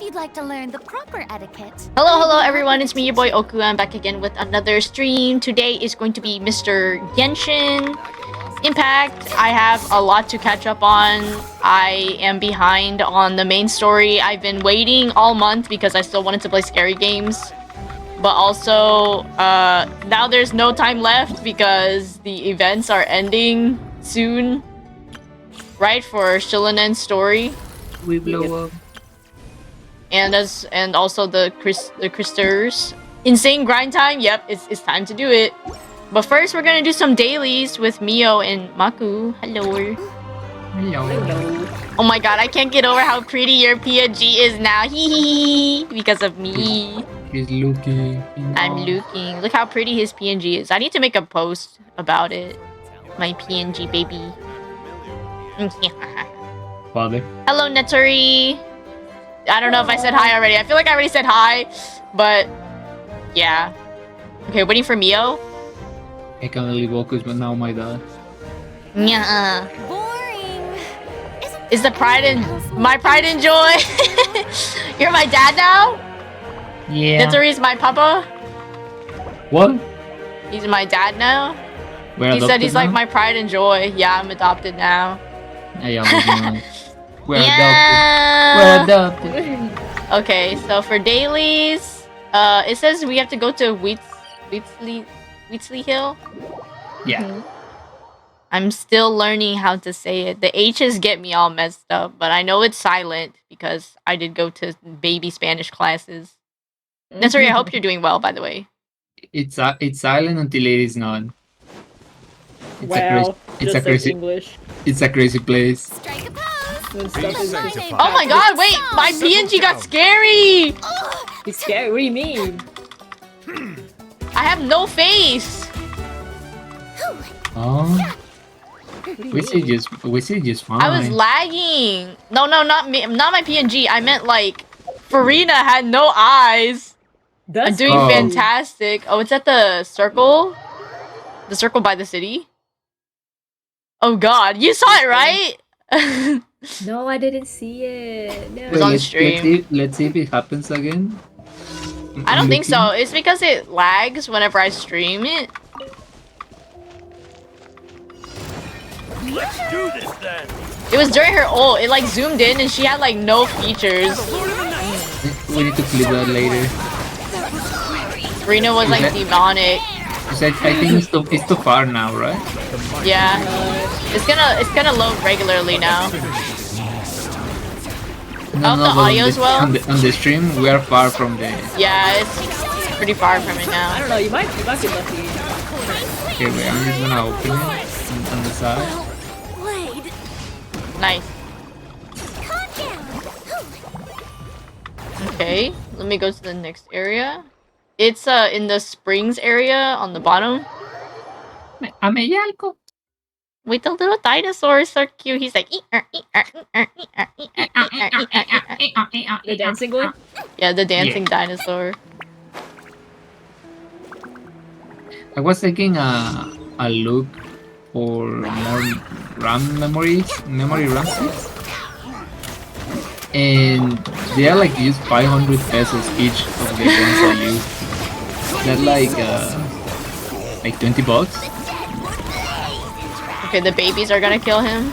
if you'd like to learn the proper etiquette. Hello everyone, it's me, your boy Oku. I'm back again with another stream. Today is going to be Mr. Genshin Impact. I have a lot to catch up on. I am behind on the main story. I've been waiting all month because I still wanted to play scary games. But also, now there's no time left because the events are ending soon. Right, for Shillinen's story. We blow up. And also the Crysters. Insane grind time. Yep, it's time to do it. But first, we're gonna do some dailies with Mio and Maku. Hello. Hello. Oh my god, I can't get over how pretty your PNG is now. Hee because of me. He's looking. I'm looking. Look how pretty his PNG is. I need to make a post about it. My PNG baby. Father. Hello, Neturi. I don't know if I said hi already. I feel like I already said hi, but yeah. Okay, waiting for Mio. I can only focus, but now my dad. Yeah. Boring. Is the pride and my pride and joy? You're my dad now? Yeah. Neturi's my papa? What? He's my dad now? We're He said he's now? like my pride and joy. Yeah, I'm adopted now. Yeah, we're Yeah. adopted. We're adopted. Okay, so for dailies, it says we have to go to Wheatsley Hill. Yeah. I'm still learning how to say it. The H's get me all messed up, but I know it's silent because I did go to baby Spanish classes. Neturi, I hope you're doing well, by the way. It's silent until it is not. It's a crazy English. It's a crazy place. Strike a pose. When stuff is Oh my god, wait! My PNG got scary! It's scary. What do you mean? I have no face! Oh. We see just fine. I was lagging! No, not me, not my PNG. I meant like, Farina had no eyes. I'm doing fantastic. Oh, it's at the circle? The circle by the city? Oh god, you saw it, right? No, I didn't see it. No. It was on stream. Let's see if it happens again. I don't think so. It's because it lags whenever I stream it. Let's do this then. It was during her ult. It like zoomed in and she had like no features. We need to clip that later. Rena was like demonic. I think it's too far now, right? Yeah. It's gonna load regularly now. No, the audio as well? On the stream, we are far from the... Yeah, it's pretty far from it I now. don't know. You might be lucky. Okay, wait, I'm just gonna open it on the side. Blade. Nice. Calm down. Okay, let me go to the next area. It's in the springs area on the bottom. Wait, the little dinosaur is so cute. He's like, The dancing one? yeah, the dancing dinosaur. I was taking a look for more memory RAM, and they are like use 500 pesos each of the ones I use. That's like 20 bucks. Okay, the babies are gonna kill him.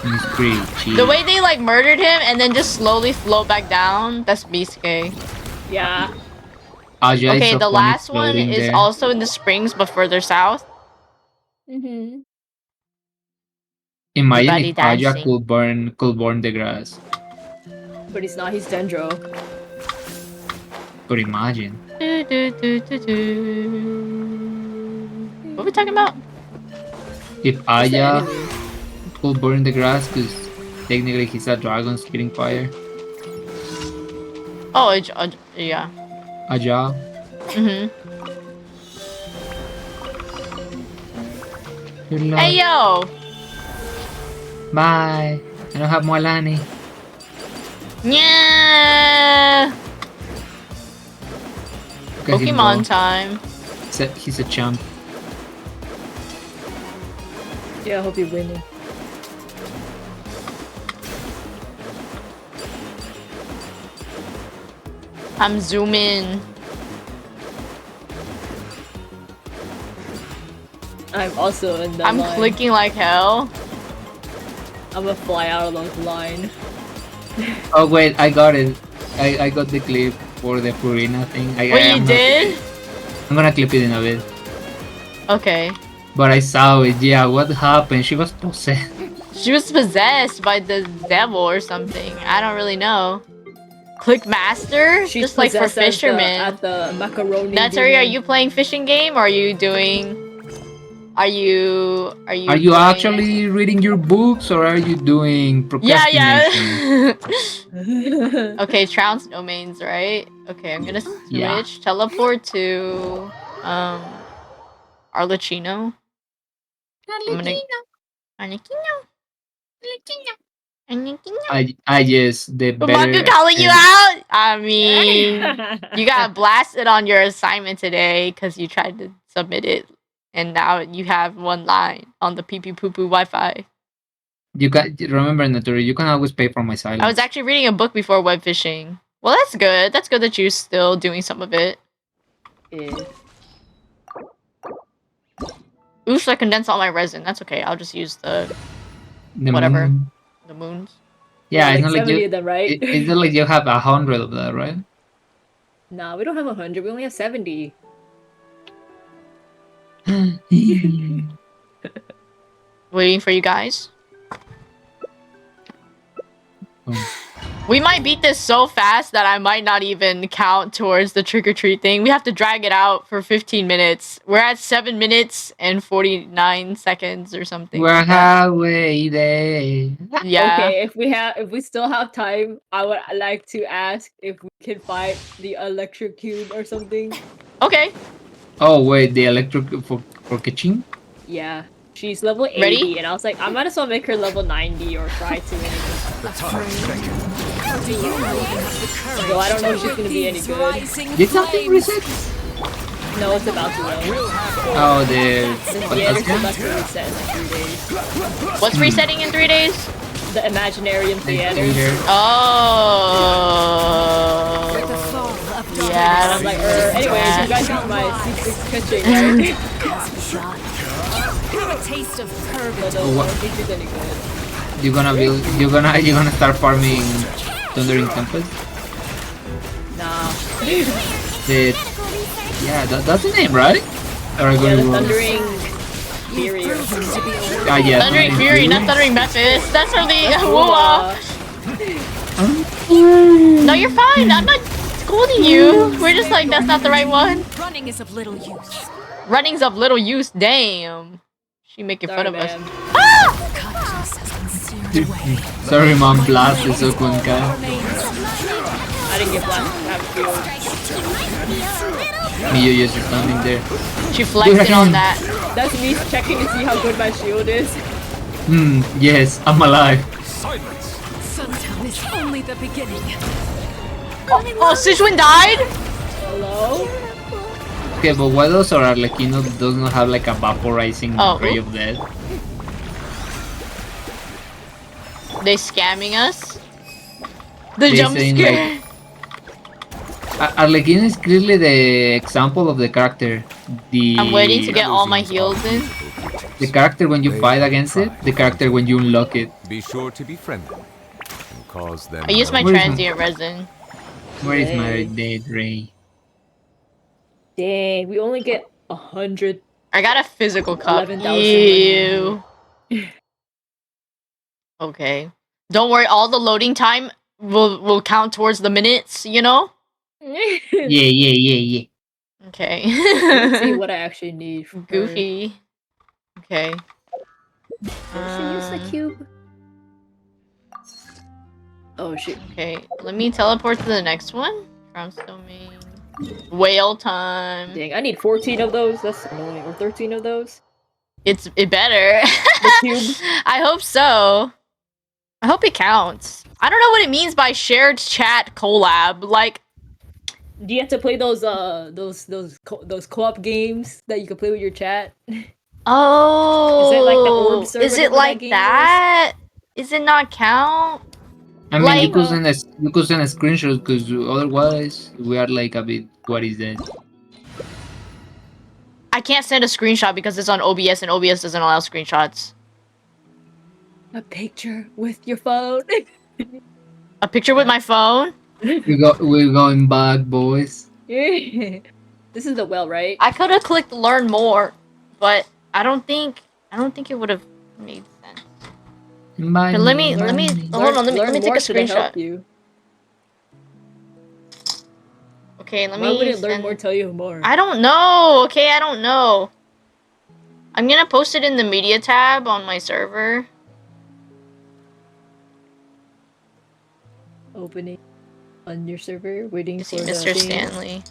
And it's pretty cheap. The way they like murdered him and then just slowly float back down, that's BSK. Yeah. Aja Okay, is the last one floating is there. also in the springs but further south. Mm-hmm. Imagine Everybody if Aja dancing. could burn the grass. But he's not. He's Dendro. But imagine. What are we talking about? If Aya could burn the grass, because technically he's a dragon spitting fire. Oh, yeah. Aja. Good luck. Hey, yo! Bye. I don't have Moalani. Yeah! Pokemon time. He's a champ. Yeah, I hope you're winning. I'm zooming. I'm also in the I'm line. clicking like hell. I'm gonna fly out of the line. Oh wait, I got it. I got the clip for the Purina thing. What I'm you gonna did? I'm gonna clip it in a bit. Okay. But I saw it. Yeah, what happened? She was possessed. She was possessed by the devil or something. I don't really know. Click master? She's Just like for possessed as fishermen. at the macaroni. Natsuri, are demon. you playing fishing game or are you doing... Are you Are you doing... actually reading your books or are you doing Yeah, procrastination? yeah. Okay, trounce domains, right? Okay, I'm gonna switch. Yeah. Teleport to Arlecchino. I'm gonna Arlecchino. I just the Maku better calling you and out? I mean, you got blasted on your assignment today because you tried to submit it, and now you have one line on the pee pee poo poo Wi-Fi. you can remember, Natori, you can always pay for my silence. I was actually reading a book before web fishing. Well, that's good. That's good that you're still doing some of it. Yeah. Ooh, should I condense all my resin? That's okay. I'll just use the The whatever. moon- The moons. Yeah, it's like not like 70 you. of them, right? It's not like you have 100 of that, right? Nah, we don't have 100. We only have 70. Waiting for you guys. We might beat this so fast that I might not even count towards the trick-or-treat thing. We have to drag it out for 15 minutes. We're at 7 minutes and 49 seconds or something. We're halfway there. Yeah. Okay, if we still have time, I would like to ask if we can fight the electric cube or something. Okay. Oh wait, the electric for kitchen? Yeah. She's level 80, Ready? and I was like, I might as well make her level 90 or try to anyway. How do you know you have the courage So I don't know if to she's gonna be any these good. rising Did something flames? reset? No, it's about to though. Oh, the Yeah, it's potassium? about to reset in like 3 days. What's resetting in 3 days? The Imaginarium Theater. Oh. With the fall of Yeah. And I'm like, anyways, you guys know my secret pitching, right? Have a taste of But purgatory. I don't think she's any good. You're gonna start farming Thundering Tempest? Nah. That's the name, right? Or I Yeah, got the it wrong? Thundering Fury or something. Ah, yeah. Thundering Fury, not Thundering Memphis. That's from the No, you're fine. I'm not scolding you. We're just like, that's not the right one. Running is of little use. Running's of little use. Damn. She making fun of us. Man. Ah! Consciousness has been seared away. Sorry, mom, blast is so kun ka. I didn't get blasted at field. Miyo just standing there. She flexing on that. That's me checking to see how good my shield is. Yes, I'm alive. Silence! Suntown is only the beginning. Oh, Sichuan died? Hello? Okay, but why does our Arlecchino does not have like a vaporizing ray of death? They scamming us? The They jump saying, scare. Arlecchino is clearly the example of the character. I'm waiting to get all my heals in. The character when you fight against it, the character when you unlock it. Be sure to be friendly and cause them. I use my Where is transient resin. Where is my dead ray? Dang, we only get 100. I got a physical cup. 11,000. Ew. Okay. Don't worry, all the loading time will count towards the minutes, you know? Yeah. Okay. Let's see what I actually need. For Goofy. Okay. Did she use the cube? Oh shit. Okay, let me teleport to the next one. From domain. Whale time. Dang, I need 14 of those. That's annoying. Or 13 of those. It better. The cube. I hope so. I hope it counts. I don't know what it means by shared chat collab. Like, Do you have to play those co-op games that you can play with your chat? oh, Is it like the orbs or is it whatever that like game that? Is it not count? I mean, Like- you could send a screenshot because otherwise we are like a bit. What is that? I can't send a screenshot because it's on OBS and OBS doesn't allow screenshots. A picture with your phone. A picture with my phone? We're going back, boys. This is the well, right? I could have clicked learn more, but I don't think it would have made sense. Bye, Let me hold on, let me Learn take a more should have screenshot. helped you. Okay, let Why me wouldn't learn send- more tell you more? I don't know. Okay, I don't know. I'm gonna post it in the media tab on my server. Opening on your server, waiting You for see the Mr. thing. Stanley.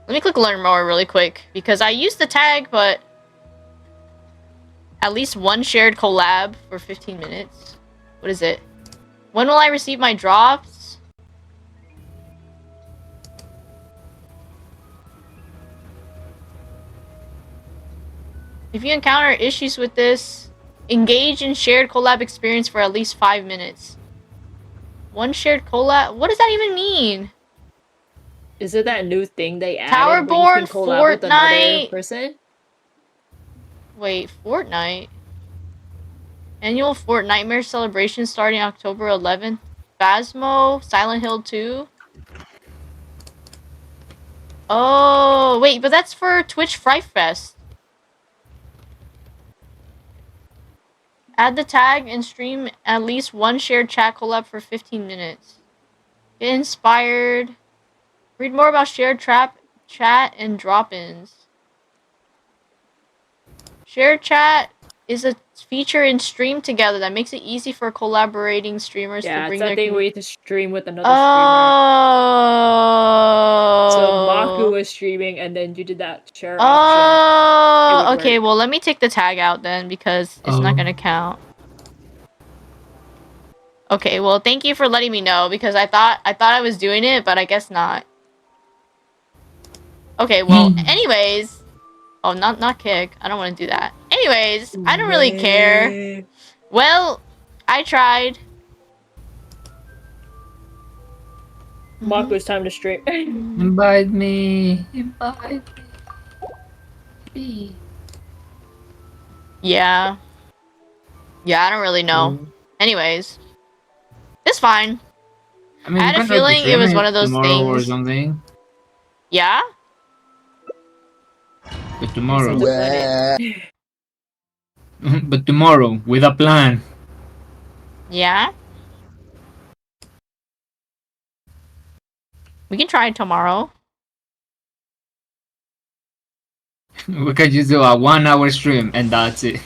Let me click learn more really quick because I used the tag, but at least one shared collab for 15 minutes. What is it? When will I receive my drops? If you encounter issues with this, engage in shared collab experience for at least 5 minutes. One shared collab? What does that even mean? Is it that new thing they added Tower where you can board, collab with another Fortnite. person? Wait, Fortnite? Annual Fortnightmare celebration starting October 11th. Phasmo, Silent Hill 2. Oh, wait, but that's for Twitch Fright Fest. Add the tag and stream at least one shared chat collab for 15 minutes. Get inspired. Read more about shared chat and drop-ins. Shared chat is a feature in Stream Together that makes it easy for collaborating streamers Yeah, to bring it's their that thing commu- where you can stream with another streamer. Oh. So Maku was streaming, and then you did that share option. Oh, It would okay. work. Well, let me take the tag out then because it's not gonna count. Okay. Well, thank you for letting me know because I thought I was doing it, but I guess not. Okay. Well, anyways. Oh, not kick. I don't want to do that. Anyways, I don't really care. Well, I tried. Maku, it's time to stream. Invite me. Invite me. Yeah. Yeah, I don't really know. Anyways, it's fine. I mean, I we had a can try to feeling it stream was one of those tomorrow or things. something. Yeah? But tomorrow. Yeah. But tomorrow with a plan. Yeah? We can try it tomorrow. We can just do a 1 hour stream and that's it.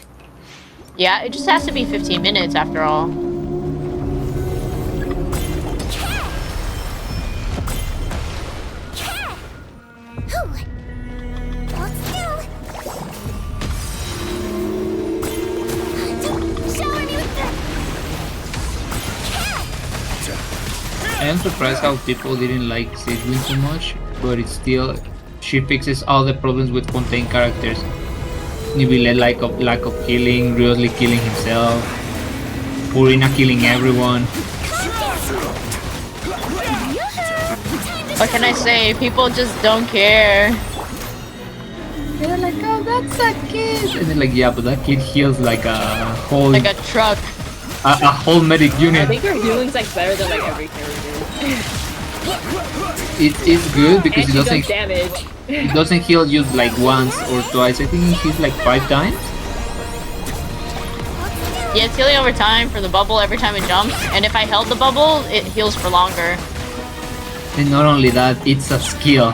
Yeah, it just has to be 15 minutes after all. I am surprised how people didn't like Sidwin so much, but it's still, she fixes all the problems with contained characters. Nibile lack of healing, Ryosley killing himself, Purina killing everyone. What can I say? People just don't care. They're like, oh, that's a kid. And they're like, yeah, but that kid heals like a whole, Like a truck. a whole medic I unit. think her healing's like better than like every character. It's good because And it she does doesn't damage. it doesn't heal you like once or twice. I think it heals like 5 times. Yeah, it's healing over time for the bubble every time it jumps. And if I held the bubble, it heals for longer. And not only that, it's a skill.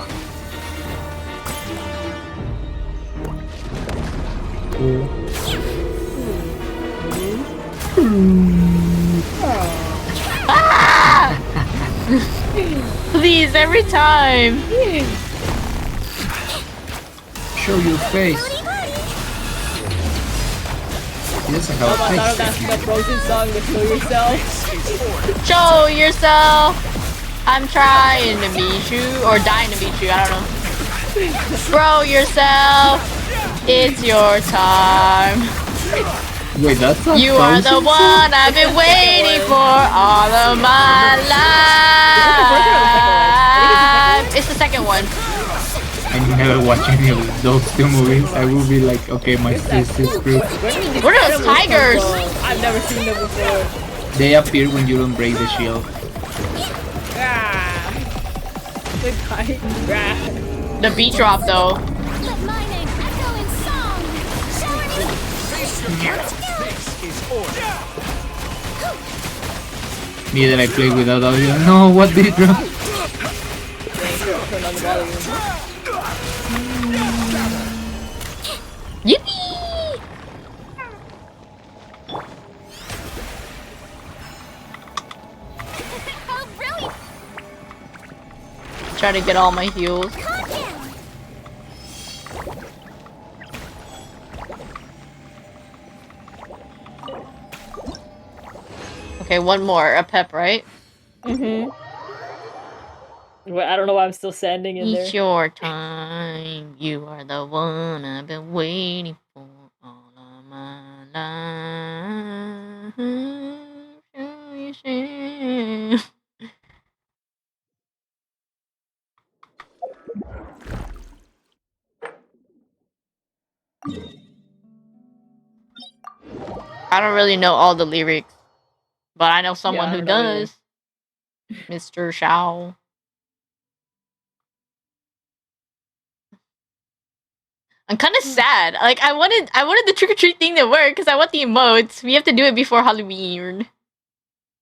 Ah! Please, every time. Show your face. He doesn't have Oh, a I thought of face. that Frozen song with Kill Yourself. Show yourself. I'm trying to meet you. Or dying to meet you. I don't know. Throw yourself. It's your time. Wait, that's a You are the Frozen one song? I've been waiting for all of my life. It's the second one. I never watch any of those two movies. I will be like, okay, my Where's that sister's crew? crew. Where did these What are those animals come tigers? from? I've never seen them before. They appear when you don't break the shield. Ah. The Titans. Ah. The beat drop though. Let my name echo in song. Neither I play without audio. No, what did it drop? Dang, turn on the volume. Yippee! Oh, really? Try to get all my heals. Content. Okay, one more. A pep, right? Mm-hmm. Well, I don't know why I'm still standing in there. It's your time. You are the one I've been waiting for all of my life. Show you shame. I don't really know all the lyrics, but I know someone I who don't know either. does. Mr. Shao. I'm kind of sad. Like I wanted the trick or treat thing to work because I want the emotes. We have to do it before Halloween.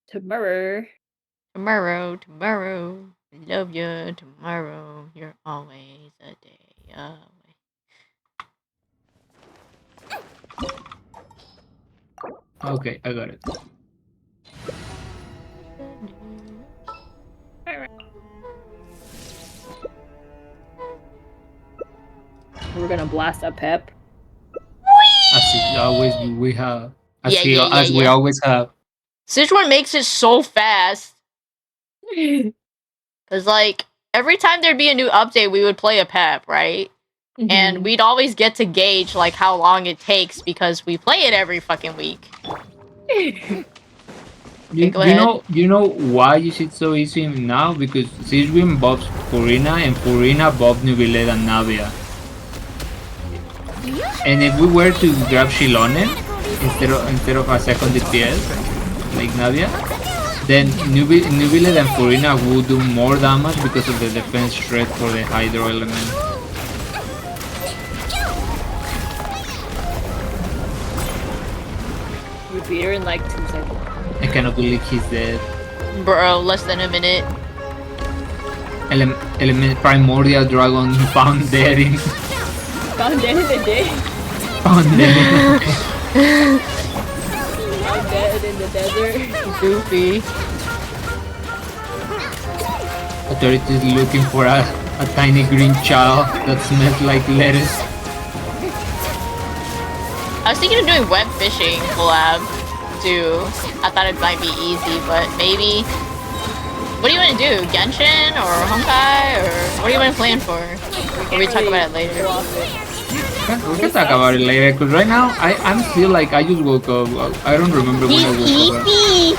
Tomorrow. Tomorrow. I love you. Tomorrow, you're always a day away. Okay, I got it. We're gonna blast a pep. As always, we have. As, Yeah, we always have. Sichuan makes it so fast. Cause like every time there'd be a new update, we would play a pep, right? And we'd always get to gauge like how long it takes because we play it every fucking week. Go ahead. You know why is it so easy now? Because Siswin buffs Furina and Furina buffs Nubilet and Navia. And if we were to grab Shilonen instead of a second DPS like Navia, then Nubilet and Furina would do more damage because of the defense shred for the Hydro element. We beat her in like 2 seconds. I cannot believe he's dead. Bro, less than a minute. Element Primordial Dragon found dead in Found dead in the day. found dead in Found dead in the desert. Goofy. Authorities looking for a tiny green child that smells like lettuce. I was thinking of doing web fishing collab too. I thought it might be easy, but maybe. What do you want to do? Genshin or Honkai or what do you want to plan for? Or we talk about it later. We can talk about it later, because right now I'm still like, I just woke up. I don't remember when I woke up. Easy.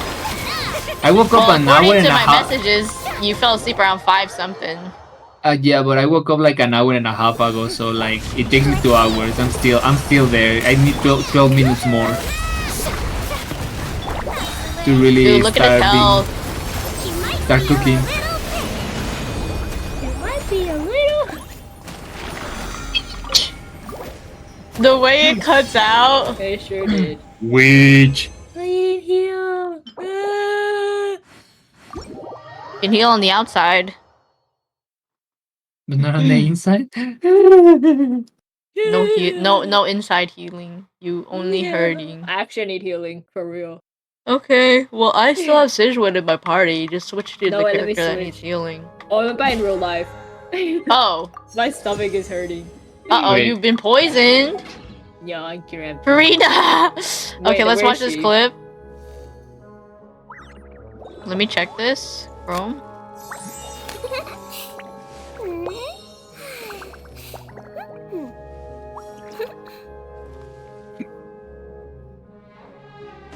I woke up an hour According and to a my half. messages, you fell asleep around 5 something. Yeah, but I woke up like an hour and a half ago, so like it takes me 2 hours. I'm still there. I need 12 minutes more to really Dude, look at his health. start cooking. It might be a little. The way it cuts out. They sure did. Witch. I need heal. You can heal on the outside. But not on the inside. No inside healing. You only hurting. I actually need healing for real. Okay, well I still have Sijuan in my party. Just switch to No, the wait, let me character that needs switch. healing. Oh, I'm by in real life. Oh. My stomach is hurting. Uh-oh, Wait. you've been poisoned. Yeah, I'm curious. Farina! Okay, let's where watch is this she? clip. Let me check this. Chrome.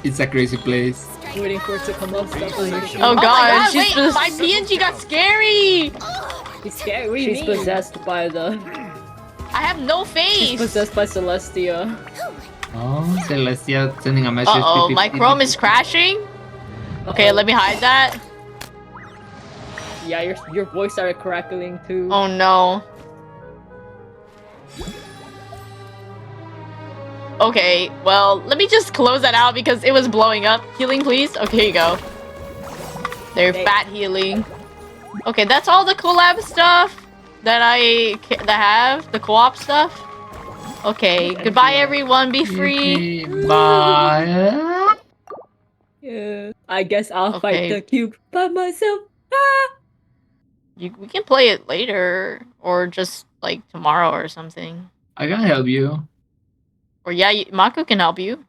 It's a crazy place. Waiting for it to come up. Stuff like Oh god, she's wait, my PNG got scary! She's scared. What do you mean? She's possessed by the. I have no She's face! possessed by Celestia. Oh, Celestia sending a message. Uh-oh, my Chrome is crashing? Okay, let me hide that. Yeah, your voice started crackling too. Oh no. Okay, well, let me just close that out because it was blowing up. Healing, please? Okay, here you go. They're fat healing. Okay, that's all the collab stuff that I have. The co-op stuff. Okay, goodbye everyone, be free. Bye. Yeah. I guess I'll Okay. fight the cube by myself. We can play it later, or just like tomorrow or something. I can help you. Or yeah, Mako can help you.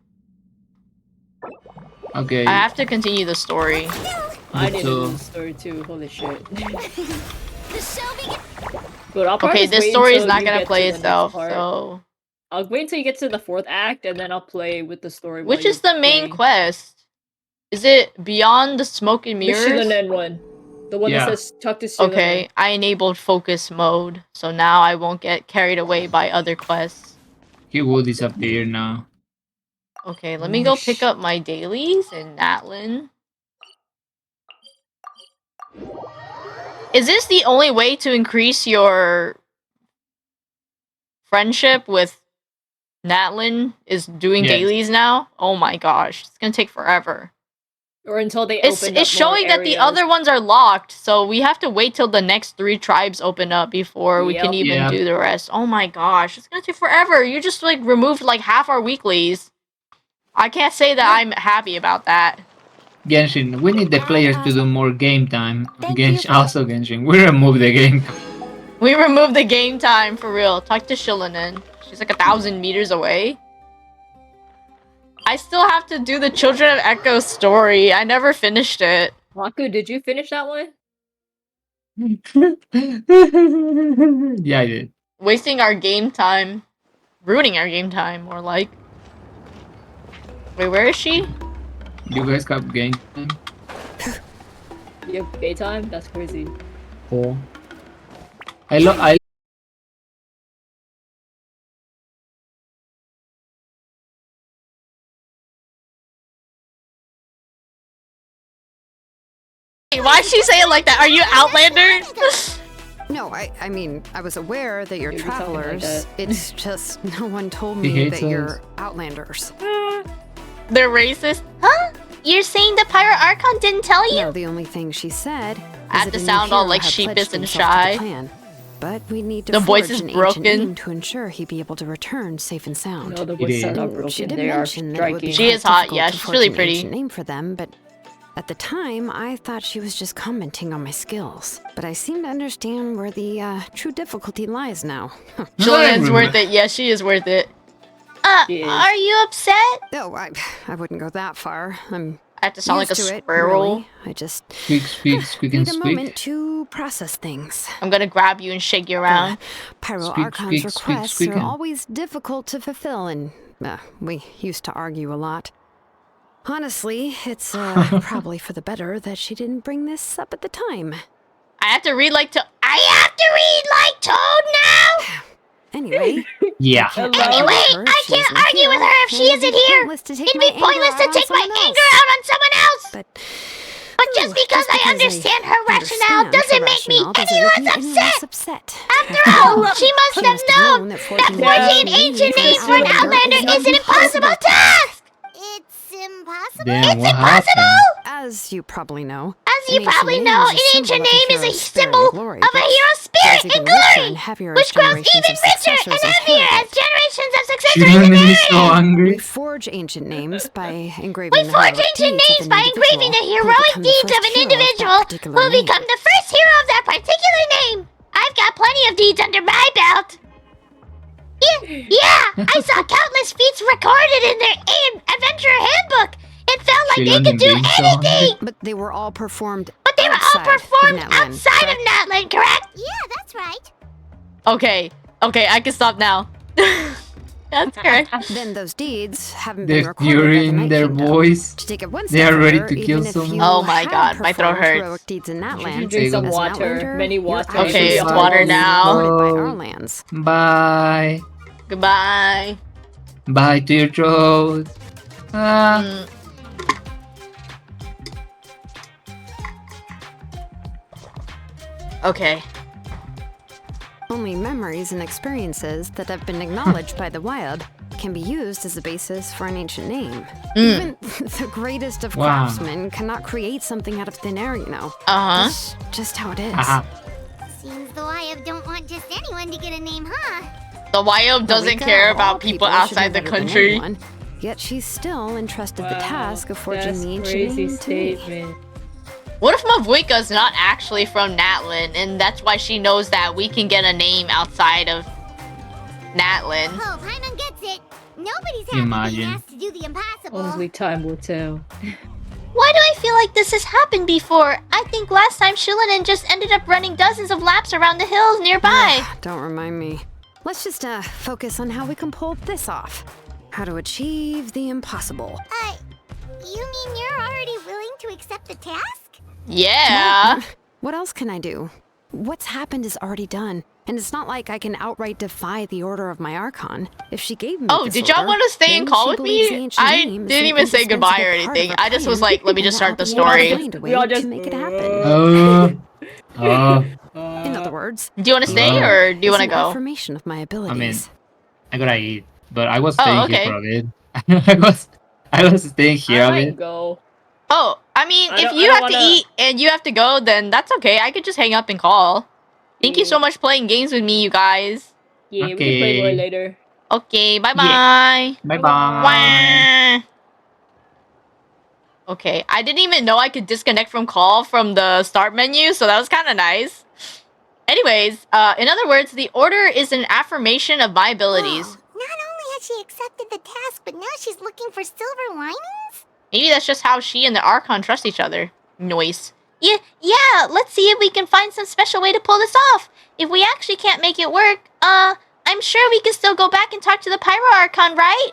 Okay. I have to continue the story. I need to So- do the story too. Holy shit. The show begins. But I'll probably Okay, just this wait story is until not you gonna get play to the next itself, part. so... I'll wait until you get to the 4th act, and then I'll play with the story. Which while is the you're main playing. quest? Is it Beyond the Smoke and The Mirrors? Shilonen one. The one Yeah. that says talk to Shilonen. Okay, I enabled focus mode, so now I won't get carried away by other quests. He will disappear now. Okay, let me go pick up my dailies in NATLAN. Is this the only way to increase your friendship with NATLAN? Is doing Yes. dailies now? Oh my gosh, it's gonna take forever. Or until they It's open up showing more that the areas. other ones are locked, so we have to wait till the next 3 tribes open up before we can Yep. even Yep. do the rest. Oh my gosh, it's gonna take forever. You just like removed like half our weeklies. I can't say that I'm happy about that. Genshin, we need the players to do more game time. Thank Genshin, you. also Genshin, we remove the game. We removed the game time for real. Talk to Shilonen. She's like 1,000 meters away. I still have to do the Children of Echo story. I never finished it. Maku, did you finish that one? Yeah, I did. Wasting our game time. Ruining our game time, more like. Wait, where is she? You guys got game time? You have daytime? That's crazy. Oh. I Hey, why'd she say it like that? Are you Outlander? No, I mean, I was aware that you're You'd be talking like travelers. that. It's just no one told He me hates that you're us. Outlanders. They're racist. Huh? You're saying the Pirate Archon didn't tell you? No, the only thing she said. I have to sound all like sheepish and shy. But we need to The voice forge is an broken. ancient name to ensure he'd be able to return safe and sound. No, the It voices is. are not She broken. did They are mention that it would be striking. She is hot, difficult yeah, to she's forge really an pretty. ancient name for them, but at the time, I thought she was just commenting on my skills. But I seem to understand where the true difficulty lies now. Julian's worth it. Yeah, she is worth it. She is. Are you upset? No, I wouldn't go that far. I'm I have to sound like a used to it, squirrel. really. I just squeak and need a moment squeak. to process things. I'm gonna grab you and shake you around. Pyro Squeak, Archon's squeak, squeak, requests squeaking. are always difficult to fulfill, and we used to argue a lot. Honestly, it's probably for the better that she didn't bring this up at the time. I have to read like Toad now? Anyway, Yeah. can't Anyway, argue with her if I she can't isn't argue with here, her if she and it'd isn't be here. pointless to take It'd my be pointless anger to out take on my someone anger else. out on someone else. But Just because I understand her rationale doesn't make me any less upset. After all, she must have known that forging ancient names for an Outlander is an impossible task. It's impossible. Damn, what happened? As you probably know, As you an ancient probably name know, is an a ancient symbol name of is a hero's spirit symbol and glory, of a which hero's grows spirit even and richer glory, and heavier which as grows generations even of richer and successors heavier inherit as it. generations of successors Julian is inherit so it. hungry. We forge ancient names by engraving We the forge heroic ancient deeds names of by an engraving the individual heroic who will deeds become of an the first hero individual that particular who will name. become the first hero of that particular name. I've got plenty of deeds under my belt. Yeah, I saw countless feats recorded in their adventure handbook. It felt like they could do anything. But they were all performed But they were all outside of performed NATLAN, outside correct? of NATLAN, correct? Yeah, that's right. Okay, I can stop now. That's correct. Then those deeds haven't been They're recorded by the hearing Night their Kingdom. voice. To take it one They step are ready further, to kill even if someone. you Oh my had God, my throat performed hurts. heroic deeds in You Natlan, drink some As an water. outlander, Many you're water. Okay, actually it's still water being now. supported by our lands. Bye. Goodbye. Bye to your throat. Ah. Mm. Okay. Only memories and experiences that have been acknowledged by the Wyab can be used as a basis for an ancient name. Even the greatest of Wow. craftsmen cannot create something out of thin air, you know. Uh-huh. That's just how it is. Aha. Seems the Wyab don't want just anyone to get a name, huh? The YO doesn't Eureka, care all about people should know outside the better than country. anyone, yet she's still entrusted the task of forging that's the ancient crazy name to me. statement. What if Mavuika's not actually from Natlan, and that's why she knows that we can get a name outside of Natlan? Oh, Paimon gets it. Nobody's happy Imagine. being asked to do the impossible. Only time will tell. Why do I feel like this has happened before? I think last time Shulanin just ended up running dozens of laps around the hills nearby. Don't remind me. Let's just focus on how we can pull this off. How to achieve the impossible. You mean you're already willing to accept the task? Yeah. What else can I do? What's happened is already done, and it's not like I can outright defy the order of my Archon. If she gave me Oh, this did y'all order, want to stay and then call she with believes the me? ancient I name is didn't an even say goodbye or indispensable part anything. of our I just was plan, like, let me and just start the I'll be able to story. find a way We all just- to make it happen. In other words, Do you want to stay or do you want to it's an go? affirmation of my abilities. I gotta eat, but I was Oh, staying okay. here for a bit. I was staying here I a might bit. go. Oh, I mean, I if don't- you I have don't to wanna- eat and you have to go, then that's okay. I could just hang up and call. Thank you so much for playing games with me, you guys. Yeah, we can play more Okay. later. Okay, bye-bye. Bye bye. Wah. Okay, I didn't even know I could disconnect from call from the start menu, so that was kind of nice. Anyways, in other words, the order is an affirmation of my abilities. Whoa, not only has she accepted the task, but now she's looking for silver linings? Maybe that's just how she and the Archon trust each other. Noise. Yeah, let's see if we can find some special way to pull this off. If we actually can't make it work, I'm sure we can still go back and talk to the Pyro Archon, right?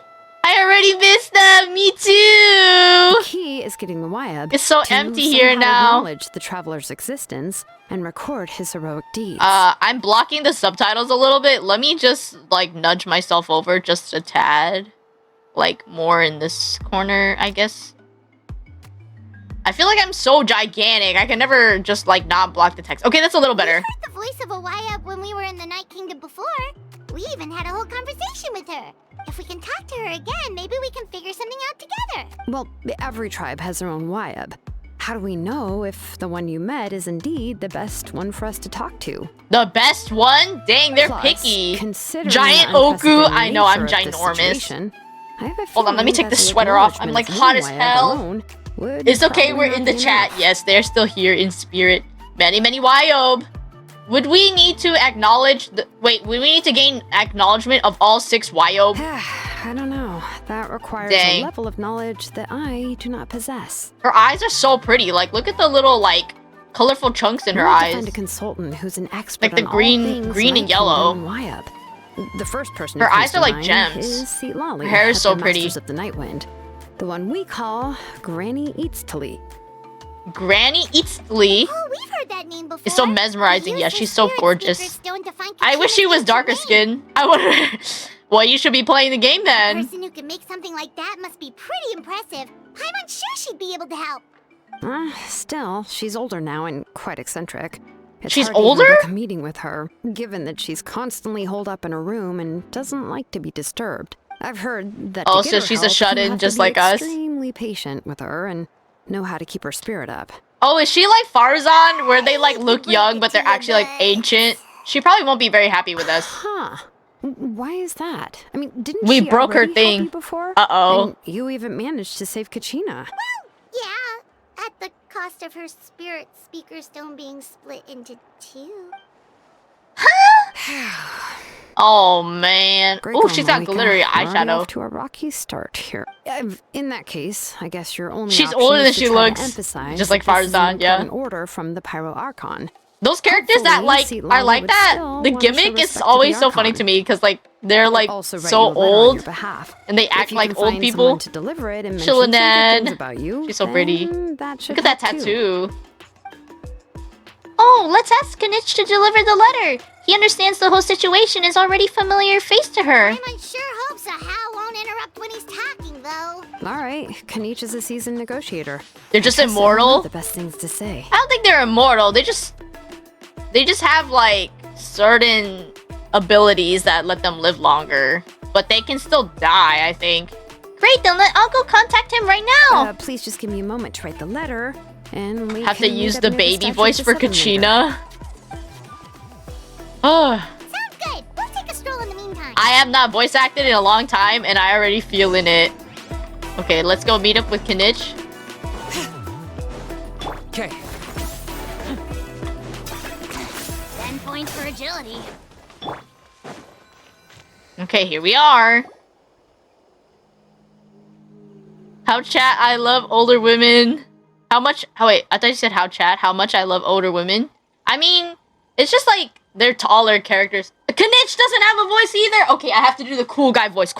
I already missed them. Me The too. key is getting the Wyab It's so to empty here somehow now. acknowledge the traveler's existence and record his heroic deeds. I'm blocking the subtitles a little bit. Let me just like nudge myself over just a tad. Like more in this corner, I guess. I feel like I'm so gigantic. I can never just like not block the text. Okay, that's a little better. We heard the voice of a Wyab when we were in the Night Kingdom before. We even had a whole conversation with her. If we can talk to her again, maybe we can figure something out together. Well, every tribe has their own Wyab. How do we know if the one you met is indeed the best one for us to talk to? The best one? Dang, they're Plus, picky. considering Giant the Oku, unprecedented I know, I'm nature of this ginormous. situation, I have a Hold on, let me feeling take that this the sweater off. I'm, acknowledgement like, of hot one as Wyab hell. alone would It's okay, probably we're in not the be chat. enough. Yes, they're still here in spirit. Many Wyob. Would we need to acknowledge the would we need to gain acknowledgement of all 6 Wyob? I don't know. That requires Dang. a level of knowledge that I do not possess. Her eyes are so pretty. Like, look at the little like colorful chunks in her We need to eyes. find a consultant who's an expert Like the on green- all things green and Night yellow. Kingdom and Wyab. The first person Her who comes eyes to are like mind gems. is Seat Lolly Her hair is at so the pretty. Masters of the Nightwind, the one we call Granny Eats Tali. Granny Eatsley. Oh, we've heard that name before. It's so mesmerizing. We Yeah, used the she's so Spirit gorgeous. Speaker Stone to find I wish she was Kachina's darker ancient name. skin. I wonder. Well, you should be playing the game A then. person who can make something like that must be pretty impressive. I'm sure she'd be able to help. Still, she's older now and quite eccentric. It's She's hard to even older? book a meeting with her, given that she's constantly holed up in her room and doesn't like to be disturbed. I've heard that. Oh, to get so her she's a help, you shut-in have to just be like us? Extremely patient with her and know how to keep her spirit up. Oh, is she like Farzan, where they like look Bring young it but they're to your actually like butt. ancient? She probably won't be very happy with us. Huh. Why is that? I mean, didn't We she broke her already help thing. you before? Uh-oh. And you even managed to save Kachina. Yeah, at the cost of her Spirit Speaker Stone being split into 2. Oh man. Great Oh, going, she's got Monica. glittery We're already eyeshadow. off to a rocky start here. In that case, I guess your only She's option older is than to she try to looks, emphasize just like that this is an Farzan, yeah. important order from the Pyro Archon. Those characters that Hopefully, like Seat are Lolly like would that, still the wanna show gimmick is respect to always the so funny Archon. to me because like they're I'll like also write so you a letter on old your behalf. and they If act you like can old find people. someone to deliver it and mention some good Chillinad. things about you, She's so pretty. then that should Look at that help too. tattoo. Oh, let's ask Kanich to deliver the letter. He understands the whole situation is already familiar face to her. Paimon sure hopes a Hal won't interrupt when he's talking, though. All right, Kanich is a seasoned negotiator. They're just I guess they'll have immortal. The best things to say. I don't think they're immortal. They just have like certain abilities that let them live longer, but they can still die, I think. Great, then I'll go contact him right now. Please just give me a moment to write the letter, and we Have to can meet use up the near baby Statue of voice the for Seven later. Kachina. Oh, Sounds good. We'll take a stroll in the meantime. I have not voice acted in a long time, and I already feeling it. Okay, let's go meet up with Kanich. Okay. 10 points for agility. Okay, here we are. How chat, I love older women. How much, oh wait, I thought you said how chat, how much I love older women. I mean, it's just like, they're taller characters. Kanich doesn't have a voice either! Okay, I have to do the cool guy voice.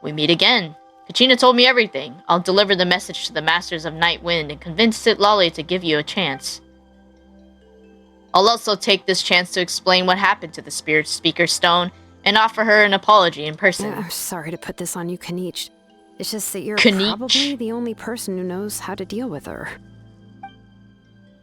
We meet again. Kachina told me everything. I'll deliver the message to the Masters of Night Wind and convince Sit Lolly to give you a chance. I'll also take this chance to explain what happened to the Spirit Speaker Stone and offer her an apology in person. I'm sorry to put this on you, Kanich. It's just that you're Kanich? probably the only person who knows how to deal with her.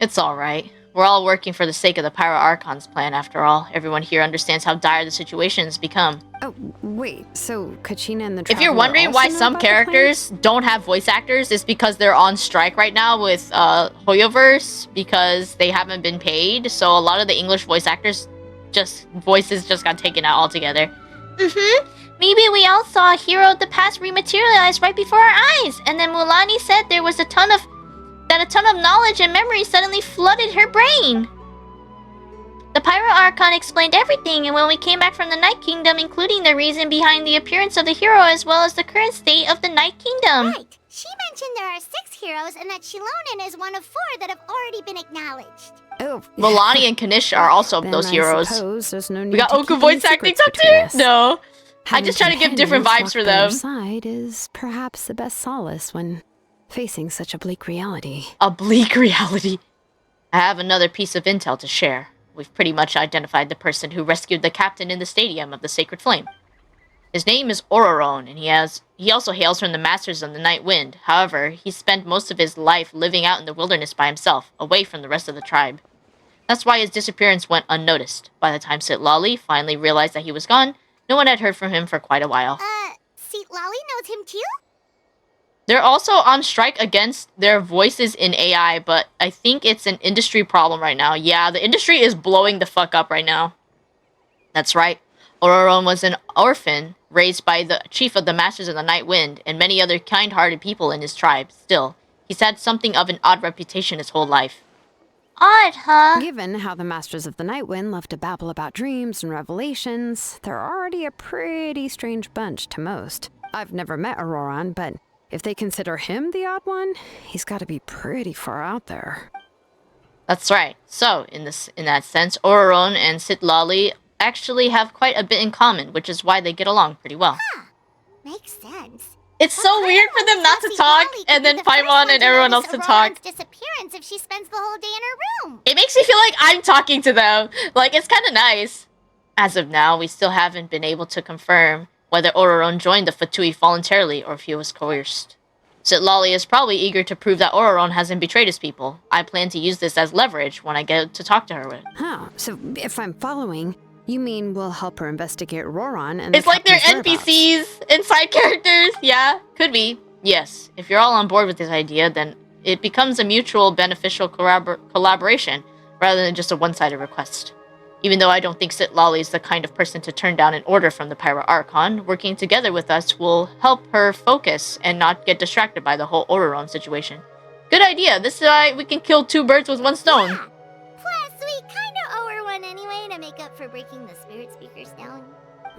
It's alright. We're all working for the sake of the Pyro Archon's plan, after all. Everyone here understands how dire the situation has become. Oh, wait, so Kachina and the If you're Traveler wondering also why know some about the plan? characters don't have voice actors, it's because they're on strike right now with Hoyoverse, because they haven't been paid. So a lot of the English voice actors, voices just got taken out altogether. Maybe we all saw a hero of the past rematerialize right before our eyes, and then Mulani said there was a ton of knowledge and memory suddenly flooded her brain. The Pyro Archon explained everything, and when we came back from the Night Kingdom, including the reason behind the appearance of the hero as well as the current state of the Night Kingdom. Right. She mentioned there are 6 heroes and that Shilonen is one of 4 that have already been acknowledged. Oh, Milani and Kanish are also then those I heroes. suppose there's no need We got to Oku keep voice any acting secrets up between too? us. No. I Having just try to give different companions vibes for walk by your them. side is perhaps the best solace when facing such a bleak reality. A bleak reality. I have another piece of intel to share. We've pretty much identified the person who rescued the captain in the stadium of the Sacred Flame. His name is Ororon, and he also hails from the Masters of the Night Wind. However, he spent most of his life living out in the wilderness by himself, away from the rest of the tribe. That's why his disappearance went unnoticed. By the time Sit Lolly finally realized that he was gone, no one had heard from him for quite a while. Seat Lolly knows him too? They're also on strike against their voices in AI, but I think it's an industry problem right now. Yeah, the industry is blowing the fuck up right now. That's right. Ororon was an orphan raised by the chief of the Masters of the Night Wind and many other kind-hearted people in his tribe. Still, he's had something of an odd reputation his whole life. Odd, huh? Given how the Masters of the Night Wind love to babble about dreams and revelations, they're already a pretty strange bunch to most. I've never met Ororon, but if they consider him the odd one, he's got to be pretty far out there. That's right. So, in that sense, Ororon and Sit Lolly actually have quite a bit in common, which is why they get along pretty well. Makes sense. It's so weird for them not to talk, and then Paimon and everyone else to talk. Disappearance if she spends the whole day in her room. It makes me feel like I'm talking to them. Like, it's kind of nice. As of now, we still haven't been able to confirm whether Ororon joined the Fatui voluntarily or if he was coerced. Sit Lolly is probably eager to prove that Ororon hasn't betrayed his people. I plan to use this as leverage when I get to talk to her with. Huh, so if I'm following, you mean we'll help her investigate Ororon and It's like they're captain's whereabouts? NPCs and side characters. Yeah, could be. Yes, if you're all on board with this idea, then it becomes a mutual beneficial collaboration rather than just a one-sided request. Even though I don't think Sit Lolly is the kind of person to turn down an order from the Pyro Archon, working together with us will help her focus and not get distracted by the whole Ororon situation. Good idea. This is why we can kill 2 birds with 1 stone. Yeah. Plus, we kinda owe her one anyway to make up for breaking the Spirit Speaker's down.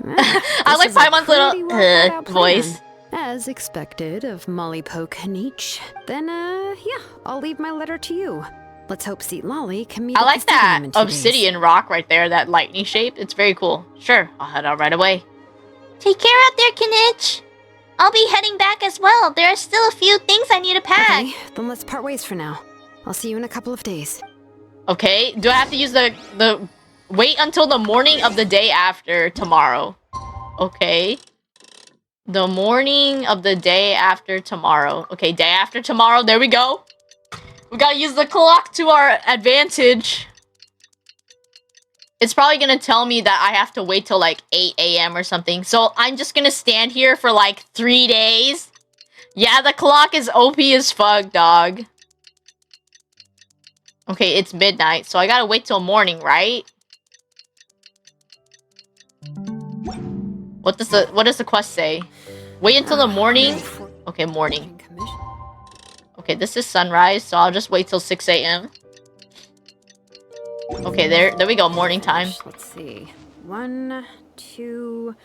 I like Paimon's little voice. As expected of Molly Poke Kanich. Then, yeah, I'll leave my letter to you. Let's hope Seat Lolly can meet I at like the stadium in that 2 days. obsidian rock right there, that lightning shape. It's very cool. Sure, I'll head out right away. Take care out there, Kinich. I'll be heading back as well. There are still a few things I need to pack. Okay, then let's part ways for now. I'll see you in a couple of days. Okay, do I have to use the wait until the morning of the day after tomorrow? Okay. The morning of the day after tomorrow. Okay, day after tomorrow. There we go. We gotta use the clock to our advantage. It's probably gonna tell me that I have to wait till like 8 a.m. or something. So I'm just gonna stand here for like 3 days. Yeah, the clock is OP as fuck, dog. Okay, it's midnight, so I gotta wait till morning, right? What does the quest say? Wait until the morning? Okay, morning. Okay, this is sunrise, so I'll just wait till 6 a.m. Okay, there we go, morning time. Let's see. 1, 2...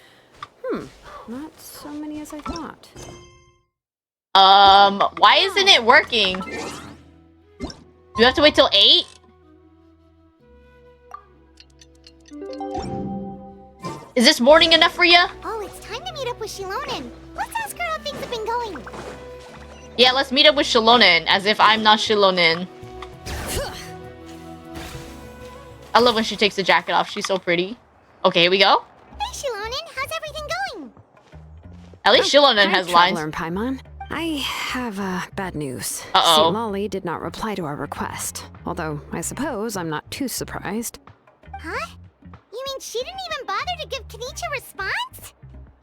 not so many as I thought. Why isn't it working? Do you have to wait till 8? Is this morning enough for you? Oh, it's time to meet up with Shilonen. Let's ask her how things have been going. Yeah, let's meet up with Shilonen, as if I'm not Shilonen. I love when she takes the jacket off. She's so pretty. Okay, here we go. Hey, Shilonen, how's everything going? At least Shilonen has lines. Traveler and Paimon. I have bad news. Uh-oh. Seat Lolly did not reply to our request. Although, I suppose I'm not too surprised. Huh? You mean she didn't even bother to give Kenichi a response?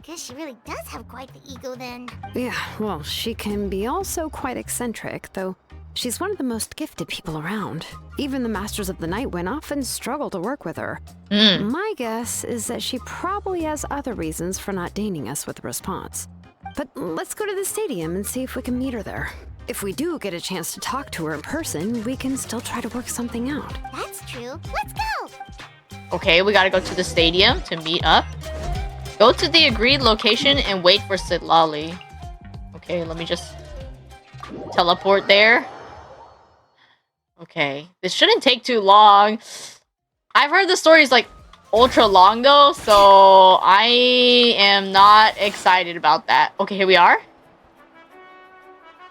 Guess she really does have quite the ego then. Yeah, well, she can be also quite eccentric, though she's one of the most gifted people around. Even the Masters of the Nightwind often struggle to work with her. My guess is that she probably has other reasons for not deigning us with a response. But let's go to the stadium and see if we can meet her there. If we do get a chance to talk to her in person, we can still try to work something out. That's true. Let's go! Okay, we gotta go to the stadium to meet up. Go to the agreed location and wait for Sid Lolly. Okay, let me just teleport there. Okay, this shouldn't take too long. I've heard the story is like ultra long though, so I am not excited about that. Okay, here we are.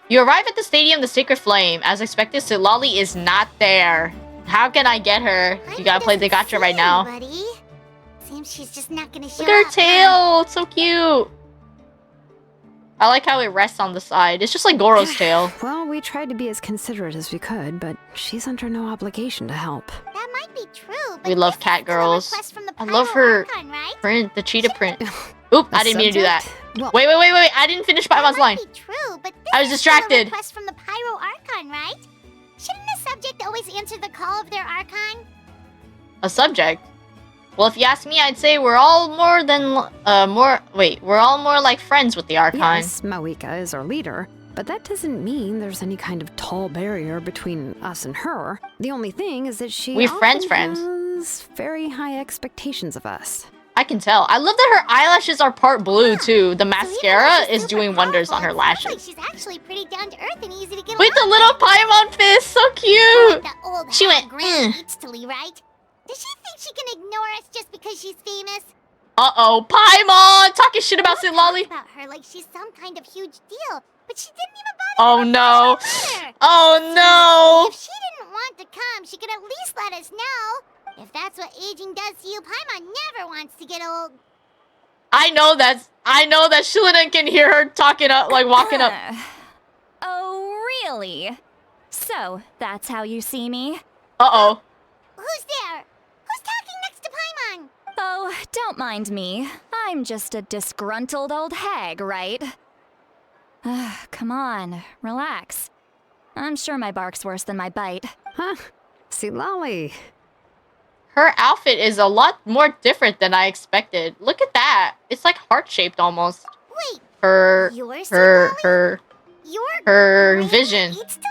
You arrive at the stadium, the Sacred Flame. As expected, Sid Lolly is not there. How can I get her? You gotta play the gotcha right now. Buddy. Seems she's just not gonna show Look at her up, tail! It's so cute! I like how it rests on the side. It's just like Goro's tail. Well, we tried to be as considerate as we could, but she's under no obligation to help. That might be true, but We love this cat is still a girls. request from the I love Pyro her Archon, right? print, the cheetah print. Oop, I didn't mean to do that. Well, Wait, I didn't finish Paimon's line. That might be true, but this I was is still a distracted. request from the Pyro Archon, right? Shouldn't a subject always answer the call of their Archon? A subject? Well, if you ask me, I'd say we're all more like friends with the Archon. yes, Mawika is our leader, but that doesn't mean there's any kind of tall barrier between us and her. The only thing is that she We're often friends. has very high expectations of us. I can tell. I love that her eyelashes are part blue too. The So even mascara though she's is super doing wonders on her powerful, it sounds lashes. like she's actually pretty down to earth and easy to get With the along little Paimon fist, so with. cute. The old She hag went, Granny Eatstily, right? Does she think she can ignore us just because she's famous? Uh-oh, Paimon! Talking shit about Sid Lolly. About her like she's some kind of huge deal, but she didn't even bother. Oh to no. reply to her. Oh If she didn't want to come, she could at least let us know. If that's what aging does to you, Paimon never wants to get old. no. I know that Shilonen can hear her talking up, like walking up. Oh, really? So, that's how you see me? Uh-oh. Who's there? Who's talking next to Paimon? Oh, don't mind me. I'm just a disgruntled old hag, right? Come on, relax. I'm sure my bark's worse than my bite. Huh? Seat Lolly. Her outfit is a lot more different than I expected. Look at that. It's like heart-shaped almost. Wait, Her You're her vision. Eatstily?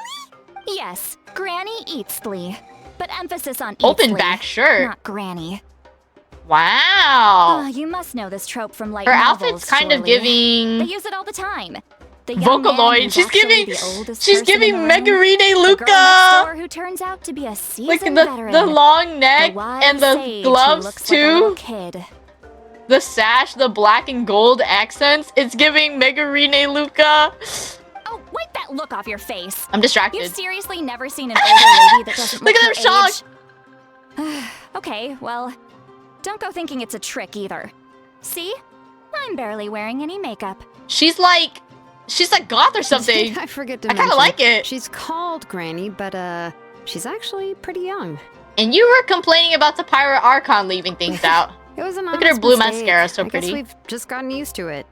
Yes, Granny Eatstly. But emphasis on Open Eatstly, back shirt. not Granny. Wow. You must know this trope from light Her novels, outfit's kind of surely. They giving use it all the time. The young man Vocaloid. who's She's actually giving. the oldest She's person in giving the room? Megarine The girl next Luca. door who turns out to be a seasoned Like veteran. the long neck wise and the sage who gloves looks like a little too. kid. The sash, the black and gold accents. It's giving Megarine Luca. Oh, wipe that look off your face. I'm distracted. You've seriously never seen an older lady that doesn't Look look at them her shocked. age? Okay, well, don't go thinking it's a trick either. See? I'm barely wearing any makeup. She's like goth or something. I forget to I kind mention, of like it. She's called Granny, but she's actually pretty young. And you were complaining about the Pirate Archon leaving things out. It was an Look at her honest blue mistake. mascara, so I pretty. guess we've just gotten used to it.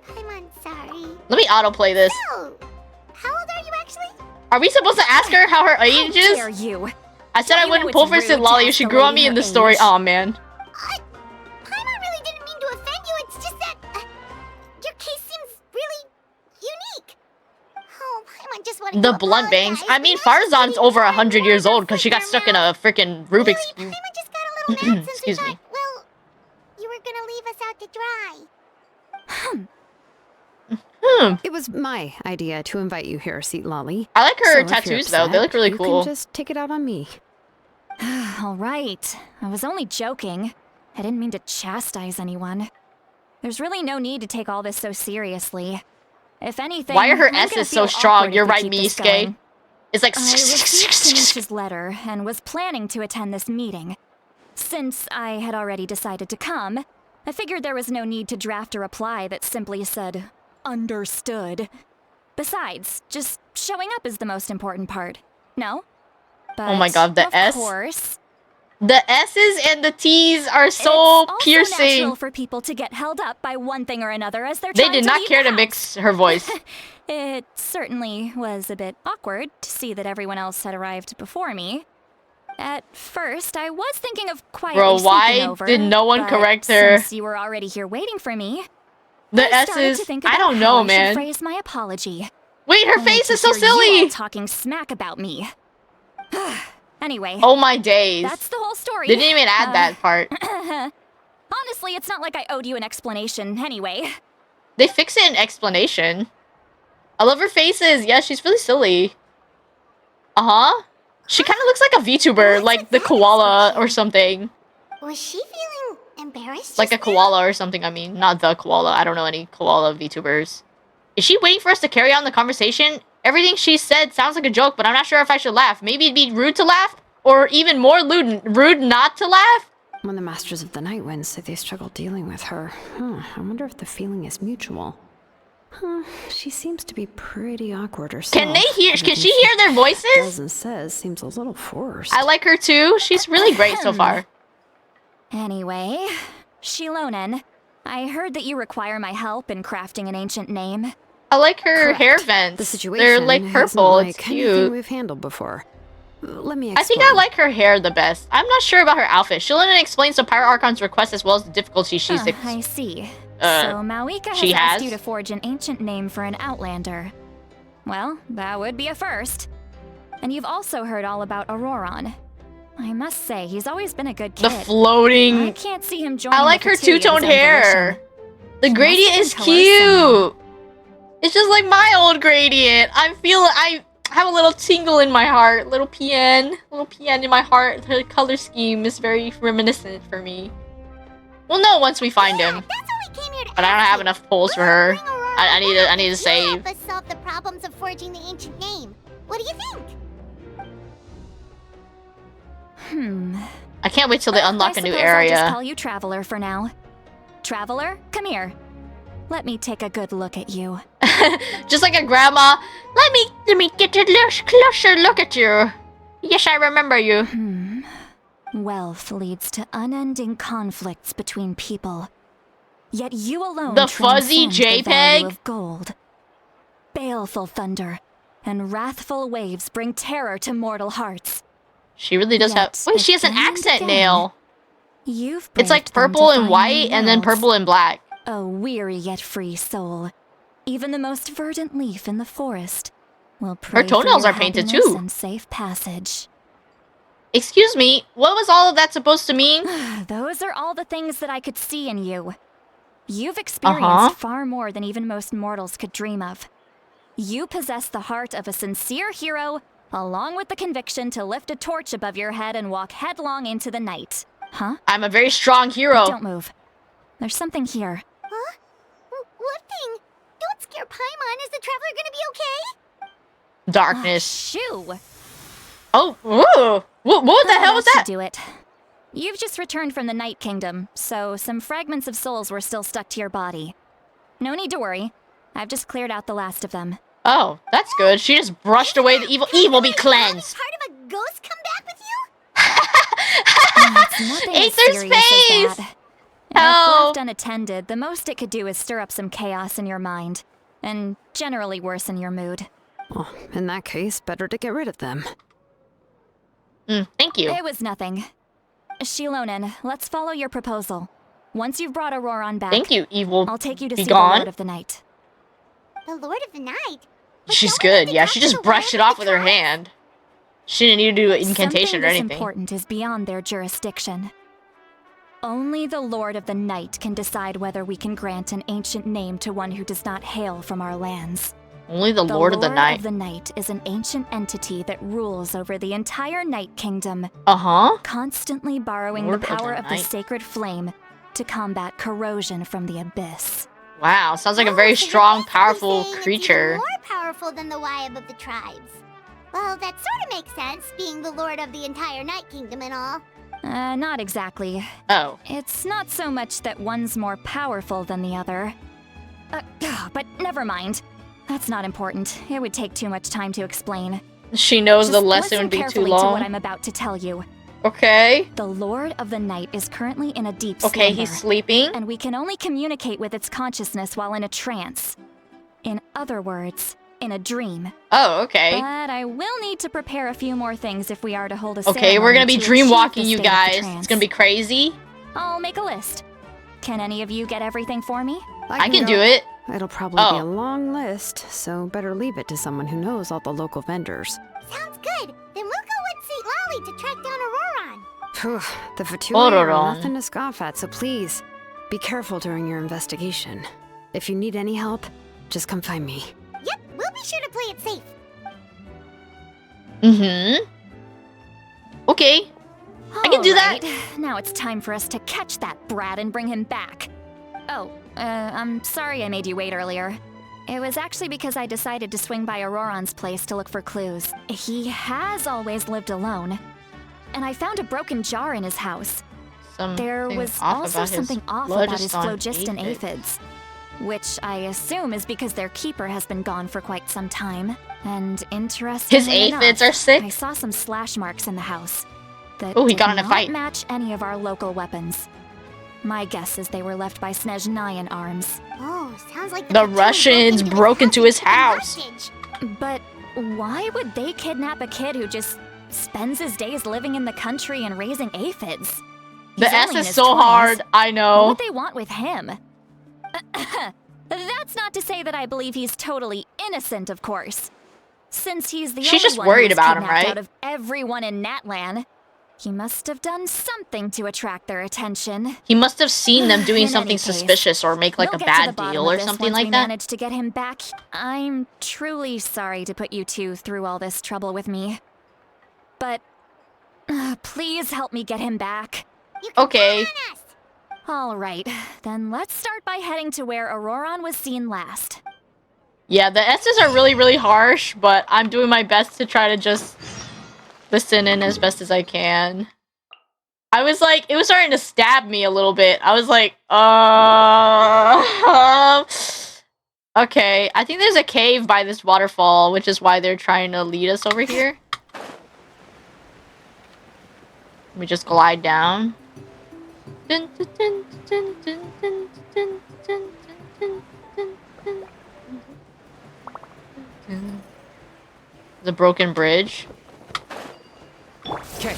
I'm sorry. Let me autoplay this. Oh, how old are you actually? Are we supposed to ask her how her age How dare is? you? I said I You know wouldn't it's pull for rude Sid to Lolly if ask she a grew on lady me in her the story. age. Aw, man. Paimon really didn't mean to offend you. It's just that your case seems really unique. Oh, Paimon just wanted The to blunt bangs. apologize, I mean, but now she's Farzan's getting over more and 100 more years of a old because she got freaker stuck in a freaking Rubik's Really, Cube. Paimon just got a little mad since Excuse we me. thought, well, you were gonna leave us out to dry. It was my idea to invite you here, Seat Lolly. I like her So if you're tattoos though. They upset, look really you cool. can just take it out on me. All right. I was only joking. I didn't mean to chastise anyone. There's really no need to take all this so seriously. If anything, Why are her I'm gonna S's so feel strong? awkward You're if we right, keep this Misuke. going. It's like. I received Tanish's letter and was planning to attend this meeting. Since I had already decided to come, I figured there was no need to draft a reply that simply said, understood. Besides, just showing up is the most important part. No? But Oh my god, the of S. course, The S's and the T's are it's so also piercing. natural for people to get held up by one thing or another as they're They trying did to not leave care the to house. mix her voice. It certainly was a bit awkward to see that everyone else had arrived before me. At first, I was thinking of quietly Bro, sneaking why over, did no one but correct her? Since you were already here waiting for me, The I started S's. to think I about don't how know, I should man. phrase my apology. Wait, her Only face to is so hear you all silly. talking smack about me. Anyway, Oh my days. that's the whole story. They didn't even add that part. Honestly, it's not like I owed you an explanation anyway. They fix it in explanation. I love her faces. Yeah, she's really silly. Uh-huh. She kind of looks like a VTuber, What's like with the that koala or expression? something. Was she feeling embarrassed? Like a just now? koala or something, I mean. Not the koala. I don't know any koala VTubers. Is she waiting for us to carry on the conversation? Everything she said sounds like a joke, but I'm not sure if I should laugh. Maybe it'd be rude to laugh? Or even more rude not to laugh? When the Masters of the Night Wind say they struggle dealing with her, I wonder if the feeling is mutual. She seems to be pretty awkward herself. Can they hear? Can Everything she hear their voices? does and says seems a little forced. I like her too. She's really great so far. Anyway, Shilonen, I heard that you require my help in crafting an ancient name. I like her Correct. hair vents. The situation They're like isn't purple. like It's anything cute. we've handled before. Let me I explain. think I like her hair the best. I'm not sure about her outfit. Shilonen explains the Pirate Archon's request as well as the difficulty she's I see. Uh, So Mawika has she asked has? you to forge an ancient name for an Outlander. Well, that would be a first. And you've also heard all about Auroron. I must say, he's always been a good kid. the floating. I can't see him joining I like the her Cotillions two-toned of his own hair. volition. The She gradient must is have been coerced somehow. cute. It's just like my old gradient. I have a little tingle in my heart. Little PN in my heart. Her color scheme is very reminiscent for me. We'll know once we find him. That's why we came here to But I don't ask have you. enough polls for We'll her. bring Aurora I need back to if you save. help us solve the problems of forging the ancient name. What do you think? I can't wait till they unlock I a new suppose I'll just area. call you Traveler for now. Traveler, come here. Let me take a good look at you. Just like a grandma. Let me get a closer look at you. Yes, I remember you. Wealth leads to unending conflicts between people. Yet you alone The fuzzy transcend the value JPEG? of gold. Baleful thunder and wrathful waves bring terror to mortal hearts. She really does have. Yet Wait, she has an again and accent again, nail. You've It's like braved them purple to and find white, new and then worlds. purple and black. A weary yet free soul. Even the most verdant leaf in the forest will pray toenails for your are painted happiness too. and safe passage. Excuse me, what was all of that supposed to mean? Those are all the things that I could see in you. You've experienced far more than even most mortals could dream of. You possess the heart of a sincere hero, along with the conviction to lift a torch above your head and walk headlong into the night. Huh? I'm a very strong hero. Don't move. There's something here. Huh? What thing? Don't scare Paimon. Is the traveler gonna be okay? Darkness. Shoo! Oh, ooh. What the hell was that? Should do it. You've just returned from the Night Kingdom, so some fragments of souls were still stuck to your body. No need to worry. I've just cleared out the last of them. Oh, that's good. She just brushed away the evil. Evil be cleansed. Part of a ghost come back with you? It's nothing as Aether's serious as face! that. If Help! left unattended, the most it could do is stir up some chaos in your mind, and generally worsen your mood. Well, in that case, better to get rid of them. Thank you. It was nothing. Shilonen, let's follow your proposal. Once you've brought Auroran back, Thank you, evil. I'll take you to be see gone. the Lord of the Night. The Lord of the Night? But She's don't we need good. to Yeah, talk she to just the brushed it Lord of off the with her Tribes? hand. She didn't need to do an incantation Something or this anything. important is beyond their jurisdiction. Only the Lord of the Night can decide whether we can grant an ancient name to one who does not hail from our lands. Only the Lord of the Night. The Night is an ancient entity that rules over the entire Night Kingdom, constantly borrowing Lord the of power the of the Night. sacred flame to combat corrosion from the abyss. Wow, sounds like a Oh, very so you're strong, basically powerful saying it's creature. even more powerful than the Wyab of the tribes. Well, that sort of makes sense, being the lord of the entire Night Kingdom and all. Not exactly. Oh. It's not so much that one's more powerful than the other. But never mind. That's not important. It would take too much time to explain. She knows the Just lesson listen would be too carefully to long. what I'm about to tell you. Okay. The Lord of the Night is currently in a deep Okay, slumber, he's sleeping. and we can only communicate with its consciousness while in a trance. In other words, in a dream. Oh, okay. But I will need to prepare a few more things if we are to hold a Okay, we're gonna be ceremony to dream achieve walking, the you state of the guys. It's trance. gonna be crazy. I'll make a list. Can any of you get everything for me? I can go. do it. It'll probably be Oh. a long list, so better leave it to someone who knows all the local vendors. Sounds good. Then we'll go with St. Lolly to track down Auroran. Phew, the Fatui are Auroran. nothing to scoff at, so please, be careful during your investigation. If you need any help, just come find me. Yep, we'll be sure to play it safe. Okay. I can do that. Alright, now it's time for us to catch that brat and bring him back. Oh, I'm sorry I made you wait earlier. It was actually because I decided to swing by Auroran's place to look for clues. He has always lived alone. And I found a broken jar in his house. There was also something off about his phlogiston aphids. Which I assume is because their keeper has been gone for quite some time. And interestingly enough, aphids are sick? I saw some slash marks in the house that Oh, he did got in a not fight. match any of our local weapons. My guess is they were left by Snezhnayan arms. Oh, sounds like The Russians broke into his house. But why would they kidnap a kid who just spends his days living in the country and raising aphids? The He's S only in is his so 20s. hard. I What know. would they want with him? That's not to say that I believe he's totally innocent, of course. Since he's the She's only just one worried who was about him, kidnapped right? out of everyone in NATLAN, he must have done something to attract their attention. He must have seen them doing In something any case, suspicious or make like we'll a get to the bad bottom deal of or this something once like we that. manage to get him back. I'm truly sorry to put you two through all this trouble with me. But please help me get him back. Okay. All right, then let's start by heading to where Auroran was seen last. Yeah, the S's are really, really harsh, but I'm doing my best to try to just listen in as best as I can. I was like, it was starting to stab me a little bit. I was like, okay, I think there's a cave by this waterfall, which is why they're trying to lead us over here. Let me just glide down. Dun, dun, dun, dun, dun, dun, dun, dun, dun, dun, dun, dun. The broken bridge. Okay.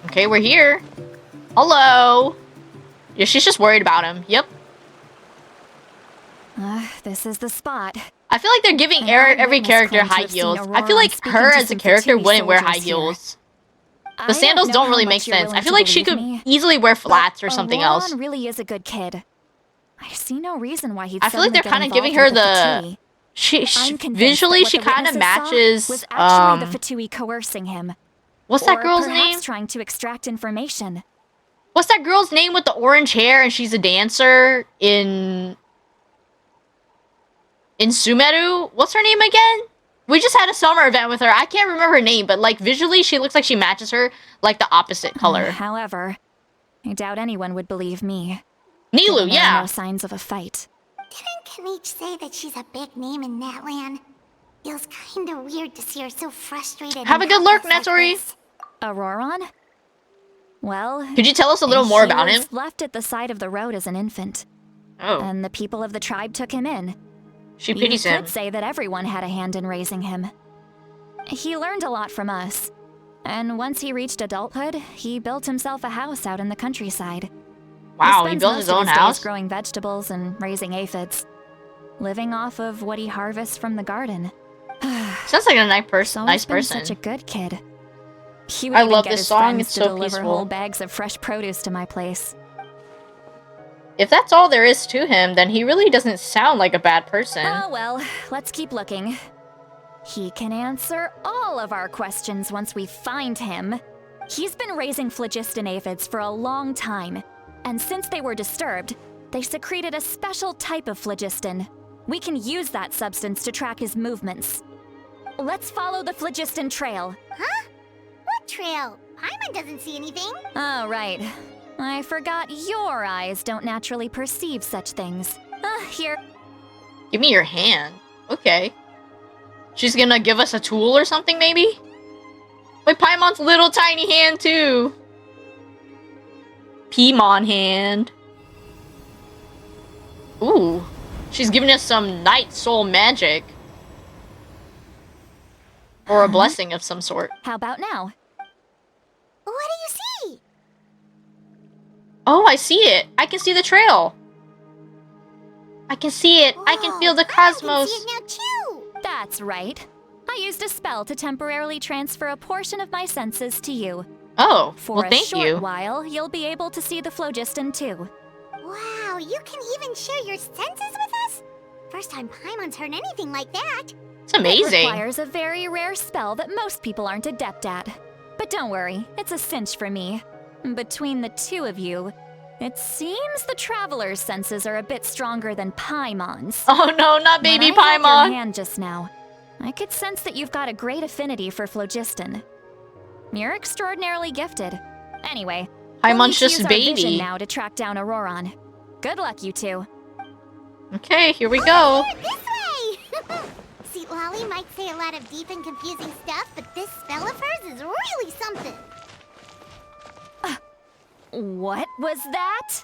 Okay, we're here. Hello. Yeah, she's just worried about him. Yep. This is the spot. I feel like they're giving An every eyewitness character claimed to high have seen heels. I Auroran feel like speaking her to as a some character Fatui wouldn't wear high soldiers here. heels. The sandals don't really make sense. I feel like she could easily wear flats or something else. Ron really is a good kid. I see no reason why he'd I feel like they're kind of giving her the... Fatui. She I'm convinced visually, that she what the kind of witnesses saw matches... was actually the Fatui coercing him. What's that Or girl's perhaps name? trying to extract information. What's that girl's name with the orange hair and she's a dancer in Sumeru? What's her name again? We just had a summer event with her. I can't remember her name, but like visually she looks like she matches her like the opposite color. However, I doubt anyone would believe me. Nilu, There are yeah. no signs of a fight. Didn't Kanich say that she's a big name in NATLAN? Feels kinda weird to see her so frustrated. Have and a good lurk, helpless like Natori. this. Auroron? Well, Could you tell us a little more about him? He was left at the side of the road as an infant, Oh, and the people of the tribe took him in. she You pities him. could say that everyone had a hand in raising him. He learned a lot from us, and once he reached adulthood, he built himself a house out in the countryside. Wow, he spends built most his of own days house? growing vegetables and raising aphids, living off of what he harvests from the garden. Sounds like a nice He's always nice been person. such a good kid. He would I even love get this his song, friends it's to so deliver peaceful. whole bags of fresh produce to my place. If that's all there is to him, then he really doesn't sound like a bad person. Oh well, let's keep looking. He can answer all of our questions once we find him. He's been raising phlogiston aphids for a long time, and since they were disturbed, they secreted a special type of phlogiston. We can use that substance to track his movements. Let's follow the phlogiston trail. Huh? What trail? Paimon doesn't see anything. Oh, right. I forgot your eyes don't naturally perceive such things. Here. Give me your hand. Okay. She's gonna give us a tool or something, maybe? Wait, Paimon's little tiny hand, too. Paimon hand. Ooh. She's giving us some night soul magic. Or a blessing of some sort. How about now? What do you see? Oh, I see it. I can see the trail. I can see it. I can feel the Whoa, Paimon cosmos. can see it now too. That's right. I used a spell to temporarily transfer a portion of my senses to you. Oh, For well, a thank short you. while, you'll be able to see the phlogiston too. Wow, you can even share your senses with us? First time Paimon's heard anything like that. It's It amazing. requires a very rare spell that most people aren't adept at. But don't worry, it's a cinch for me. Between the two of you, it seems the traveler's senses are a bit stronger than Paimon's. Oh no, not baby When I held your Paimon. hand just now, I could sense that you've got a great affinity for phlogiston. You're extraordinarily gifted. Anyway, we'll need Paimon's to just use our vision baby. now to track down Auroron. Good luck, you two. Okay, here we go. Here, this way! See, Lolly might say a lot of deep and confusing stuff, but this spell of hers is really something. What was that?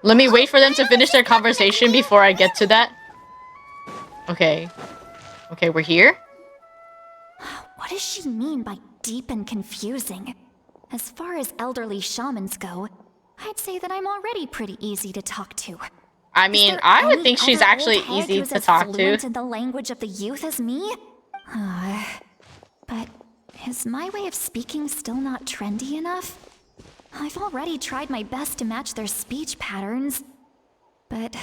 Let me wait for them to finish their conversation before I get to that. Okay. Okay, we're here? What does she mean by deep and confusing? As far as elderly shamans go, I'd say that I'm already pretty easy to talk to. I Is mean, there I would any think she's other actually old hag easy who's to as talk to. fluent in the language of the youth as me? But is my way of speaking still not trendy enough? I've already tried my best to match their speech patterns, but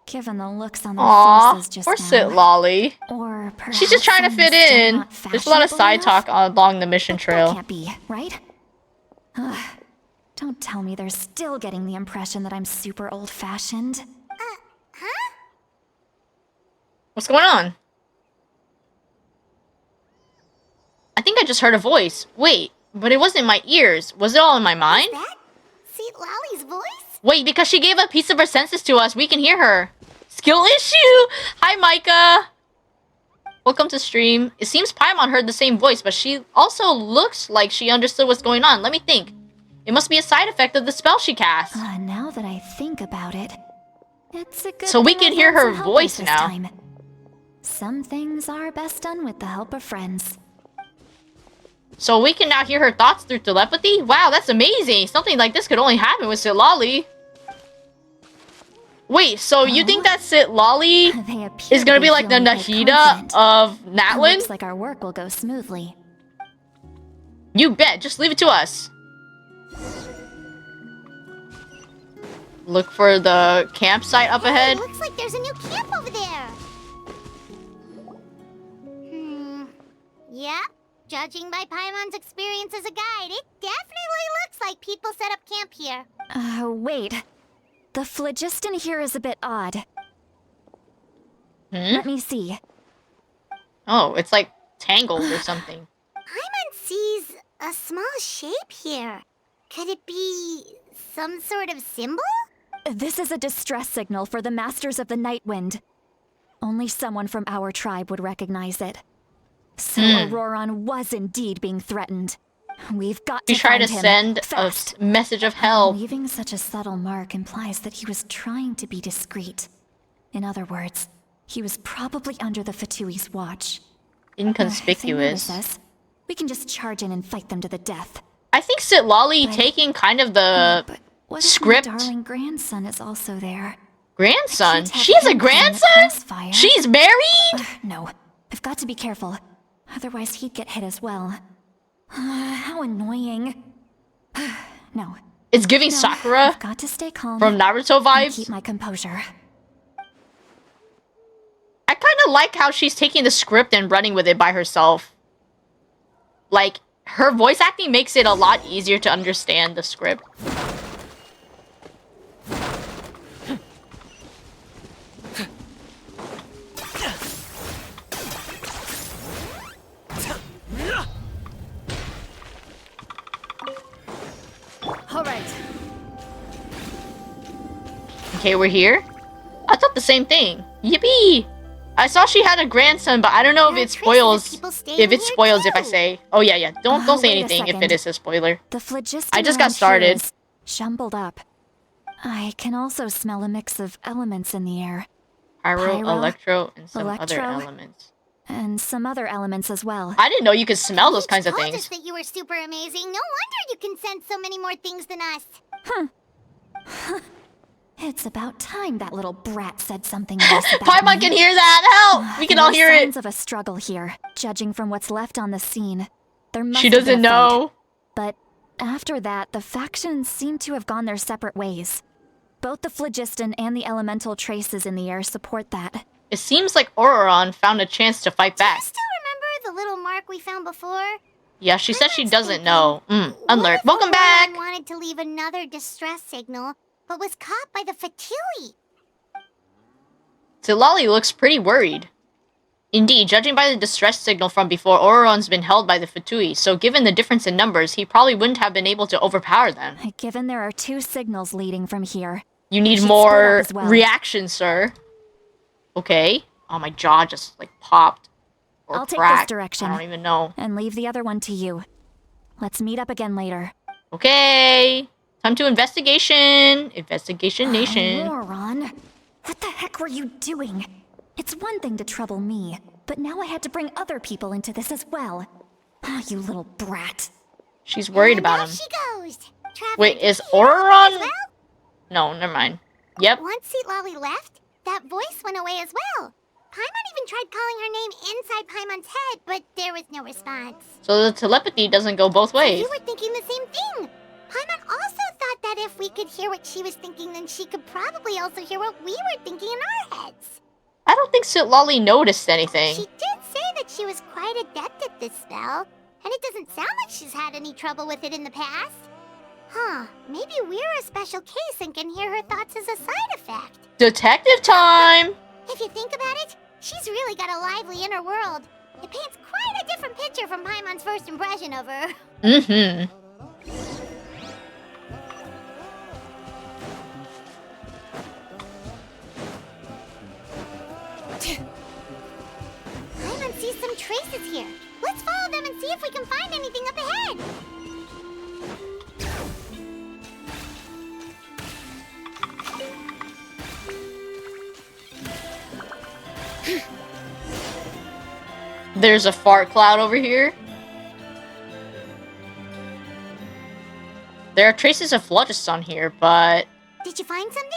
given the looks on their Aw, faces just poor now, Sit Lolly. or perhaps She's just trying to I'm fit still in. not There's a lot of fashionable side enough? talk along the mission That trail. can't be, right? Don't tell me they're still getting the impression that I'm super old-fashioned. Huh? What's going on? I think I just heard a voice. Wait, but it wasn't in my ears. Was it all in my mind? Is that Seat Lolly's voice? Wait, because she gave a piece of her senses to us, we can hear her. Skill issue! Hi, Micah! Welcome to stream. It seems Paimon heard the same voice, but she also looks like she understood what's going on. Let me think. It must be a side effect of the spell she cast. Now that I think about it, it's a good So we thing can I hear had her some helpers voice this now. time. Some things are best done with the help of friends. So we can now hear her thoughts through telepathy? Wow, that's amazing! Something like this could only happen with Sit Lolly. Wait, so you think that Sit Lolly They appear is gonna to be like the feeling quite Nahida confident. of Looks NATLAN? like our work will go smoothly. You bet. Just leave it to us. Look for the campsite up ahead. Looks like there's a new camp over there. Yep. Judging by Paimon's experience as a guide, it definitely looks like people set up camp here. Wait. The phlogiston here is a bit odd. Hmm? Let me see. Oh, it's like tangled or something. Paimon sees a small shape here. Could it be some sort of symbol? This is a distress signal for the Masters of the Night Wind. Only someone from our tribe would recognize it. So Auroron was indeed being threatened. We've got to You try find to him send a fast. message of help. Leaving such a subtle mark implies that he was trying to be discreet. In other words, he was probably under the Fatui's watch. If they Inconspicuous. notice us, we can just charge in and fight them to the death. I think Sitlali But- taking kind of the But what script. if my darling grandson is also there? grandson. Can't have She has a him caught in the grandson? crossfire. She's married? No, I've got to be careful. Otherwise, he'd get hit as well. How annoying. No. It's giving No, Sakura I've got to stay calm from Naruto and vibes. keep my composure. I kind of like how she's taking the script and running with it by herself. Like, her voice acting makes it a lot easier to understand the script. All right. Okay, we're here? I thought the same thing. Yippee! I saw she had a grandson, but I don't know if There are it traces of spoils. people staying If it here, spoils if I too. say. Oh yeah. Don't say Wait a anything if second. it is a spoiler. The phlogiston I just got around here started. is jumbled up. I can also smell a mix of elements in the air, Pyro, Pyro, electro, and some other electro. elements. and some other elements as well. I didn't know you could smell those You kinds of told things. us that you were super amazing. No wonder you can sense so many more things than us. It's about time that little brat said something nice about Paimon me. can hear that! Help! We can There all are hear signs it! of a struggle here, judging from what's left on the scene. There must She have been doesn't a fight. know. But after that, the factions seem to have gone their separate ways. Both the phlogiston and the elemental traces in the air support that. It seems like Auroron found a chance to fight Do you back. still remember the little mark we found before? Yeah, she said she Paimon's doesn't thinking, know. what Unlurk. if Welcome Auroron back! wanted to leave another distress signal, but was caught by the Fatui? Tilali looks pretty worried. Indeed, judging by the distress signal from before, Auroron's been held by the Fatui, so given the difference in numbers, he probably wouldn't have been able to overpower them. Given there are 2 signals leading from here. You need should more split up as well. reaction, sir. Okay. Oh, my jaw just, like, popped. Or I'll take cracked. this direction. I don't even know. And leave the other one to you. Let's meet up again later. Okay. Time to investigation. Investigation Nation. Moron. What the heck were you doing? It's one thing to trouble me, but now I had to bring other people into this as well. Ah, you little brat. She's worried And about off him. she goes. Traveler, Wait, did is you hear that as Auroron? well? No, never mind. Yep. Once Seatlali left, that voice went away as well. Paimon even tried calling her name inside Paimon's head, but there was no response. So the telepathy doesn't go both ways. You were thinking the same thing. Paimon also thought that if we could hear what she was thinking, then she could probably also hear what we were thinking in our heads. I don't think Sitlali noticed anything. She did say that she was quite adept at this spell, and it doesn't sound like she's had any trouble with it in the past. Huh, maybe we're a special case and can hear her thoughts as a side effect. Detective time! If you think about it, she's really got a lively inner world. It paints quite a different picture from Paimon's first impression of her. Mm-hmm. Paimon sees some traces here. Let's follow them and see if we can find anything up ahead. There's a fart cloud over here. There are traces of phlogiston here, but... Did you find something?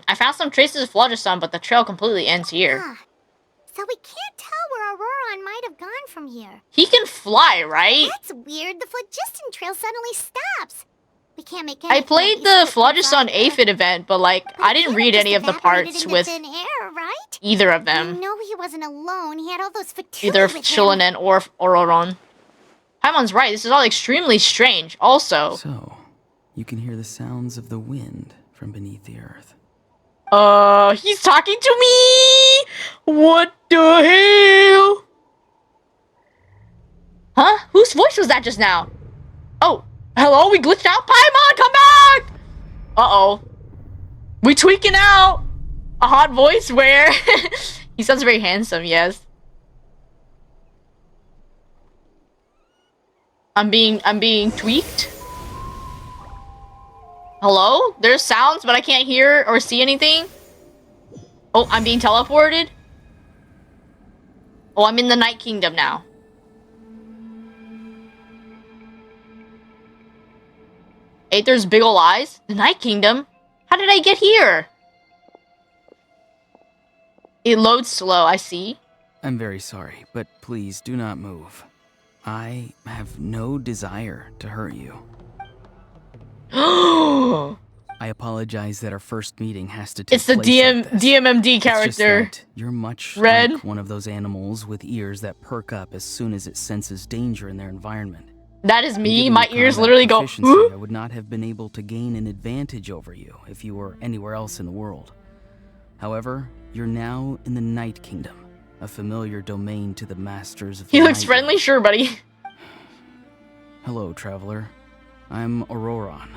I found some traces of phlogiston, but the trail completely ends here. Ah, so we can't tell where Auroron might have gone from here. He can fly, right? That's weird. The phlogiston trail suddenly stops. We can't make any I played the Phlogiston Aphid event, but like, I didn't read any of the parts with thin air, right? either of You them. know he wasn't alone. He had all those Fatui Either with him. Chilonen or Auroron. Paimon's right, this is all extremely strange. Also, So, you can hear the sounds of the wind from beneath the earth. he's talking to me! What the hell? Huh? Whose voice was that just now? Oh, hello, we glitched out? Paimon, come back! Uh-oh. We tweaking out! A hot voice where? He sounds very handsome, yes. I'm being tweaked. Hello? There's sounds, but I can't hear or see anything. Oh, I'm being teleported. Oh, I'm in the Night Kingdom now. Aether's big ol' eyes? The Night Kingdom? How did I get here? It loads slow, I see. I'm very sorry, but please do not move. I have no desire to hurt you. I apologize that our first meeting has to take It's the place like this. DMMD It's just character. that you're much Red. like one of those animals with ears that perk up as soon as it senses danger in their environment. That is And me. given My your ears combat literally go, proficiency, "Huh?" I would not have been able to gain an advantage over you if you were anywhere else in the world. However, you're now in the Night Kingdom, a familiar domain to the masters of He the looks Night friendly, World. sure, buddy. Hello, traveler. I'm Auroron,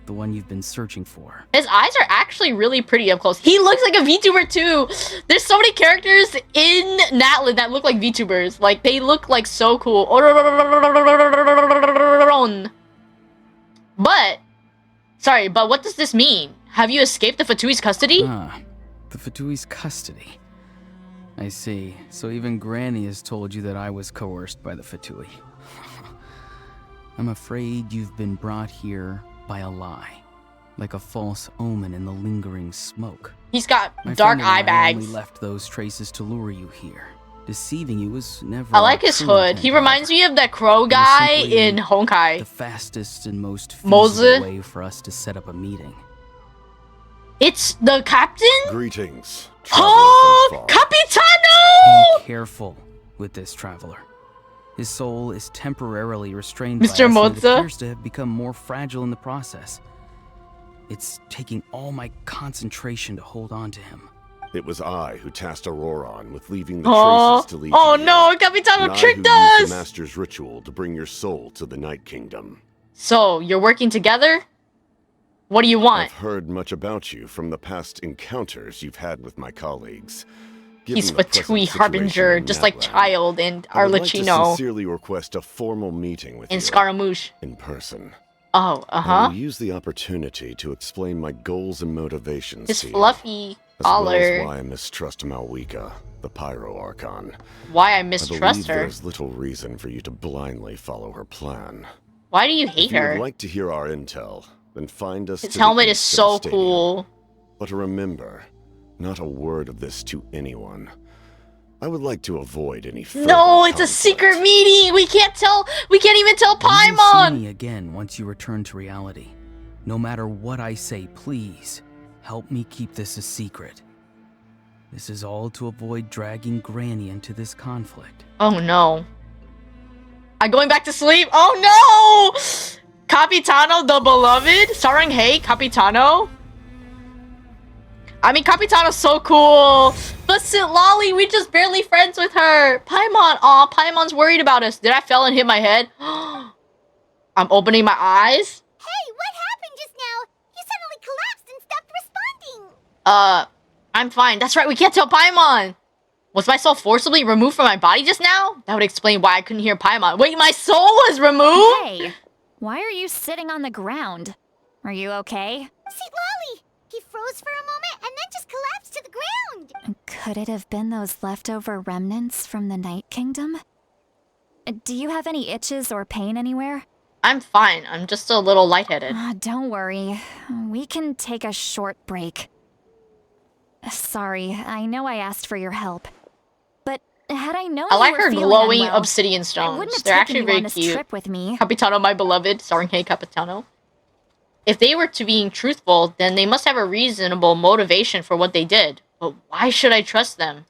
the one you've been searching for. His eyes are actually really pretty up close. He looks like a VTuber too. There's so many characters in NATLAN that look like VTubers. Like, they look like so cool. But, sorry, but what does this mean? Have you escaped the Fatui's custody? Ah, the Fatui's custody. I see. So even Granny has told you that I was coerced by the Fatui. I'm afraid you've been brought here by a lie, like a false omen in the lingering smoke. He's got My dark friend and eye I bags. only left those traces to lure you here. Deceiving you was never. I like our his true hood. intent, He reminds however. me of that crow It was guy simply in Honkai. The fastest and most Mose? feasible way for us to set up a meeting. It's the captain? Greetings. Oh, traveler from far. Capitano! Be careful with this traveler. His soul is temporarily restrained Mr. by us, and it Moza? appears to have become more fragile in the process. It's taking all my concentration to hold on to him. It was I who tasked Auroron with leaving the Oh, traces to lead oh you no, here, Capitano and I tricked who used us! the Master's ritual to bring your soul to the Night Kingdom. So, you're working together? What do you want? I've heard much about you from the past encounters you've had with my colleagues. He's Given the present Fatui situation Harbinger, in just like NATLAN, Child and I would like to Arlecchino sincerely request a formal meeting with and you Scaramouche. in person. Oh, I uh-huh. will use the opportunity to explain my goals and motivations His to you, fluffy as well collar. as why I mistrust Malwika, the Pyro Archon. Why I I mistrust believe her. there's little reason for you to blindly follow her plan. Why do you hate If you her? would like to hear our intel, then find us His to the helmet is east of so the stadium. cool. But remember, not a word of this to anyone. I would like to avoid any further No, it's a conflict. secret meeting! We can't even tell You will see Paimon! me again once you return to reality. No matter what I say, please help me keep this a secret. This is all to avoid dragging Granny into this conflict. Oh no. I'm going back to sleep? Oh no! Capitano the Beloved? Starring Hey, Capitano? I mean, Capitano's so cool. But Lolly, we just barely friends with her. Paimon, aw, Paimon's worried about us. Did I fell and hit my head? I'm opening my eyes. Hey, what happened just now? You suddenly collapsed and stopped responding. I'm fine. That's right, we can't tell Paimon. Was my soul forcibly removed from my body just now? That would explain why I couldn't hear Paimon. Wait, my soul was removed? Hey, why are you sitting on the ground? Are you okay? See, Lolly, he froze for a moment and then just collapsed to the ground. Could it have been those leftover remnants from the Night Kingdom? Do you have any itches or pain anywhere? I'm fine. I'm just a little lightheaded. Don't worry. We can take a short break. Sorry, I know I asked for your help. Had I known I you like were her feeling glowing unwell, obsidian I stones. wouldn't have They're taken actually you very on this cute. trip with me. Capitano, my beloved, starring Hey Capitano. If they were to being truthful, then they must have a reasonable motivation for what they did. But why should I trust them?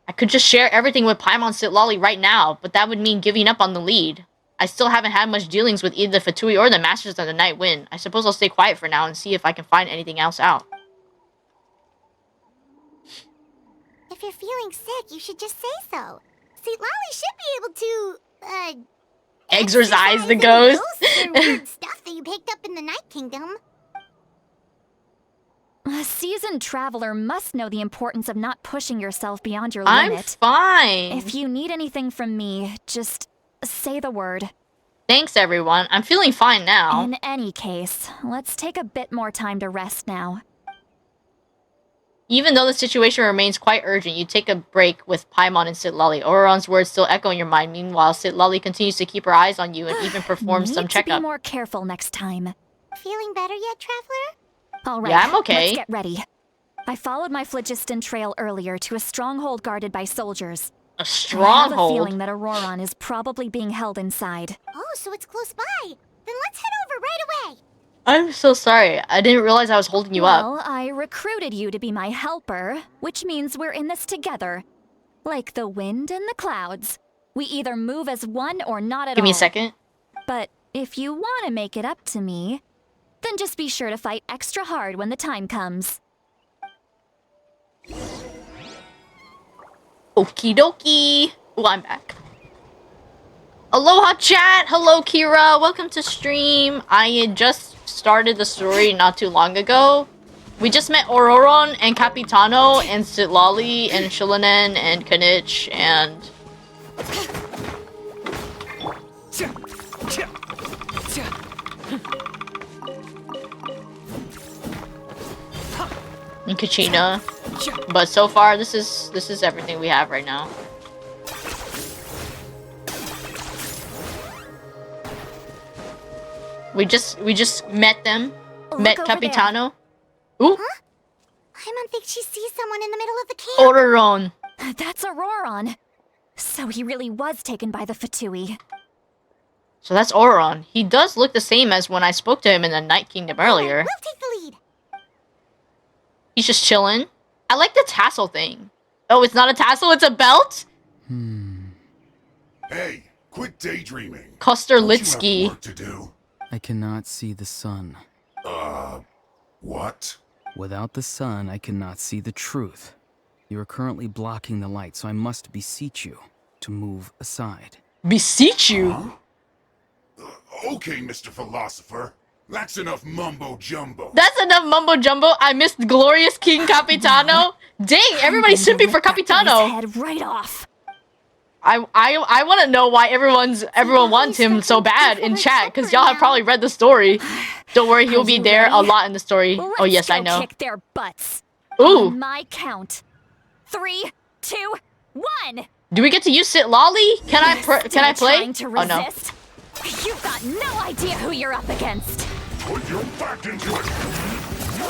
I could just share everything with Paimon Sitlali right now, but that would mean giving up on the lead. I still haven't had much dealings with either the Fatui or the Masters of the Night Wind. I suppose I'll stay quiet for now and see if I can find anything else out. If you're feeling sick, you should just say so. See, Lolly should be able to, Exorcise the any ghost. ghosts or weird stuff that you picked up in the Night Kingdom. A seasoned traveler must know the importance of not pushing yourself beyond your I'm limit. fine. If you need anything from me, just say the word. Thanks, everyone. I'm feeling fine now. In any case, let's take a bit more time to rest now. Even though the situation remains quite urgent, you take a break with Paimon and Sitlali. Oron's words still echo in your mind. Meanwhile, Sitlali continues to keep her eyes on you and even performs some Need to be checkup. more careful next time. Feeling better yet, Traveler? All right, Yeah, I'm okay. let's get ready. I followed my phlogiston trail earlier to a stronghold guarded by soldiers. A I have a stronghold? feeling that Auroron is probably being held inside. Oh, so it's close by. Then let's head over right away. I'm so sorry. I didn't realize I was holding you up. Well, I recruited you to be my helper, which means we're in this together. Like the wind and the clouds. We either move as one or not at all. Give me a second. But if you want to make it up to me, then just be sure to fight extra hard when the time comes. Okie dokie. Oh, I'm back. Aloha chat! Hello Kira! Welcome to stream. I had just started the story not too long ago. We just met Auroron and Capitano and Sitlali and Shilanen and Kanich and... and Kachina. But so far this is everything we have right now. We just met them. Met Capitano. Ooh. Huh? Paimon thinks she sees someone in the middle of the camp. Auroron. That's Auroron. So he really was taken by the Fatui. So that's Auroron. He does look the same as when I spoke to him in the Night Kingdom earlier. We'll take the lead. He's just chilling. I like the tassel thing. Oh, it's not a tassel, it's a belt? Hey, quit daydreaming. Kosterlitsky. Work to do. I cannot see the sun. What? Without the sun, I cannot see the truth. You are currently blocking the light, so I must beseech you to move aside. Beseech you? Huh? Okay, Mr. Philosopher. That's enough mumbo-jumbo. That's enough mumbo jumbo. I missed glorious King Capitano. Dang, everybody's simping for Capitano. Head right off. I want to know why everyone wants him so bad in chat, because y'all have probably read the story. Don't worry, he'll be there a lot in the story. Oh yes, I know. Kick their butts. Ooh. On my count. 3, 2, 1. Do we get to use Sitlali? Can I play? Trying to Oh no. resist? You've got no idea who you're up against. Put your back into it.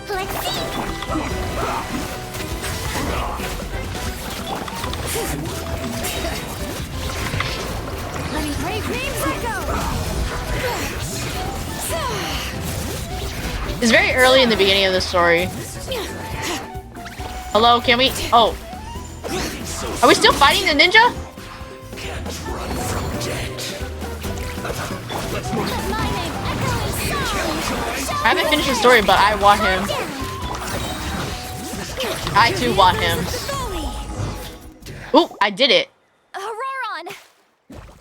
Let's see. Many brave names echo. It's very early in the beginning of the story. Hello, can we? Oh. Are we still fighting the ninja? I haven't finished the story, but I want him. I too want him. Ooh, I did it. Auroron!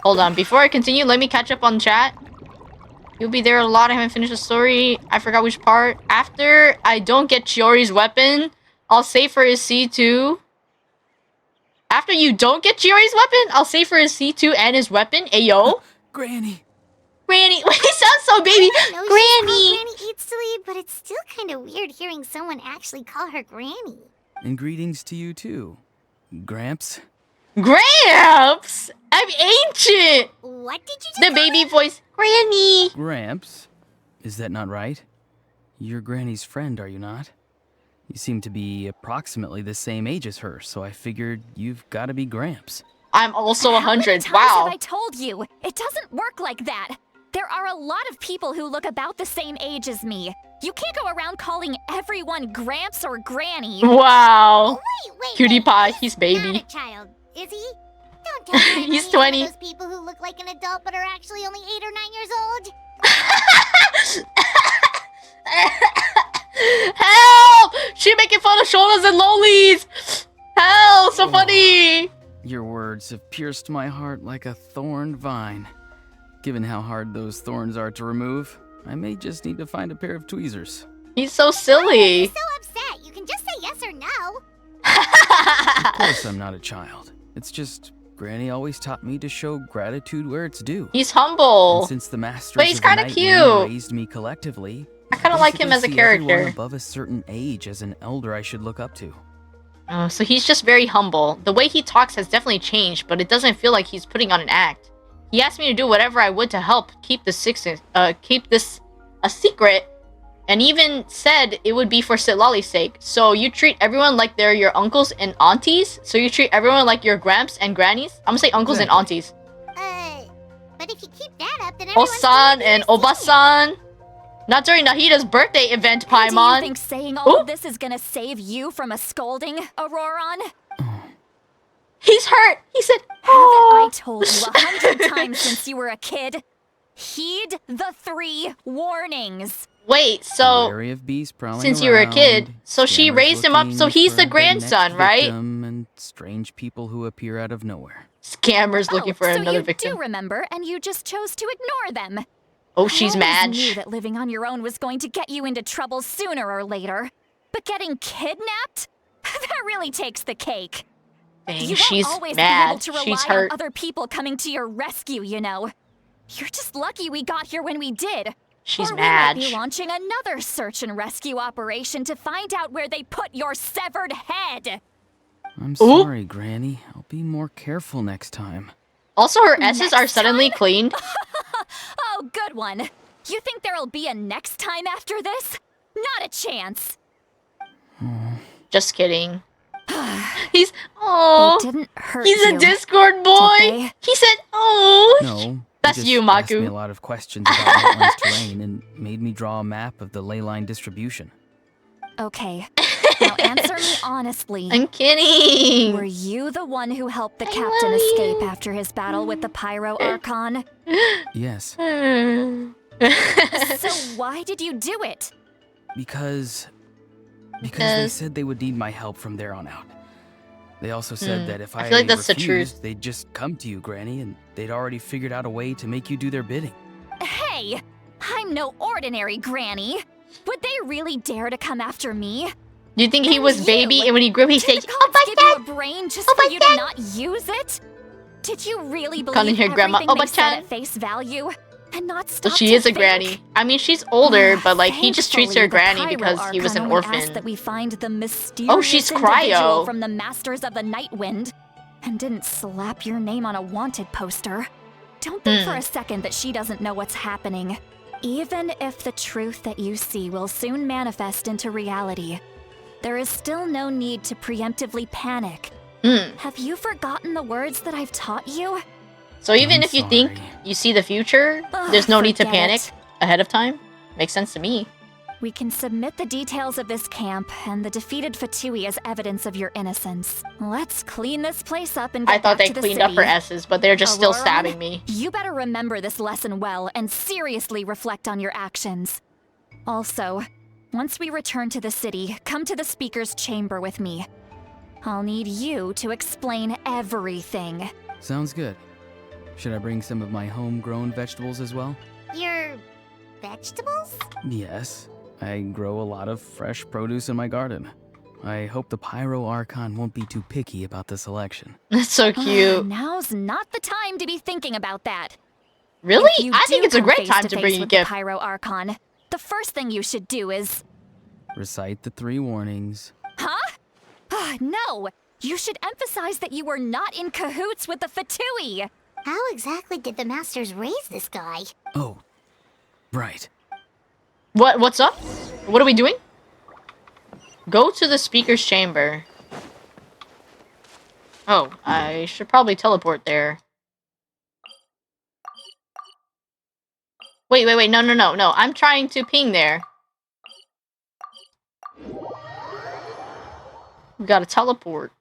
Hold on, before I continue, let me catch up on chat. You'll be there a lot. I haven't finished the story. I forgot which part. After I don't get Chiori's weapon, I'll save for his C2. After you don't get Chiori's weapon, I'll save for his C2 and his weapon. Ayo. Granny. Granny. Wait, he sounds so baby. Granny. Granny eats to lead, but it's still kind of weird hearing someone actually call her Granny. And greetings to you too, Gramps. Gramps? I'm ancient. What did you just The baby voice. Granny. Gramps, Is that not right? You're Granny's friend, are you not? You seem to be approximately the same age as her, so I figured you've got to be Gramps. I'm also How many 100. times Wow. have I told you? It doesn't work like that. There are a lot of people who look about the same age as me. You can't go around calling everyone Gramps or Granny. Wow. Wait, Cutie pie, he's he's baby. not a child, is he? Don't tell me He's he's 20. one of those people who look like an adult but are actually only 8 or 9 years old. Help! She making fun of shoulders and lollies. Help! So funny. Your words have pierced my heart like a thorned vine. Given how hard those thorns are to remove, I may just need to find a pair of tweezers. He's so silly. You're so upset. You can just say yes or no. Of course I'm not a child. It's just Granny always taught me to show gratitude where it's due. He's humble. And since the masters But he's of the kinda Night cute. Wind raised me collectively, I kind of like him as a basically see everyone character. above a certain age as an elder I should look up to. Oh, so he's just very humble. The way he talks has definitely changed, but it doesn't feel like he's putting on an act. He asked me to do whatever I would to help keep this a secret, and even said it would be for Sitlali's sake. So you treat everyone like they're your uncles and aunties? So you treat everyone like your gramps and grannies? I'm gonna say uncles and aunties. But if you keep that up, then everyone's Osan and Obasan. Not during Nahida's birthday event, Do you Paimon. think saying all of this is gonna save you from a scolding, Auroron? He's hurt. He said, I told you 100 times since you were a kid. Heed the 3 warnings. Wait, so Wary of bees prowling since you were a kid, around, so she scammers raised him up, so looking he's for the their grandson, next right? victim, and strange people who appear out of nowhere. Scammers looking for so another you victim. do remember, and you just chose to ignore them. Oh, she's I mad. always knew that living on your own was going to get you into trouble sooner or later. But getting kidnapped? That really takes the cake. Dang, You won't she's always mad. be able to rely She's on hurt. other people coming to your rescue, you know. You're just lucky we got here when we did. She's or mad. we might be launching another search and rescue operation to find out where they put your severed head. I'm sorry, Granny. I'll be more careful next time. Also, her S's are suddenly cleaned. Oh, good one. You think there'll be a next time after this? Not a chance. Just kidding. He's oh. They didn't hurt He's you, a Discord boy. did they? He said, "Oh." No. That's he just you, asked me Maku. a lot of questions about NATLAN's terrain and made me draw a map of the ley line distribution. Okay. Now answer me honestly. I'm kidding. Were you the one who helped the captain escape after his battle with the Pyro Archon? Yes, So why did you do it? because they said they would need my help from there on out. They also said that if I I, feel like that's the refused, truth. they'd just come to you, Granny, and they'd already figured out a way to make you do their bidding. Hey, I'm no ordinary granny. Would they really dare to come after me? Do you think he was you, baby and when he grew he said, Did the gods give you a brain just for you to not use it? Did you really Calling believe her grandma, everything they said Oba-chan? at face value? And not So stop she to is a think? granny. I mean, she's older, but like he just treats her Thankfully, the granny Pyro because he was an Archon only asked orphan. that we find the mysterious Oh, she's individual cryo. from the Masters of the Night Wind, and didn't slap your name on a wanted poster. Don't think for a second that she doesn't know what's happening. Even if the truth that you see will soon manifest into reality, there is still no need to preemptively panic. Have you forgotten the words that I've taught you? So even I'm if you think sorry. you see the future, Ugh, there's no need to forget panic it. ahead of time. Makes sense to me. We can submit the details of this camp and the defeated Fatui as evidence of your innocence. Let's clean this place up and get I thought back they to the cleaned up her city. S's, but they're just still Auroran, stabbing me. You better remember this lesson well and seriously reflect on your actions. Also, once we return to the city, come to the speaker's chamber with me. I'll need you to explain everything. Sounds good. Should I bring some of my homegrown vegetables as well? Your vegetables? Yes. I grow a lot of fresh produce in my garden. I hope the Pyro Archon won't be too picky about the selection. That's so cute. Now's not the time to be thinking about that. Really? If you I think do it's a come great face time to face bring a with gift. The Pyro Archon, the first thing you should do is... Recite the 3 warnings. Huh? No! You should emphasize that you were not in cahoots with the Fatui! How exactly did the Masters raise this guy? Oh, right. What's up? What are we doing? Go to the speaker's chamber. Oh, I should probably teleport there. Wait, no. I'm trying to ping there. We gotta teleport.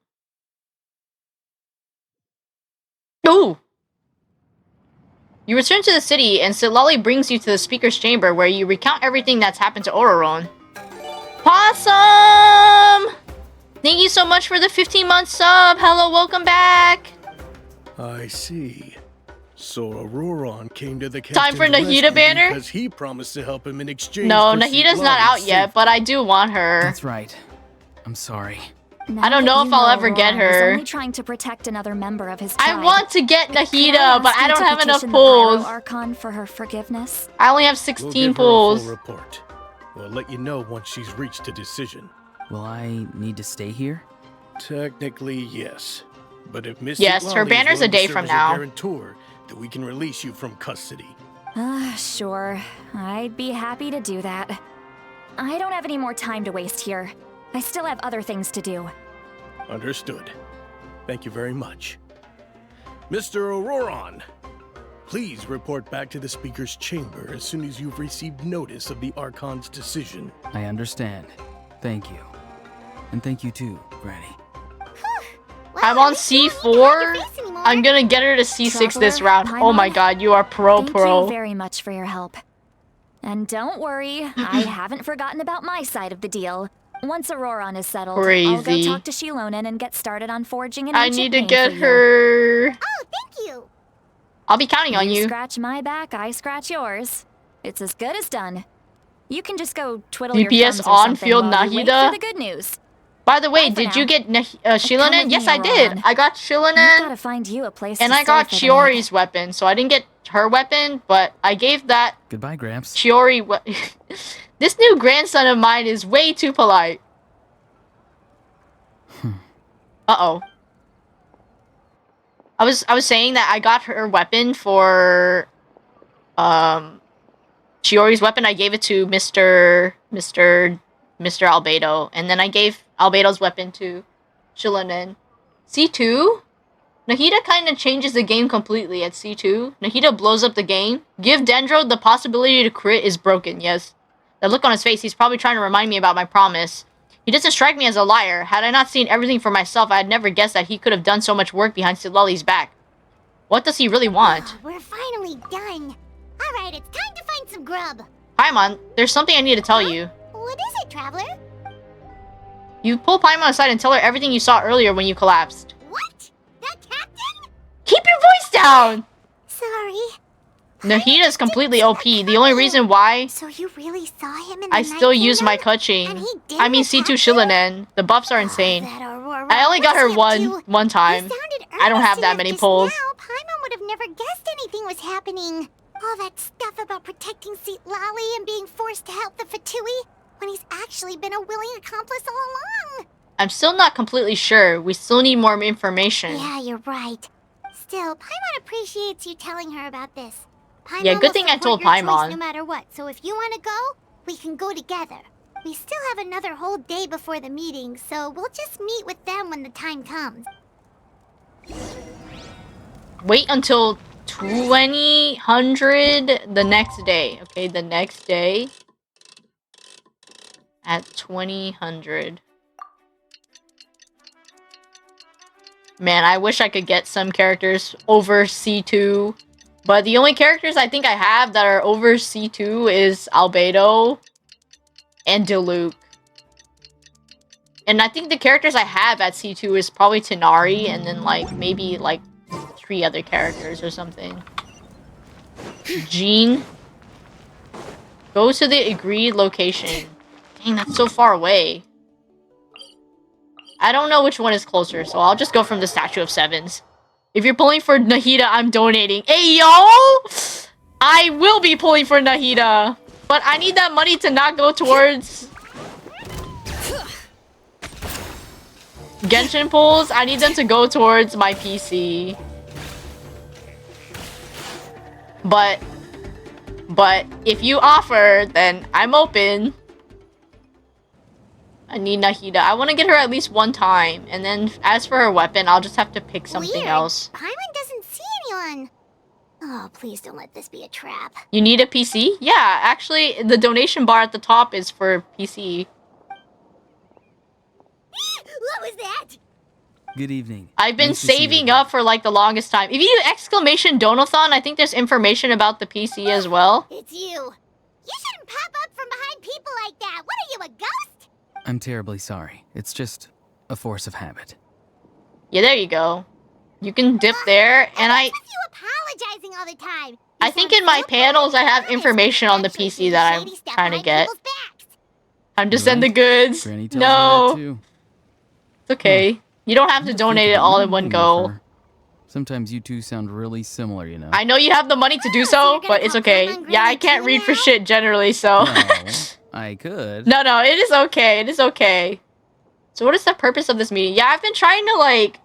Ooh! You return to the city, and Silali brings you to the speaker's chamber where you recount everything that's happened to Ororon. Possum! Thank you so much for the 15-month sub. Hello, welcome back. I see. So Ororon came to the Time for captain's Nahida rescue banner? because he promised to help him in exchange No, for Nahida's not Citlali's out yet, but I do want her. That's right. I'm sorry. I don't know if I'll ever get her. Only trying to protect another member of his I tribe. want to get Nahida, but I don't have enough petition the pulls. Pyro Archon for her forgiveness. I only have We'll 16 give her a pulls. full report. We'll let you know once she's reached a decision. Will I need to stay here? Technically, yes. But if Miss Yes, her Citlali is banner's a willing to day serve from as your now. guarantor, then we can release you from custody. Sure. I'd be happy to do that. I don't have any more time to waste here. I still have other things to do. Understood. Thank you very much. Mr. Ororon, please report back to the speaker's chamber as soon as you've received notice of the Archon's decision. I understand. Thank you. And thank you too, Granny. I'm on C4. I'm gonna get her to C6 this round. Oh my god, you are Thank pro. you very much for your help. And don't worry, I haven't forgotten about my side of the deal. Once Ororon is settled, I'll go Crazy. talk to Shilonen and get started on forging an I ancient need to name get for you. her. Oh, thank you. I'll be counting on you. Scratch my back, I scratch yours. It's as good as done. You can just go twiddle your DPS thumbs or on something field while you wait Nahida. for the good news. By the way, Bye for did you now. get Come Shilonen? with Yes, me, I did. Ororon. I got I've Shilonen, gotta find you a place and to I stay got for the night. Chiori's weapon. So I didn't get her weapon, but I gave that Goodbye, Gramps. Chiori. This new grandson of mine is way too polite. Uh-oh. I was saying that I got her weapon for Chiori's weapon. I gave it to Mr. Albedo, and then I gave Albedo's weapon to Shilonen. C2? Nahida kind of changes the game completely at C2. Nahida blows up the game. Give Dendro the possibility to crit is broken, yes. The look on his face, he's probably trying to remind me about my promise. He doesn't strike me as a liar. Had I not seen everything for myself, I had never guessed that he could have done so much work behind Citlali's back. What does he really want? Oh, we're finally done. All right, it's time to find some grub. Paimon, there's something I need to tell you. What is it, Traveler? You pull Paimon aside and tell her everything you saw earlier when you collapsed. What? That captain? Keep your voice down! Sorry. Nahida's completely OP. The only reason why So you really saw him in the I Night still use my Kingdom? clutching. And he did I mean attack C2 you? Shilonen. The buffs are insane. That Aurora I only got her worshipped you. one time. You sounded I don't have earnest that enough many just pulls. Now, Paimon would have never guessed anything was happening. All that stuff about protecting Citlali and being forced to help the Fatui when he's actually been a willing accomplice all along. I'm still not completely sure. We still need more information. Yeah, you're right. Still, Paimon appreciates you telling her about this. Paimon Yeah, good will thing I support told your choice Paimon. no matter what. So if you want to go, we can go together. We still have another whole day before the meeting, so we'll just meet with them when the time comes. Wait until 2000 the next day. Okay, the next day at 2000. Man, I wish I could get some characters over C2. But the only characters I think I have that are over C2 is Albedo and Diluc. And I think the characters I have at C2 is probably Tanari and then like maybe like 3 other characters or something. Jean. Go to the agreed location. Dang, that's so far away. I don't know which one is closer, so I'll just go from the Statue of Sevens. If you're pulling for Nahida, I'm donating. Hey, yo! I will be pulling for Nahida. But I need that money to not go towards Genshin pulls. I need them to go towards my PC. But But if you offer, then I'm open. I need Nahida. I want to get her at least one time. And then as for her weapon, I'll just have to pick something Weird. else. Paimon doesn't see anyone. Oh, please don't let this be a trap. You need a PC? Yeah, actually, the donation bar at the top is for PC. What was that? Good evening. I've been Nice to see you saving again. up for like the longest time. If you do exclamation donathon, I think there's information about the PC as well. It's you. You shouldn't pop up from behind people like that. What are you, a ghost? I'm terribly sorry. It's just a force of habit. Yeah, there you go. You can dip there, and What's with you apologizing all the time? I think in my panels I have information on the PC that I'm trying to get. Time to send the goods. Granny tells me that No, too. it's okay. You don't have to donate it all in one go. Sometimes you two sound really similar, you know. I know you have the money to do so, but it's okay. Yeah, I can't read for shit generally, so. No, I could. No, it is okay. It is okay. So what is the purpose of this meeting? Yeah, I've been trying to, like,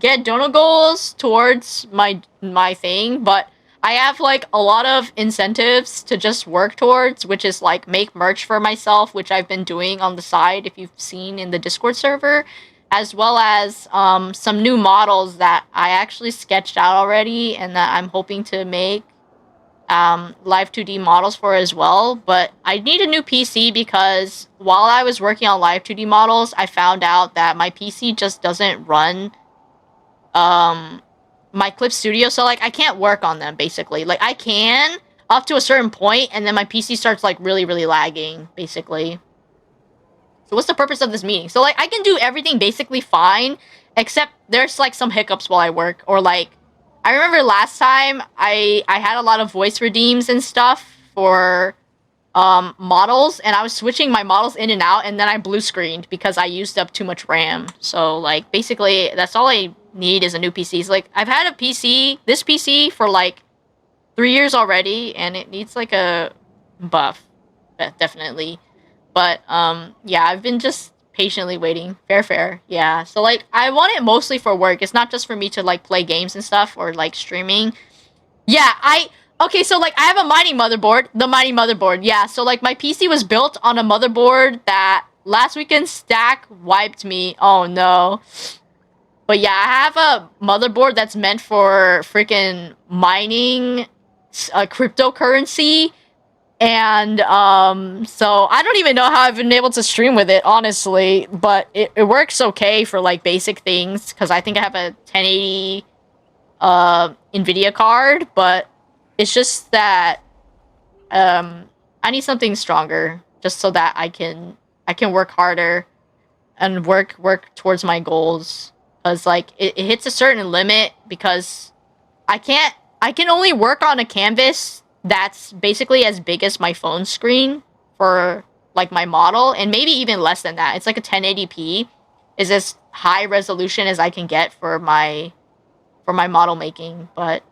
get donor goals towards my thing, but I have, like, a lot of incentives to just work towards, which is, like, make merch for myself, which I've been doing on the side, if you've seen in the Discord server, as well as some new models that I actually sketched out already and that I'm hoping to make live 2D models for as well. But I need a new PC because while I was working on live 2D models, I found out that my PC just doesn't run my Clip Studio, so like I can't work on them basically. Like I can up to a certain point, and then my PC starts like really lagging basically. So what's the purpose of this meeting? So like I can do everything basically fine, except there's like some hiccups while I work, or like I remember last time I had a lot of voice redeems and stuff for models, and I was switching my models in and out, and then I blue screened because I used up too much RAM. So like basically that's all I need is a new PC. So, like I've had this PC for like 3 years already, and it needs like a buff, definitely. But yeah, I've been just patiently waiting. Fair. Yeah. So like I want it mostly for work. It's not just for me to like play games and stuff or like streaming. Yeah, okay, so like I have a mining motherboard, the mining motherboard. Yeah, so like my PC was built on a motherboard that last weekend Stack wiped me. Oh no. But yeah, I have a motherboard that's meant for freaking mining cryptocurrency. And so I don't even know how I've been able to stream with it, honestly, but it works okay for like basic things because I think I have a 1080 Nvidia card, but it's just that I need something stronger just so that I can work harder and work towards my goals, because like it hits a certain limit because I can only work on a canvas that's basically as big as my phone screen for like my model, and maybe even less than that. It's like a 1080p is as high resolution as I can get for my model making. But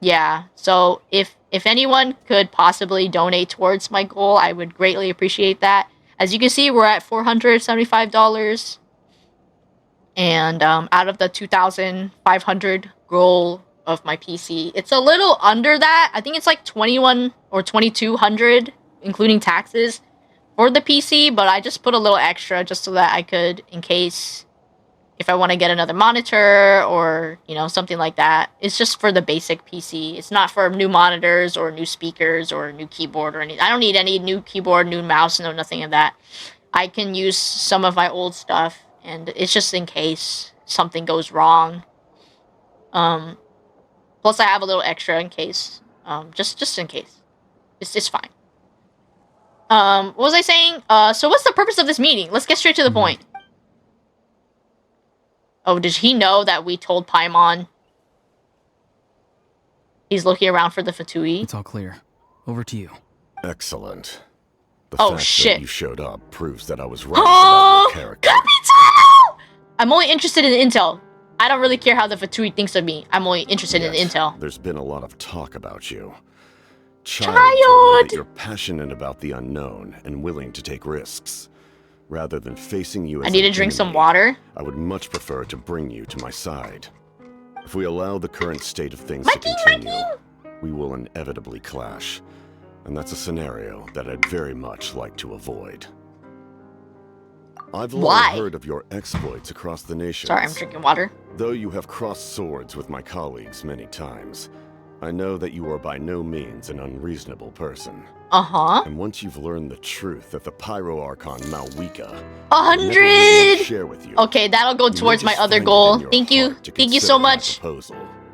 yeah, so if anyone could possibly donate towards my goal, I would greatly appreciate that. As you can see, we're at $475, and out of the 2,500 goal of my PC, it's a little under that. I think it's like 21 or 2,200 including taxes for the PC, but I just put a little extra just so that I could, in case if I want to get another monitor or, you know, something like that. It's just for the basic PC. It's not for new monitors or new speakers or new keyboard or anything. I don't need any new keyboard, new mouse, no nothing of that. I can use some of my old stuff, and it's just in case something goes wrong. Plus I have a little extra in case. Just in case. It's fine. What was I saying? So what's the purpose of this meeting? Let's get straight to the point. Oh, did he know that we told Paimon he's looking around for the Fatui? It's all clear. Over to you. Excellent. The Oh, fact shit. that you showed up proves that I was right about your character. Capital! I'm only interested in the intel. I don't really care how the Fatui thinks of me. I'm only interested in the intel. There's been a lot of talk about you. Child! Told me that you're passionate about the unknown and willing to take risks. Rather than facing you as I need to an drink some enemy, water. I would much prefer to bring you to my side. If we allow the current state of things Mikey, to continue, we will inevitably clash. And that's a scenario that I'd very much like to avoid. I've long heard of your exploits across the nation. Sorry, I'm drinking water. Though you have crossed swords with my colleagues many times, I know that you are by no means an unreasonable person. Uh-huh. And once you've learned the truth that the Pyro Archon Malwika 100! share with you, okay, that'll go towards my other goal. Thank you. Thank you so much.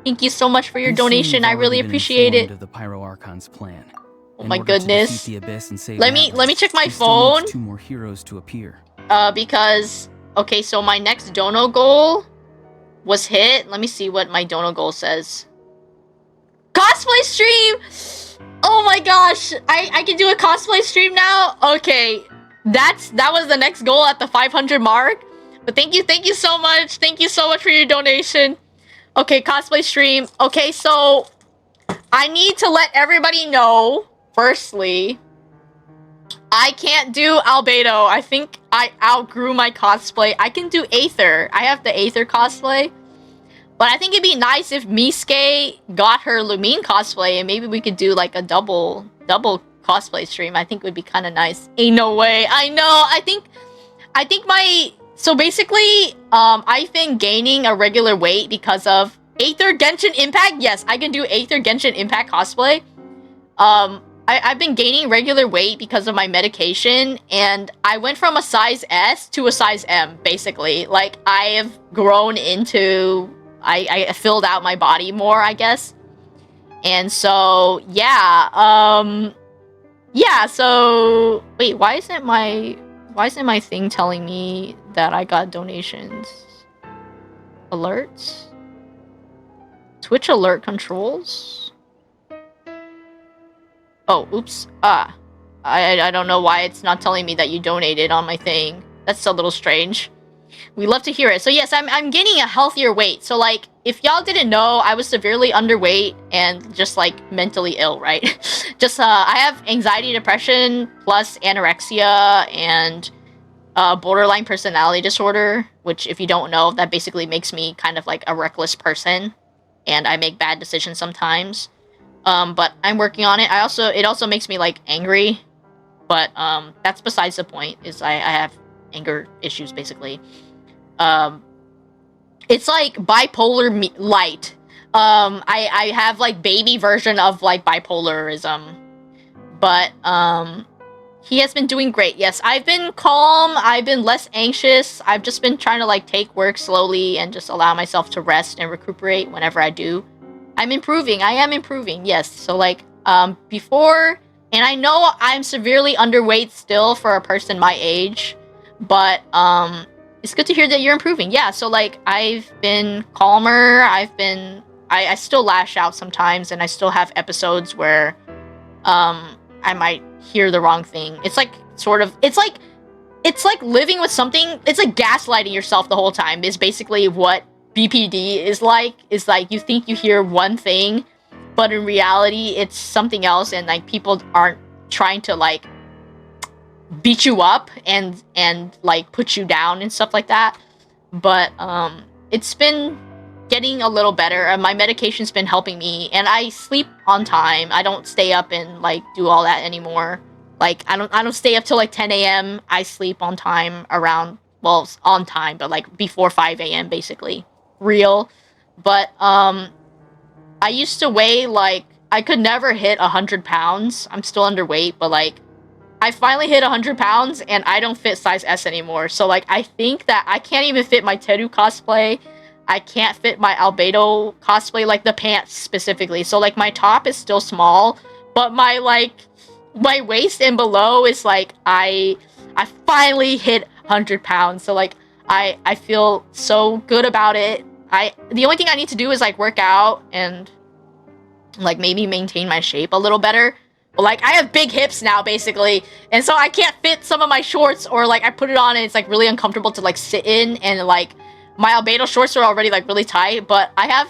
Thank you so much for your donation. I really appreciate it. Of the Pyro Archon's plan. Oh my goodness. Let me check my he still phone. needs 2 more heroes to appear. Because okay, so my next dono goal was hit. Let me see what my dono goal says. Cosplay stream! Oh my gosh, I can do a cosplay stream now? Okay, that was the next goal at the 500 mark. But thank you so much. Thank you so much for your donation. Okay, cosplay stream. Okay, so I need to let everybody know, firstly, I can't do Albedo. I think I outgrew my cosplay. I can do Aether. I have the Aether cosplay. But I think it'd be nice if Misuke got her Lumine cosplay and maybe we could do like a double cosplay stream. I think would be kind of nice. Ain't no way. I know. I think my... So basically, I've been gaining a regular weight because of Aether Genshin Impact. Yes, I can do Aether Genshin Impact cosplay. I've been gaining regular weight because of my medication, and I went from a size S to a size M, basically. Like, I have grown into... I filled out my body more, I guess. And so, yeah, yeah, so... Wait, why isn't my thing telling me that I got donations? Alerts? Twitch alert controls? Oh, oops. I don't know why it's not telling me that you donated on my thing. That's a little strange. We love to hear it. So yes, I'm gaining a healthier weight. So like, if y'all didn't know, I was severely underweight and just like mentally ill, right? Just I have anxiety, depression, plus anorexia and borderline personality disorder, which if you don't know, that basically makes me kind of like a reckless person and I make bad decisions sometimes. But I'm working on it. It also makes me like angry, but that's besides the point. Is I have anger issues basically. It's like bipolar light. I have like baby version of like bipolarism, but he has been doing great. Yes, I've been calm. I've been less anxious. I've just been trying to like take work slowly and just allow myself to rest and recuperate whenever I do. I'm improving. I am improving. Yes. So like before, and I know I'm severely underweight still for a person my age, but it's good to hear that you're improving. Yeah. So like I've been calmer. I still lash out sometimes, and I still have episodes where I might hear the wrong thing. It's like sort of it's like living with something. It's like gaslighting yourself the whole time is basically what BPD is like. Is like you think you hear one thing, but in reality it's something else, and like people aren't trying to like beat you up and like put you down and stuff like that. But it's been getting a little better. My medication's been helping me, and I sleep on time. I don't stay up and like do all that anymore. Like I don't stay up till like 10 a.m. I sleep on time around, well, on time, but like before 5 a.m. basically. Real. But I used to weigh like, I could never hit 100 pounds. I'm still underweight, but like I finally hit 100 pounds and I don't fit size S anymore. So like I think that I can't even fit my Teru cosplay. I can't fit my Albedo cosplay, like the pants specifically. So like my top is still small, but my waist and below is like I finally hit 100 pounds. So like I feel so good about it. The only thing I need to do is like work out and like maybe maintain my shape a little better. But like I have big hips now basically, and so I can't fit some of my shorts, or like I put it on and it's like really uncomfortable to like sit in, and like my Albedo shorts are already like really tight, but I have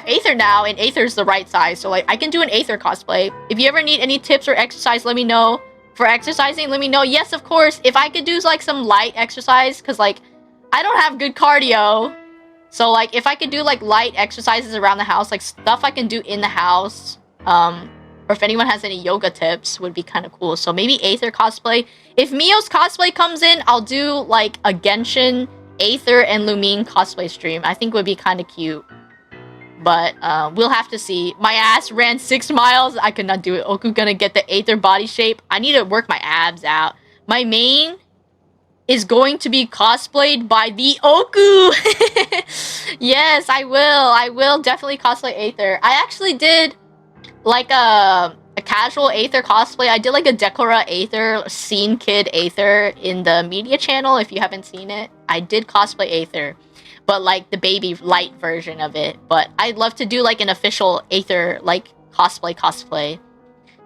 Aether now, and Aether's the right size, so like I can do an Aether cosplay. If you ever need any tips or exercise, let me know. For exercising, let me know. Yes, of course. If I could do like some light exercise, because like I don't have good cardio, So like if I could do like light exercises around the house, like stuff I can do in the house, or if anyone has any yoga tips, would be kind of cool. So maybe Aether cosplay. If Mio's cosplay comes in, I'll do like a Genshin, Aether, and Lumine cosplay stream. I think would be kind of cute. But we'll have to see. My ass ran 6 miles. I could not do it. Oku gonna get the Aether body shape. I need to work my abs out. My main is going to be cosplayed by the Oku. Yes, I will. I will definitely cosplay Aether. I actually did like a casual Aether cosplay. I did like a Declara Aether, Scene Kid Aether in the media channel. If you haven't seen it, I did cosplay Aether, but like the baby light version of it. But I'd love to do like an official Aether like cosplay.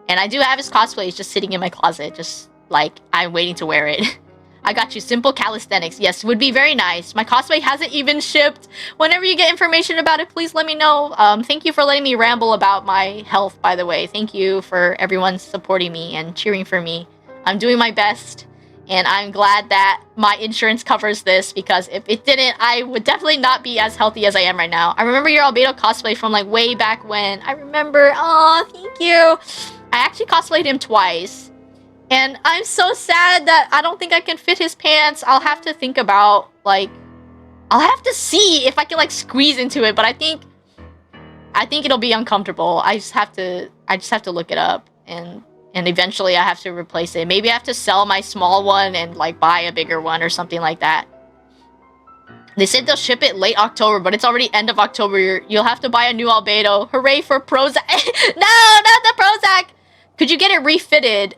And I do have his cosplay. It's just sitting in my closet, just like I'm waiting to wear it. I got you. Simple calisthenics. Yes, would be very nice. My cosplay hasn't even shipped. Whenever you get information about it, please let me know. Thank you for letting me ramble about my health, by the way. Thank you for everyone supporting me and cheering for me. I'm doing my best, and I'm glad that my insurance covers this, because if it didn't, I would definitely not be as healthy as I am right now. I remember your Albedo cosplay from like way back when. I remember. Oh, thank you. I actually cosplayed him twice. And I'm so sad that I don't think I can fit his pants. I'll have to think about, like, I'll have to see if I can, like, squeeze into it. But I think it'll be uncomfortable. I just have to look it up. And eventually I have to replace it. Maybe I have to sell my small one and, like, buy a bigger one or something like that. They said they'll ship it late October, but it's already end of October. You'll have to buy a new Albedo. Hooray for Prozac. No, not the Prozac! Could you get it refitted?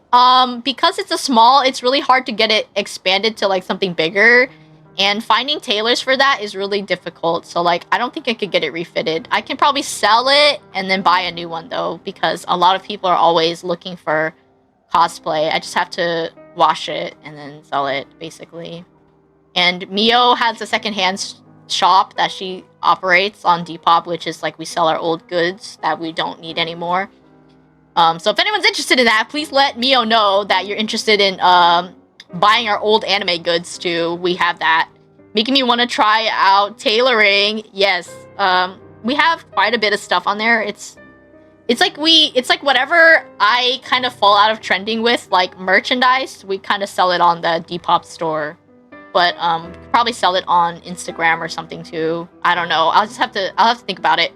Because it's a small, it's really hard to get it expanded to like something bigger. And finding tailors for that is really difficult. So like, I don't think I could get it refitted. I can probably sell it and then buy a new one though, because a lot of people are always looking for cosplay. I just have to wash it and then sell it, basically. And Mio has a secondhand shop that she operates on Depop, which is like we sell our old goods that we don't need anymore. So if anyone's interested in that, please let Mio know that you're interested in buying our old anime goods too. We have that. Making me want to try out tailoring. Yes. We have quite a bit of stuff on there. It's like whatever I kind of fall out of trending with, like merchandise, we kind of sell it on the Depop store. But probably sell it on Instagram or something too. I don't know. I'll have to think about it.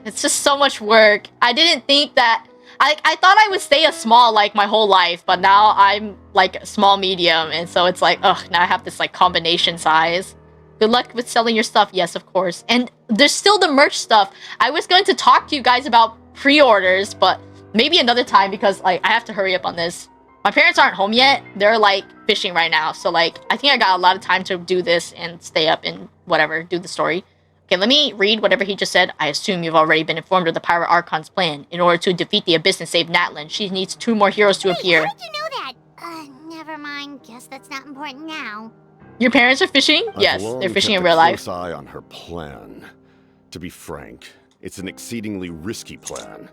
It's just so much work. I didn't think that... I thought I would stay a small, like, my whole life, but now I'm, like, a small medium, and so it's like, ugh, now I have this, like, combination size. Good luck with selling your stuff. Yes, of course. And there's still the merch stuff. I was going to talk to you guys about pre-orders, but maybe another time, because, like, I have to hurry up on this. My parents aren't home yet. They're, like, fishing right now, so, like, I think I got a lot of time to do this and stay up and whatever, do the story. Okay, let me read whatever he just said. I assume you've already been informed of the Pirate Archon's plan. In order to defeat the Abyss and save NATLAN, she needs 2 more heroes to appear. How did you know that? Never mind. Guess that's not important now. Your parents are fishing? Yes, they're fishing in real life. I've long kept a close eye on her plan. To be frank, it's an exceedingly risky plan.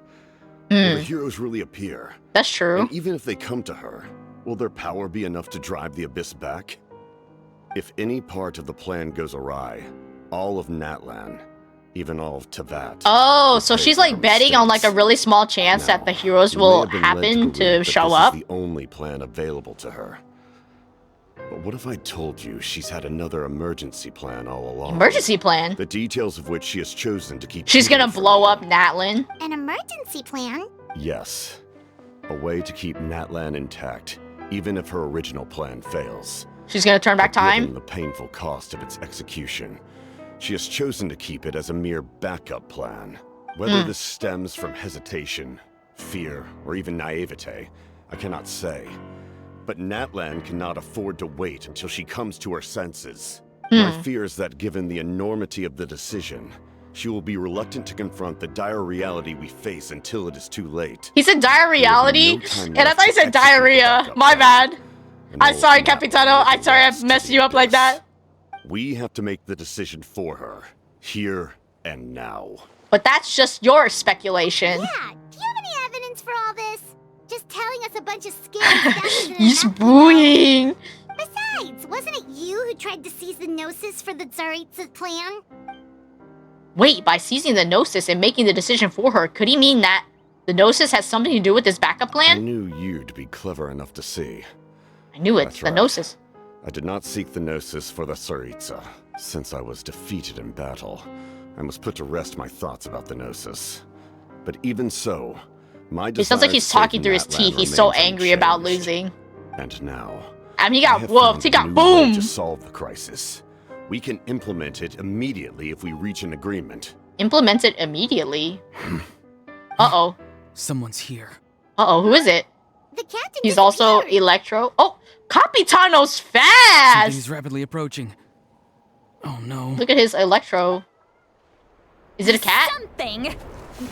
Will the heroes really appear? That's true. And even if they come to her, will their power be enough to drive the Abyss back? If any part of the plan goes awry, all of NATLAN, even all of Teyvat. Oh, so she's like betting on like a really small chance that the heroes will happen to show up? This is the only plan available to her. But what if I told you she's had another emergency plan all along? Emergency plan? The details of which she has chosen to keep. She's gonna blow up NATLAN? An emergency plan? Yes. A way to keep NATLAN intact, even if her original plan fails. She's gonna turn back time? Given the painful cost of its execution, she has chosen to keep it as a mere backup plan. Whether this stems from hesitation, fear, or even naivete, I cannot say. But NATLAN cannot afford to wait until she comes to her senses. My fear is that given the enormity of the decision, she will be reluctant to confront the dire reality we face until it is too late. He said dire reality? And I thought he said diarrhea. My bad. I'm sorry, Capitano. I'm sorry I messed you up like that. We have to make the decision for her, here and now. But that's just your speculation. Yeah, do you have any evidence for all this? Just telling us a bunch of scary stuff. He's booing. Besides, what wasn't it you who tried to seize the Gnosis for the Tsaritsa's plan? Wait, by seizing the Gnosis and making the decision for her, could he mean that the Gnosis has something to do with this backup I plan? knew you'd be clever enough to see. I knew it. That's The right. Gnosis. I did not seek the Gnosis for the Tsaritsa. Since I was defeated in battle, I must put to rest my thoughts about the Gnosis. But even so, my desire It sounds like to he's save talking through his NATLAN teeth. He's so remains angry about unchanged. losing. And now, I mean, he I got have whooped. found He a got new way boom. to solve the crisis. We can implement it immediately if we reach an agreement. Implement it immediately. Uh-oh. Someone's here. Uh-oh, who is it? The captain He's also disappeared. Electro. Oh, Capitano's fast! Something's rapidly approaching. Oh no. Look at his Electro. Is it a cat? Something!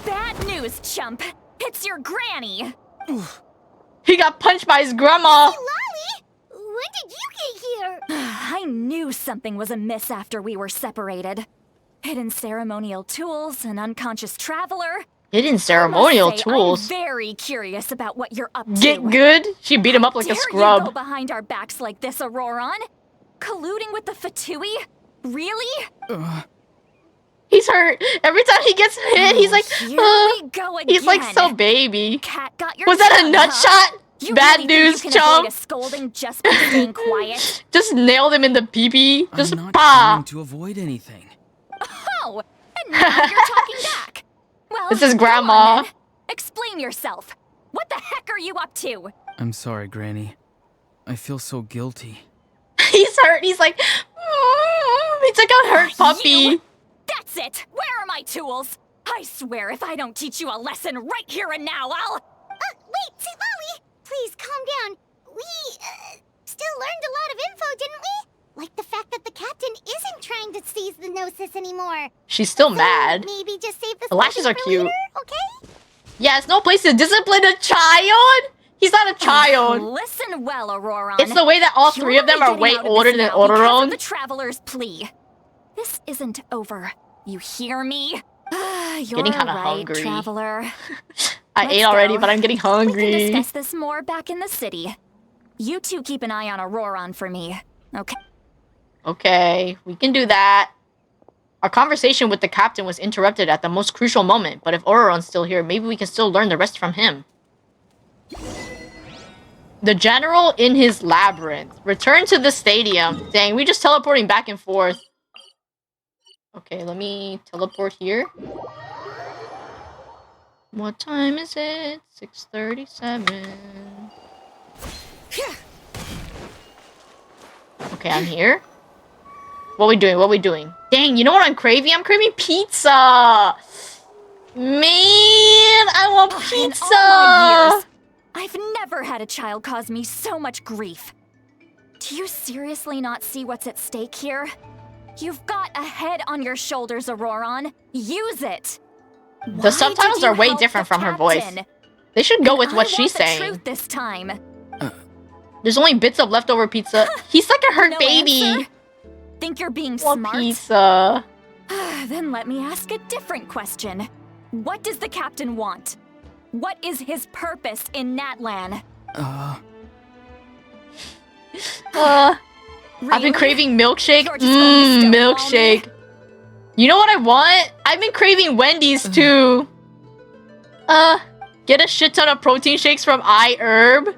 Bad news, chump! It's your granny! He got punched by his grandma! Hey, Lolly! When did you get here? I knew something was amiss after we were separated. Hidden ceremonial tools, an unconscious traveler. Hidden ceremonial I must say, tools. I'm very curious about what you're up to. Get good? She beat him up like a Dare you go scrub. behind our backs like this, Auroron? Colluding with the Fatui? Really? He's hurt. Every time he gets hit, he's like, Here we go again. he's like so baby. Cat got your Was that a tongue, nut huh? shot? You Bad really news, think you can avoid chump. a scolding just by staying quiet? Just nailed him in the pee-pee. Just I'm not pa. trying to avoid anything. Oh, and now you're talking back. Well, This is go Grandma. on then. Explain yourself. What the heck are you up to? I'm sorry, Granny. I feel so guilty. He's hurt. He's like, it's like a hurt puppy. You? That's it. Where are my tools? I swear if I don't teach you a lesson right here and now, I'll... Wait, Lolly! Please, calm down. We, still learned a lot of info, didn't we? Like the fact that the captain isn't trying to seize the Gnosis anymore. She's still So mad. Maybe just save the The lashes solution are for cute. later, okay? Yeah, it's no place to discipline a child. He's not a child. Listen well, Auroron. It's the way that all three of them are way older than Auroron. The traveler's plea. This isn't over. You hear me? You're Getting kinda right, hungry. traveler. I Let's ate already, go. but I'm getting We can hungry. discuss this more back in the city. You two keep an eye on Auroron for me, okay? Okay, we can do that. Our conversation with the captain was interrupted at the most crucial moment, but if Auroron's still here, maybe we can still learn the rest from him. The general in his labyrinth. Return to the stadium. Dang, we just teleporting back and forth. Okay, let me teleport here. What time is it? 6:37. Okay, I'm here. What we doing? What we doing? Dang, you know what I'm craving? I'm craving pizza! Man, I want In all pizza! my years, I've never had a child cause me so much grief. Do you seriously not see what's at stake here? You've got a head on your shoulders, Auroron. Use it. The subtitles are way different from her voice. They should go with what she's saying. Truth this time. There's only bits of leftover pizza. He's like a hurt No baby. answer? Think you're being Want smart? pizza. Then let me ask a different question. What does the captain want? What is his purpose in Natlan? I've been craving milkshake. You're just going to stonewall Milkshake. You know what I want? I've been craving Wendy's too. Get a shit ton of protein shakes from iHerb.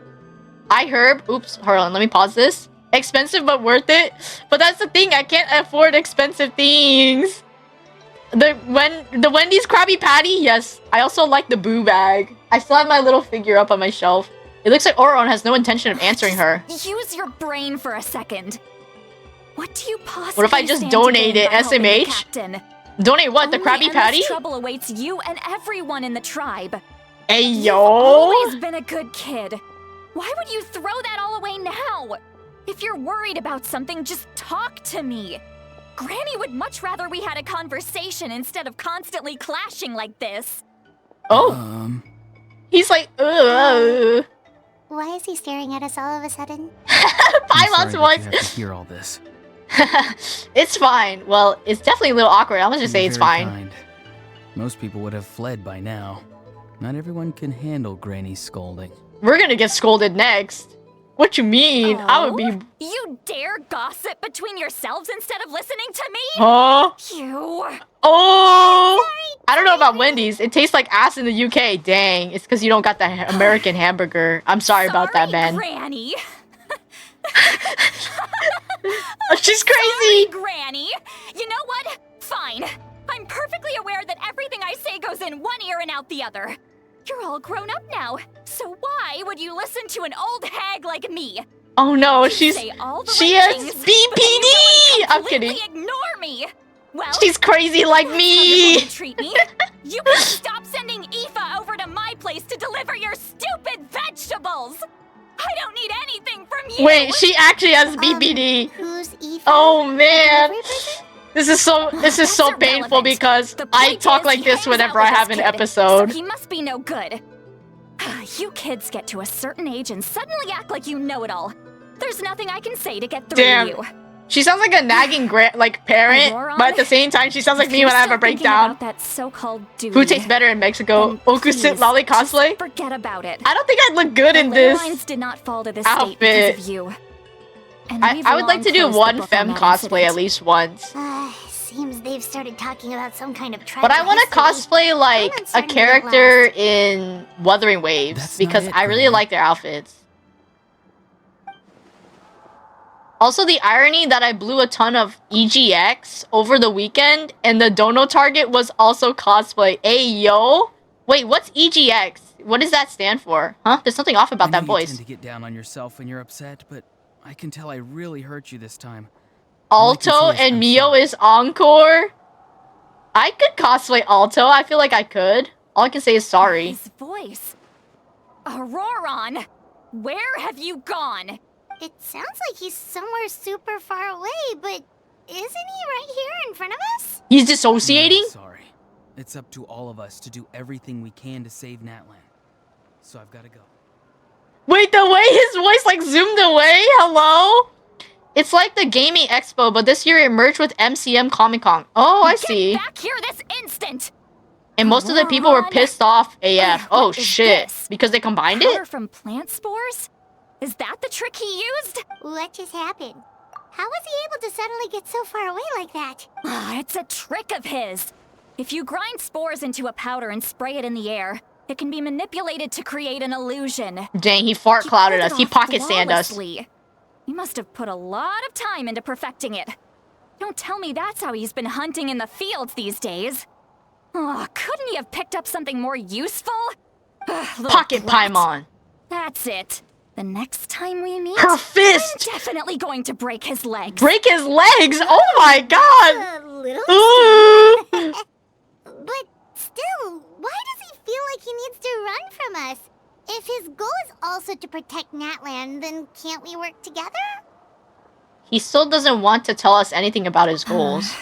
iHerb. Oops, hold on, let me pause this. Expensive but worth it. But that's the thing, I can't afford expensive things. The Wendy's Krabby Patty, yes. I also like the boo bag. I still have my little figure up on my shelf. It looks like Auroron has no intention of answering her. Use your brain for a second. What do you possibly What if I just stand to donate gain it, by helping the SMH? captain? Donate what? The Only Krabby endless Patty? trouble awaits you and everyone in the tribe. Hey, You've yo! always been a good kid. Why would you throw that all away now? If you're worried about something, just talk to me. Granny would much rather we had a conversation instead of constantly clashing like this. Oh. He's like, ugh. Why is he staring at us all of a sudden? Pylon's I'm sorry voice. that you have to hear all this. It's fine. Well, it's definitely a little awkward. I'm gonna just say You're it's very fine. kind. Most people would have fled by now. Not everyone can handle Granny's scolding. We're gonna get scolded next. What you mean? I would be... You dare gossip between yourselves instead of listening to me? Huh? You... Oh! I don't know about Wendy's. It tastes like ass in the UK. Dang. It's because you don't got the American hamburger. I'm sorry about that, man. Granny. She's crazy. Sorry, Granny. You know what? Fine. I'm perfectly aware that everything I say goes in one ear and out the other. You're all grown up now, so why would you listen to an old hag like me? Oh no, she say all the has right things, BPD! but I'm kidding. Ignore me. Well, She's crazy like me. How you treat me. You can stop sending Aoife over to my place to deliver your stupid vegetables. I don't need anything from you. Wait, she actually has BPD. Who's Aoife? Oh man. This is so painful because I talk like this whenever I have an episode. So he must be no good. You kids get to a certain age and suddenly act like you know it all. There's nothing I can say to get through to you. She sounds like a nagging parent, but at the same time, she sounds like me when I have a breakdown. That so-called duty, who tastes better in Mexico? Okusit Lolly cosplay? Forget about it. I don't think I'd look good in this lines did not fall to this outfit. state because of you. And I would like to do one femme cosplay at least once. Seems they've started talking about some kind of But I want to cosplay like a character in Wuthering Waves because I really like their outfits. Also, the irony that I blew a ton of EGX over the weekend and the dono target was also cosplay. Ayo! Wait, what's EGX? What does that stand for? Huh? There's something off about that voice. You tend to get down on yourself when you're upset, but I can tell I really hurt you this time. Alto and Mio is Encore? I could cosplay Alto. I feel like I could. All I can say is sorry. His voice. Auroron, where have you gone? It sounds like he's somewhere super far away, but isn't he right here in front of us? He's dissociating? Sorry. It's up to all of us to do everything we can to save NATLAN. So I've got to go. Wait, the way his voice like zoomed away? Hello? It's like the gaming expo, but this year it merged with MCM Comic Con. Oh, I see. Get back here this instant! And most of the people were pissed off AF. Oh shit. Because they combined Power it? from plant spores? Is that the trick he used? What just happened? How was he able to suddenly get so far away like that? It's a trick of his. If you grind spores into a powder and spray it in the air, it can be manipulated to create an illusion. Dang, he fart clouded us. He pocket sand us. He must have put a lot of time into perfecting it. Don't tell me that's how he's been hunting in the fields these days. Oh, couldn't he have picked up something more useful? Pocket Paimon. That's it. The next time we meet, her fist! I'm definitely going to break his legs. Break his legs? Oh my god! A little But still, why does he feel like he needs to run from us? If his goal is also to protect NATLAN, then can't we work together? He still doesn't want to tell us anything about his goals.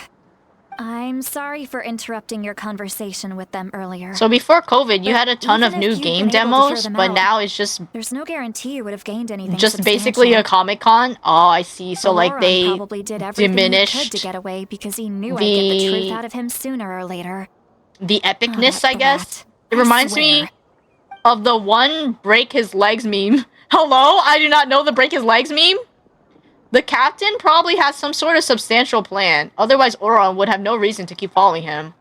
I'm sorry for interrupting your conversation with them earlier. So before COVID, you had a ton of new game demos, but now it's just... There's no guarantee you would have gained anything just basically a Comic-Con? Oh, I see. So like they probably did everything diminished he could to get away because he knew I'd get the truth out of him sooner or later. The epicness, I guess. It reminds me of the one break his legs meme. Hello? I do not know the break his legs meme? The captain probably has some sort of substantial plan. Otherwise, Auron would have no reason to keep following him.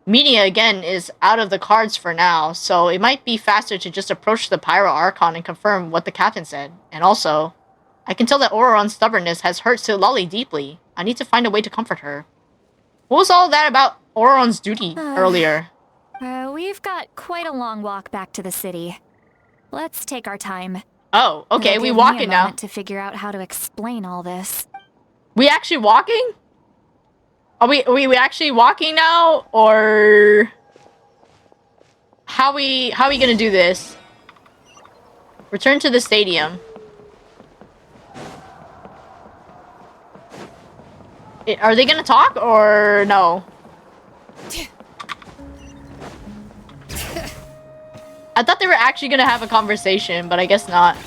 Media, again, is out of the cards for now, so it might be faster to just approach the Pyro Archon and confirm what the captain said. And also, I can tell that Auron's stubbornness has hurt Silali deeply. I need to find a way to comfort her. What was all that about Auron's duty earlier? We've got quite a long walk back to the city. Let's take our time. Oh, okay, we walking now. To figure out how to explain all this. We actually walking? Are we actually walking now, or how we gonna do this? Return to the stadium. Are they gonna talk or no? I thought they were actually gonna have a conversation, but I guess not.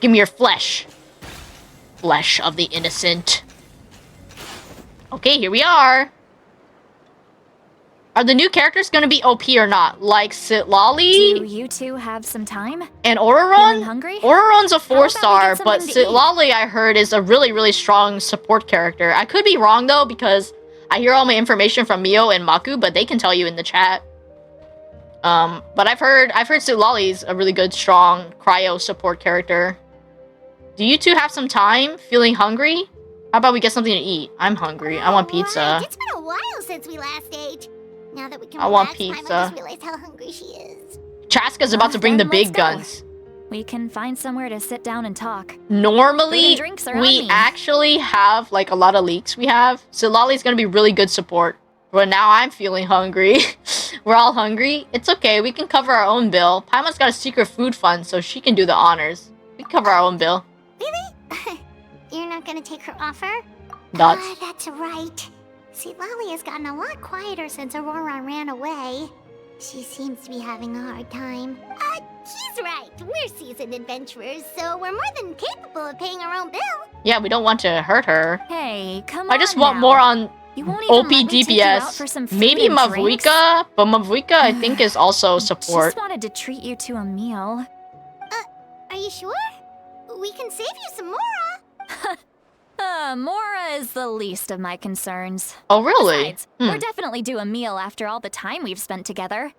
Give me your flesh. Flesh of the innocent. Okay, here we are. Are the new characters gonna be OP or not? Like Do Sitlali you two have some time? and Feeling Ororon? hungry? Ororon's a How about we 4-star, get but something to eat? Sitlali I heard is a really, really strong support character. I could be wrong though, because I hear all my information from Mio and Maku, but they can tell you in the chat. But I've heard Sitlali's a really good, strong cryo support character. Do you two have some time? Feeling hungry? How about we get something to eat? I'm hungry. I want pizza. Right. It's been a while since we last ate. Now that we can I want relax, pizza. I just realized how hungry she is. Chaska's about to bring the Then let's big go. guns. We can find somewhere to sit down and talk. Normally, Food and drinks are on we me. actually have like a lot of leaks we have. So Lolly's gonna be really good support. But now I'm feeling hungry. We're all hungry. It's okay, we can cover our own bill. Paimon's got a secret food fund, so she can do the honors. We can cover our own bill. Really? You're not gonna take her offer? Nuts. Ah, that's right. See, Lolly has gotten a lot quieter since Aurora ran away. She seems to be having a hard time. She's right. We're seasoned adventurers, so we're more than capable of paying our own bill. Yeah, we don't want to hurt her. Hey, come on. I just want now. more on You won't even OP let me take you out DPS. for some food Maybe and drinks? Mavuika, but Mavuika I think is also support. Just wanted to treat you to a meal. Are you sure? We can save you some Mora. Mora is the least of my concerns. Oh, really? Besides, we're definitely due a meal after all the time we've spent together.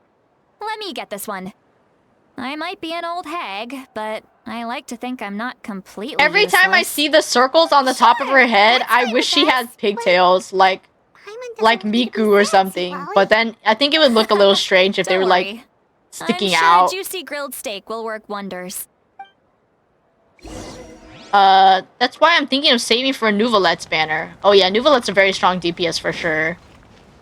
Let me get this one. I might be an old hag, but I like to think I'm not completely Every time I useless. see the circles on the top of her head, I wish she had pigtails, like Miku or something. But then I think it would look a little strange if they were Don't like worry. sticking I'm sure out. juicy grilled steak will work wonders. That's why I'm thinking of saving for a Nuvalet's banner. Oh yeah, Nuvalet's a very strong DPS for sure.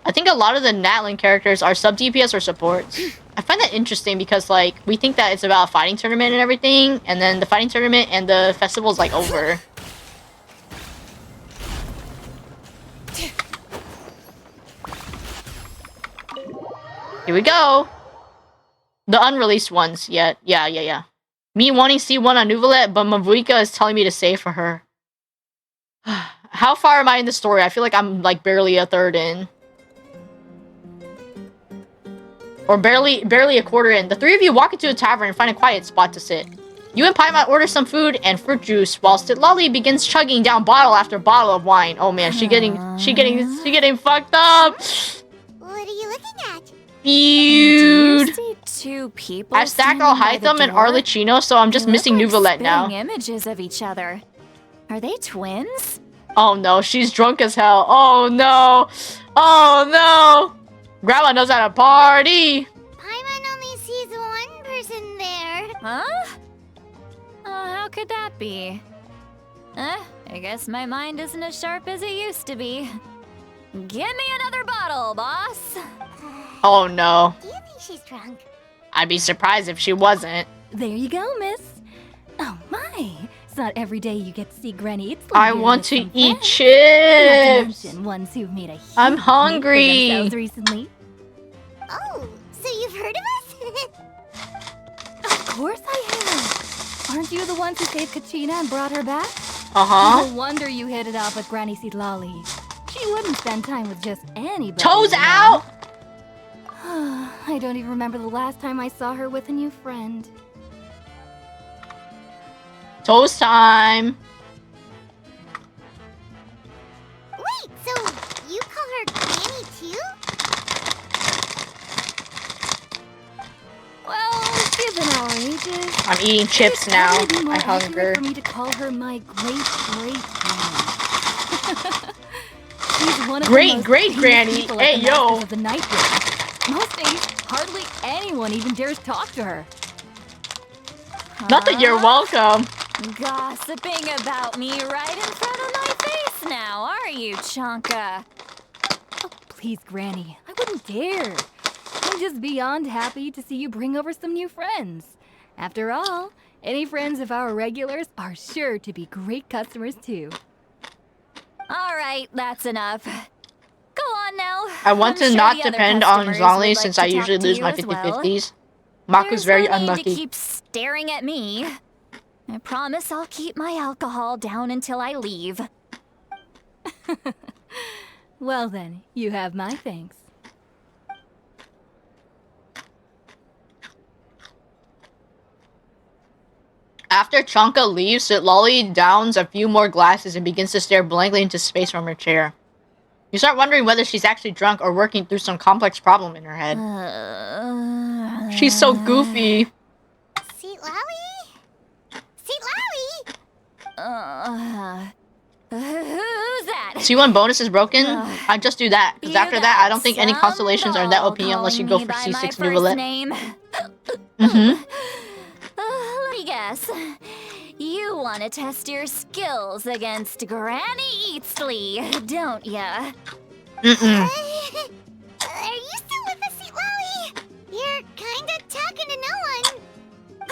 I think a lot of the NATLAN characters are sub DPS or supports. I find that interesting because like we think that it's about a fighting tournament and everything, and then the fighting tournament and the festival's like over. Here we go. The unreleased ones yet. Yeah. Me wanting C1 on Nuvalet, but Mavuika is telling me to save for her. How far am I in the story? I feel like I'm like barely a third in. Or barely a quarter in. The three of you walk into a tavern and find a quiet spot to sit. You and Paimon order some food and fruit juice, while Sitlali begins chugging down bottle after bottle of wine. Oh man, she getting fucked up. What are you looking at? Feud. Do you see two people I've stacked standing all by the Hytham and door? Arlecchino, so I'm just They missing look like Nuvalet now. spitting images of each other. Are they twins? Oh no, she's drunk as hell. Oh no. Oh no. Grandma knows how to party. Paimon only sees one person there. Huh? How could that be? I guess my mind isn't as sharp as it used to be. Give me another bottle, boss. Oh no. Do you think she's drunk? I'd be surprised if she wasn't. There you go, miss. Oh my, it's not every day you get to see Granny. It's I want to eat chips. Ones who've made a huge I'm name for hungry. themselves recently. Oh, so you've heard of us? Of course I have. Aren't you the ones who saved Kachina and brought her back? Uh-huh. No wonder you hit it off with Granny Sitlali. She wouldn't spend time with just anybody. Toes you know. out! I don't even remember the last time I saw her with a new friend. Toast time. Wait, so you call her Granny too? Well, given our ages, I'm eating chips it'd now. probably be more I accurate hunger. for me to call her my great-great-granny. She's one of the most famous Great-great-granny? people at Hey, the yo. Masters of the Night Wing. Most days, hardly anyone even dares talk to her. Not that you're welcome. Gossiping about me right in front of my face now, are you, Chonka? Oh, please, Granny. I wouldn't dare. I'm just beyond happy to see you bring over some new friends. After all, any friends of our regulars are sure to be great customers too. All right, that's enough. Go on now. I want I'm to sure not the other depend on customers Zhongli would like since to I talk usually to lose you my as well. 50-50s. Maku's very There's no need to unlucky. keep staring at me. I promise I'll keep my alcohol down until I leave. Well then, you have my thanks. After Chonka leaves, Lolly downs a few more glasses and begins to stare blankly into space from her chair. You start wondering whether she's actually drunk or working through some complex problem in her head. She's so goofy. Seat Lally? Seat Lally? Who's that? See when bonus is broken? I just do that, because after that, I don't think any constellations are that OP unless you go for C6 Nuvolet. Mm-hmm. Let me guess. You want to test your skills against Granny Eatsley, don't ya? Mm-mm. Are you still with us, Seat Lally? You're kinda talking to no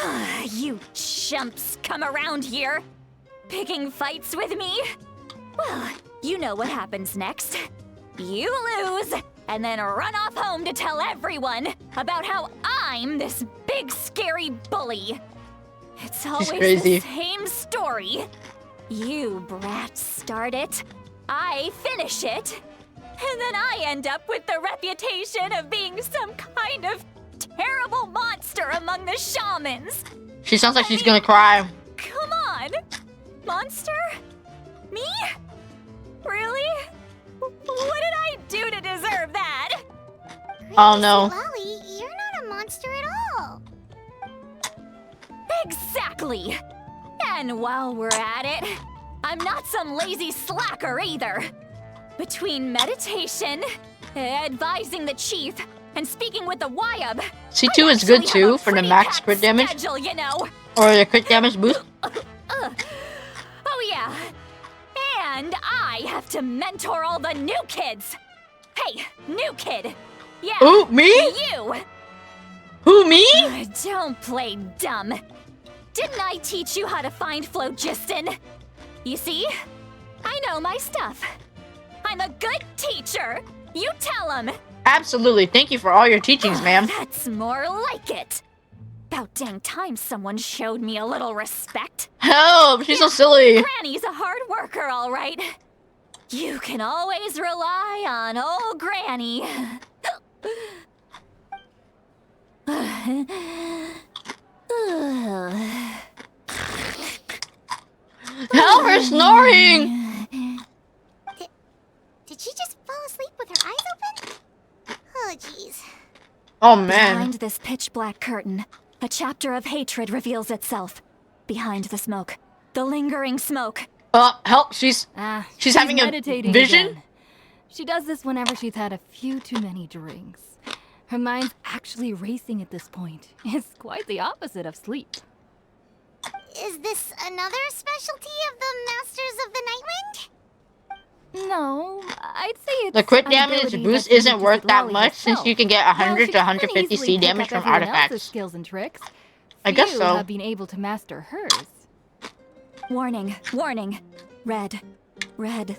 one. You chumps come around here, picking fights with me? Well, you know what happens next. You lose, and then run off home to tell everyone about how I'm this big scary bully. It's always the same story. You brats start it, I finish it, and then I end up with the reputation of being some kind of terrible monster among the shamans. She sounds like she's gonna cry. Come on! Monster? Me? Really? What did I do to deserve that? Oh no. Lally, you're not a monster at all. Exactly! And while we're at it, I'm not some lazy slacker either. Between meditation, advising the chief, and speaking with the Wyab, C2 is good too for the max crit damage. schedule, you know. Or the crit damage boost. Oh yeah. And I have to mentor all the new kids. Hey, new kid. Yeah. Ooh, me? You. Who, me? Don't play dumb. Didn't I teach you how to find phlogiston? You see? I know my stuff. I'm a good teacher. You tell him. Absolutely. Thank you for all your teachings, ma'am. That's more like it. About dang time someone showed me a little respect. Help! She's so silly. Granny's a hard worker, all right. You can always rely on old Granny. Help her snoring! Did she just fall asleep with her eyes open? Oh, jeez. Oh, man. Behind this pitch-black curtain, a chapter of hatred reveals itself. Behind the smoke. The lingering smoke. Help, she's having a meditating vision? again. She does this whenever she's had a few too many drinks. Her mind's actually racing at this point. It's quite the opposite of sleep. Is this another specialty of the Masters of the Nightwind? No, I'd say it's The crit an damage ability boost that's isn't unique to worth that Lally much herself. since you can get 100 She to can 150 easily C pick damage up from everyone else's artifacts. skills and tricks. I guess Few so. have been able to master hers. Warning, warning. Red,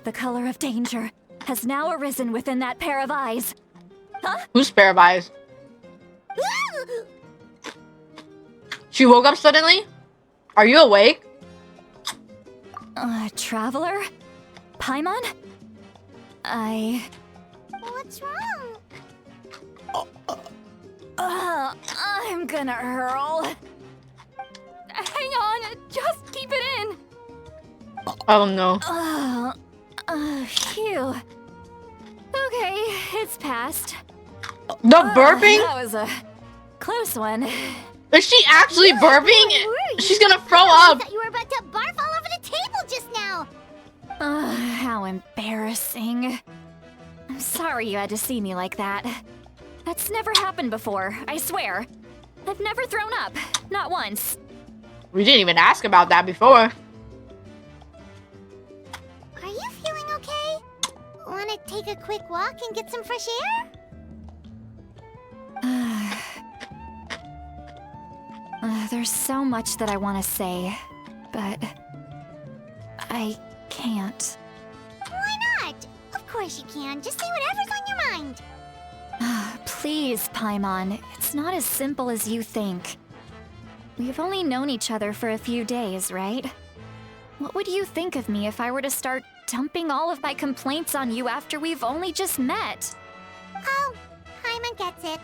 the color of danger, has now arisen within that pair of eyes. Huh? Whose pair of eyes? She woke up suddenly? Are you awake? Traveler? Paimon? What's wrong? I'm gonna hurl. Hang on, just keep it in. Oh no. Phew. Okay, it's passed. The burping? That was a close one. Is she actually burping? She's gonna throw I up. thought you were about to barf all over the table just now. How embarrassing. I'm sorry you had to see me like that. That's never happened before, I swear. I've never thrown up, not once. We didn't even ask about that before. Are you feeling okay? Want to take a quick walk and get some fresh air? There's so much that I want to say, but I can't. Why not? Of course you can. Just say whatever's on your mind. Please, Paimon, it's not as simple as you think. We've only known each other for a few days, right? What would you think of me if I were to start dumping all of my complaints on you after we've only just met? Oh, Paimon gets it.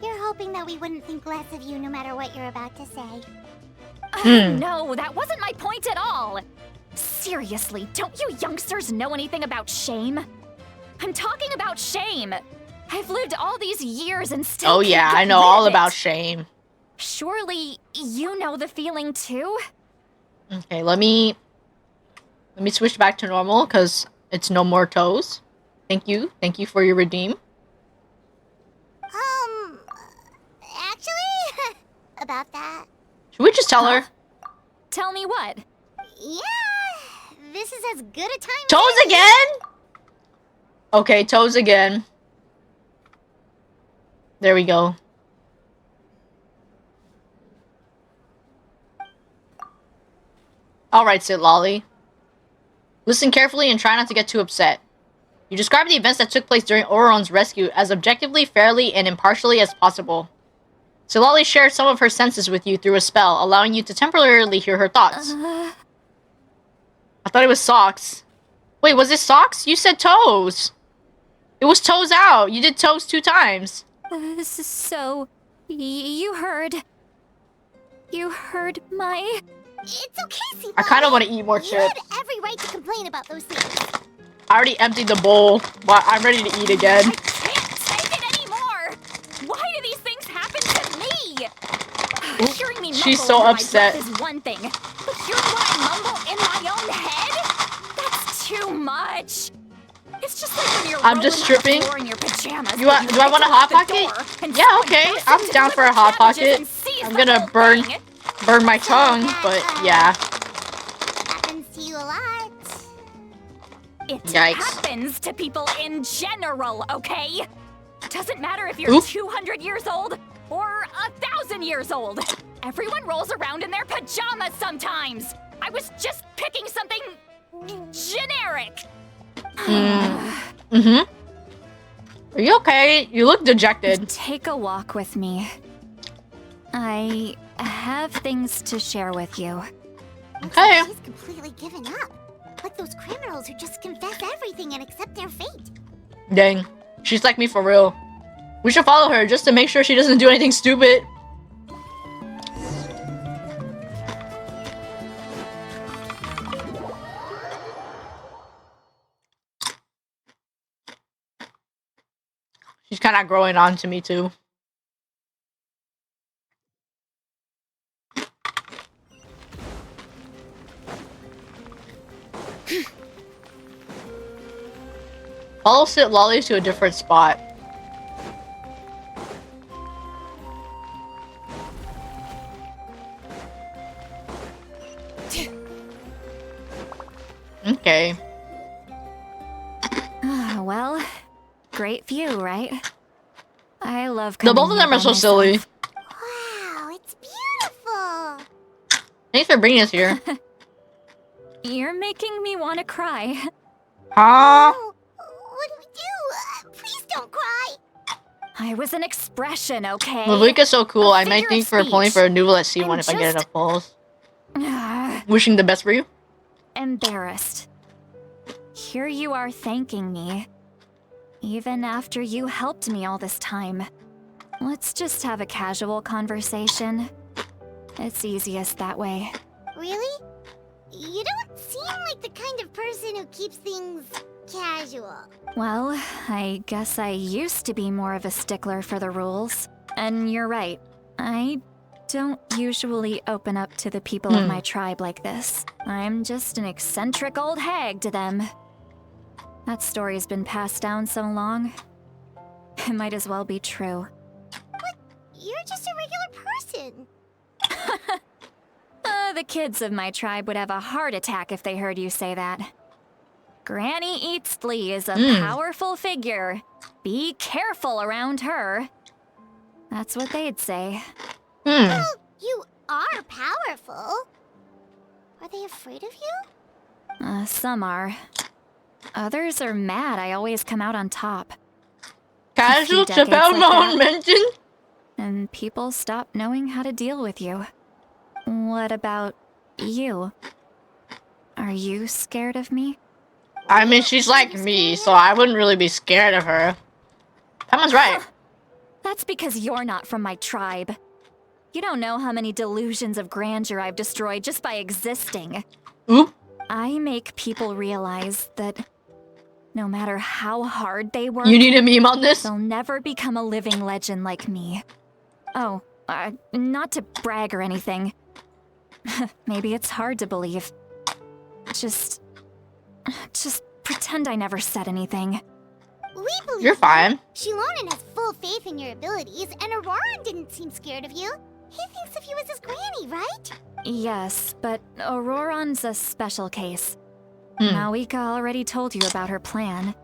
You're hoping that we wouldn't think less of you no matter what you're about to say. No, that wasn't my point at all. Seriously, don't you youngsters know anything about shame? I'm talking about shame. I've lived all these years and still Oh can't yeah, get I know rid all of about it. shame. Surely you know the feeling too? Okay, let me switch back to normal because it's no more toes. Thank you for your redeem. Actually, about that. Should we just tell her? Tell me what? Yeah, this is as good a time Toes as any. again? Okay, toes again. There we go. Alright, Sid Lolly. Listen carefully and try not to get too upset. You describe the events that took place during Auron's rescue as objectively, fairly, and impartially as possible. Sid Lolly shared some of her senses with you through a spell, allowing you to temporarily hear her thoughts. I thought it was socks. Wait, was it socks? You said toes. It was toes out. You did toes 2 times. So, you heard my... It's okay, see. I kind of want to eat more You chips. had every right to complain about those things. I already emptied the bowl, but I'm ready to eat again. I can't take it anymore! Why do these things happen to me? Hearing me She's mumble so under upset. my breath is one thing, but hearing what I mumble in my own head? That's too much. It's just like when you're I'm just rolling on the stripping. floor in your pajamas, Do but I want a open hot the pocket? door and Yeah, someone okay. bursts I'm into down for a hot cabbages pocket. and sees I'm the gonna whole burn thing. my tongue, but yeah. Happens to you a lot. It Yikes. happens to people in general, okay? Doesn't matter if you're Oop. 200 years old or 1,000 years old. Everyone rolls around in their pajamas sometimes. I was just picking something generic. Mm-hmm. Are you okay? You look dejected. Take a walk with me. I have things to share with you. Okay. She's completely given up. Like those criminals who just confess everything and accept their fate. Dang. She's like me for real. We should follow her just to make sure she doesn't do anything stupid. She's kind of growing on to me too. Follow Sit Lolly to a different spot. Okay. Well, great view, right? I love The both of them are so silly. Wow, it's beautiful. Thanks for bringing us here. You're making me want to cry. Huh? What do we do? Please don't cry. I was an expression, okay? Malvika's so cool. I A might figure think of for pulling for a new Let's See I'm one if I get just- enough pulls. Wishing the best for you. Embarrassed. Here you are thanking me. Even after you helped me all this time. Let's just have a casual conversation. It's easiest that way. Really? You don't seem like the kind of person who keeps things casual. Well, I guess I used to be more of a stickler for the rules. And you're right. I don't usually open up to the people of my tribe like this. I'm just an eccentric old hag to them. That story's been passed down so long. It might as well be true. But you're just a regular person. The kids of my tribe would have a heart attack if they heard you say that. Granny Eatsley is a powerful figure. Be careful around her. That's what they'd say. Well, you are powerful. Are they afraid of you? Some are. Others are mad I always come out on top. Casual decades Chappelle like Moan that. mention? And people stop knowing how to deal with you. What about you? Are you scared of me? I mean, she's like me, so I wouldn't really be scared of her. Someone's right. That's because you're not from my tribe. You don't know how many delusions of grandeur I've destroyed just by existing. Oop. I make people realize that no matter how hard they work, You need a meme on this? they'll never become a living legend like me. Oh, not to brag or anything. Maybe it's hard to believe. Just pretend I never said anything. We believe You're fine. Shilonen has full faith in your abilities, and Auroran didn't seem scared of you. He thinks of you as his granny, right? Yes, but Auroran's a special case. Malika already told you about her plan.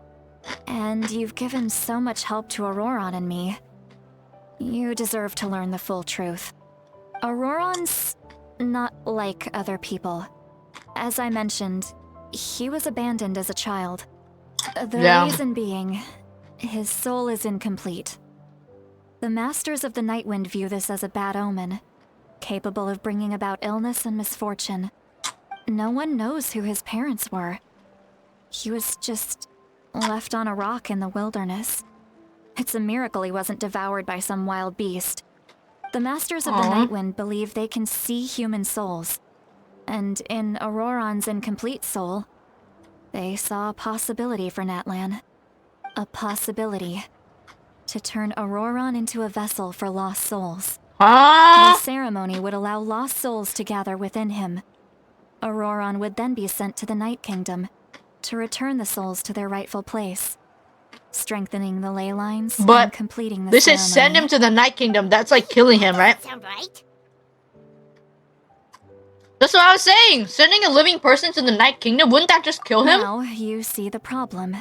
And you've given so much help to Auroran and me. You deserve to learn the full truth. Auroran's not like other people. As I mentioned, he was abandoned as a child. The reason being, his soul is incomplete. The Masters of the Nightwind view this as a bad omen, capable of bringing about illness and misfortune. No one knows who his parents were. He was just left on a rock in the wilderness. It's a miracle he wasn't devoured by some wild beast. The Masters of the Nightwind believe they can see human souls. And in Auroran's incomplete soul, they saw a possibility for NATLAN. A possibility to turn Auroran into a vessel for lost souls. The ceremony would allow lost souls to gather within him. Auroran would then be sent to the Night Kingdom to return the souls to their rightful place, strengthening the ley lines and completing the they ceremony. said send him to the Night Kingdom. That's like killing him, right? Sound right? That's what I was saying. Sending a living person to the Night Kingdom, wouldn't that just kill him? Now you see the problem.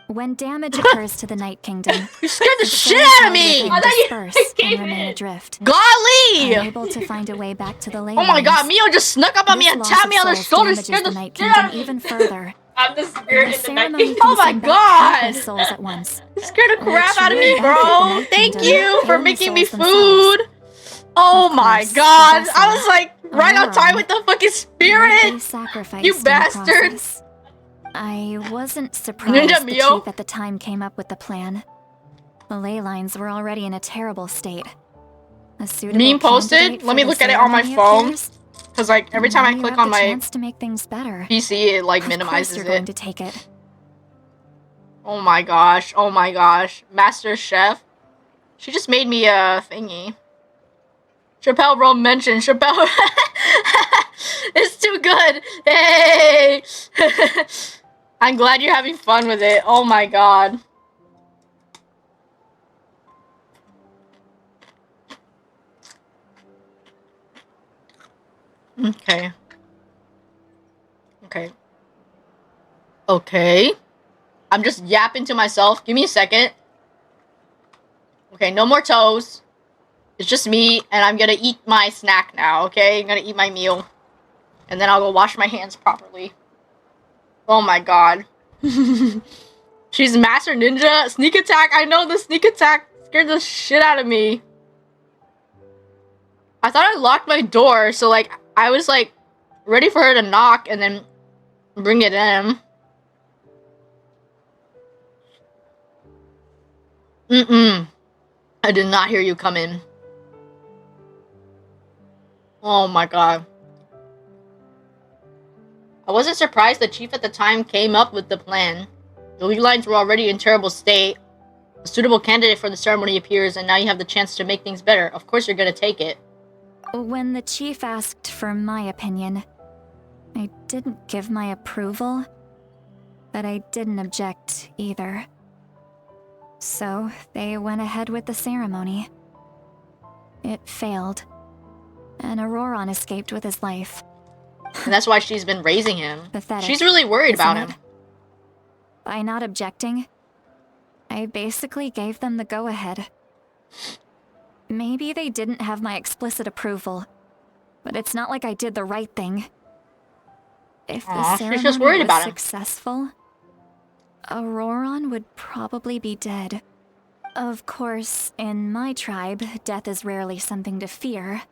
When damage occurs to the Night Kingdom, you scared the shit out of me! I disperse and remain adrift. Golly! Unable to find a way back to the ley Oh my god, lines. Mio just snuck up on me and This tapped loss me on the of souls shoulder, damages scared the Night shit out Kingdom of me. even further. I'm just scared The in the Night ceremony Kingdom. Oh can my send back god! countless souls at once. You scared the crap Which out of me, would benefit the bro. Night Thank Kingdom you for and the making me souls themselves. food. Oh Of my course, the god. vessel, I was like right on time Auroran, with the fucking would spirit. be sacrificed You in the bastard. process. I wasn't surprised Ninja the Mio. chief at the time came up with the plan. The ley lines were already in a terrible state. A suitable Meme posted? candidate Let me for the look at it on my ceremony phone. appears. Cause like every time Now I you click have on the my chance to make things better. PC, it like Of course minimizes you're going it. to take it. Oh my gosh. Oh my gosh. Master Chef. She just made me a thingy. Chappelle bro mentioned Chappelle. It's too good. Hey. I'm glad you're having fun with it. Oh my god. Okay. Okay. Okay. I'm just yapping to myself. Give me a second. Okay, no more toes. It's just me, and I'm gonna eat my snack now, okay? I'm gonna eat my meal. And then I'll go wash my hands properly. Oh my god. She's Master Ninja. Sneak attack. I know the sneak attack scared the shit out of me. I thought I locked my door, so like, I was like, ready for her to knock and then bring it in. I did not hear you come in. Oh my god. I wasn't surprised the chief at the time came up with the plan. The lead lines were already in terrible state. A suitable candidate for the ceremony appears, and now you have the chance to make things better. Of course you're gonna take it. When the chief asked for my opinion, I didn't give my approval, but I didn't object either. So they went ahead with the ceremony. It failed, and Auroran escaped with his life. And that's why she's been raising him. Pathetic, She's really worried about isn't him. it? By not objecting, I basically gave them the go-ahead. Maybe they didn't have my explicit approval, but it's not like I did the right thing. If the Aw, ceremony she's just worried was about him. successful, Auroran would probably be dead. Of course, in my tribe, death is rarely something to fear.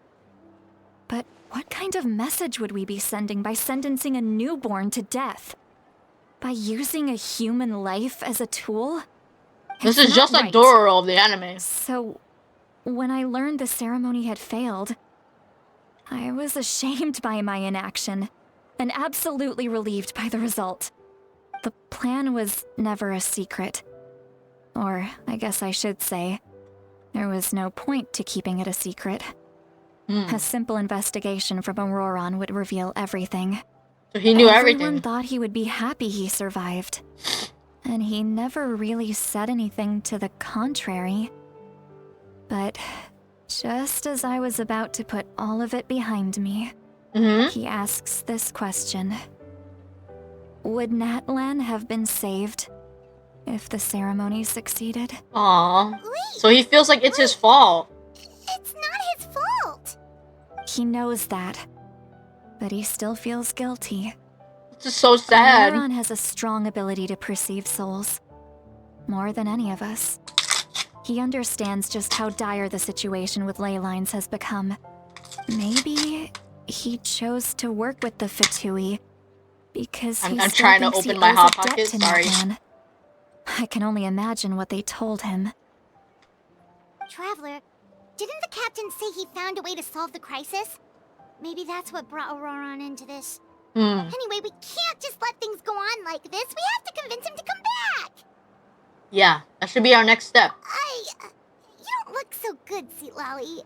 But what kind of message would we be sending by sentencing a newborn to death? By using a human life as a tool? This It's is just not like right. Dororo of the anime. So, when I learned the ceremony had failed, I was ashamed by my inaction and absolutely relieved by the result. The plan was never a secret. Or, I guess I should say, there was no point to keeping it a secret. A simple investigation from Auroron would reveal everything. So he knew Everyone everything. thought he would be happy he survived. And he never really said anything to the contrary. But just as I was about to put all of it behind me, he asks this question. Would NATLAN have been saved if the ceremony succeeded? Aww. So he feels like it's his fault. It's not his fault. He knows that, but he still feels guilty. It's just so sad. Auroron has a strong ability to perceive souls, more than any of us. He understands just how dire the situation with ley lines has become. Maybe he chose to work with the Fatui because I'm still trying to thinks open he my owes Hot a debt Pocket, to sorry. NATLAN. I can only imagine what they told him. Traveler, didn't the captain say he found a way to solve the crisis? Maybe that's what brought Auroron into this. Anyway, we can't just let things go on like this. We have to convince him to come back. Yeah, that should be our next step. You don't look so good, Sweet Lolly.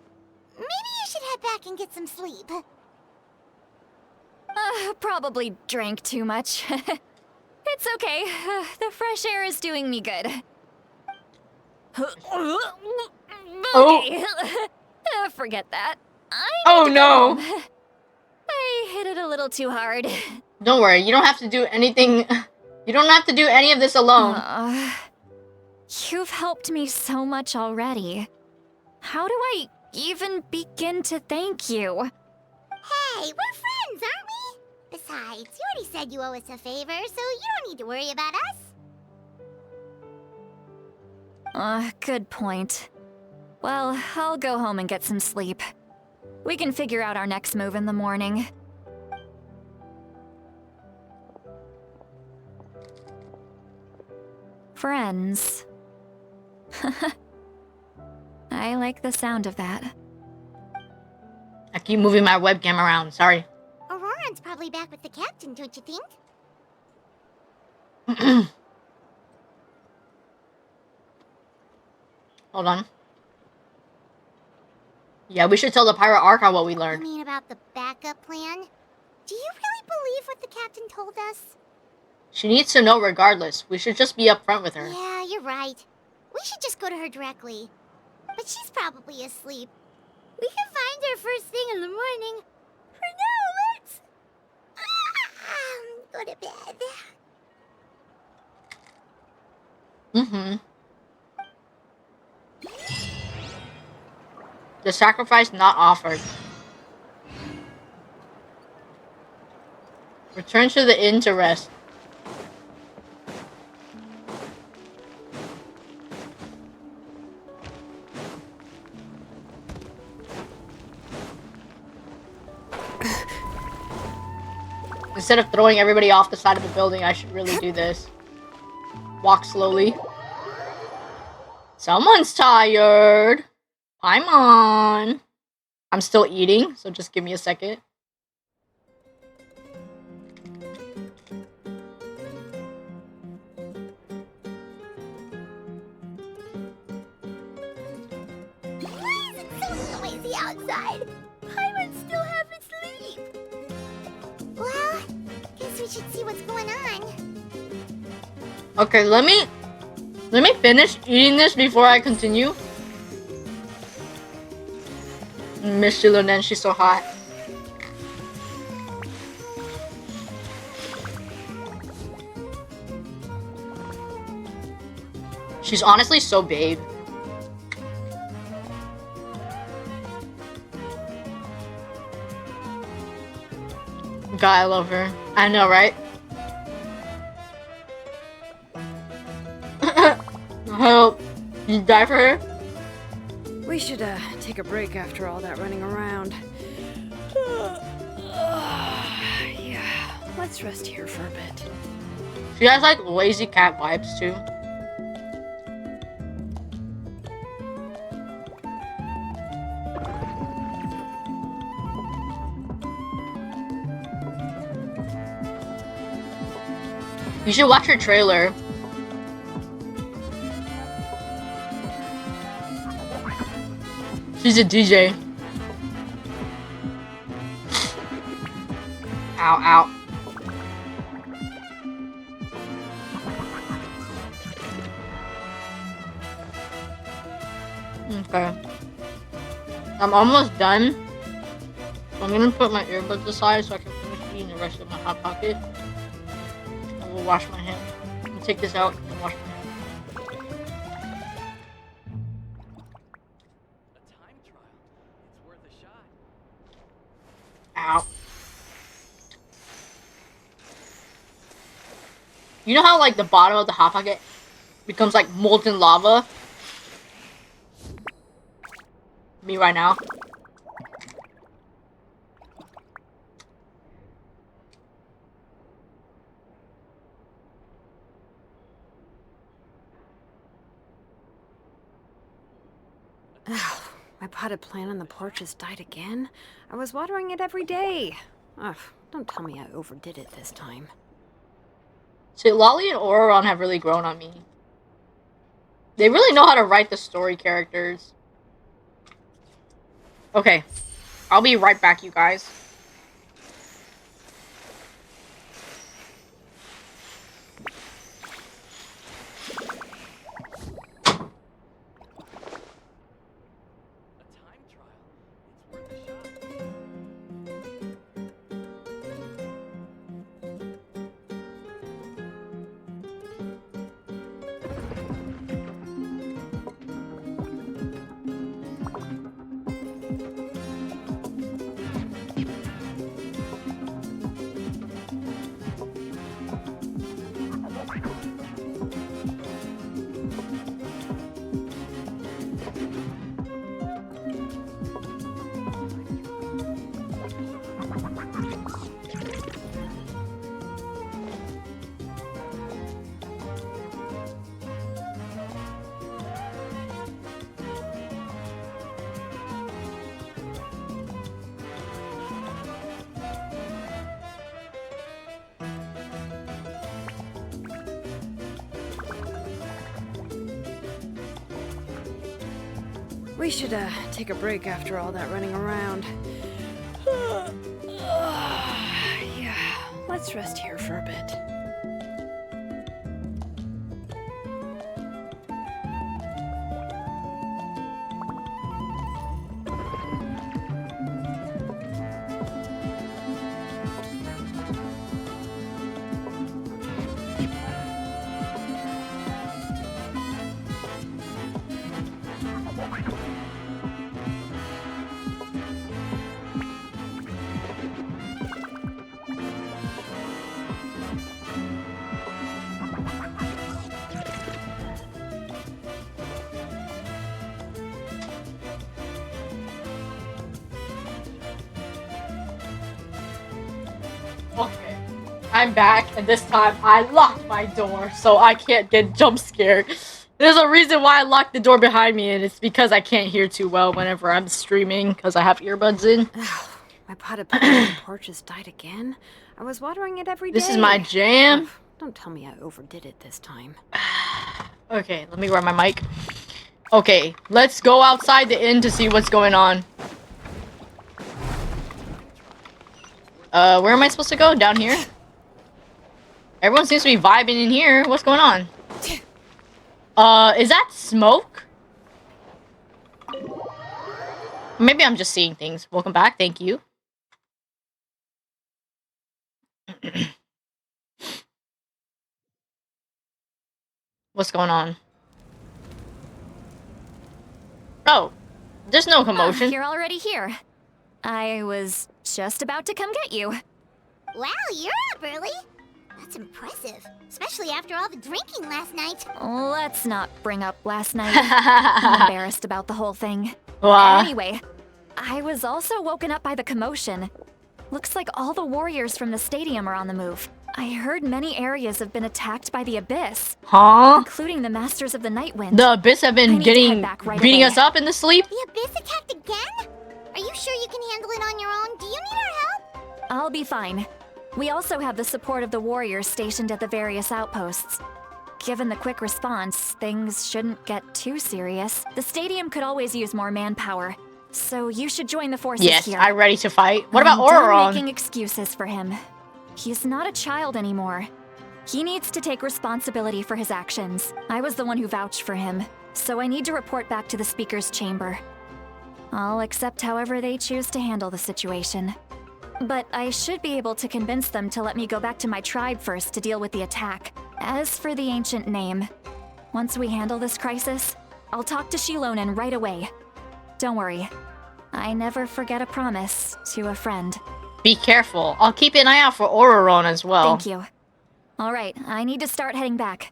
Maybe you should head back and get some sleep. Probably drank too much. It's okay. The fresh air is doing me good. Okay. Forget that. Oh no! I hit it a little too hard. Don't worry, you don't have to do anything. You don't have to do any of this alone. You've helped me so much already. How do I even begin to thank you? Hey, we're friends, aren't we? Besides, you already said you owe us a favor, so you don't need to worry about us. Good point. Well, I'll go home and get some sleep. We can figure out our next move in the morning. Friends. I like the sound of that. I keep moving my webcam around, sorry. Auroron's probably back with the captain, don't you think? Hold on. Yeah, we should tell the Pirate Archon what we learned. You mean about the backup plan? Do you really believe what the captain told us? She needs to know regardless. We should just be upfront with her. Yeah, you're right. We should just go to her directly. But she's probably asleep. We can find her first thing in the morning. For now, let's... go to bed. The sacrifice not offered. Return to the inn to rest. Instead of throwing everybody off the side of the building, I should really do this. Walk slowly. Someone's tired. I'm still eating, so just give me a second. Why is it so noisy outside? Pirates still half asleep. Well, guess we should see what's going on. Okay, let me finish eating this before I continue. Miss Shilonen, she's so hot. She's honestly so babe. God, I love her. I know, right? Help. You die for her? We should take a break after all that running around. Yeah, let's rest here for a bit. She has like lazy cat vibes too. You should watch her trailer. She's a DJ. Ow, ow. Okay. I'm almost done. So I'm gonna put my earbuds aside so I can finish eating the rest of my Hot Pocket. I will wash my hands. I'm gonna take this out and wash my hands. Ow. You know how like the bottom of the Hot Pocket becomes like molten lava? Me right now. My potted plant on the porch has died again. I was watering it every day. Ugh, don't tell me I overdid it this time. See, Lolly and Auron have really grown on me. They really know how to write the story characters. Okay. I'll be right back, you guys. We should, take a break after all that running around. Yeah, let's rest here for a bit. Okay, I'm back, and this time I locked my door so I can't get jump scared. There's a reason why I locked the door behind me, and it's because I can't hear too well whenever I'm streaming because I have earbuds in. My potted plant on the porch has died again. I was watering it every day. This is my jam. Ugh, don't tell me I overdid it this time. Okay, let me grab my mic. Okay, let's go outside the inn to see what's going on. Where am I supposed to go? Down here? Everyone seems to be vibing in here. What's going on? Is that smoke? Maybe I'm just seeing things. Welcome back. Thank you. What's going on? Oh, there's no commotion. You're already here. I was just about to come get you. Wow, you're up early. That's impressive, especially after all the drinking last night. Let's not bring up last night. I'm embarrassed about the whole thing. Wow. Anyway, I was also woken up by the commotion. Looks like all the warriors from the stadium are on the move. I heard many areas have been attacked by the Abyss. Huh? Including the Masters of the Nightwind. The Abyss have been beating us up in the sleep? The Abyss attacked again? Are you sure you can handle it on your own? Do you need our help? I'll be fine. We also have the support of the warriors stationed at the various outposts. Given the quick response, things shouldn't get too serious. The stadium could always use more manpower, so you should join the forces Yes, here. I'm ready to fight. What about I'm done Auroron? making excuses for him. He's not a child anymore. He needs to take responsibility for his actions. I was the one who vouched for him, so I need to report back to the Speaker's chamber. I'll accept however they choose to handle the situation. But I should be able to convince them to let me go back to my tribe first to deal with the attack. As for the ancient name, once we handle this crisis, I'll talk to Shilonen right away. Don't worry, I never forget a promise to a friend. Be careful. I'll keep an eye out for Auroron as well. Thank you. Alright, I need to start heading back.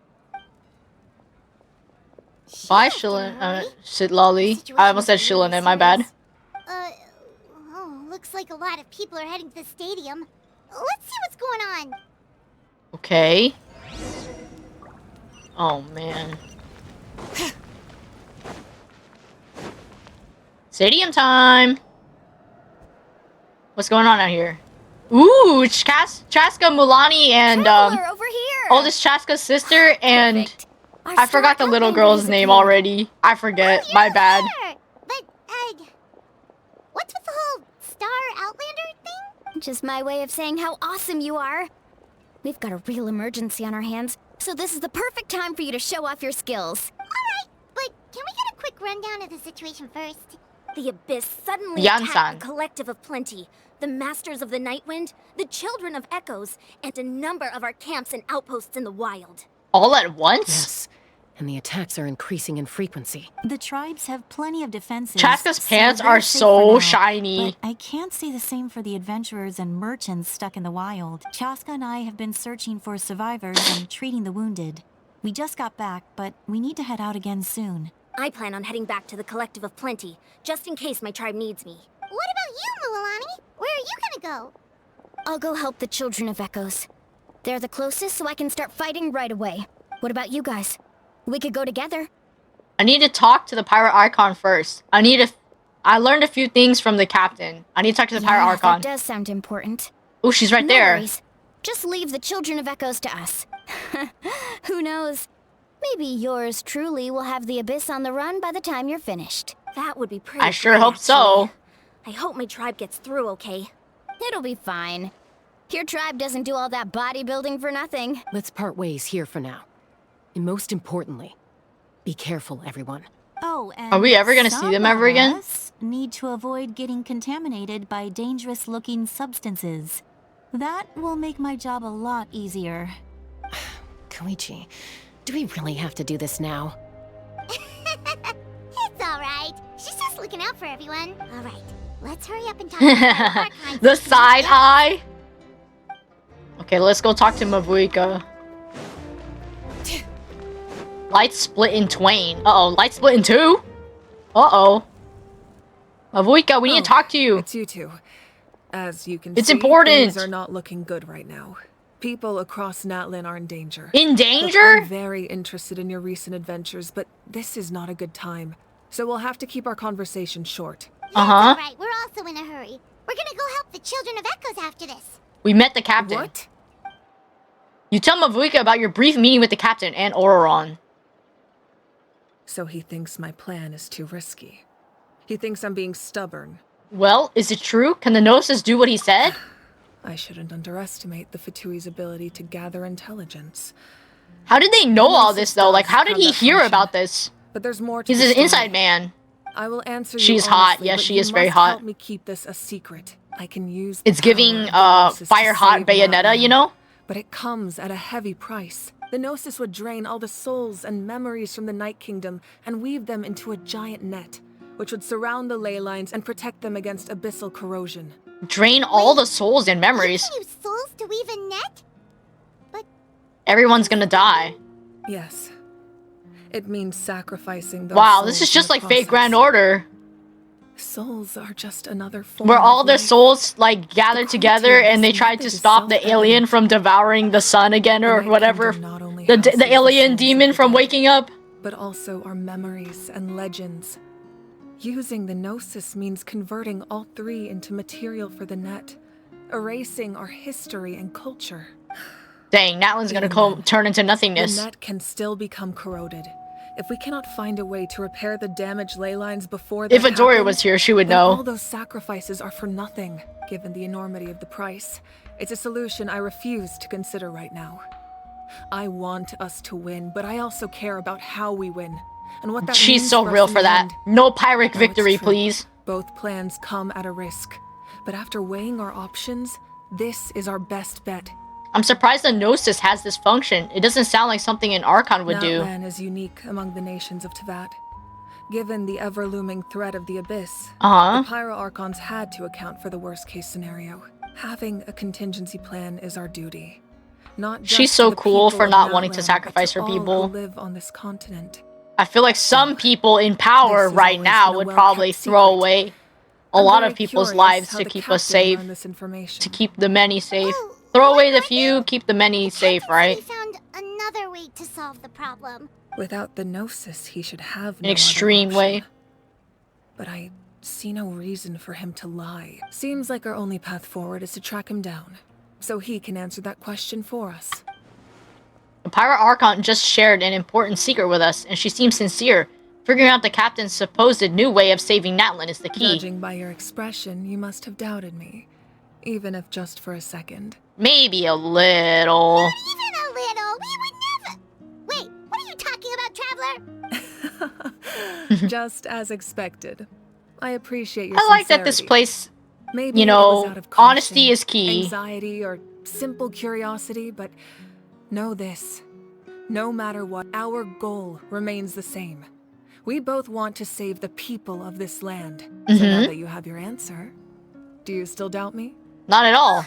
Bye, Shitlolly. I almost said Shilonen, my bad. Looks like a lot of people are heading to the stadium. Let's see what's going on. Okay. Oh, man. Stadium time! What's going on out here? Ooh, Chaska, Mulani, and, over here. oh, this Chaska's sister, and I forgot the little girl's name already. I forget, my bad. But, what's with the whole Star Outlander thing? Just my way of saying how awesome you are. We've got a real emergency on our hands, so this is the perfect time for you to show off your skills. Alright, but can we get a quick rundown of the situation first? The Abyss suddenly Yan-san. attacked the Collective of Plenty, the Masters of the Nightwind, the Children of Echoes, and a number of our camps and outposts in the wild. All at once? Yes, and the attacks are increasing in frequency. The tribes have plenty of defenses. Chaska's so pants they're are safe so for now, shiny. But I can't say the same for the adventurers and merchants stuck in the wild. Chaska and I have been searching for survivors and treating the wounded. We just got back, but we need to head out again soon. I plan on heading back to the Collective of Plenty, just in case my tribe needs me. What about you, Mualani? Where are you gonna go? I'll go help the Children of Echoes. They're the closest, so I can start fighting right away. What about you guys? We could go together. I need to talk to the Pirate Archon first. I learned a few things from the captain. I need to talk to the Pirate Archon. That does sound important. Oh, she's right No there. worries. Just leave the Children of Echoes to us. Who knows? Maybe yours truly will have the Abyss on the run by the time you're finished. That would be pretty I sure great, hope so. actually. I hope my tribe gets through okay. It'll be fine. Your tribe doesn't do all that bodybuilding for nothing. Let's part ways here for now. And most importantly, be careful, everyone. Oh, and Are we ever gonna see them ever again? some of us need to avoid getting contaminated by dangerous-looking substances. That will make my job a lot easier. Koichi, do we really have to do this now? It's alright. She's just looking out for everyone. Alright, let's hurry up and talk to the archives. The side eye? Okay, let's go talk to Mavuika. Light split in twain. Uh-oh, light split in two? Uh-oh. Mavuika, we need to talk to you. It's you two. As you can It's see, important. things are not looking good right now. People across NATLAN are in danger. In Look, danger? I'm very interested in your recent adventures, but this is not a good time. So we'll have to keep our conversation short. Uh-huh. Alright, we're also in a hurry. We're gonna go help the Children of Echoes after this. We met the captain. What? You tell Mavuika about your brief meeting with the captain and Auroron. So he thinks my plan is too risky. He thinks I'm being stubborn. Well, is it true? Can the Gnosis do what he said? I shouldn't underestimate the Fatui's ability to gather intelligence. How did they know all this, though? Like, how did he hear about this? But there's more to He's the an story. inside man. I will answer you She's hot. honestly, Yes, but she you is very must hot. Help me keep this a secret. I can use the It's giving, power of the Gnosis to Fire Hot save Bayonetta, NATLAN. you know? But it comes at a heavy price. The Gnosis would drain all the souls and memories from the Night Kingdom and weave them into a giant net, which would surround the ley lines and protect them against abyssal corrosion. Drain all the souls and memories. You use souls to weave a net? Everyone's gonna die. Yes. It means sacrificing those Wow, this souls is in just the like Fate process. Grand Order. Souls are just another form Where all of the life. souls, like, gathered together and they tried to stop the alien from devouring the sun again or whatever. The alien demon from waking up. But also our memories and legends. Using the Gnosis means converting all three into material for the net. erasing our history and culture. Dang, Natlan's gonna turn into nothingness. The net can still become corroded. If we cannot find a way to repair the damaged ley lines before that If Adoria happens, was here, she would then know. all those sacrifices are for nothing, given the enormity of the price. It's a solution I refuse to consider right now. I want us to win, but I also care about how we win, and what that She's means so for us real in for the that. end. No Pyrrhic Oh, it's victory, true. please. Both plans come at a risk, but after weighing our options, this is our best bet. I'm surprised the Gnosis has this function. It doesn't sound like something an Archon would do. NATLAN is unique among the nations of Teyvat. Given the ever-looming threat of the Abyss, Uh-huh. the Pyro-Archons had to account for the worst-case scenario. Having a contingency plan is our duty. Not just She's to so the cool people for of not wanting to NATLAN, sacrifice but her to all people. who live on this continent. I feel like some people in power This has right always now been a would well-kept probably throw secret. away a I'm lot very of people's curious lives how to the keep us captain safe. learned this information. To keep the many safe. Throw away the few, keep the many safe, right? We found another way to solve the problem. Without the Gnosis, he should have no An extreme other way. option. But I see no reason for him to lie. Seems like our only path forward is to track him down, so he can answer that question for us. The Pirate Archon just shared an important secret with us, and she seems sincere. Figuring out the captain's supposed new way of saving Natlan is the key. Judging by your expression, you must have doubted me, even if just for a second. Maybe a little. Even a little. We would never. Wait, what are you talking about, Traveler? Just as expected. I appreciate your I like that this sincerity. place, Maybe you it was know, out of caution, honesty is key. Anxiety or simple curiosity, but know this. No matter what, our goal remains the same. We both want to save the people of this land. So now that you have your answer, do you still doubt me? Not at all.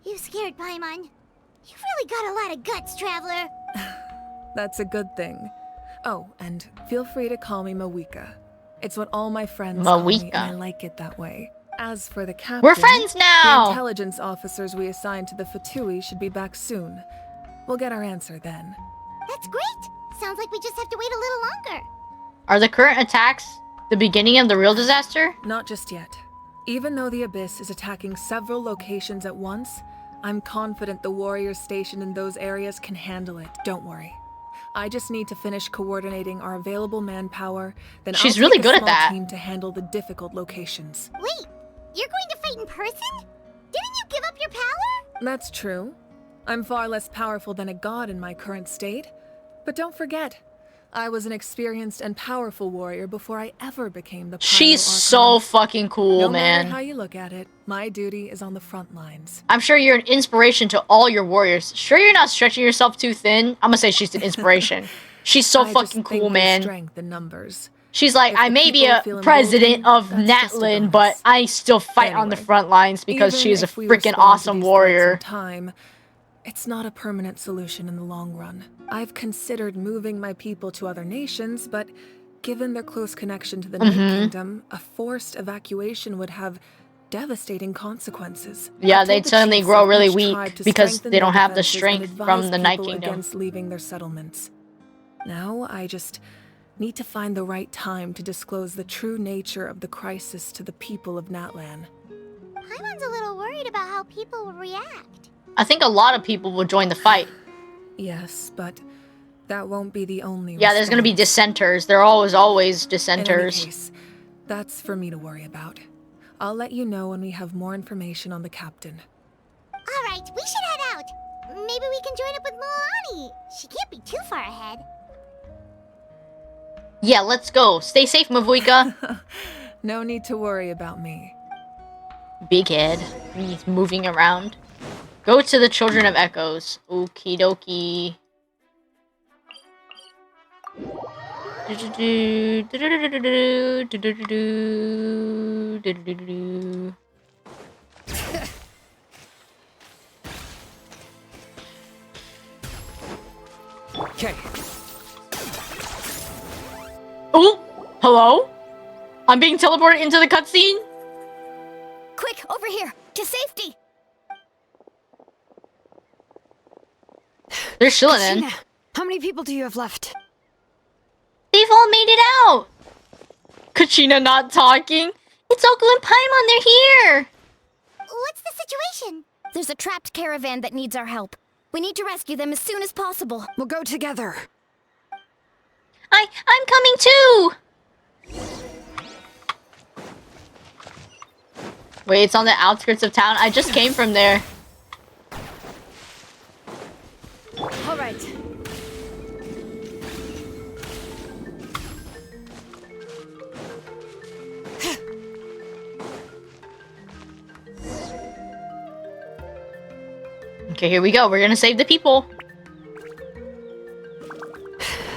You scared Paimon. You've really got a lot of guts, Traveler. That's a good thing. Oh, and feel free to call me Mawika. It's what all my friends call me, and I like it that way. As for the captain, We're friends now! The intelligence officers we assigned to the Fatui should be back soon. We'll get our answer then. That's great. Sounds like we just have to wait a little longer. Are the current attacks the beginning of the real disaster? Not just yet. Even though the Abyss is attacking several locations at once, I'm confident the warriors stationed in those areas can handle it. Don't worry. I just need to finish coordinating our available manpower, then She's I'll really take good a at small that. team to handle the difficult locations. Wait, you're going to fight in person? Didn't you give up your power? That's true. I'm far less powerful than a god in my current state. But don't forget, I was an experienced and powerful warrior before I ever became the She's Pyro so Archon. fucking cool, No man. matter how you look at it, my duty is on the front lines. I'm sure you're an inspiration to all your warriors. Sure you're not stretching yourself too thin? I'm gonna say she's an inspiration. She's so I just fucking think cool, there's man. strength in numbers. She's like, If I the may be people a feel president emboldened, of that's just a NATLAN, bonus. but I still fight on the Anyway, front lines because even she is a if we freaking respond to awesome these threats warrior. in time, it's not a permanent solution in the long run. I've considered moving my people to other nations, but given their close connection to the Night Kingdom, a forced evacuation would have devastating consequences. Yeah, I've told they'd the suddenly chiefs grow of really each weak tribe to because strengthen they don't their have the defenses and strength advise from the Night people Kingdom. against leaving their settlements. Now I just need to find the right time to disclose the true nature of the crisis to the people of Natlan. Paimon's a little worried about how people will react. I think a lot of people will join the fight. Yes, but that won't be the only Yeah, there's gonna be dissenters. There are always In dissenters. any case, that's for me to worry about. I'll let you know when we have more information on the captain. All right, we should head out. Maybe we can join up with Moani. She can't be too far ahead. Yeah, let's go. Stay safe, Mavuika. No need to worry about me. Big head. He's moving around. Go to the Children of Echoes. Okie dokie. Okay. Oh, hello? I'm being teleported into the cutscene? Quick, over here, to safety. They're chilling in. Kachina, how many people do you have left? They've all made it out. Kachina not talking. It's Oku and Paimon, they're here. What's the situation? There's a trapped caravan that needs our help. We need to rescue them as soon as possible. We'll go together. I'm coming too! Wait, it's on the outskirts of town? I just came from there. All right. Okay, here we go. We're gonna save the people.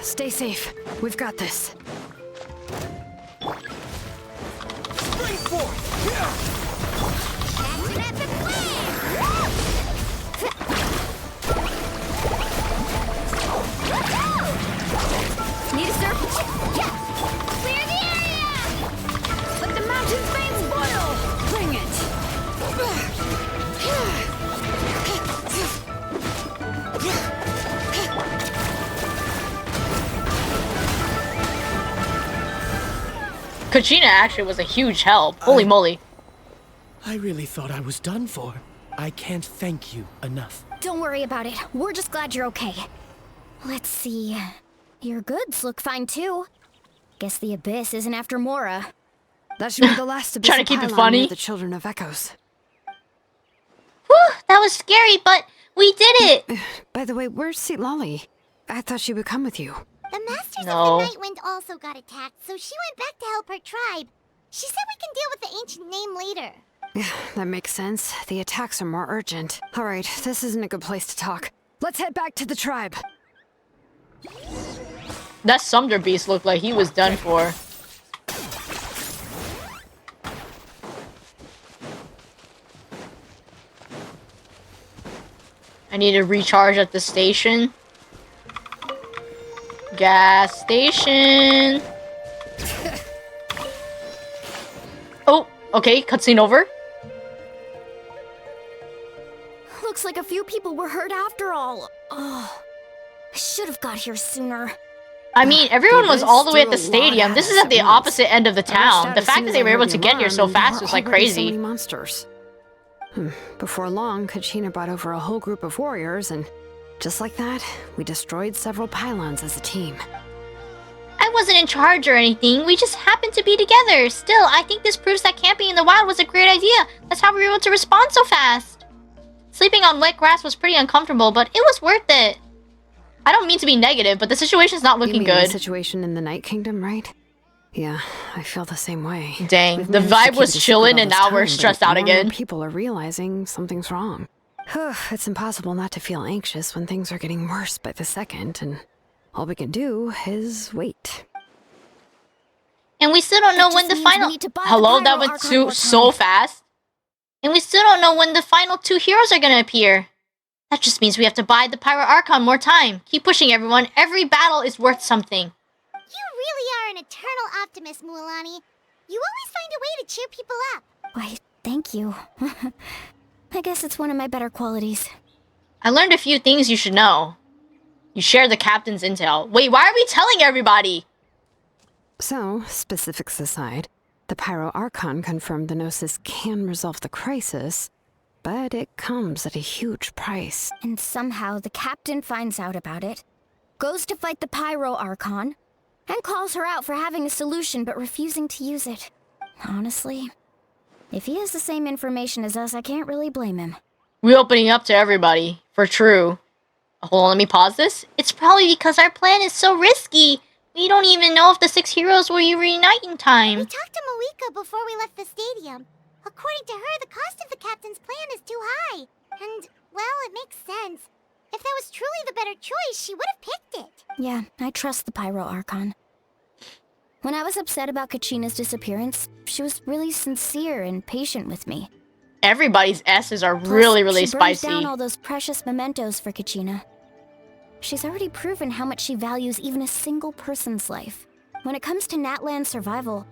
Stay safe. We've got this. Spring forth! Action at the Need a surface? Clear the area! Let the mountain's veins boil! Bring it! Kachina actually was a huge help. Holy moly. I really thought I was done for. I can't thank you enough. Don't worry about it. We're just glad you're okay. Let's see. Your goods look fine too. Guess the Abyss isn't after Mora. That should be the last Trying to keep it pylon funny. near the Children of Echoes. Whew, that was scary, but we did it! By the way, where's Lolly? I thought she would come with you. The Masters No. of the Nightwind also got attacked, so she went back to help her tribe. She said we can deal with the ancient name later. Yeah, that makes sense. The attacks are more urgent. All right, this isn't a good place to talk. Let's head back to the tribe. That Sumder Beast looked like he was done for. I need to recharge at the station. Gas station. Oh, okay, cutscene over. Looks like a few people were hurt after all. Oh, I should have got here sooner. I mean, everyone was all the way at the Threw a lot stadium. at This us is at at the once. opposite end of the I rushed town. out The as soon fact that as they I were heard able the to get here so alarm, fast there was were like already so crazy. many monsters. Before long, Kachina brought over a whole group of warriors, and just like that, we destroyed several pylons as a team. I wasn't in charge or anything. We just happened to be together. Still, I think this proves that camping in the wild was a great idea. That's how we were able to respond so fast. Sleeping on wet grass was pretty uncomfortable, but it was worth it. I don't mean to be negative, but the situation's not looking You mean good. the situation in the Night Kingdom, right? Yeah, I feel the same way. Dang, We've the managed to vibe keep was it a secret chilling all and this now we're time, but stressed out more and more again. People are realizing something's wrong. It's impossible not to feel anxious when things are getting worse by the second, and all we can do is wait. And we still don't know when the final... Hello, that went so fast. And we still don't know when the final two heroes are gonna appear. That just means we have to buy the Pyro Archon more time. Keep pushing, everyone. Every battle is worth something. You really are an eternal optimist, Mualani. You always find a way to cheer people up. Why, thank you. I guess it's one of my better qualities. I learned a few things you should know. You share the captain's intel. Wait, why are we telling everybody? So, specifics aside, the Pyro Archon confirmed the Gnosis can resolve the crisis, but it comes at a huge price. And somehow the captain finds out about it, goes to fight the Pyro Archon, and calls her out for having a solution but refusing to use it. Honestly, if he has the same information as us, I can't really blame him. We're opening up to everybody, for true. Hold on, let me pause this. It's probably because our plan is so risky. We don't even know if the 6 heroes will reunite in time. We talked to Malika before we left the stadium. According to her, the cost of the captain's plan is too high. And, well, it makes sense. If that was truly the better choice, she would have picked it. Yeah, I trust the Pyro Archon. When I was upset about Kachina's disappearance, she was really sincere and patient with me. Everybody's S's are Plus, really she burned spicy. down all those precious mementos for Kachina. She's already proven how much she values even a single person's life. When it comes to NATLAN survival,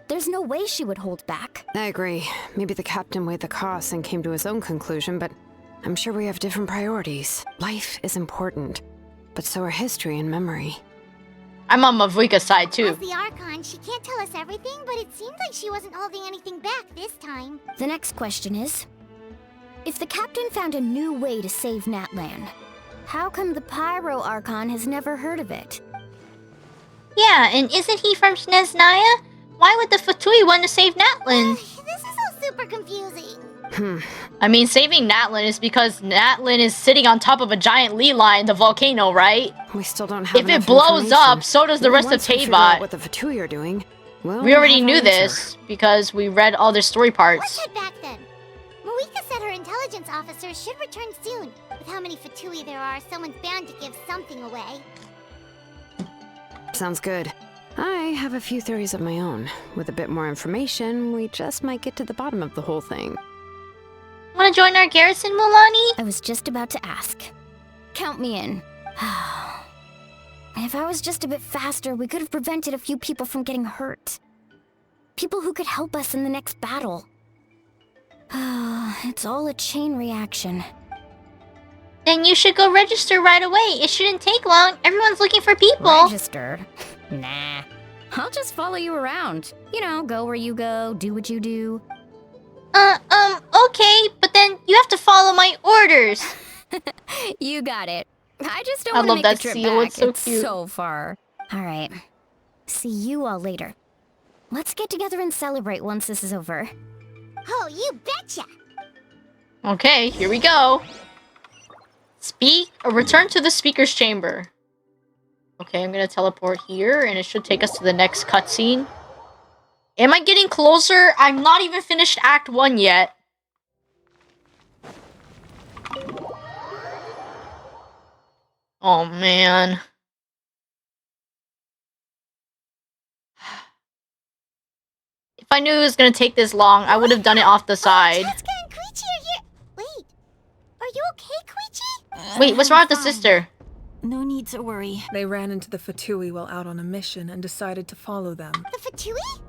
there's no way she would hold back. I agree. Maybe the captain weighed the costs and came to his own conclusion, but I'm sure we have different priorities. Life is important, but so are history and memory. I'm on Mavuika's side too. As the Archon, she can't tell us everything, but it seemed like she wasn't holding anything back this time. The next question is, If the captain found a new way to save NATLAN, how come the Pyro Archon has never heard of it? Yeah, and isn't he from Sneznaya? Why would the Fatui want to save NATLAN? This is all super confusing. I mean, saving NATLAN is because NATLAN is sitting on top of a giant ley line, the volcano, right? We still don't have If enough it blows information. up, so does the rest of Once we figure out Taybot. what the Fatui are doing, We already have our knew answer. this because we read all their story Let's parts. head back then. Marika said her intelligence officers should return soon. With how many Fatui there are, someone's bound to give something away. Sounds good. I have a few theories of my own. With a bit more information, we just might get to the bottom of the whole thing. Wanna join our garrison, Mulani? I was just about to ask. Count me in. If I was just a bit faster, we could have prevented a few people from getting hurt. People who could help us in the next battle. It's all a chain reaction. Then you should go register right away. It shouldn't take long. Everyone's looking for people. Registered? Nah. I'll just follow you around. You know, go where you go, do what you do. Okay, but then you have to follow my orders. You got it. I just don't I want to love make that the trip seal. back. It's so cute. So far. All right. See you all later. Let's get together and celebrate once this is over. Oh, you betcha! Okay, here we go. Return to the speaker's chamber. Okay, I'm gonna teleport here, and it should take us to the next cutscene. Am I getting closer? I'm not even finished Act 1 yet. Oh, man. If I knew it was gonna take this long, I would have done it off the side. Chaska and Koichi are here. Wait, are you okay, Koichi? Wait, what's wrong with the sister? No need to worry. They ran into the Fatui while out on a mission and decided to follow them. The Fatui?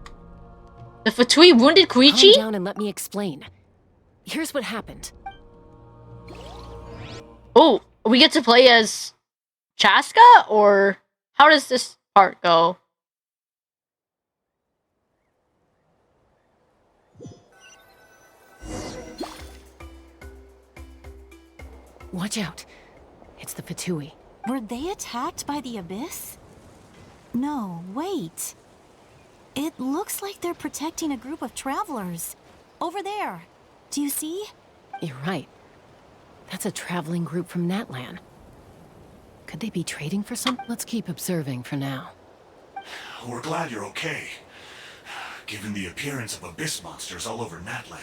The Fatui wounded Calm Koichi? down and let me explain. Here's what happened. Oh, we get to play as Chaska? Or how does this part go? Watch out. It's the Fatui. Were they attacked by the Abyss? No, wait. It looks like they're protecting a group of travelers. Over there. Do you see? You're right. That's a traveling group from NATLAN. Could they be trading for some? Let's keep observing for now. We're glad you're okay. Given the appearance of abyss monsters all over NATLAN,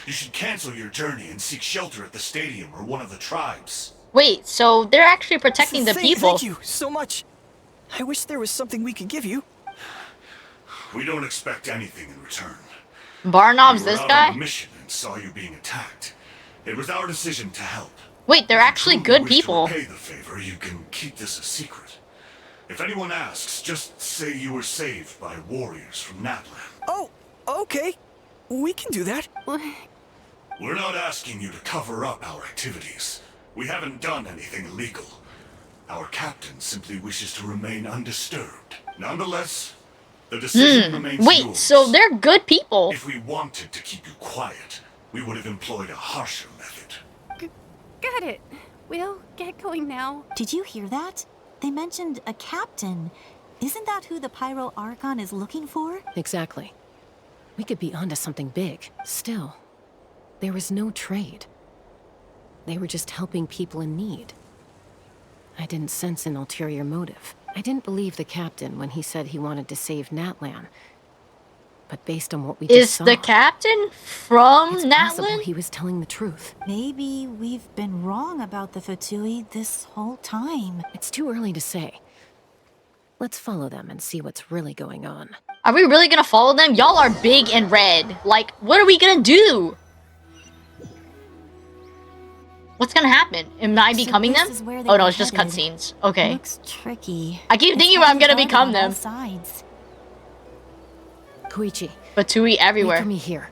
you should cancel your journey and seek shelter at the stadium or one of the tribes. Wait, so they're actually protecting the people. Thank you so much. I wish there was something we could give you. We don't expect anything in return. Barnov's We were this out guy? on a mission and saw you being attacked. It was our decision to help. Wait, they're actually good Wish to people. repay the favor, you can keep this a secret. If anyone asks, just say you were saved by warriors from NATLAN. Oh, okay. We can do that. We're not asking you to cover up our activities. We haven't done anything illegal. Our captain simply wishes to remain undisturbed. Nonetheless, the decision remains Wait, yours. so they're good people. If we wanted to keep you quiet, we would have employed a harsher method. Got it. We'll get going now. Did you hear that? They mentioned a captain. Isn't that who the Pyro Archon is looking for? Exactly. We could be onto something big. Still, there was no trade. They were just helping people in need. I didn't sense an ulterior motive. I didn't believe the captain when he said he wanted to save NATLAN. But based on what we just saw, Is the captain from it's possible NATLAN? he was telling the truth. Maybe we've been wrong about the Fatui this whole time. It's too early to say. Let's follow them and see what's really going on. Are we really gonna follow them? Y'all are big and red. Like, what are we gonna do? What's gonna happen? Am I becoming them? Oh no, it's just cutscenes. Okay. Looks tricky. I keep thinking I'm gonna become them. Sides. Koichi. Fatui everywhere. Wait for me here.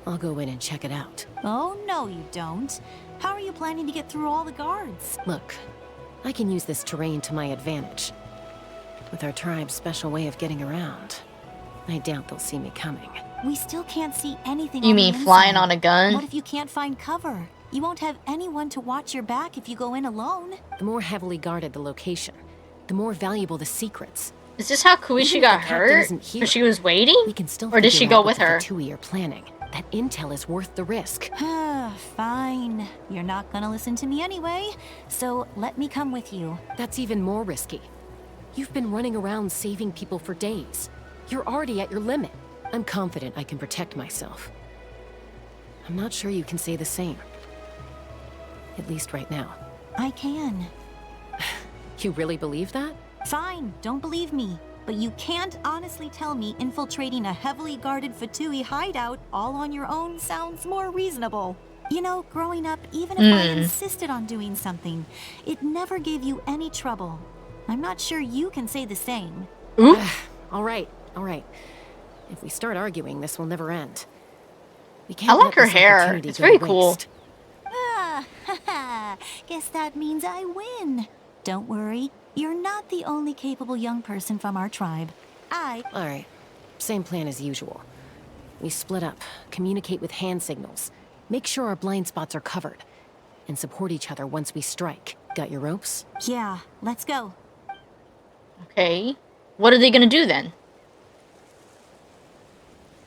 I'll go in and check it out. Oh, no you don't. How are you planning to get through all the guards? Look, I can use this terrain to my advantage. With our tribe's special way of getting around, I doubt they'll see me coming. We still can't see anything You on mean the flying inside. on a gun? What if you can't find cover? You won't have anyone to watch your back if you go in alone. The more heavily guarded the location, the more valuable the secrets. Is this how Even Koichi if got the captain hurt? isn't here, Because she was waiting? we can still Or did she figure go out with what her? the Fatui are planning. That intel is worth the risk. Fine. You're not gonna listen to me anyway, so let me come with you. That's even more risky. You've been running around saving people for days. You're already at your limit. I'm confident I can protect myself. I'm not sure you can say the same. At least right now. I can. You really believe that? Fine, don't believe me. But you can't honestly tell me infiltrating a heavily guarded Fatui hideout all on your own sounds more reasonable. You know, growing up, even if I insisted on doing something, it never gave you any trouble. I'm not sure you can say the same. All right. If we start arguing, this will never end. We I can't like let her this hair. opportunity It's go to very cool. waste. Guess that means I win. Don't worry, you're not the only capable young person from our tribe. All right. Same plan as usual. We split up, communicate with hand signals, make sure our blind spots are covered, and support each other once we strike. Got your ropes? Yeah, let's go. Okay. What are they gonna do then?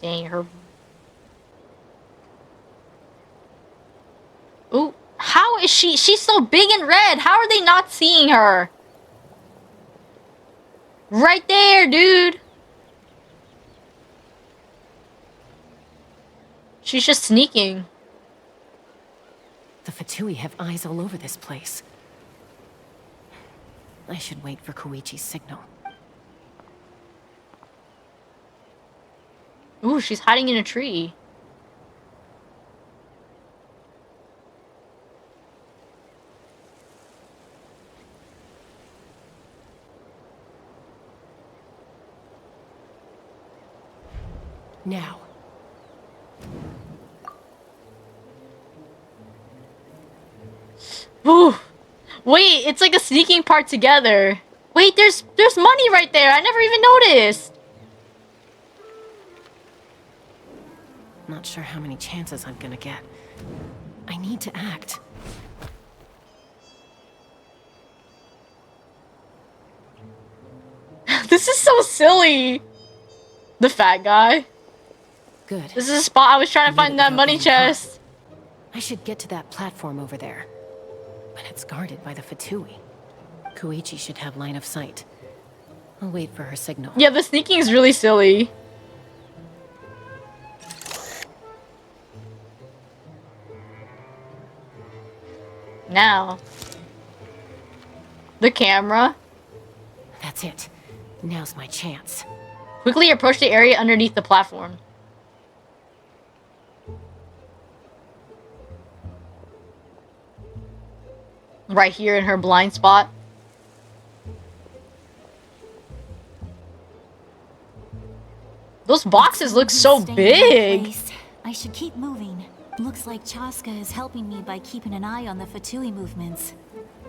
Dang, her... Ooh, how is she? She's so big and red. How are they not seeing her? Right there, dude. She's just sneaking. The Fatui have eyes all over this place. I should wait for Koichi's signal. Ooh, she's hiding in a tree. Now. Ooh. Wait, it's like a sneaking part together. Wait, there's money right there. I never even noticed. Not sure how many chances I'm gonna get. I need to act. This is so silly. The fat guy. Good. This is a spot I was trying to find that money chest. I should get to that platform over there. But it's guarded by the Fatui. Koichi should have line of sight. I'll wait for her signal. Yeah, the sneaking is really silly. Now. The camera. That's it. Now's my chance. Quickly approach the area underneath the platform. Right here in her blind spot. Those boxes look so big. I should keep moving. Looks like Chaska is helping me by keeping an eye on the Fatui movements.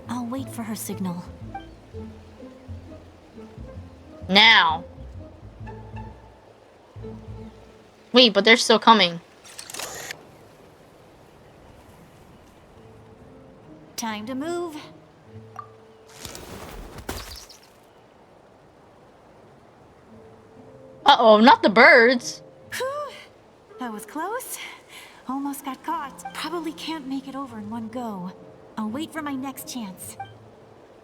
I'll wait for her signal. Now. Wait, but they're still coming. Time to move. Uh-oh, not the birds. Whew. That was close. Almost got caught. Probably can't make it over in one go. I'll wait for my next chance.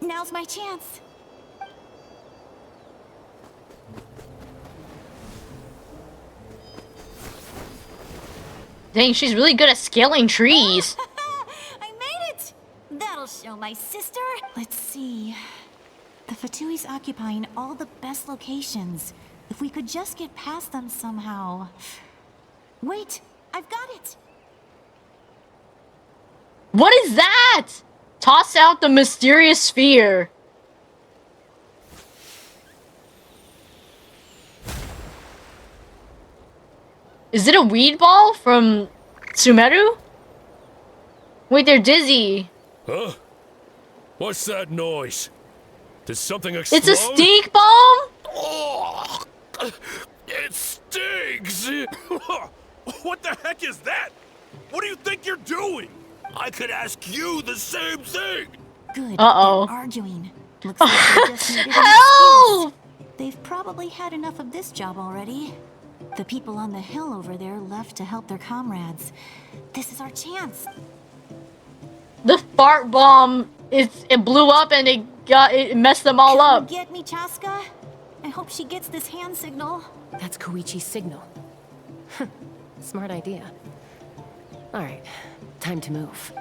Now's my chance. Dang, she's really good at scaling trees. I made it! That'll show my sister. Let's see. The Fatui's occupying all the best locations. If we could just get past them somehow. Wait, I've got it! What is that? Toss out the mysterious sphere. Is it a weed ball from Sumeru? Wait, they're dizzy. Huh? What's that noise? Did something explode? It's a stink bomb? Oh, it stinks! What the heck is that? What do you think you're doing? I could ask you the same thing. Good. Uh-oh. They're arguing. Looks like they just needed an Help! excuse. They've probably had enough of this job already. The people on the hill over there left to help their comrades. This is our chance. The fart bomb, it blew up and it messed them all up. Get me, Chaska? I hope she gets this hand signal. That's Koichi's signal. Smart idea. Alright, time to move.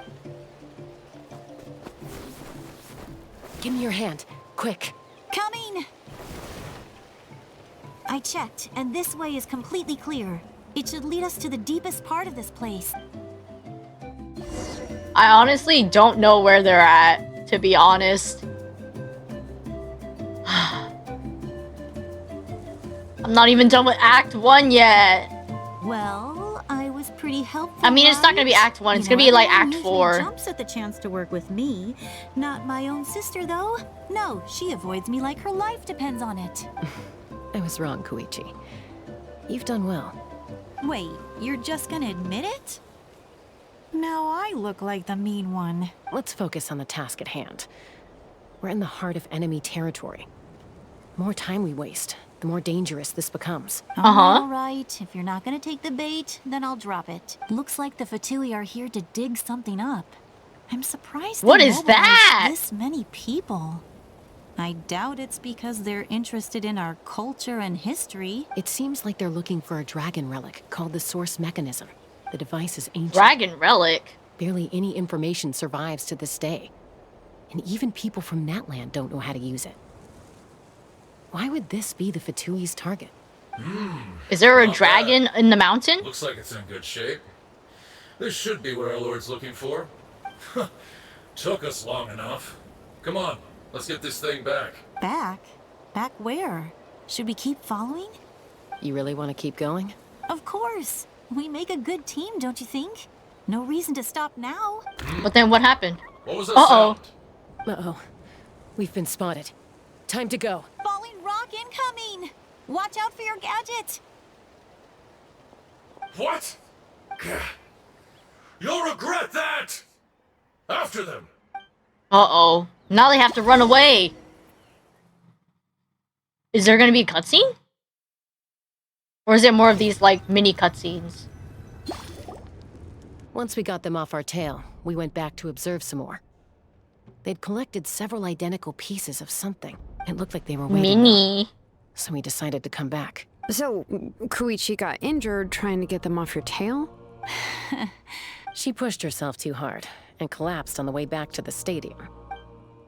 Give me your hand, quick. Coming! I checked, and this way is completely clear. It should lead us to the deepest part of this place. I honestly don't know where they're at, to be honest. I'm not even done with Act 1 yet. Well, I was pretty helpful. I mean, it's not gonna be Act 1, it's gonna be like Act 4. Jumps at the chance to work with me. Not my own sister, though. No, she avoids me like her life depends on it. I was wrong, Koichi. You've done well. Wait, you're just gonna admit it? Now I look like the mean one. Let's focus on the task at hand. We're in the heart of enemy territory. The more time we waste, the more dangerous this becomes. All right, if you're not gonna take the bait, then I'll drop it. Looks like the Fatui are here to dig something up. I'm surprised What they is mobilized that? this many people. I doubt it's because they're interested in our culture and history. It seems like they're looking for a dragon relic called the Source Mechanism. The device is ancient. Dragon relic? Barely any information survives to this day. And even people from NATLAN don't know how to use it. Why would this be the Fatui's target? Is there a Not dragon in the mountain? Looks like it's in good shape. This should be what our Lord's looking for. Took us long enough. Come on, let's get this thing back. Back? Back where? Should we keep following? You really want to keep going? Of course. We make a good team, don't you think? No reason to stop now. But then what happened? What was that Uh-oh. sound? Uh-oh. We've been spotted. Time to go. Falling rock incoming! Watch out for your gadget! What? You'll regret that! After them! Uh-oh. Now they have to run away. Is there gonna be a cutscene? Or is it more of these, like, mini cutscenes? Once we got them off our tail, we went back to observe some more. They'd collected several identical pieces of something. It looked like they were waiting. Mini. So we decided to come back. So, Koichi got injured trying to get them off your tail? She pushed herself too hard and collapsed on the way back to the stadium.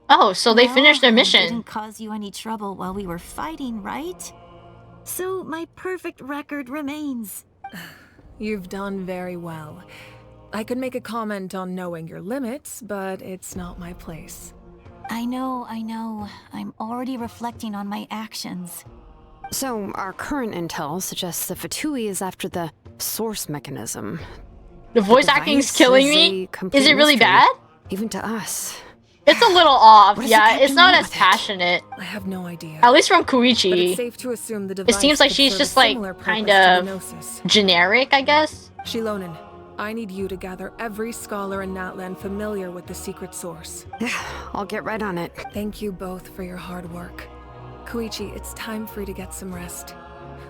Oh, so they finished their It mission. didn't cause you any trouble while we were fighting, right? So my perfect record remains. You've done very well. I could make a comment on knowing your limits, but it's not my place. I know. I'm already reflecting on my actions. So, our current intel suggests the Fatui is after the Source Mechanism. The voice acting's killing me. Is it really bad? Even to us. It's a little off, What does yeah. the It's not captain as passionate. I have no idea. At least from But it's Koichi. safe to assume the It device seems like could she's serve just a like similar kind purpose to the of Gnosis. generic, I guess. Shilonen, I need you to gather every scholar in NATLAN familiar with the secret source. I'll get right on it. Thank you both for your hard work. Koichi, it's time for you to get some rest.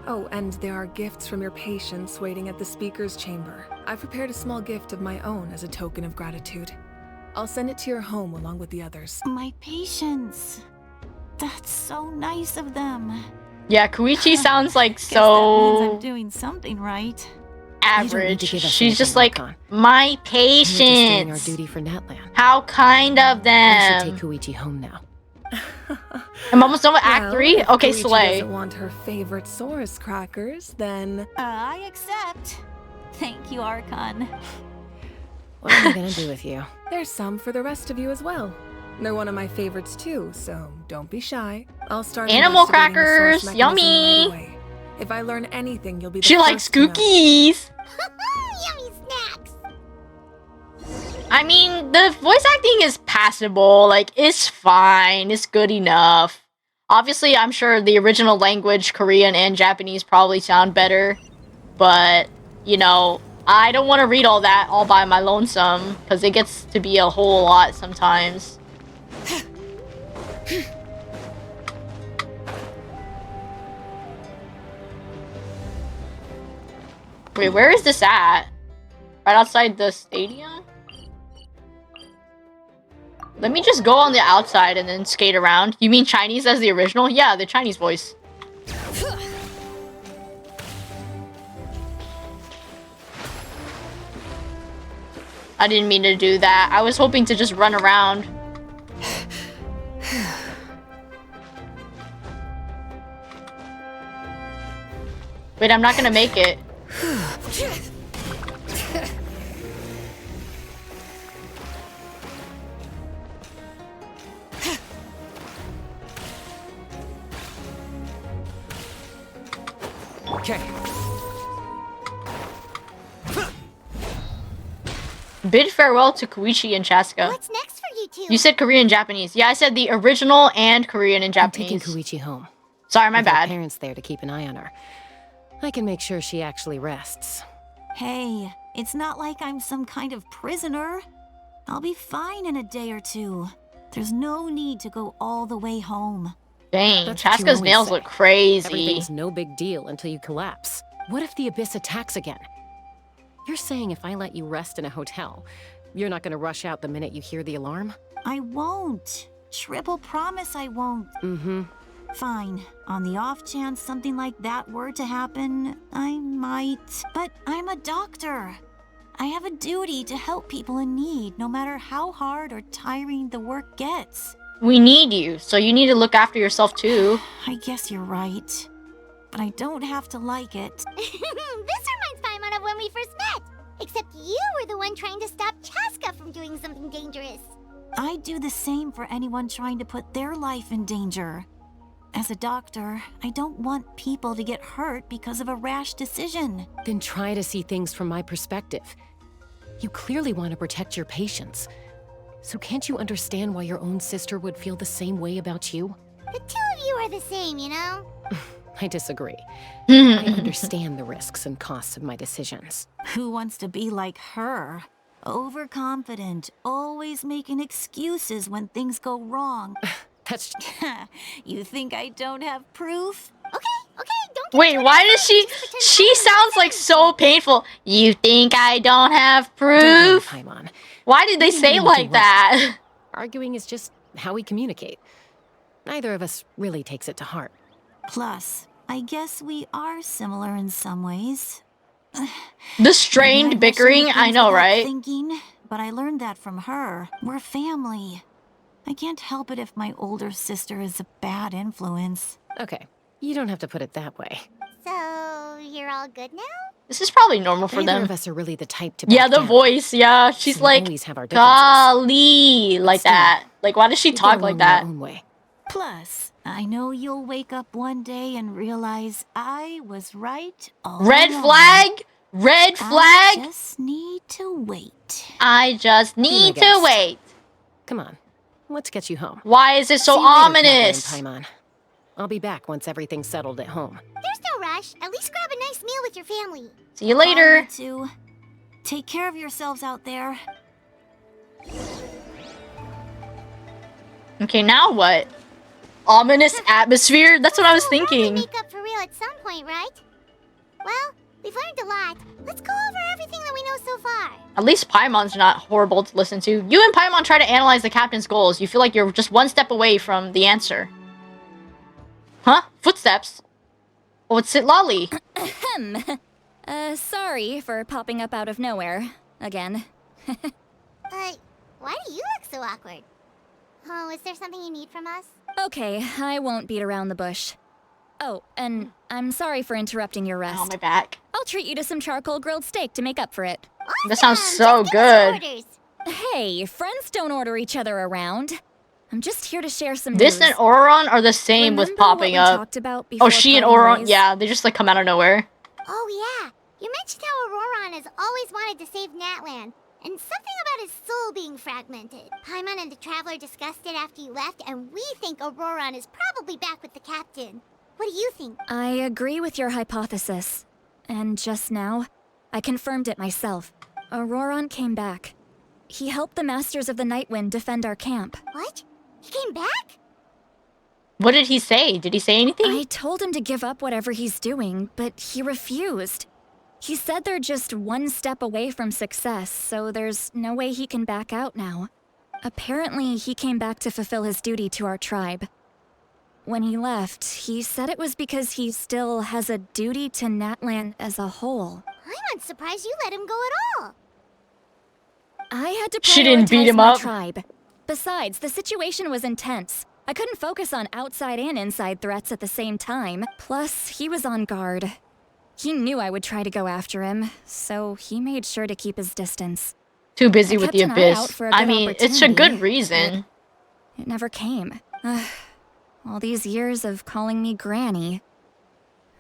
Oh, and there are gifts from your patients waiting at the speaker's chamber. I've prepared a small gift of my own as a token of gratitude. I'll send it to your home along with the others. My patience. That's so nice of them. Yeah, Koichi sounds like Guess that means I'm so doing something right. average. give us She's just anything, like, my We're just doing our patience. duty for NATLAN. How kind of We should them. take Koichi home now. I'm almost done with Act Well, 3. if Okay, Koichi slay. doesn't want her favorite Saurus crackers, then... I accept. Thank you, Archon. What am I gonna do with you? There's some for the rest of you as well. They're one of my favorites too, so don't be shy. I'll start Animal investigating the source crackers, mechanism yummy. right away. If I learn anything, you'll be the She first likes to know. cookies. Yummy snacks! I mean, the voice acting is passable. Like, it's fine. It's good enough. Obviously, I'm sure the original language, Korean and Japanese, probably sound better. but you know, I don't want to read all that all by my lonesome because it gets to be a whole lot sometimes. Wait, where is this at? Right outside the stadium? Let me just go on the outside and then skate around. You mean Chinese as the original? Yeah, the Chinese voice. I didn't mean to do that. I was hoping to just run around. Wait, I'm not gonna make it. Okay. Bid farewell to Koichi and Chaska. What's next for you two? You said Korean and Japanese. Yeah, I said the original and Korean and I'm taking Japanese. Koichi home. Sorry, my With her bad. parents there to keep an eye on her. I can make sure she actually rests. Hey, it's not like I'm some kind of prisoner. I'll be fine in a day or two. There's no need to go all the way home. Dang, That's what you Chaska's always nails say. look crazy. Everything's no big deal until you collapse. What if the Abyss attacks again? You're saying if I let you rest in a hotel, you're not gonna rush out the minute you hear the alarm? I won't. Triple promise I won't. Mm-hmm. Fine. On the off chance something like that were to happen, I might. But I'm a doctor. I have a duty to help people in need, no matter how hard or tiring the work gets. We need you, so you need to look after yourself too. I guess you're right. But I don't have to like it. This reminds Paimon of when we first met. Except you were the one trying to stop Chaska from doing something dangerous. I'd do the same for anyone trying to put their life in danger. As a doctor, I don't want people to get hurt because of a rash decision. Then try to see things from my perspective. You clearly want to protect your patients. So can't you understand why your own sister would feel the same way about you? The two of you are the same, you know? I disagree. I understand the risks and costs of my decisions. Who wants to be like her? Overconfident, always making excuses when things go wrong. That's... You think I don't have proof? Okay, don't Wait, why does she sounds like so painful. You think I don't have proof? Paimon. Why did they say like that? Arguing is just how we communicate. Neither of us really takes it to heart. Plus, I guess we are similar in some ways. The strained bickering, I know, right? Thinking, but I learned that from her. We're family. I can't help it if my older sister is a bad influence. Okay, you don't have to put it that way. So, you're all good now? This is probably normal for Neither them. of us are really the type to Yeah, back the down. voice, yeah. She's So we like, always have our differences. golly, like Still, that. Like, why does she we get talk along like in that? our own way. Plus, I know you'll wake up one day and realize I was right all Red along. flag? Red flag? I just need to wait. I just Be my need to guest. wait. Come on, let's get you home. Why is it so See you later, ominous? Catherine Paimon. I'll be back once everything's settled at home. There's no rush. At least grab a nice meal with your family. See you later. Bye, you two. Take care of yourselves out there. Okay, now what? Ominous atmosphere? That's what I was thinking. Make up for real at some point, right? Well, we've learned a lot. Let's go over everything that we know so far. At least Paimon's not horrible to listen to. You and Paimon try to analyze the captain's goals. You feel like you're just one step away from the answer. Huh? Footsteps? Oh, it's Lolly. Ahem. Sorry for popping up out of nowhere. Again. Why do you look so awkward? Oh, is there something you need from us? Okay, I won't beat around the bush. Oh, and I'm sorry for interrupting your rest. Oh, my back. I'll treat you to some charcoal grilled steak to make up for it. Awesome. That sounds so good. Hey, friends don't order each other around. I'm just here to share some This news. and Auron are the same with Remember popping what we up. talked about Oh, before she and parting Auron, ways? yeah, they just like come out of nowhere. Oh, yeah. You mentioned how Auroron has always wanted to save Natlan, and something about his soul being fragmented. Paimon and the Traveler discussed it after you left, and we think Auroron is probably back with the captain. What do you think? I agree with your hypothesis. And just now, I confirmed it myself. Auroron came back. He helped the Masters of the Nightwind defend our camp. What? He came back? What did he say? Did he say anything? I told him to give up whatever he's doing, but he refused. He said they're just one step away from success, so there's no way he can back out now. Apparently, he came back to fulfill his duty to our tribe. When he left, he said it was because he still has a duty to NATLAN as a whole. I'm not surprised you let him go at all. I had to She didn't beat prioritize him my up. tribe. Besides, the situation was intense. I couldn't focus on outside and inside threats at the same time. Plus, he was on guard. He knew I would try to go after him, so he made sure to keep his distance. Too busy I with kept the an eye out abyss. for a I good mean, it's a good opportunity, reason. but it never came. All these years of calling me Granny.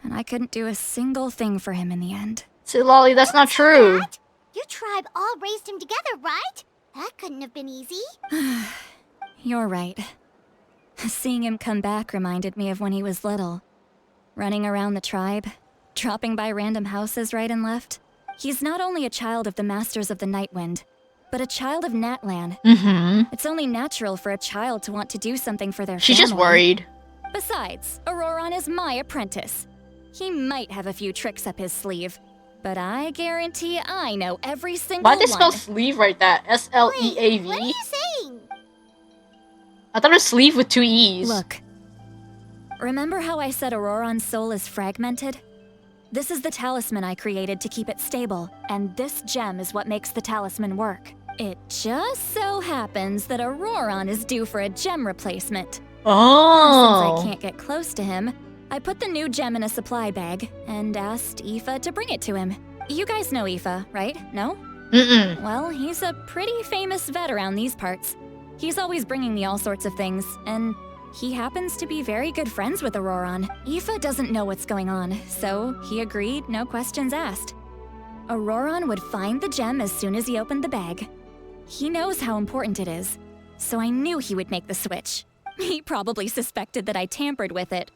And I couldn't do a single thing for him in the end. See, Lolly, that's not true. Your tribe all raised him together, right? That couldn't have been easy. You're right. Seeing him come back reminded me of when he was little. Running around the tribe, dropping by random houses right and left. He's not only a child of the Masters of the Nightwind, but a child of NATLAN. It's only natural for a child to want to do something for their She's family. just worried. Besides, Auroron is my apprentice. He might have a few tricks up his sleeve, but I guarantee I know every single Why'd they spell one. sleeve right that? S-L-E-A-V? What are you saying? I thought it was sleeve with 2 E's. Look. Remember how I said Auroron's soul is fragmented? This is the talisman I created to keep it stable, and this gem is what makes the talisman work. It just so happens that Auroron is due for a gem replacement. Oh. Since I can't get close to him, I put the new gem in a supply bag and asked Aoife to bring it to him. You guys know Aoife, right? No? Mm-mm. Well, he's a pretty famous vet around these parts. He's always bringing me all sorts of things, and he happens to be very good friends with Auroron. Aoife doesn't know what's going on, so he agreed, no questions asked. Auroron would find the gem as soon as he opened the bag. He knows how important it is, so I knew he would make the switch. He probably suspected that I tampered with it.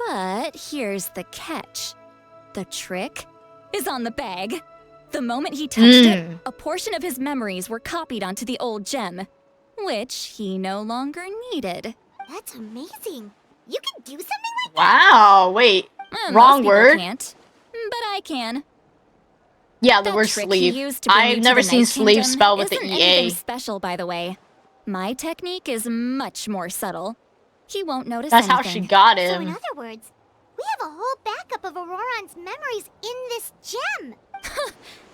But here's the catch. The trick is on the bag. The moment he touched it, a portion of his memories were copied onto the old gem, which he no longer needed. That's amazing. You can do something like Wow, wait. Most Wrong people word. Can't, but I can. Yeah, the That word trick he sleeve. used to bring you I've to never the seen Night sleeve Kingdom spelled with the isn't EA. anything special, by the way. My technique is much more subtle. He won't notice That's how anything. she got So in him. other words, we have a whole backup of Auroron's memories in this gem.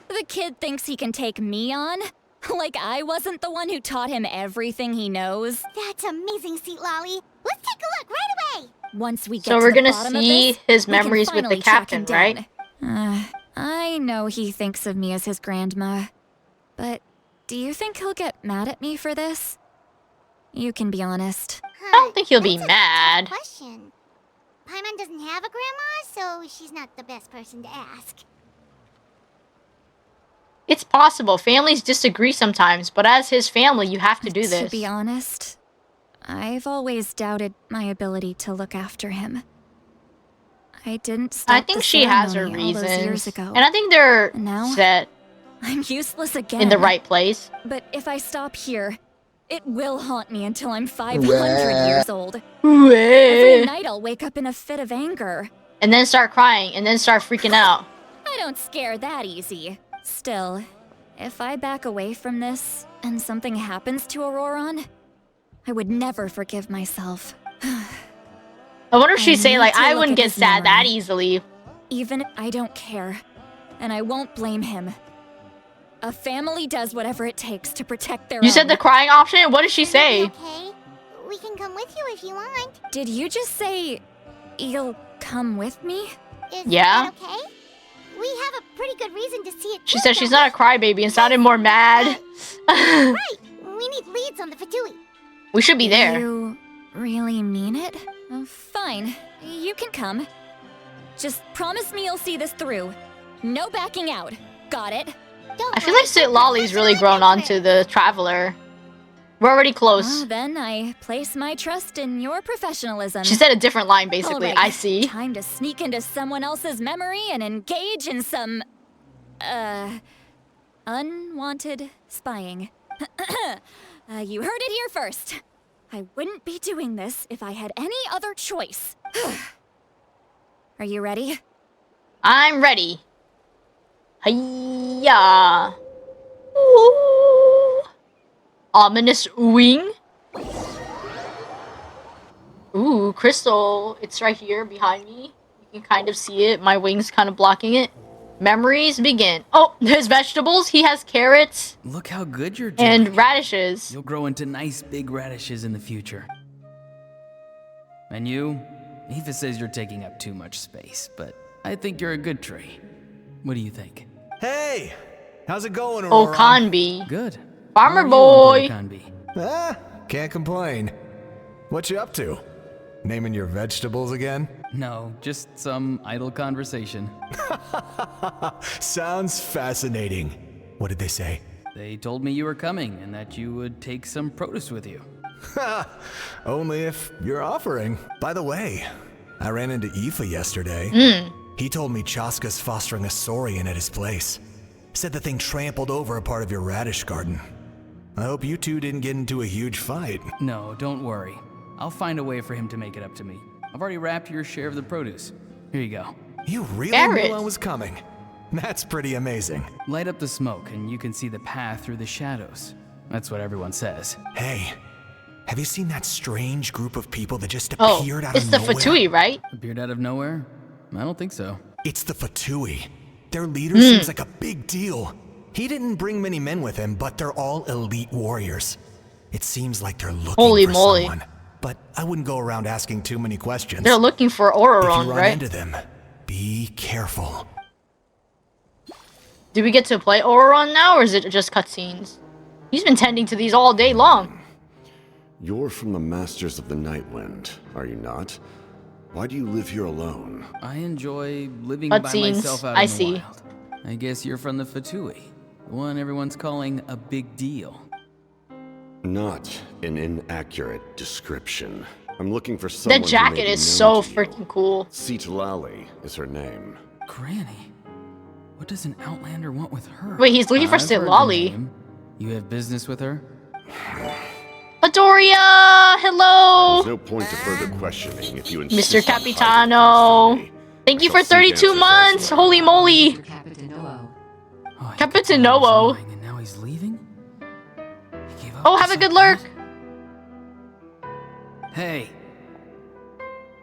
The kid thinks he can take me on? Like I wasn't the one who taught him everything he knows? That's amazing, Seat Lolly. Let's take a look right away. Once we get So to we're the gonna bottom of see this, his we can memories with the finally track him captain, down. right? I know he thinks of me as his grandma, but do you think he'll get mad at me for this? You can be honest. I don't think he'll be mad. Question. Paimon doesn't have a grandma, so she's not the best person to ask. It's possible. Families disagree sometimes, but as his family, you have to do this. To be honest, I've always doubted my ability to look after him. I didn't stop I think the she has her ceremony all those years reasons. ago. And I think they're And now, set I'm useless again. in the right place. But if I stop here, it will haunt me until I'm 500 years old. Wah. Every night I'll wake up in a fit of anger. And then start crying, and then start freaking out. I don't scare that easy. Still, if I back away from this and something happens to Auroron, I would never forgive myself. I wonder if she'd say, need like, to I look wouldn't at get his sad that memory. easily. Even I don't care, and I won't blame him. A family does whatever it takes to protect their You own. said the crying option? What did she say? Okay, we can come with you if you want. Did you just say you'll come with me? Is Yeah. that okay? We have a pretty good reason to see it. She through, said she's don't not a crybaby and sounded more mad. we? Right. We need leads on the Fatui. We should be there. You really mean it? Fine, you can come. Just promise me you'll see this through. No backing out. Got it? I feel like Sit Lolly's really grown on to the Traveler. We're already close. Well, then I place my trust in your professionalism. She said a different line, basically. All right, I see. Time to sneak into someone else's memory and engage in some, unwanted spying. You heard it here first. I wouldn't be doing this if I had any other choice. Are you ready? I'm ready. Hiya. Ooh. Ominous oohing. Ooh, crystal. It's right here behind me. You can kind of see it. My wings kind of blocking it. Memories begin. Oh, there's vegetables. He has carrots. Look how good you're doing. And radishes. You'll grow into nice big radishes in the future. And you? Aoife says you're taking up too much space, but I think you're a good tree. What do you think? Hey! How's it going, Aurora? Okanbi. Good. Farmer How are you, boy. Okanbi? Can't complain. What you up to? Naming your vegetables again? No, just some idle conversation. Sounds fascinating. What did they say? They told me you were coming and that you would take some produce with you. Only if you're offering. By the way, I ran into Aoife yesterday. He told me Chaska's fostering a saurian at his place. Said the thing trampled over a part of your radish garden. I hope you two didn't get into a huge fight. No, don't worry. I'll find a way for him to make it up to me. I've already wrapped your share of the produce. Here you go. You really knew I was coming. That's pretty amazing. Light up the smoke and you can see the path through the shadows. That's what everyone says. Hey, have you seen that strange group of people that just appeared out of nowhere? It's the Fatui, right? Appeared out of nowhere? I don't think so. It's the Fatui. Their leader seems like a big deal. He didn't bring many men with him, but they're all elite warriors. It seems like they're looking for someone. But I wouldn't go around asking too many questions. They're looking for If Auroron, you run right? into them, be careful. Do we get to play Auroron now, or is it just cutscenes? He's been tending to these all day long. You're from the Masters of the Nightwind, are you not? Why do you live here alone? I enjoy living by myself out in the wild. I guess you're from the Fatui, the one everyone's calling a big deal. Not an inaccurate description. I'm looking for someone. The jacket is so freaking cool. Citlali is her name. Granny? What does an Outlander want with her? Wait, he's looking for I've heard the Citlali. name. You have business with her? Adoria, hello. There's no point to further questioning if you insist. Mr. Capitano. Thank you for 32 months. Holy moly. Capitano. And now he's leaving? Oh, have a good lurk. Hey.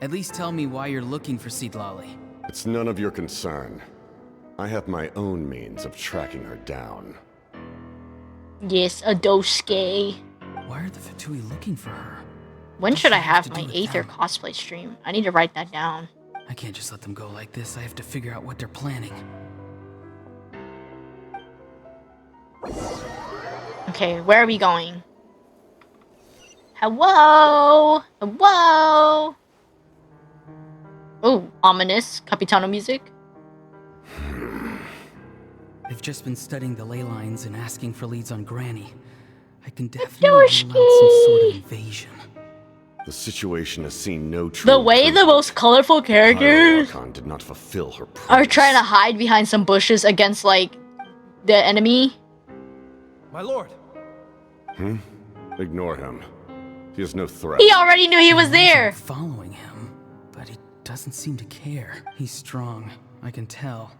At least tell me why you're looking for Citlali. It's none of your concern. I have my own means of tracking her down. Yes, Adoske. Why are the Fatui looking for her? When should I have my Aether cosplay stream? I need to write that down. I can't just let them go like this. I have to figure out what they're planning. Okay, where are we going? Hello? Hello? Oh, ominous Capitano music. They've just been studying the ley lines and asking for leads on Granny. I can definitely rule out some sort of invasion. The situation has seen no true. The way the most colorful characters Archon did not fulfill her promise. are trying to hide behind some bushes against, like, the enemy. My lord. Ignore him. He is no threat. He already knew he was there. Following him, but he doesn't seem to care. He's strong, I can tell.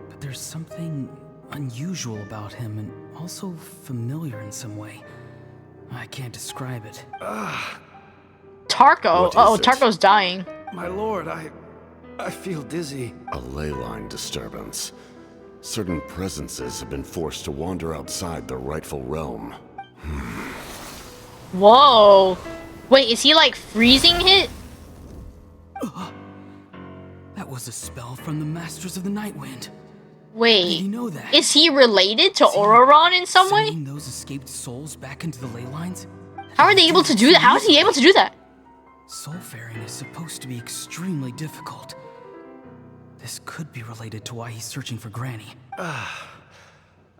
But there's something unusual about him and also familiar in some way. I can't describe it. Tarko? Oh, Tarko's dying. My lord, I feel dizzy. A ley line disturbance. Certain presences have been forced to wander outside their rightful realm. Whoa. Wait, is he like freezing it? That was a spell from the Masters of the Nightwind. Wait, Did you know that? is he related to Auroron in some way? Sending those escaped souls back into the ley lines? How are they able to do that? How is he able to do that? Soulfaring is supposed to be extremely difficult. This could be related to why he's searching for Granny.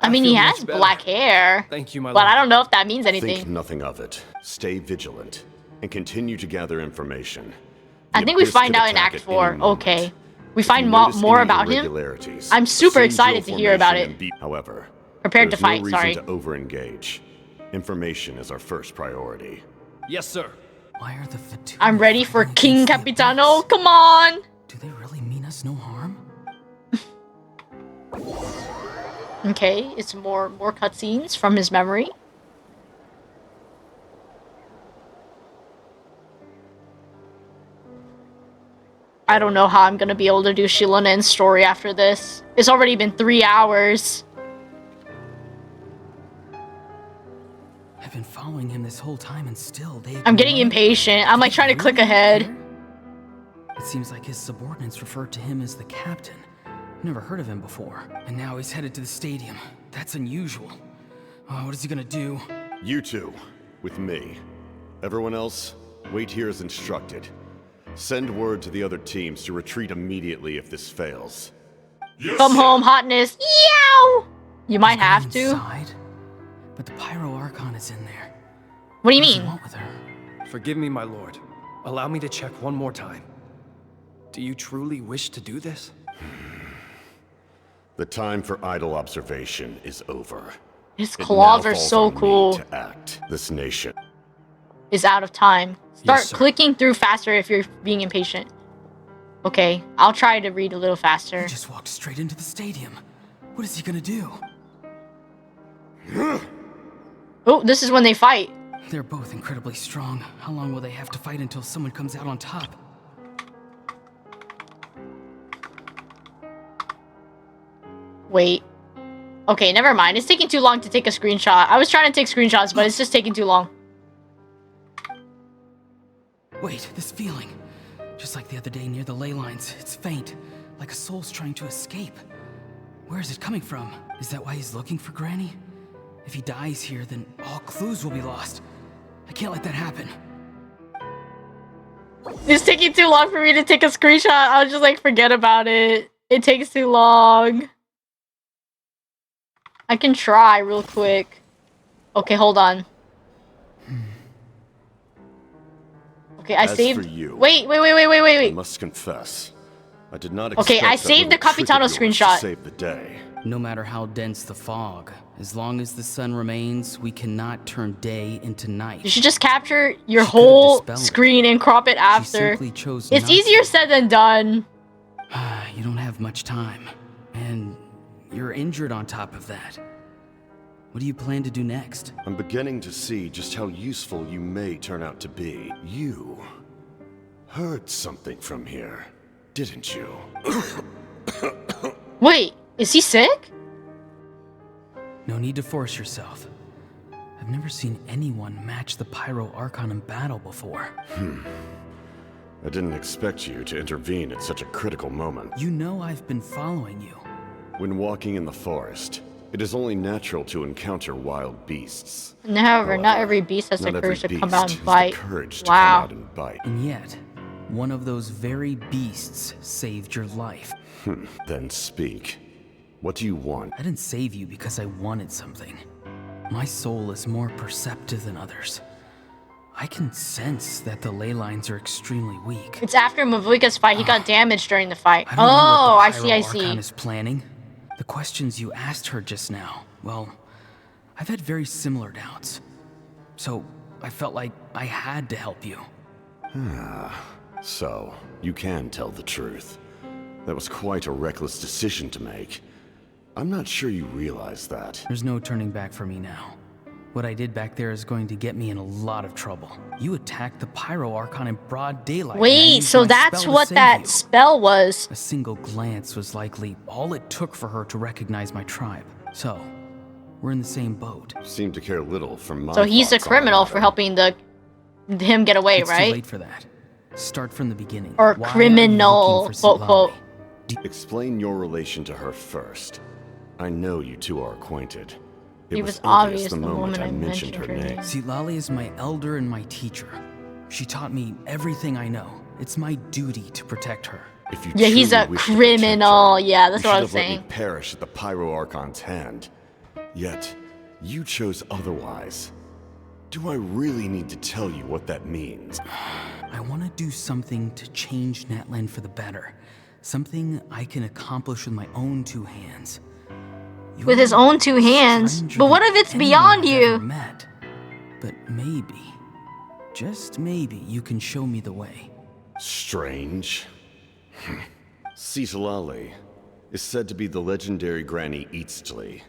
I mean, he feel has much better. black hair. Thank you, my But lord. I don't know if that means anything. Think nothing of it. Stay vigilant and continue to gather information. I The think we Abyss find could out in attack Act at any 4. moment. Okay. We If find you notice more any about him. irregularities, I'm super assume excited to drill hear about formation it. and However, Prepared to there's no fight, reason sorry. to over-engage. Information is our first priority. Yes, sir. Why are the Fatui I'm ready for fighting King against the Capitano. Abyss? Come on. Do they really mean us no harm? Okay, it's more cutscenes from his memory. I don't know how I'm gonna be able to do Shilanen's story after this. It's already been 3 hours. I've been following him this whole time and still they I'm getting ignore me. impatient. I'm like trying to click ahead. It seems like his subordinates referred to him as the captain. Never heard of him before. And now he's headed to the stadium. That's unusual. Oh, what is he gonna do? You two, with me. Everyone else, wait here as instructed. Send word to the other teams to retreat immediately if this fails. Come home, hotness. Yow! You might have to. Inside? But the Pyro Archon is in there. What do you What does he mean? want with her? Forgive me, my lord. Allow me to check one more time. Do you truly wish to do this? The time for idle observation is over. His It claws now are falls so on me cool. to act. This nation. Is out of time. Start sir. clicking through faster if you're being impatient. Okay, I'll try to read a little faster. He just walked straight into the stadium. What is he gonna do? Oh, this is when they fight. They're both incredibly strong. How long will they have to fight until someone comes out on top? Wait. Okay, never mind. It's taking too long to take a screenshot. I was trying to take screenshots, but it's just taking too long. Wait, this feeling. Just like the other day near the ley lines. It's faint, like a soul's trying to escape. Where is it coming from? Is that why he's looking for Granny? If he dies here, then all clues will be lost. I can't let that happen. It's taking too long for me to take a screenshot. I was just like, forget about it. It takes too long. I can try real quick. Okay, hold on. Okay, I As saved. for you, Wait. I must confess, I did not expect Okay, I that saved the little trick of Capitano yours to screenshot. save the day. No matter how dense the fog, as long as the sun remains, we cannot turn day into night. You should just capture your whole screen and crop it after. simply chose It's not easier to. said than done. You don't have much time, and you're injured on top of that. What do you plan to do next? I'm beginning to see just how useful you may turn out to be. You heard something from here, didn't you? Wait, is he sick? No need to force yourself. I've never seen anyone match the Pyro Archon in battle before. I didn't expect you to intervene at such a critical moment. You know I've been following you. When walking in the forest, it is only natural to encounter wild beasts. However, not every beast has the not every courage to come beast out has and the fight. courage to Wow. come out and bite. And yet, one of those very beasts saved your life. Then speak. What do you want? I didn't save you because I wanted something. My soul is more perceptive than others. I can sense that the ley lines are extremely weak. It's after Mavuika's fight. He got damaged during the fight. I don't know what Oh, the I Pyro see. Archon is planning. The questions you asked her just now, well, I've had very similar doubts. So, I felt like I had to help you. So, you can tell the truth. That was quite a reckless decision to make. I'm not sure you realize that. There's no turning back for me now. What I did back there is going to get me in a lot of trouble. You attacked the Pyro Archon in broad daylight. and I Wait, used so my that's spell to what save that you. spell was. A single glance was likely all it took for her to recognize my tribe. So, we're in the same boat. Seem to care little for my So he's a thoughts on the criminal matter. for helping him get away, It's right? too late for that. Start from the beginning. Or Why are you criminal, looking for quote, quote. Explain your relation to her first. I know you two are acquainted. It It was was obvious obvious the the moment moment I I mentioned her mentioned her name. name. Sitlali is my elder and my teacher. She taught me everything I know. It's my duty to protect her. If Yeah, he's truly a wish to protect her, criminal. Yeah, that's you what I should was have let saying. me perish at the Pyro Archon's hand. Yet, you chose otherwise. Do I really need to tell you what that means? I want to do something to change NATLAN for the better. Something I can accomplish with my own two hands. With his own two hands? But what if it's beyond you? Met. But maybe, just maybe, you can show me the way. Strange. Cisalali is said to be the legendary Granny Eastly,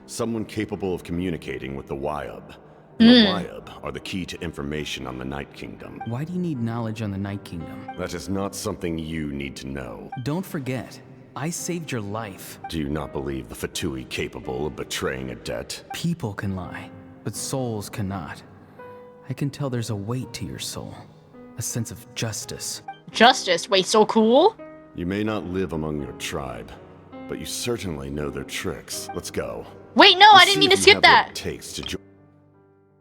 someone capable of communicating with the Wyub. The Wyub are the key to information on the Night Kingdom. Why do you need knowledge on the Night Kingdom? That is not something you need to know. Don't forget, I saved your life. Do you not believe the Fatui capable of betraying a debt? People can lie, but souls cannot. I can tell there's a weight to your soul, a sense of justice. Justice? Wait, so cool? You may not live among your tribe, but you certainly know their tricks. Let's go. Wait, no, I didn't mean to skip that.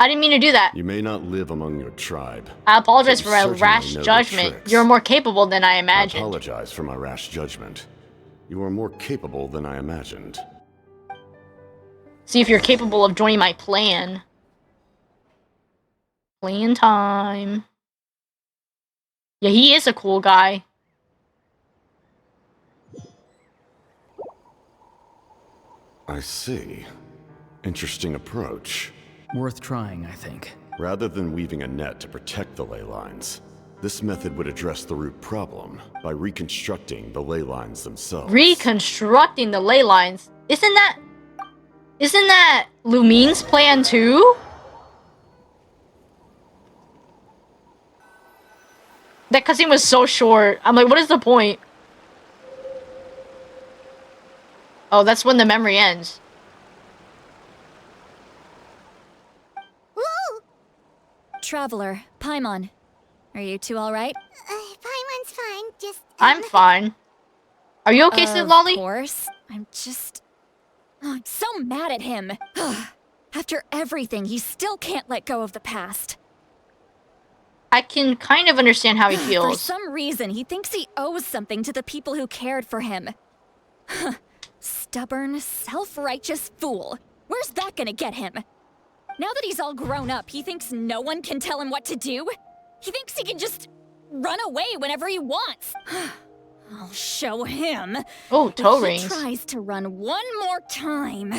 I didn't mean to do that. You may not live among your tribe. I apologize for my rash judgment. You're more capable than I imagined. I apologize for my rash judgment. You are more capable than I imagined. See if you're capable of joining my plan. Plan time. Yeah, he is a cool guy. I see. Interesting approach. Worth trying, I think. Rather than weaving a net to protect the ley lines, this method would address the root problem by reconstructing the ley lines themselves. Reconstructing the ley lines? Isn't that Lumine's plan too? That cutscene was so short. I'm like, what is the point? Oh, that's when the memory ends. Traveler, Paimon. Are you two alright? Paimon's fine, just... I'm fine. Are you okay, Sid Lolly? Of course. I'm just... Oh, I'm so mad at him. After everything, he still can't let go of the past. I can kind of understand how he feels. For some reason, he thinks he owes something to the people who cared for him. Stubborn, self-righteous fool. Where's that gonna get him? Now that he's all grown up, he thinks no one can tell him what to do? He thinks he can just run away whenever he wants. I'll show him. Oh, toe If rings. he tries to run one more time,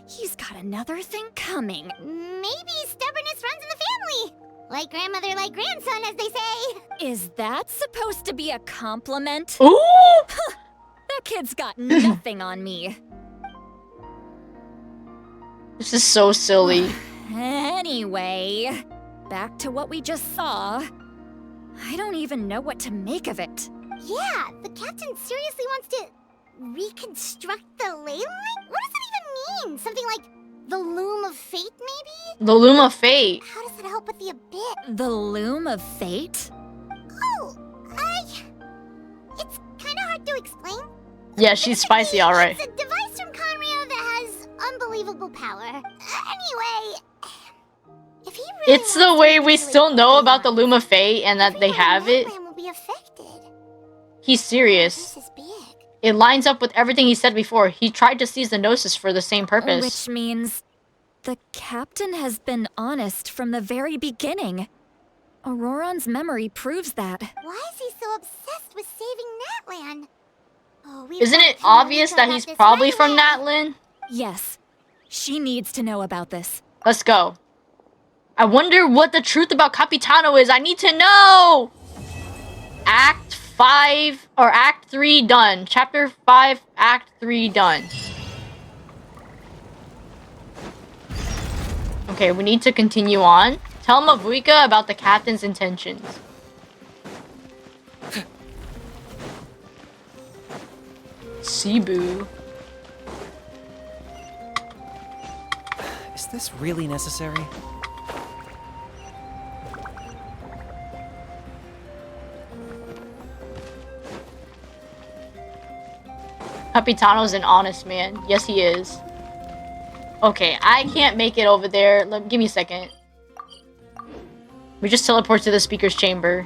he's got another thing coming. Maybe stubbornness runs in the family. Like grandmother, like grandson, as they say. Is that supposed to be a compliment? Ooh! That kid's got nothing on me. This is so silly. Anyway, back to what we just saw. I don't even know what to make of it. Yeah, the captain seriously wants to reconstruct the ley line? What does that even mean? Something like the loom of fate, maybe? The loom of fate. How does that help with the abyss? The loom of fate? Oh, it's kind of hard to explain. Yeah, she's spicy, alright. It's a device from Conrio that has unbelievable power. Anyway, if he really It's the way we still know about the loom of fate and that they have it. will be affected. He's serious. This is big. It lines up with everything he said before. He tried to seize the Gnosis for the same purpose. Which means the captain has been honest from the very beginning. Auroron's memory proves that. Why is he so obsessed with saving NATLAN? Oh, Isn't it obvious that he's probably from NATLAN? Yes. She needs to know about this. Let's go. I wonder what the truth about Capitano is. I need to know! Act 5 or Act 3 done. Chapter 5, Act 3 done. Okay, we need to continue on. Tell Mavuika about the captain's intentions. Cebu. Is this really necessary? Capitano's an honest man. Yes, he is. Okay, I can't make it over there. Give me a second. We just teleport to the speaker's chamber.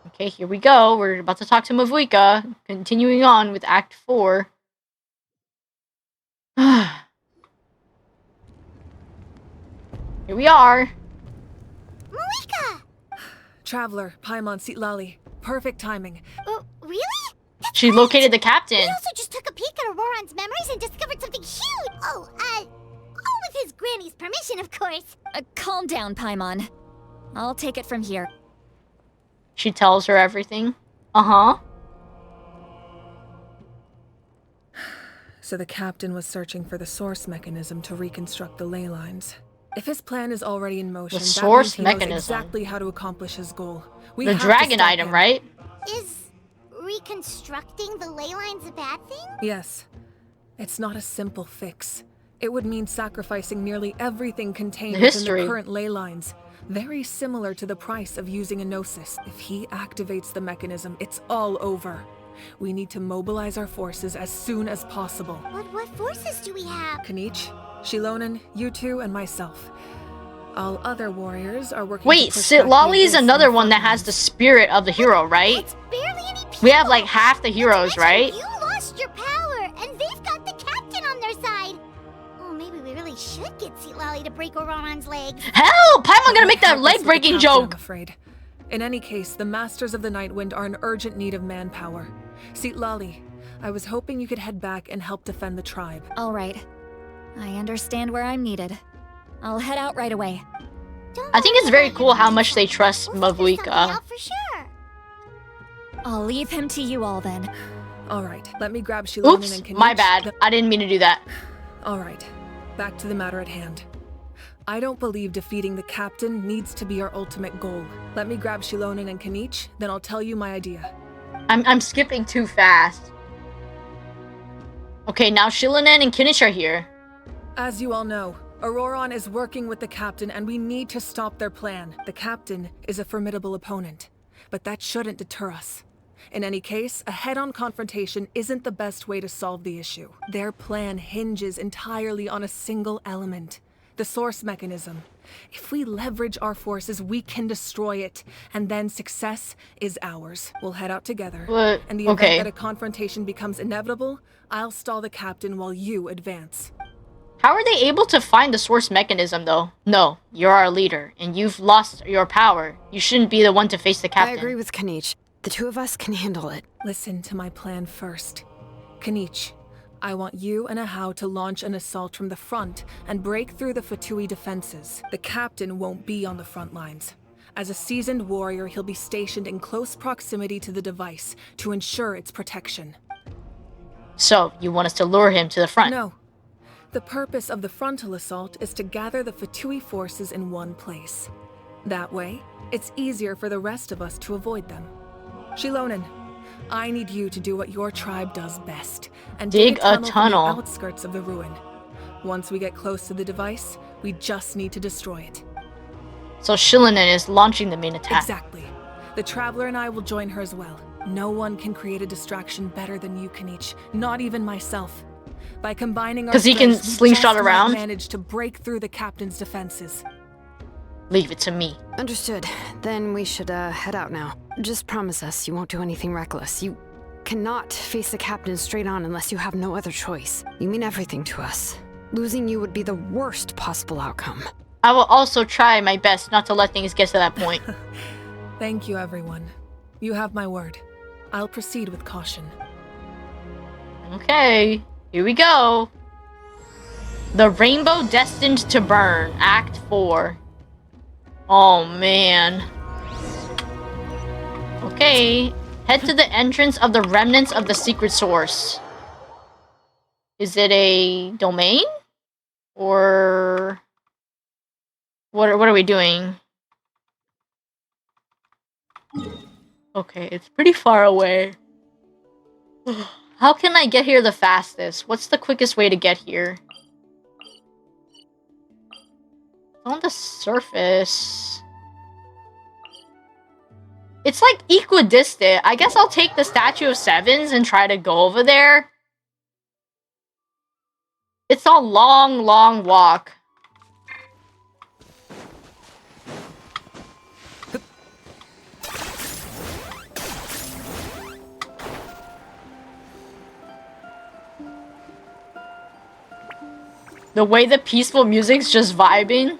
Okay, here we go. We're about to talk to Mavuika. Continuing on with Act 4. Here we are. Malika! Traveler, Paimon Sitlali. Perfect timing. Really? She located the captain. We also just took a peek at Auroran's memories and discovered something huge! All with his granny's permission, of course. Calm down, Paimon. I'll take it from here. She tells her everything. Uh-huh. So the captain was searching for the source mechanism to reconstruct the ley lines. If his plan is already in motion, The that source means he knows mechanism. exactly how to accomplish his goal. We The have to dragon stop item, him. right? Is reconstructing the ley lines a bad thing? Yes. It's not a simple fix. It would mean sacrificing nearly everything contained The within history. the current ley lines. Very similar to the price of using a Gnosis. If he activates the mechanism, it's all over. We need to mobilize our forces as soon as possible. What forces do we have? Kanich, Shilonen, you two, and myself. All other warriors are working Wait, to push back the Sitlali is abyss on another the one that front has the spirit of the hero, right? We have like half the heroes, right? You lost your power, and they've got the captain on their side. Oh, maybe we really should get Sitlali to break Auroran's legs. Hell, Paimon gonna make that happens with the leg-breaking captain, joke. I'm afraid. In any case, the Masters of the Nightwind are in urgent need of manpower. Sitlali, I was hoping you could head back and help defend the tribe. All right. I understand where I'm needed. I'll head out right away. I think it's very cool how much they trust Mavuika. For sure. I'll leave him to you all then. All right, let me grab Shilonen Oops, and Kanich. my bad. I didn't mean to do that. All right, back to the matter at hand. I don't believe defeating the captain needs to be our ultimate goal. Let me grab Shilonen and Kanich, then I'll tell you my idea. I'm skipping too fast. Okay, now Shilonen and Kinnish are here. As you all know, Auroran is working with the captain and we need to stop their plan. The captain is a formidable opponent, but that shouldn't deter us. In any case, a head-on confrontation isn't the best way to solve the issue. Their plan hinges entirely on a single element, the source mechanism. If we leverage our forces, we can destroy it, and then success is ours. We'll head out together. What? In the Okay. event that a confrontation becomes inevitable, I'll stall the captain while you advance. How are they able to find the source mechanism, though? No, you're our leader, and you've lost your power. You shouldn't be the one to face the captain. I agree with Kanich. The two of us can handle it. Listen to my plan first. Kanich, I want you and Ahau to launch an assault from the front and break through the Fatui defenses. The captain won't be on the front lines. As a seasoned warrior, he'll be stationed in close proximity to the device to ensure its protection. So, you want us to lure him to the front? No. The purpose of the frontal assault is to gather the Fatui forces in one place. That way, it's easier for the rest of us to avoid them. Shilonen, I need you to do what your tribe does best and dig a tunnel from the outskirts of the ruin. Once we get close to the device, we just need to destroy it. So Shilonen is launching the main attack. Exactly. The Traveler and I will join her as well. No one can create a distraction better than you, Kanich. Not even myself. By combining our Because he can strengths, we slingshot just might around? manage to break through the captain's defenses. Leave it to me. Understood. Then we should head out now. Just promise us you won't do anything reckless. You cannot face the captain straight on unless you have no other choice. You mean everything to us. Losing you would be the worst possible outcome. I will also try my best not to let things get to that point. Thank you, everyone. You have my word. I'll proceed with caution. Okay, here we go. The Rainbow Destined to Burn, Act 4. Oh, man. Okay, head to the entrance of the remnants of the secret source. Is it a domain? Or... What are we doing? Okay, it's pretty far away. How can I get here the fastest? What's the quickest way to get here? On the surface. It's like equidistant. I guess I'll take the Statue of Sevens and try to go over there. It's a long, long walk. The way the peaceful music's just vibing.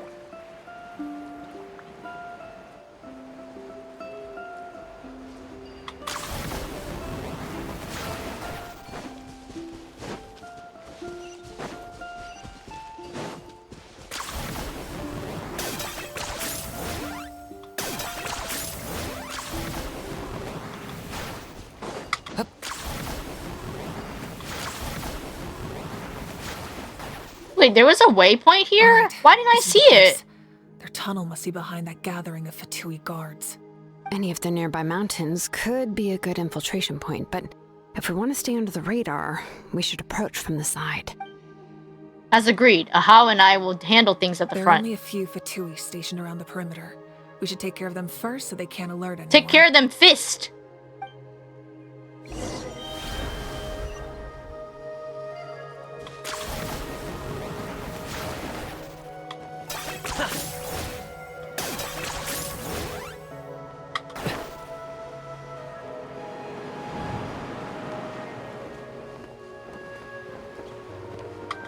Wait, there was a waypoint here? Right, Why didn't I this is see the place. it? Their tunnel must be behind that gathering of Fatui guards. Any of the nearby mountains could be a good infiltration point, but if we want to stay under the radar, we should approach from the side. As agreed, Ahau and I will handle things at the There are front. only a few Fatui stationed around the perimeter. We should take care of them first so they can't alert anyone. Take care of them, fist!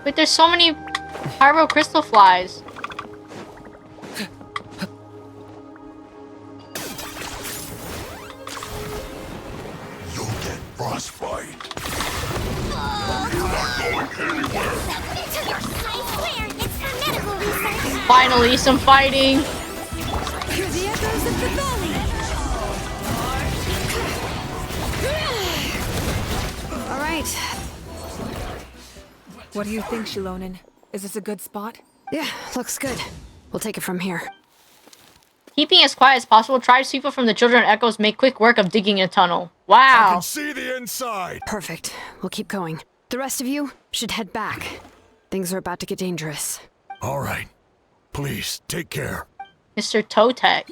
Wait, there's so many pyro crystal flies. You'll get frostbite. You're not going anywhere. Finally, some fighting. Hear the echoes of the valley. All right. What do you think, Shilonin? Is this a good spot? Yeah, looks good. We'll take it from here. Keeping as quiet as possible, tribes people from the Children of Echoes make quick work of digging a tunnel. Wow. I can see the inside. Perfect. We'll keep going. The rest of you should head back. Things are about to get dangerous. All right. Please, take care. Mr. Totek.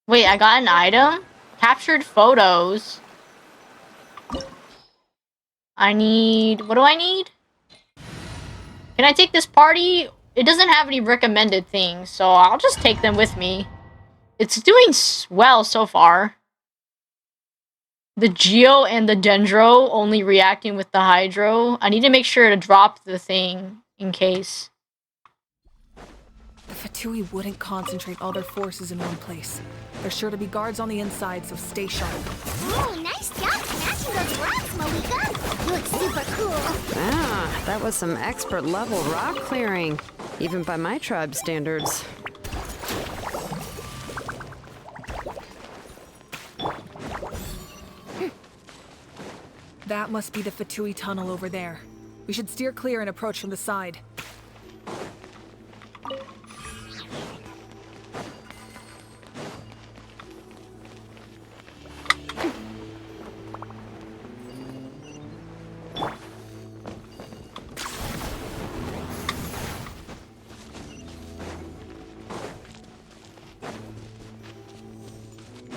Wait, I got an item? Captured photos. I need... What do I need? Can I take this party? It doesn't have any recommended things, so I'll just take them with me. It's doing well so far. The Geo and the Dendro only reacting with the Hydro. I need to make sure to drop the thing in case. The Fatui wouldn't concentrate all their forces in one place. There's sure to be guards on the inside, so stay sharp. Oh, nice job smashing those rocks, Malika. You look super cool. Ah, that was some expert level rock clearing, even by my tribe standards. That must be the Fatui tunnel over there. We should steer clear and approach from the side.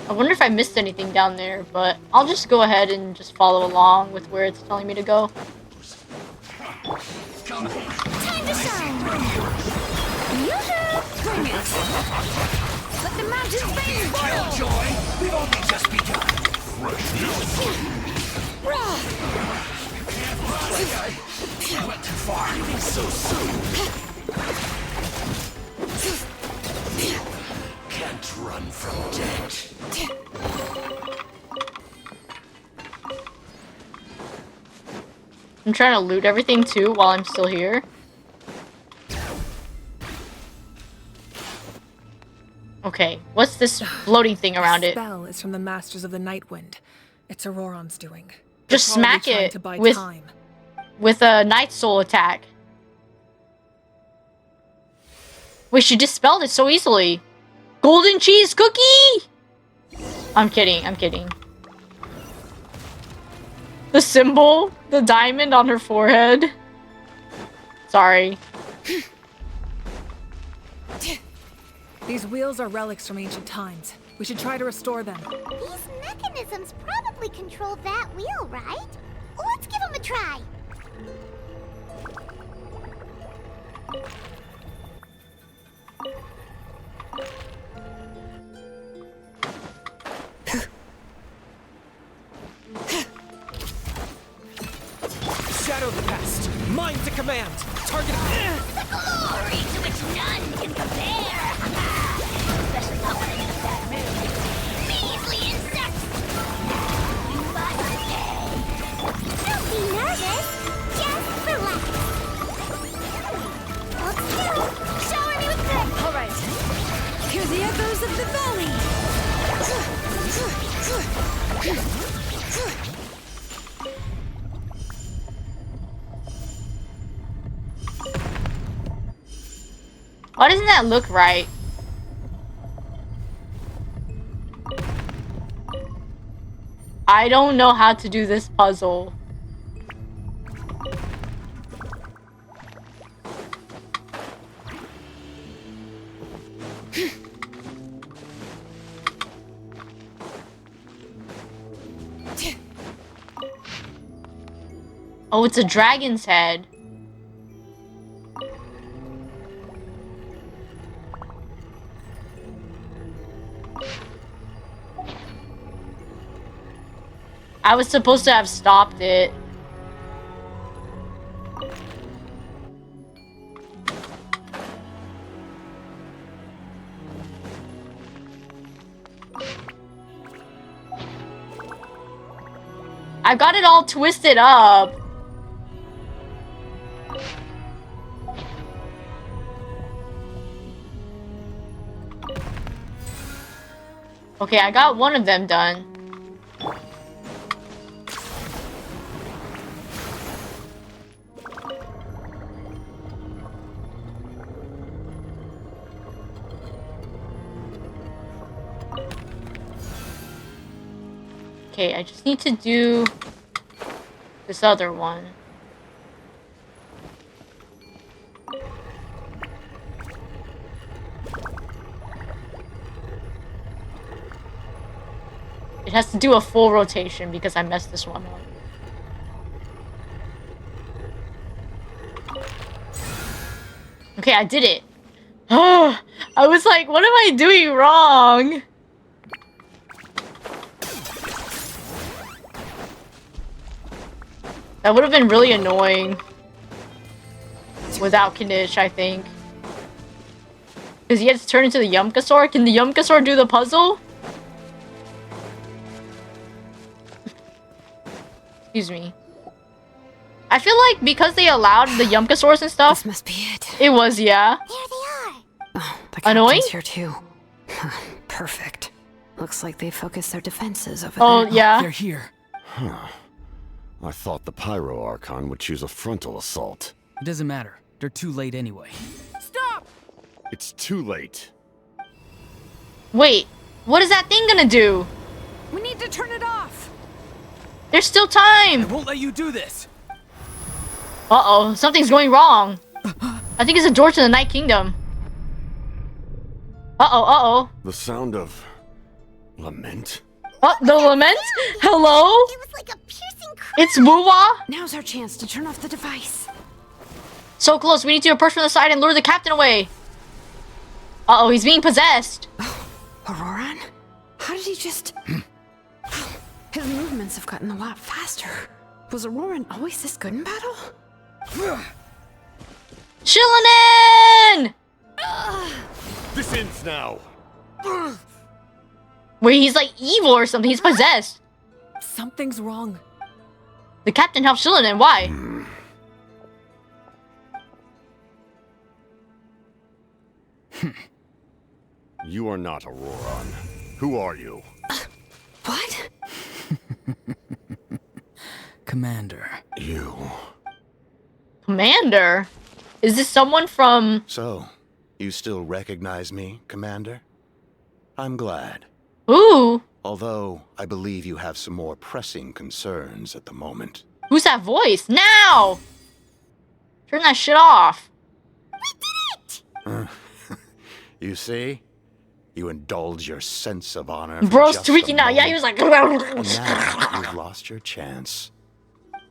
I wonder if I missed anything down there, but I'll just go ahead and just follow along with where it's telling me to go. Time to shine. Yoo-hoo! Bring it. Let the mountains bang boil. Joy, we've only just begun. I went too far. So soon. Can't run from death. I'm trying to loot everything too while I'm still here. Okay, what's this floating thing around The it? spell is from the Masters of the Nightwind. It's Auroron's doing. Just They're probably smack trying it to buy with time. a Night Soul attack. Wait, she dispelled it so easily. Golden cheese cookie! I'm kidding, I'm kidding. The symbol, the diamond on her forehead. Sorry. These wheels are relics from ancient times. We should try to restore them. These mechanisms probably control that wheel, right? Let's give them a try. Shadow the pass. command. Target. The glory to which none can compare. Especially not when I'm in a bad mood. Measly insects. You must stay. Don't be nervous. Just relax. Hold still. Shower me with good. All right. Hear the echoes of the valley. Why doesn't that look right? I don't know how to do this puzzle. Oh, it's a dragon's head. I was supposed to have stopped it. I got it all twisted up. Okay, I got one of them done. Okay, I just need to do this other one. It has to do a full rotation because I messed this one up. Okay, I did it. I was like, what am I doing wrong? That would have been really annoying without Knish, I think. Because he has to turn into the Yumkasaur. Can the Yumkasaur do the puzzle? Excuse me. I feel like because they allowed the Yumkasaurs and stuff. This must be it. It was, yeah. There they are. Oh, the Annoying? captain's here too. Perfect. Looks like they focused their defenses over Oh, there. yeah. They're here. Huh. I thought the Pyro Archon would choose a frontal assault. It doesn't matter. They're too late anyway. Stop! It's too late. Wait, what is that thing gonna do? We need to turn it off. There's still time. I won't let you do this. Uh-oh, something's going wrong. I think it's a door to the Night Kingdom. Uh-oh, uh-oh. The sound of lament? The lament? Hello? It was like a piercing cry. It's Wuwa? Now's our chance to turn off the device. So close, we need to approach from the side and lure the captain away. Uh-oh, he's being possessed. Auroran? How did he just... His movements have gotten a lot faster. Was Auroran always this good in battle? Shillanen! This ends now. Where he's like evil or something, he's possessed. Something's wrong. The captain helped Shillanen, why? You are not Auroran. Who are you? What? Commander. You. Commander? Is this someone from... So, you still recognize me, Commander? I'm glad. Ooh. Although, I believe you have some more pressing concerns at the moment. Who's that voice? Now! Turn that shit off. You see? You indulge your sense of honor. Bro's tweaking out. Yeah, he was like... And now you've lost your chance.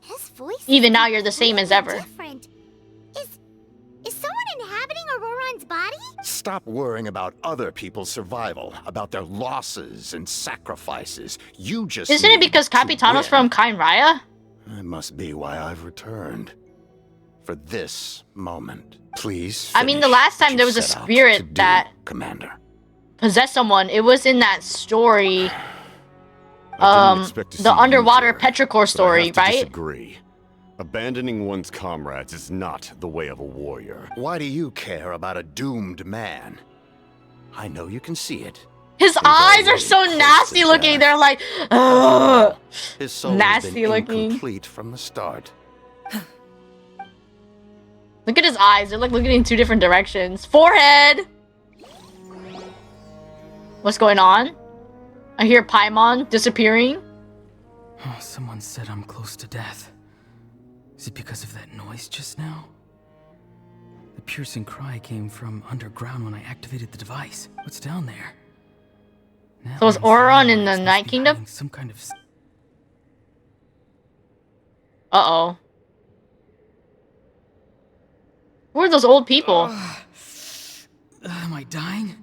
His voice. Even now, you're the same as ever. Different. Is someone inhabiting Auroran's body? Stop worrying about other people's survival, about their losses and sacrifices. You just Isn't it need because to Capitano's win. from Kain Raya? That must be why I've returned. for this moment. Please. I mean, the last time there was a spirit that Commander. possessed someone. It was in that story. I didn't expect to see The you underwater here, petrichor but I story, have to right? Disagree. Abandoning one's comrades is not the way of a warrior. Why do you care about a doomed man? I know you can see it. His eyes are so nasty looking. They're like, ugh, His soul nasty has been looking. incomplete from the start. Look at his eyes. They're like looking in two different directions. Forehead. What's going on? I hear Paimon disappearing. Oh, someone said I'm close to death. Is it because of that noise just now? The piercing cry came from underground when I activated the device. What's down there? So is Auron in the Night Kingdom? Some kind of... Uh-oh. Who are those old people? Am I dying?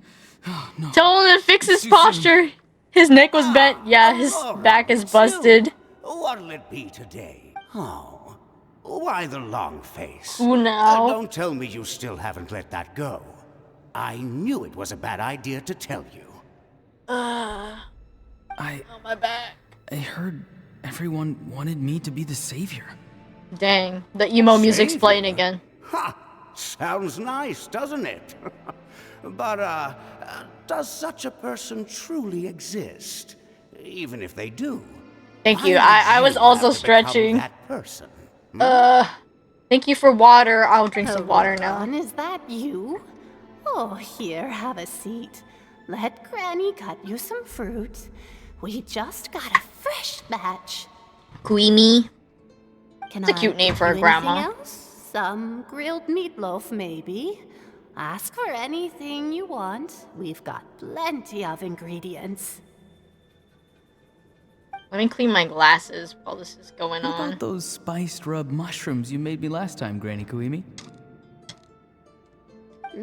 Oh, no. Tell him to fix his posture. His neck was bent. Yeah, his back is busted. What'll it be today? Oh, why the long face? Who now? Don't tell me you still haven't let that go. I knew it was a bad idea to tell you. Oh, my back. I heard everyone wanted me to be the savior. Dang, the emo music's Savior? playing again. Ha! Sounds nice, doesn't it? But, does such a person truly exist? Even if they do. Thank you. why I did was you also have to become stretching. that person? Thank you for water. I'll drink some water now. Auron, is that you? Oh, here, have a seat. Let Granny cut you some fruit. We just got a fresh batch. Queenie. Can It's a cute I name get for a you grandma. anything else? Some grilled meatloaf, maybe. Ask for anything you want. We've got plenty of ingredients. Let me clean my glasses while this is going What on. about those spiced rub mushrooms you made me last time, Granny Kuimi?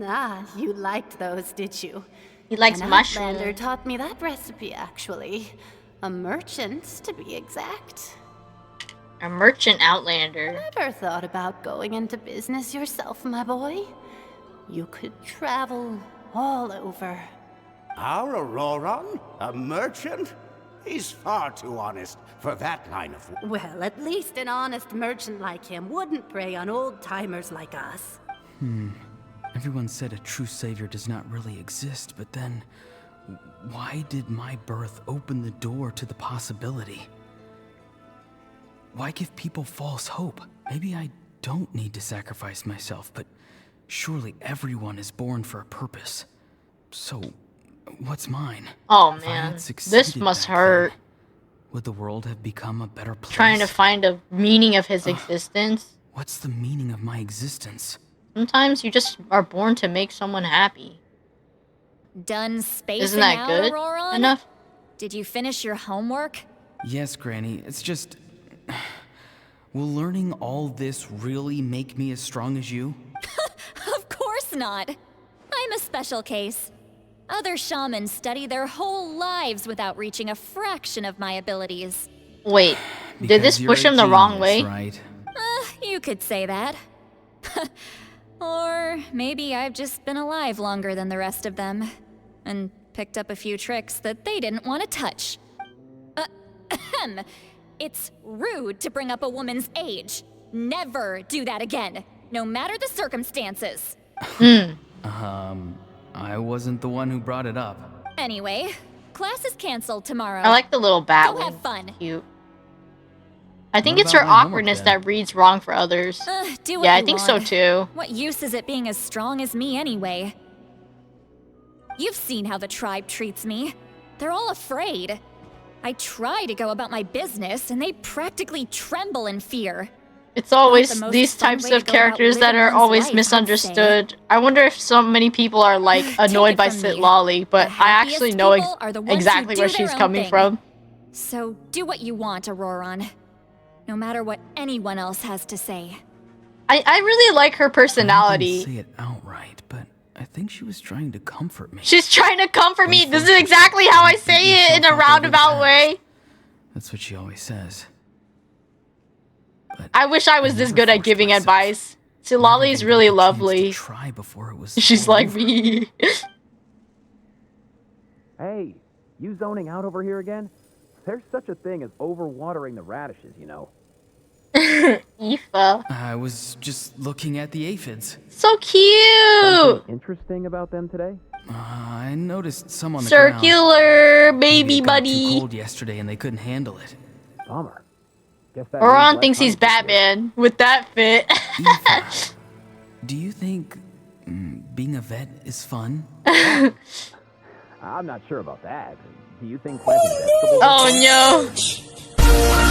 Ah, you liked those, did you? He likes An mushrooms. Outlander taught me that recipe, actually. A merchant, to be exact. A merchant outlander. Ever thought about going into business yourself, my boy? You could travel all over. Our Auroron? A merchant? He's far too honest for that line of work. Well, at least an honest merchant like him wouldn't prey on old-timers like us. Everyone said a true savior does not really exist, but then... why did my birth open the door to the possibility? Why give people false hope? Maybe I don't need to sacrifice myself, but surely everyone is born for a purpose. So, what's mine? Oh If I had man, this succeeded must back hurt. then, would the world have become a better place? Trying to find a meaning of his existence. What's the meaning of my existence? Sometimes you just are born to make someone happy. Done spacing Isn't that out, good Auroron? enough? Did you finish your homework? Yes, Granny, it's just... will learning all this really make me as strong as you? Of course not. I'm a special case. Other shamans study their whole lives without reaching a fraction of my abilities. Wait, did this Because push you're him a the wrong genius, way? Right? You could say that. Or maybe I've just been alive longer than the rest of them, and picked up a few tricks that they didn't want to touch. Ahem. It's rude to bring up a woman's age. Never do that again, no matter the circumstances. I wasn't the one who brought it up. Anyway, class is canceled tomorrow. I like the little bat Go have wing. fun. Cute. I think What it's her about my homework, awkwardness then? that reads wrong for others. Do what Yeah, I you think so want. too. What use is it being as strong as me anyway? You've seen how the tribe treats me. They're all afraid. I try to go about my business, and they practically tremble in fear. It's always the most these fun types way to of go about characters that living are one's always life, I'd misunderstood. I wonder if so many people are like annoyed by from Sit me. Lolly, but The I actually happiest know people are the ones who exactly do where their she's own coming thing. from. So do what you want, Auroron. No matter what anyone else has to say. I really like her I didn't personality. say it outright, but I think she was trying to comfort me. She's trying to comfort me. This is exactly how I say it in a roundabout way. That's what she always says. I wish I was this good at giving advice. Silali's really lovely. Try before it was She's all like over. me. Hey, you zoning out over here again? There's such a thing as overwatering the radishes, you know. Aoife. I was just looking at the aphids. So cute! Something interesting about them today? I noticed some on the Circular, ground. baby Maybe it got buddy. too cold yesterday and they couldn't handle it. Bummer. Guess that Oron means thinks less he's honey this year. Batman with that fit. Aoife, do you think being a vet is fun? I'm not sure about that. Do you think planting vegetables? Oh no.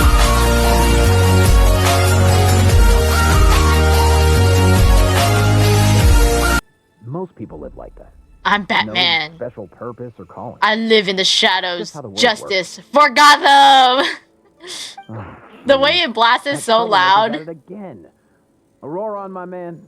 Most people live like that. I'm Batman. No special purpose or calling. I live in the shadows. Just how the world Justice for Gotham. Oh, The way it blasts is that so troublemaker's loud. at it again. Aurora, my man,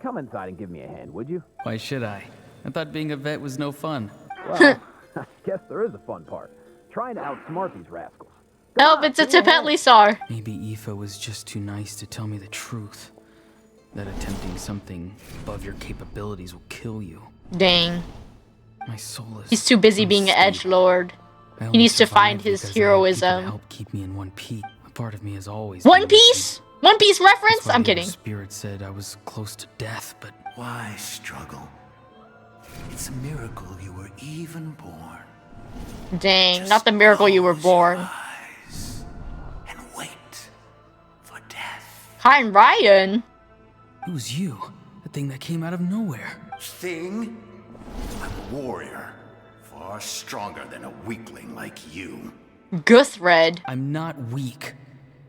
come inside and give me a hand, would you? Why should I? I thought being a vet was no fun. Well, I guess there is a fun part. Trying to outsmart these rascals. Nope, it's a Tipetli Sar. Maybe Aoife was just too nice to tell me the truth. That attempting something above your capabilities will kill you. Dang. My soul is He's too busy being an edgelord. He needs to find his heroism. Help keep me in one piece. A part of me has always One been Piece? One Piece reference? That's why I'm the kidding. Spirit said I was close to death, but Why struggle? It's a miracle you were even born. Dang, not the miracle you were born. And wait for death. Hi, Ryan. it was you. The thing that came out of nowhere. Thing? I'm a warrior. Far stronger than a weakling like you. Guthred. I'm not weak.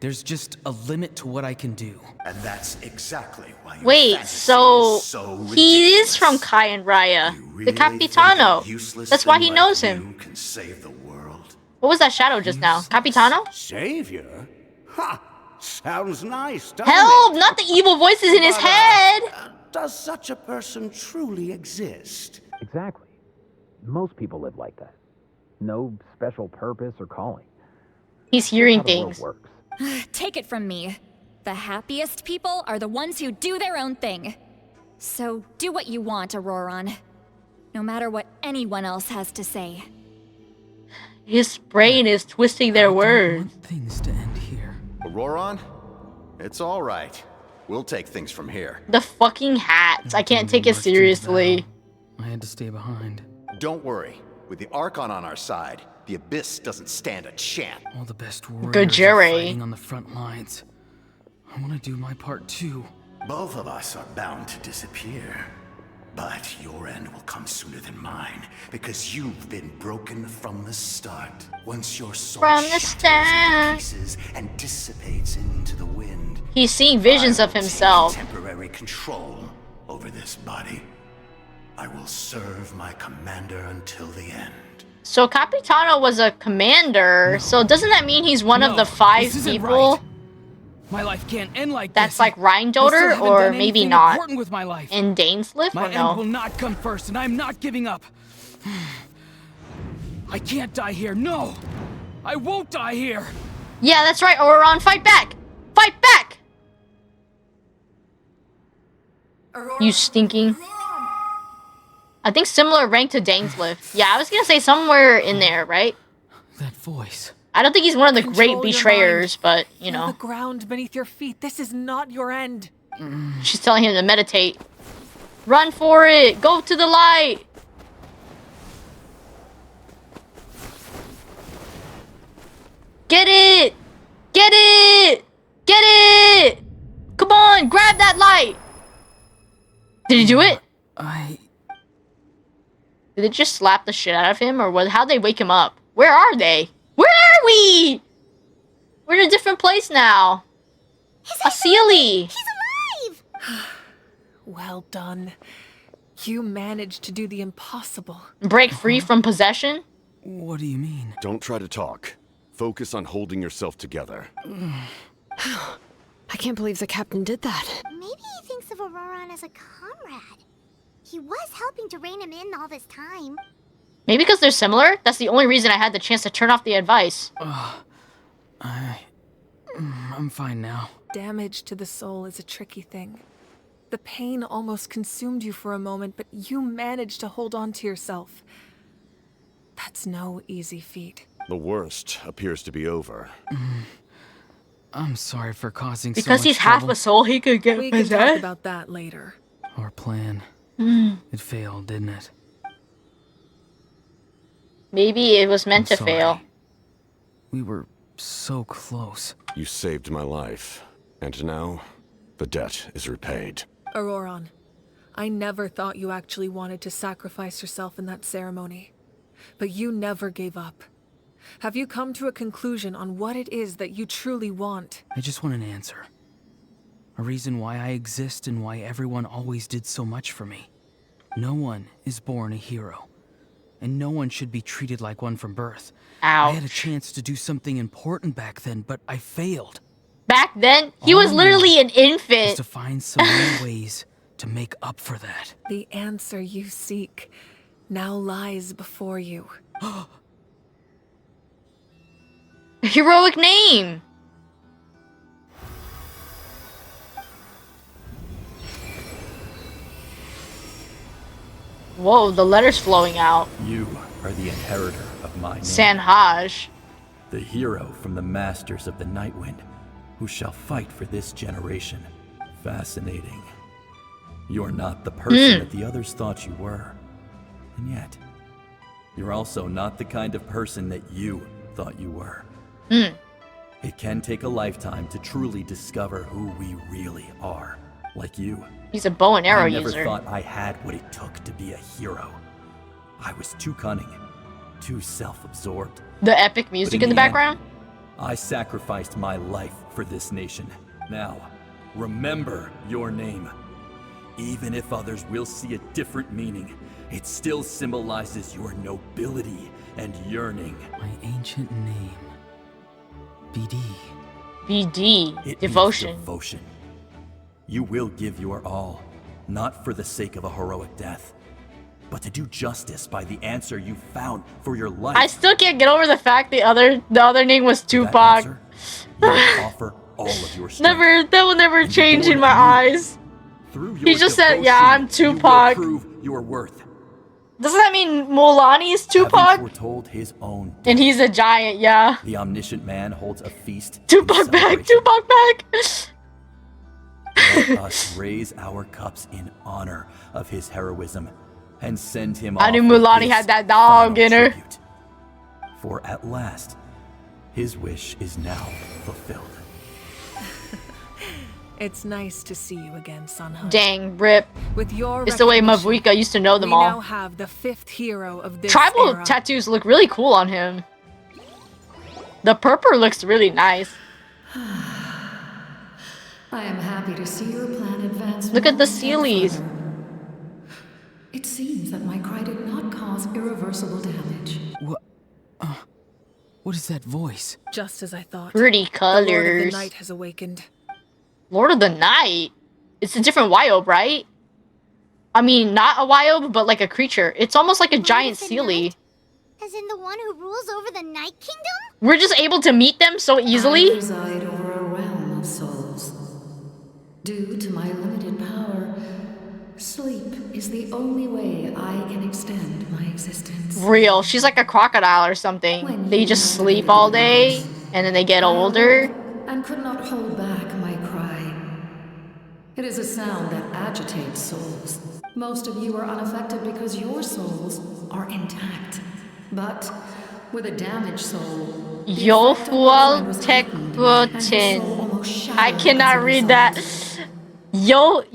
There's just a limit to what I can do. And that's exactly why your Wait, fantasy so is so he is from Kai and Raya, the Capitano. That's why he knows him. can save the world. What was that shadow just now? Capitano? Savior? Ha! Sounds nice, doesn't Help! it? Not the evil voices in his head! Does such a person truly exist? Exactly. Most people live like that. No special purpose or calling. He's hearing That's how the world things. works. Take it from me. The happiest people are the ones who do their own thing. So do what you want, Auroron. No matter what anyone else has to say. His brain is twisting their words. Things to end here. Auroron? It's all right. We'll take things from here. The fucking hats. I can't take it seriously. I had to stay behind. Don't worry. With the Archon on our side, the Abyss doesn't stand a chance. All the best warriors Gajere. are fighting on the front lines. I want to do my part too. Both of us are bound to disappear. But your end will come sooner than mine, because you've been broken from the start. Once your soul From the shatters start. into pieces and dissipates into the wind, He's seeing visions I of will take himself. temporary control over this body. I will serve my commander until the end. So Capitano was a commander, so doesn't that mean he's one of the 5 this isn't people right. My life can't end like that's this. like I still Rheindoter, haven't or done maybe anything not? important with my life. In Dainsliff, My or end no? will not come first, and I'm not giving up. I can't die here. No, I won't die here. Yeah, that's right, Auroron, fight back! Fight back! You stinking. I think similar rank to Dainsliff. Yeah, I was gonna say somewhere in there, right? That voice. I don't think he's one of the Control great your betrayers, but, you Feel know. the ground beneath your feet. This is not your end. She's telling him to meditate. Run for it! Go to the light! Get it! Get it! Get it! Come on, grab that light! Did he do it? Did it just slap the shit out of him, or how'd they wake him up? Where are they? Where are we? We're in a different place now. Asili! Well done. You managed to do the impossible. Break free from possession? What do you mean? Don't try to talk. Focus on holding yourself together. I can't believe the captain did that. Maybe he thinks of Auroron as a comrade. He was helping to rein him in all this time. Maybe because they're similar? That's the only reason I had the chance to turn off the advice. I'm fine now. Damage to the soul is a tricky thing. The pain almost consumed you for a moment, but you managed to hold on to yourself. That's no easy feat. The worst appears to be over. I'm sorry for causing so Because much he's half trouble. a soul, he could get We can talk possessed. about that later. Our plan. It failed, didn't it? Maybe it was meant I'm to fail. We were so close. You saved my life, and now the debt is repaid. Auroran, I never thought you actually wanted to sacrifice yourself in that ceremony. But you never gave up. Have you come to a conclusion on what it is that you truly want? I just want an answer. A reason why I exist and why everyone always did so much for me. No one is born a hero. And no one should be treated like one from birth. Ouch. I had a chance to do something important back then, but I failed. Back then, he was literally an infant. Just to find some new ways to make up for that. The answer you seek now lies before you. Heroic name. Whoa, the letter's flowing out. You are the inheritor of my name. Sanhaj. The hero from the masters of the Nightwind, who shall fight for this generation. Fascinating. You're not the person that the others thought you were. And yet, you're also not the kind of person that you thought you were. It can take a lifetime to truly discover who we really are. Like you. He's a bow and arrow I never user. thought I had what it took to be a hero. I was too cunning, too self-absorbed. The epic music in the background? I sacrificed my life for this nation. Now, remember your name. Even if others will see a different meaning, it still symbolizes your nobility and yearning. My ancient name. BD. BD. It Devotion. means devotion. You will give your all, not for the sake of a heroic death, but to do justice by the answer you found for your life. I still can't get over the fact the other name was Tupac. You will offer all of your strength. That will never change in my eyes. Through He your just said, devotion, "Yeah, I'm Tupac." You will prove your worth. Doesn't that mean Mulan is Tupac? Foretold his own. And he's a giant, yeah. The omniscient man holds a feast. Tupac back, Tupac back. Let us raise our cups in honor of his heroism and send him I off knew with Mulan this had that dog final in her. tribute. For at last, his wish is now fulfilled. It's nice to see you again, Sanhaj. Dang, rip. With your It's the way recognition, Mavuika used to know them we now all. have the 5th hero of this Tribal era. tattoos look really cool on him. The purple looks really nice. I am happy to see your plan advance. Look at the one step Sealies. further. It seems that my cry did not cause irreversible damage. What is that voice? Just as I thought. Pretty The Lord of the colors. Night has awakened. Lord of the Night? It's a different Wyob, right? I mean, not a Wyob, but like a creature. It's almost like a giant Sealy. As in the one who rules over the Night Kingdom? We're just able to meet them so I easily? preside over a realm of souls. Due to my limited power, sleep is the only way I can extend my existence. Real. She's like a crocodile or something. They just sleep all day, and then they get older. And could not hold back my cry. It is a sound that agitates souls. Most of you are unaffected because your souls are intact. But with a damaged soul, Yofual Tekwotin. I cannot read that. Yoal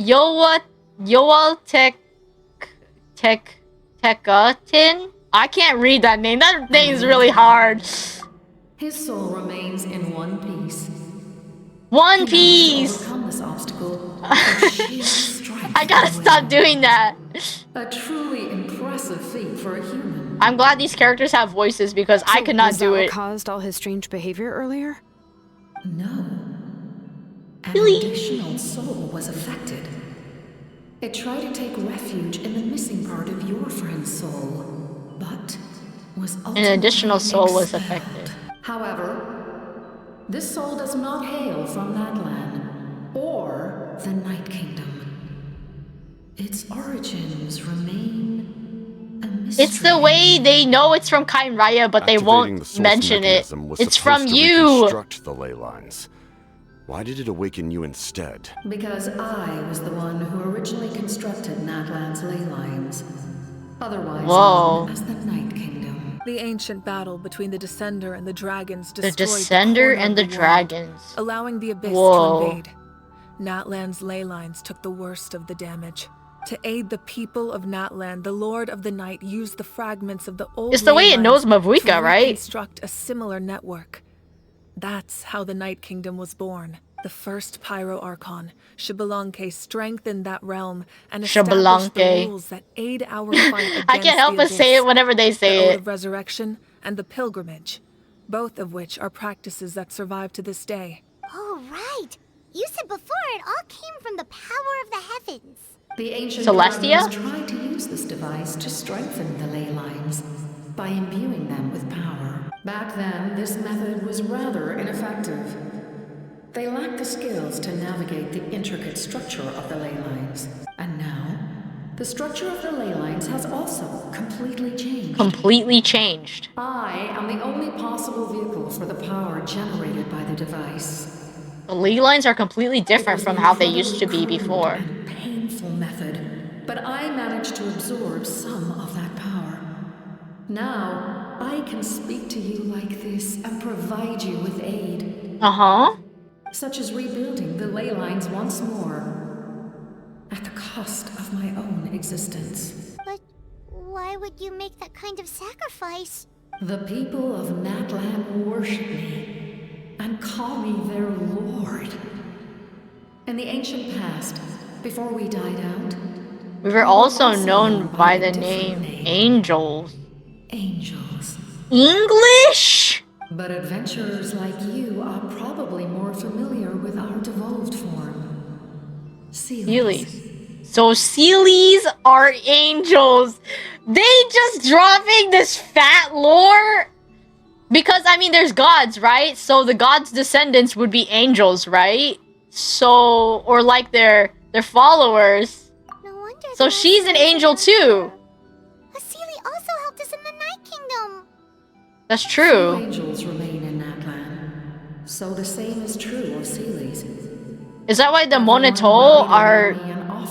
Tekatin? I can't read that name. That name is really hard. his soul remains in one piece. One Piece! Overcome this obstacle with sheer strength. I gotta stop doing that. A truly impressive feat for a human. I'm glad these characters have voices because I could not do Was that it. what caused all his strange behavior earlier? No. An Really? additional soul was affected. It tried to take refuge in the missing part of your friend's soul, but was An ultimately additional soul was expelled. affected. However, this soul does not hail from NATLAN or the Night Kingdom. Its origins remain a mystery. It's the way they know it's from Kain Raya, but they Activating the won't source mention it. mechanism was It's supposed from to you. reconstruct the ley lines. Why did it awaken you instead? Because I was the one who originally constructed NATLAN's ley lines, otherwise known as the Night Kingdom. The ancient battle between the Descender and the Dragons The destroyed Descender corner and of the world, Dragons. allowing the Abyss Whoa. to invade. NATLAN's ley lines took the worst of the damage. To aid the people of NATLAN, the Lord of the Night used the fragments of the old It's the way ley it knows lines Mavuika, to right? reconstruct a similar network. That's how the Night Kingdom was born. The first Pyro Archon, Xbalanque, strengthened that realm and established the Xbalanque. rules that aid our fight against I can't help the but say it Abyss. whenever they The say Ode it. of Resurrection and the Pilgrimage, both of which are practices that survive to this day. Oh, right. You said before it all came from the power of the heavens. The ancient Celestia? dragons tried to use this device to strengthen the ley lines by imbuing them with power. Back then, this method was rather ineffective. They lacked the skills to navigate the intricate structure of the ley lines. And now, the structure of the ley lines has also completely changed. Completely changed. I am the only possible vehicle for the power generated by the device. The ley lines are completely different from how they used to be Incredibly before. crude and painful method, but I managed to absorb some of that power. Now, I can speak to you like this and provide you with aid. Uh-huh. Such as rebuilding the ley lines once more, at the cost of my own existence. But why would you make that kind of sacrifice? The people of NATLAN worship me and call me their lord. In the ancient past, before we died out, We were also known by the name Angels. Angels. English? But adventurers like you are probably more familiar with our devolved form. Sealies. So Sealies are angels. They just dropping this fat lore? Because, I mean, there's gods, right? So the gods' descendants would be angels, right? So, or like their followers. No wonder. So she's an angel too. A Sealy also helped us in the Night Kingdom. That's true. Few angels remain in NATLAN, so the same is true of Sealies. Is that why the Monotol are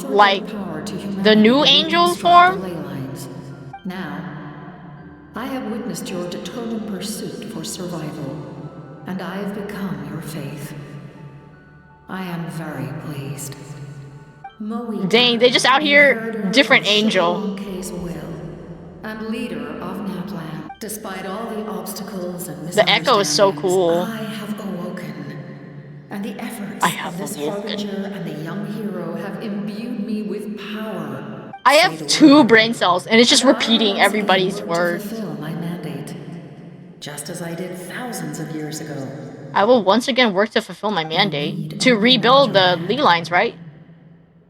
like the new angel form? Now, I have witnessed your determined pursuit for survival, and I have become your faith. I am very pleased. Dang, they just out here different angel. Xbalanque's will, and leader of NATLAN. Despite all the obstacles and The echo is so cool. I have awoken, and the efforts of this harbinger and the young hero have imbued me with power. I have 2 brain cells, and it's just repeating everybody's words. To fulfill my mandate, just as I did thousands of years ago. I will once again work to fulfill my mandate. To rebuild the ley lines, right?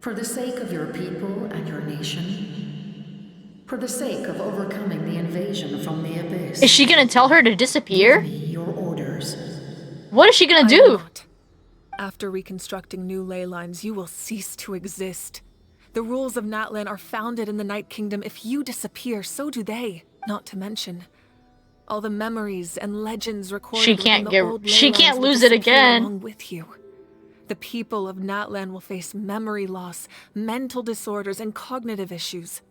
For the sake of your people and your nation. For the sake of overcoming the invasion from the Abyss. Is she gonna tell her to disappear? Give me your orders. What is she gonna I do? will not. After reconstructing new ley lines, you will cease to exist. The rules of NATLAN are founded in the Night Kingdom. If you disappear, so do they. Not to mention all the memories and legends recorded She can't within the old ley she lines can't will lose it disappear again. along with you. The people of NATLAN will face memory loss, mental disorders, and cognitive issues.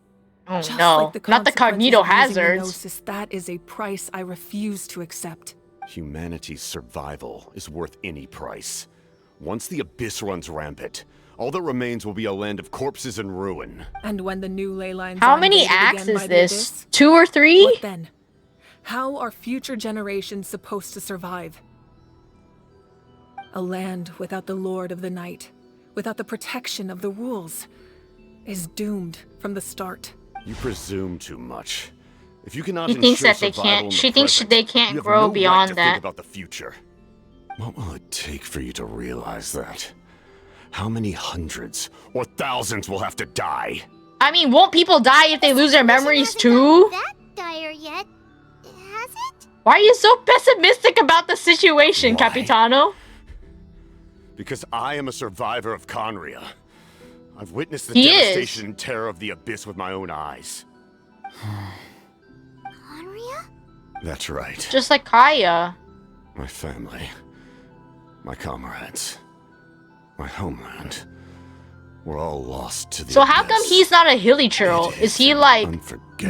Oh Just no, like the not the consequences cognito of using the hazards. Gnosis, that is a price I refuse to accept. Humanity's survival is worth any price. Once the Abyss runs rampant, all that remains will be a land of corpses and ruin. And when the new ley lines How are many invaded acts again is by the this? Abyss, 2 or 3? what then? How are future generations supposed to survive? A land without the Lord of the Night, without the protection of the rules, is doomed from the start. You presume too much. If you cannot He thinks ensure that they survival in can't. the She thinks present, they can't you have grow no right beyond to that. think about the future. What will it take for you to realize that? How many hundreds or thousands will have to die? I mean, won't people die if they lose their memories too? That dire yet, has it? Why are you so pessimistic about the situation, Why? Capitano? Because I am a survivor of Conria. I've witnessed the He devastation and terror of the abyss with my own eyes. Onrya? That's right. Just like Kaya. My family, my comrades, my homeland. We're all lost to the So abyss. how come he's not a hilichurl? Is he like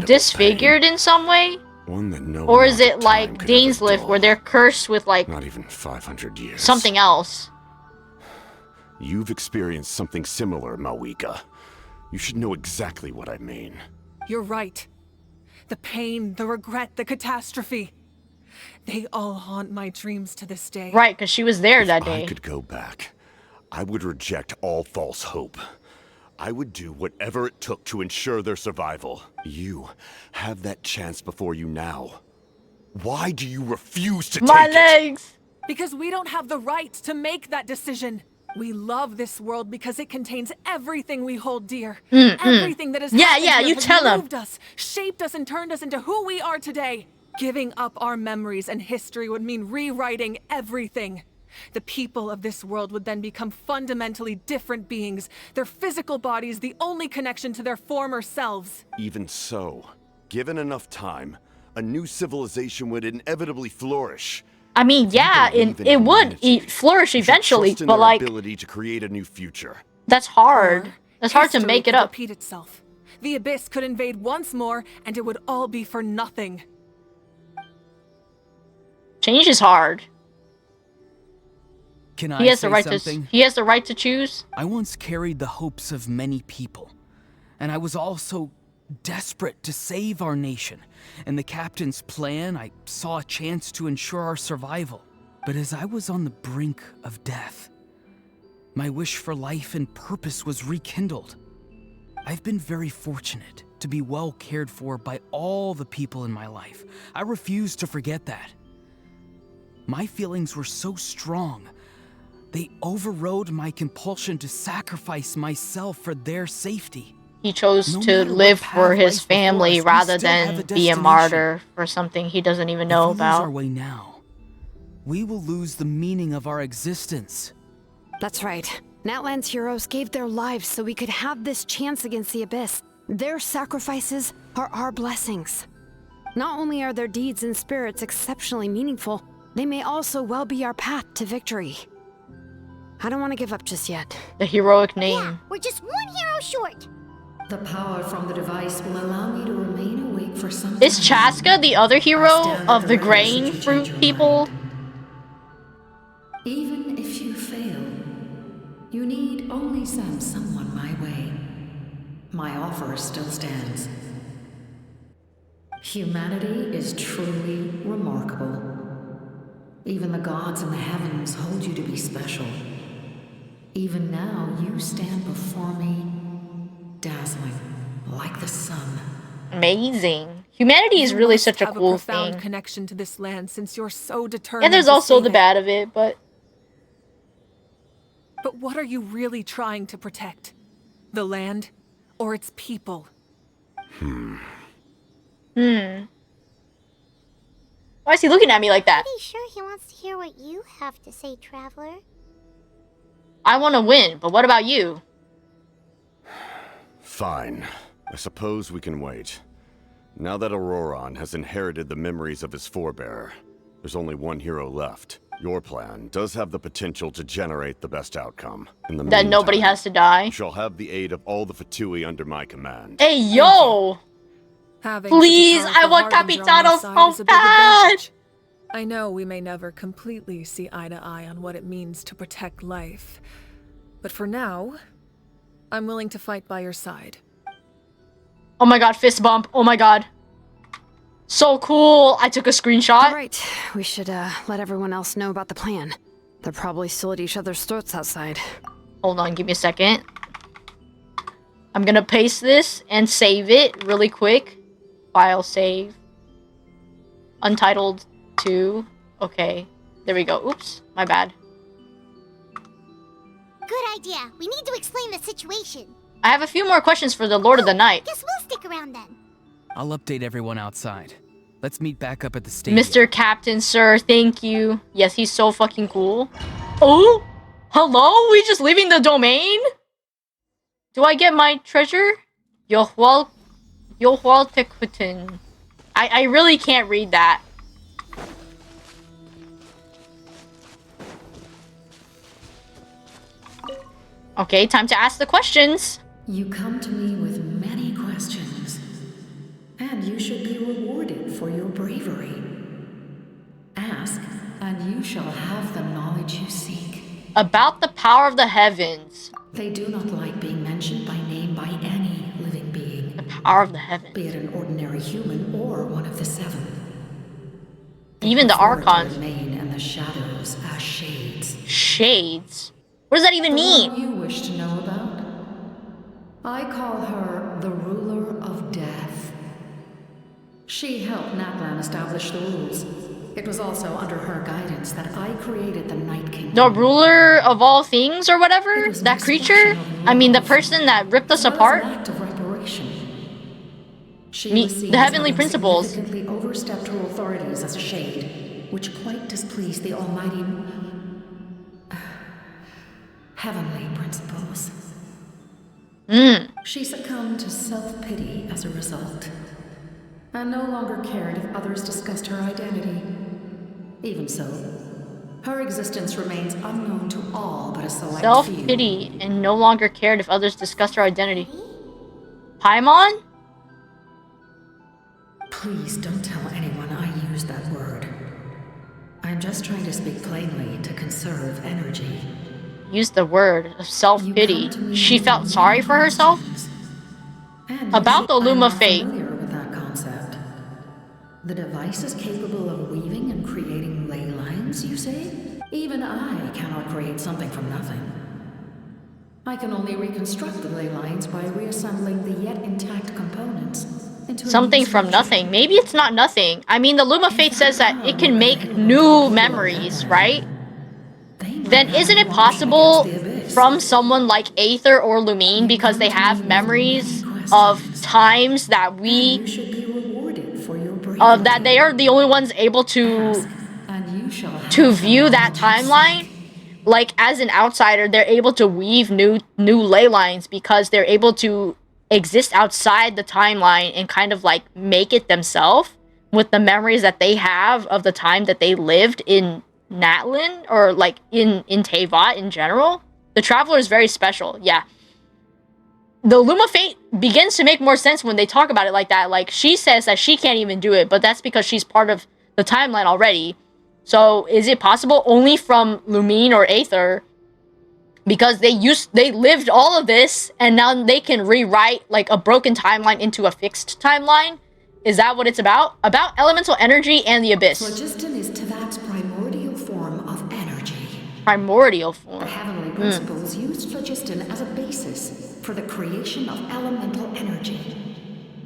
disfigured in some way? One that no Or amount is it of like time could ever Dainsliff dull. where they're cursed with like Not even 500 years. something else? You've experienced something similar, Mawika. You should know exactly what I mean. You're right. The pain, the regret, the catastrophe. They all haunt my dreams to this day. Right, because she was there that If day. I could go back, I would reject all false hope. I would do whatever it took to ensure their survival. You have that chance before you now. Why do you refuse to My take it? legs! Because we don't have the right to make that decision. We love this world because it contains everything we hold dear. Everything that has happened here you has tell him. moved us, shaped us, and turned us into who we are today. Giving up our memories and history would mean rewriting everything. The people of this world would then become fundamentally different beings, their physical bodies the only connection to their former selves. Even so, given enough time, a new civilization would inevitably flourish. I mean, yeah, it would flourish eventually, Trust in but their like, ability to create a new future. that's hard. That's hard to History make it could up. repeat itself. The abyss could invade once more, and it would all be for nothing. Change is hard. Can He I has say the right something? to. He has the right to choose. I once carried the hopes of many people, and I was also desperate to save our nation. In the captain's plan, I saw a chance to ensure our survival. But as I was on the brink of death, my wish for life and purpose was rekindled. I've been very fortunate to be well cared for by all the people in my life. I refuse to forget that. My feelings were so strong, they overrode my compulsion to sacrifice myself for their safety. He chose No to matter what live path for his lies before family us, we rather still have a than be a destination. martyr for something he doesn't even know If we lose our about. way now, we will lose the meaning of our existence. That's right. NATLAN's heroes gave their lives so we could have this chance against the Abyss. Their sacrifices are our blessings. Not only are their deeds and spirits exceptionally meaningful, they may also well be our path to victory. I don't want to give up just yet. The heroic name. We're just one hero short. The power from the device will allow me to remain awake for some Is time. Chaska the other hero of the grain fruit people? Even if you fail, you need only send someone my way. My offer still stands. Humanity is truly remarkable. Even the gods in the heavens hold you to be special. Even now, you stand before me, dazzling, like the sun. Amazing. Humanity is You really must such a have cool profound thing. connection to this land since you're so determined. And there's to also save the it. bad of it, but But what are you really trying to protect? The land or its people? why is he looking at me like that? Pretty sure he wants to hear what you have to say, Traveler. I want to win, but what about you? Fine. I suppose we can wait. Now that Auroron has inherited the memories of his forebearer, there's only one hero left. Your plan does have the potential to generate the best outcome. In the That nobody meantime, has to die. you shall have the aid of all the Fatui under my command. Hey, yo! Having Please, such a I want powerful harbinger on my Capitano side so is a big bad! advantage. I know we may never completely see eye to eye on what it means to protect life. But for now, I'm willing to fight by your side. Oh my god, fist bump. Oh my god. So cool. I took a screenshot. All right, we should let everyone else know about the plan. They're probably still at each other's throats outside. Hold on, give me a second. I'm gonna paste this and save it really quick. File save. Untitled 2. Okay. There we go. Oops. My bad. Good idea. We need to explain the situation. I have a few more questions for the Lord of the Night. Guess we'll stick around then. I'll update everyone outside. Let's meet back up at the stadium. Mr. Captain, sir, thank you. Yes, he's so fucking cool. Oh? Hello? We just leaving the domain? Do I get my treasure? Yohualtekutin. I really can't read that. Okay, time to ask the questions. You come to me with many questions, and you should be rewarded for your bravery. Ask, and you shall have the knowledge you seek. About the power of the heavens. They do not like being mentioned by name by any living being. The power of the heavens. Be it an ordinary human or one of the seven. Even the archons. Remain in the shadows as shades. Shades? What does that even mean? The one you wish to know about? I call her the ruler of death. She helped NATLAN establish the rules. It was also under her guidance that I created the Night Kingdom. The ruler of all things or whatever? That creature? I mean, the person that ripped us apart? An act of reparation. The heavenly principles. Significantly overstepped her authorities as a shade, which quite displeased the almighty heavenly principles. She succumbed to self-pity as a result, and no longer cared if others discussed her identity. Even so, her existence remains unknown to all but a select few. Self-pity and no longer cared if others discussed her identity. Paimon? Please don't tell anyone I used that word. I'm just trying to speak plainly to conserve energy. Use the word of self-pity. She felt sorry for herself? About the Luma fate. With that concept. The device is capable of weaving and creating ley lines, you say? Even I cannot create something from nothing. I can only reconstruct the ley lines by reassembling the yet intact components into something from nothing. Maybe it's not nothing. I mean, the Luma fate says that it can make new memories, right? Then isn't it possible from someone like Aether or Lumine, because they have memories of times that we that they are the only ones able to view that timeline? Like, as an outsider, they're able to weave new ley lines because they're able to exist outside the timeline and kind of like make it themselves with the memories that they have of the time that they lived in NATLAN, or like in Teyvat in general. The Traveler is very special, yeah. The Luma fate begins to make more sense when they talk about it like that. Like, she says that she can't even do it, but that's because she's part of the timeline already. So is it possible only from Lumine or Aether? Because they lived all of this, and now they can rewrite like a broken timeline into a fixed timeline? Is that what it's about? About elemental energy and the abyss. Phlogiston is Teyvat's primordial form of energy. Primordial form. The heavenly principles used phlogiston as a basis for the creation of elemental energy.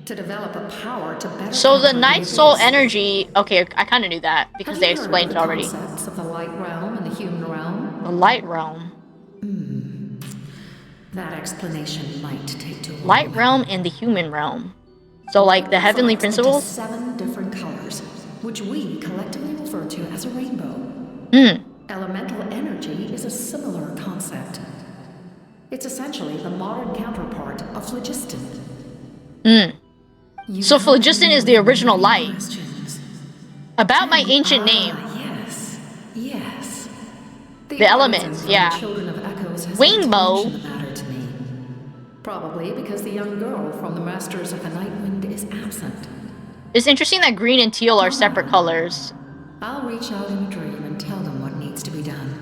To develop a power to better. So the Night Soul energy, okay, I kind of knew that because they explained it already. Concepts of the light realm and the human realm. The light realm. That explanation might take too long. Light realm and the human realm. So like the heavenly principles. 7 different colors, which we collectively refer to as a rainbow. Elemental energy is a similar concept. It's essentially the modern counterpart of phlogiston. So phlogiston is the original light. About my ancient name. Yes. The elements, yeah. Rainbow. Probably because the young girl from the Masters of the Nightwind is absent. It's interesting that green and teal are separate colors. I'll reach out in a dream and tell them what needs to be done.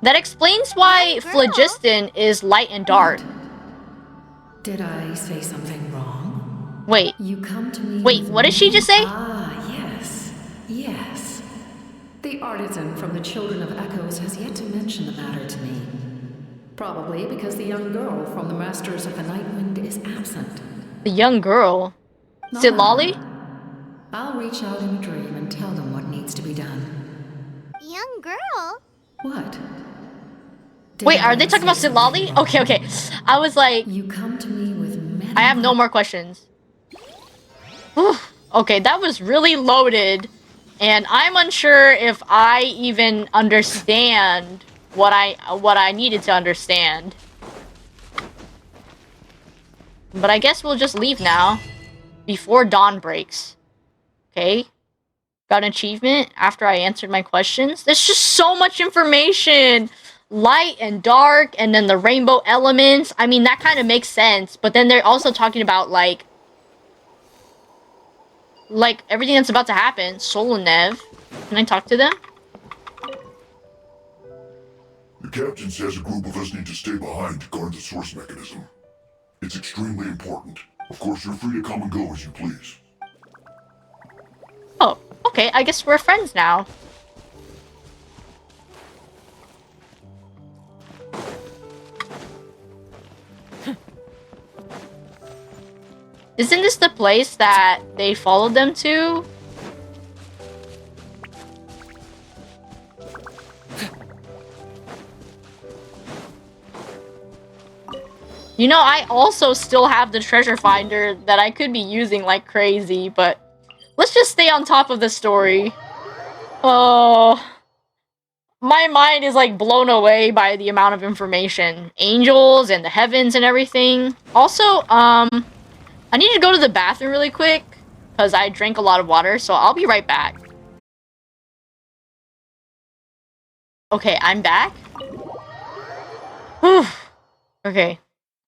That explains why phlogiston is light and dark. Did I say something wrong? Wait. You come to me. Wait, what did she just say? Yes. The artisan from the Children of Echoes has yet to mention the matter to me. Probably because the young girl from the Masters of the Nightwind is absent. The young girl? Silali? I'll reach out in a dream and tell them what needs to be done. Young girl? What? Wait, are they talking about Silali? Okay. I was like... You come to me with many... I have no more questions. Whew. Okay, that was really loaded. And I'm unsure if I even understand what I needed to understand. But I guess we'll just leave now. Before dawn breaks. Okay? Got an achievement after I answered my questions. There's just so much information! Light and dark, and then the rainbow elements. I mean, that kind of makes sense. But then they're also talking about, like everything that's about to happen. Sol and Nev. Can I talk to them? The captain says a group of us need to stay behind to guard the source mechanism. It's extremely important. Of course, you're free to come and go as you please. Oh, okay. I guess we're friends now. Isn't this the place that they followed them to? You know, I also still have the treasure finder that I could be using like crazy, but let's just stay on top of the story. Oh, my mind is like blown away by the amount of information. Angels and the heavens and everything. Also, I need to go to the bathroom really quick because I drank a lot of water, so I'll be right back. Okay, I'm back. Whew. Okay.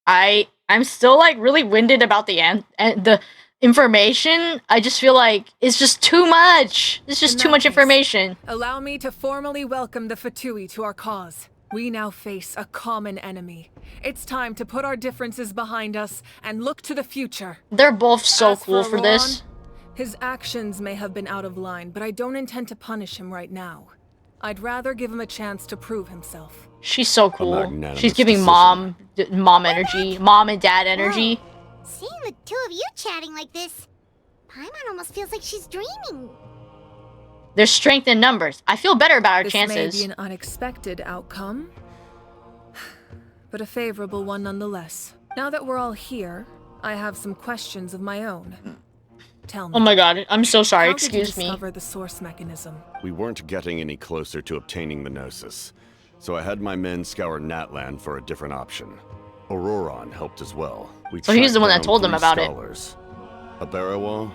I'm still like really winded about the information. I just feel like it's just too much. It's just too much information. Allow me to formally welcome the Fatui to our cause. We now face a common enemy. It's time to put our differences behind us and look to the future. They're both so cool for this. His actions may have been out of line, but I don't intend to punish him right now. I'd rather give him a chance to prove himself. She's so cool. She's giving mom energy, mom and dad energy. Whoa. Seeing the two of you chatting like this, Paimon almost feels like she's dreaming. There's strength in numbers. I feel better about our chances. This may be an unexpected outcome, but a favorable one nonetheless. Now that we're all here, I have some questions of my own. Tell me. Oh my god, I'm so sorry, How did you excuse me. discover the source mechanism? We weren't getting any closer to obtaining the Gnosis, so I had my men scour Natlan for a different option. Auroron helped as well. So he's the one that told them about it. Aberawa,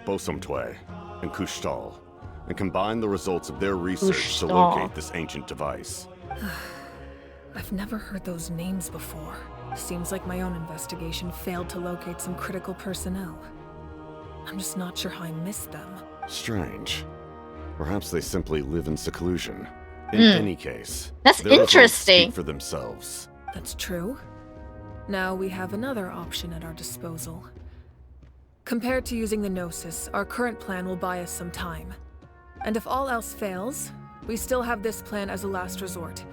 Bosumtwe, and Kushtal, and combined the results of their research to locate this ancient device. I've never heard those names before. Seems like my own investigation failed to locate some critical personnel. I'm just not sure how I missed them. Strange. Perhaps they simply live in seclusion. In any case, that's their results interesting. speak for themselves. That's true. Now we have another option at our disposal. Compared to using the Gnosis, our current plan will buy us some time. And if all else fails, we still have this plan as a last resort.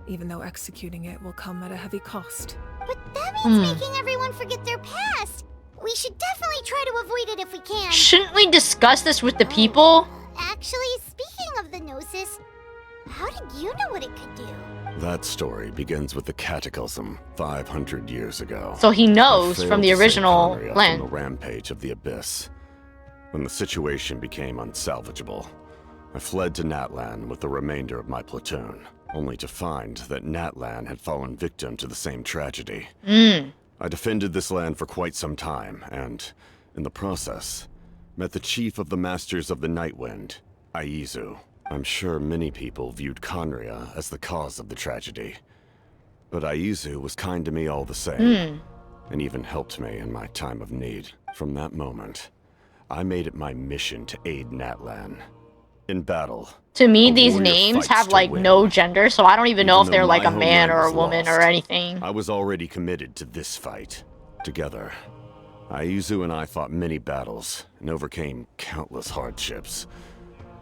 Even though executing it will come at a heavy cost. But that means making everyone forget their past. We should definitely try to avoid it if we can. Shouldn't we discuss this with the people? Actually, speaking of the Gnosis, how did you know what it could do? That story begins with the Cataclysm 500 years ago. So he knows from the original plan. From the rampage of the Abyss. When the situation became unsalvageable, I fled to Natlan with the remainder of my platoon, only to find that Natlan had fallen victim to the same tragedy. I defended this land for quite some time, and, in the process, met the chief of the Masters of the Nightwind, Aizu. I'm sure many people viewed Conria as the cause of the tragedy, but Aizu was kind to me all the same, and even helped me in my time of need. From that moment, I made it my mission to aid Natlan. In battle, to me, these names have like no gender, so I don't even know if they're like a man or a woman or anything. I was already committed to this fight. Together, Aizu and I fought many battles and overcame countless hardships.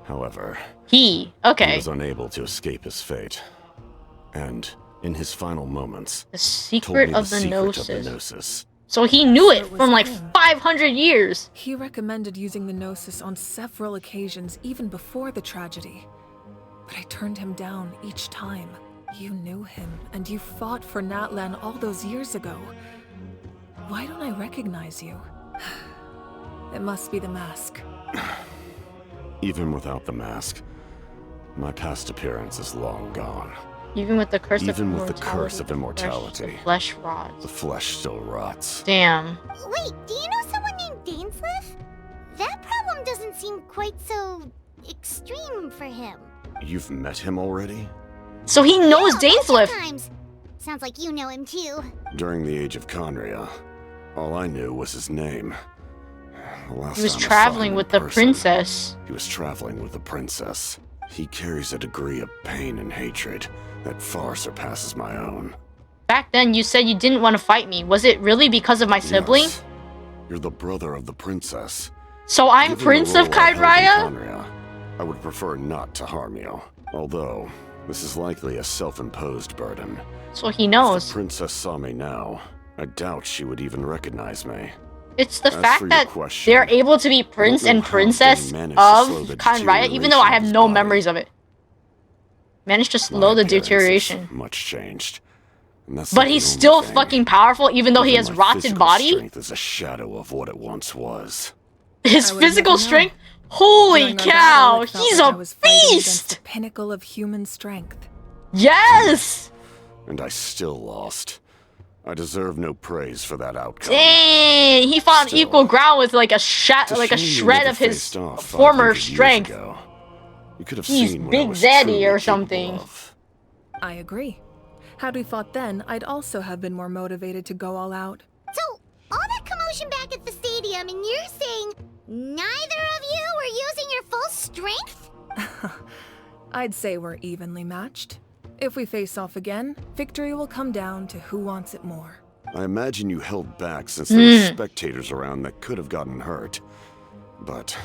However, he was unable to escape his fate. And in his final moments, the secret of the Gnosis. Gnosis. So he knew it from like 500 years. He recommended using the Gnosis on several occasions, even before the tragedy. But I turned him down each time. You knew him, and you fought for Natlan all those years ago. Why don't I recognize you? It must be the mask. Even without the mask, my past appearance is long gone. Even with the curse Even of with the curse of immortality, immortality, the flesh rots. the flesh still rots. Damn. Wait, do you know someone named Dainsleif? That problem doesn't seem quite so extreme for him. You've met him already? So he knows Yeah, Dainsleif. times. Sounds like you know him too. During the age of Conria, all I knew was his name. The last He was time I saw traveling him with in the person, princess. He was traveling with the princess. He carries a degree of pain and hatred that far surpasses my own. Back then, you said you didn't want to fight me. Was it really because of my sibling? Yes. You're the brother of the princess. So I'm Given Prince the of role I held in Kyraya? Conria, I would prefer not to harm you. Although, this is likely a self-imposed burden. So he If knows. the princess saw me now, I doubt she would even recognize me. It's the As for fact your that question, they're able to be I prince don't know and how princess they managed to slow of the Kyraya, even though I have deterioration of no his memories of it. Managed to slow the appearances, deterioration. Much changed. And that's But not the he's only still thing. fucking powerful, even though he Even has my rotted physical body. strength is a shadow of what it once was. His I would have physical never known. strength? Holy During our cow! battle, it felt He's like I a was fighting against beast! the pinnacle of human strength. Yes! And I still lost. I deserve no praise for that outcome. Dang! He fought on Still, equal ground with like a It's like a shame we shred never of his faced off former 500 years strength. ago. You could have He's seen what I Big was Zaddy truly or capable something. of. I agree. Had we fought then, I'd also have been more motivated to go all out. So, all that commotion back at the stadium, and you're saying neither of you were using your full strength? I'd say we're evenly matched. If we face off again, victory will come down to who wants it more. I imagine you held back since there were spectators around that could have gotten hurt. But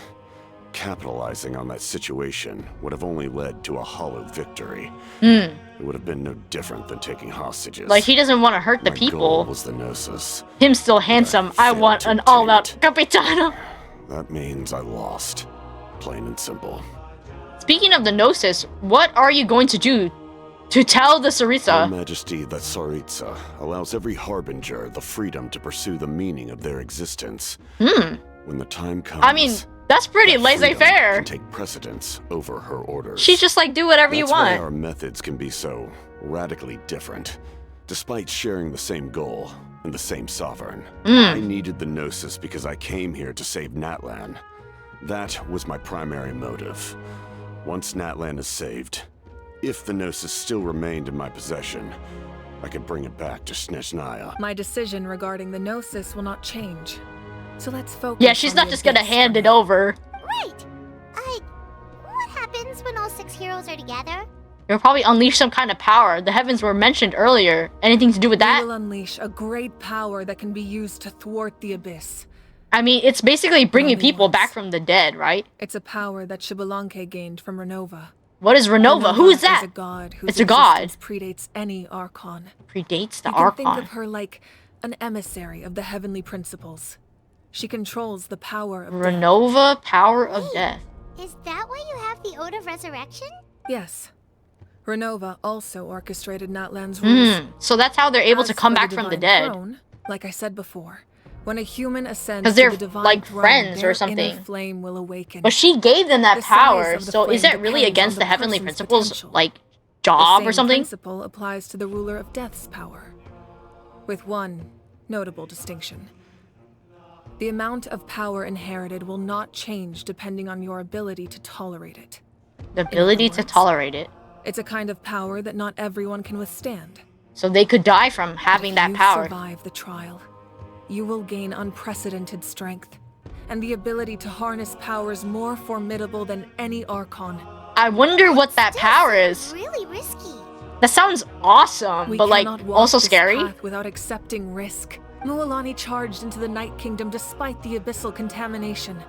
capitalizing on that situation would have only led to a hollow victory. It would have been no different than taking hostages. Like, he doesn't want to hurt the My people. goal was the Gnosis. Him still handsome. I want to an obtain all-out Capitano. That means I lost. Plain and simple. Speaking of the Gnosis, what are you going to do to tell the Her Sarisa? Majesty, the Tsaritsa, allows every harbinger the freedom to pursue the meaning of their existence. When the time comes, I mean, that's pretty that freedom laissez-faire. can take precedence over her orders. She's just like, do whatever you That's why want. our methods can be so radically different, despite sharing the same goal and the same sovereign. I needed the Gnosis because I came here to save NATLAN. That was my primary motive. Once NATLAN is saved, if the Gnosis still remained in my possession, I could bring it back to Snezhnaya. My decision regarding the Gnosis will not change. So let's focus. Yeah, she's on not the just gonna abyss hand for it now. over. Right. What happens when all 6 heroes are together? You'll probably unleash some kind of power. The heavens were mentioned earlier. Anything to do with We that? will unleash a great power that can be used to thwart the abyss. I mean, it's basically bringing Only people once. back from the dead, right? It's a power that Shibalanke gained from Renova. What is Renova? Who is that? a god whose It's a god. existence predates any Archon. Predates the You can think Archon. of her like an emissary of the heavenly principles. She controls the power of death. Renova, power of death. Is that why you have the Ode of Resurrection? Yes. Renova also orchestrated Natlan's rules. So that's how they're able As to come for back from the divine dead. throne, like I said before, when a human ascends 'Cause to they're, the divine like, throne, friends or their something. inner flame will awaken. But she gave them that The size power, of the so is flame that really depends against on the heavenly person's principles, potential. like, The job same or something? principle applies to the ruler of death's power, with one notable distinction. The amount of power inherited will not change depending on your ability to tolerate it. The ability to tolerate it. It's a kind of power that not everyone can withstand. So they could die from having that If power. you survive the trial, you will gain unprecedented strength and the ability to harness powers more formidable than any Archon. I wonder what that power is. Really risky. That sounds awesome, We but like cannot walk also this scary. path without accepting risk. Mualani charged into the Night Kingdom despite the abyssal contamination.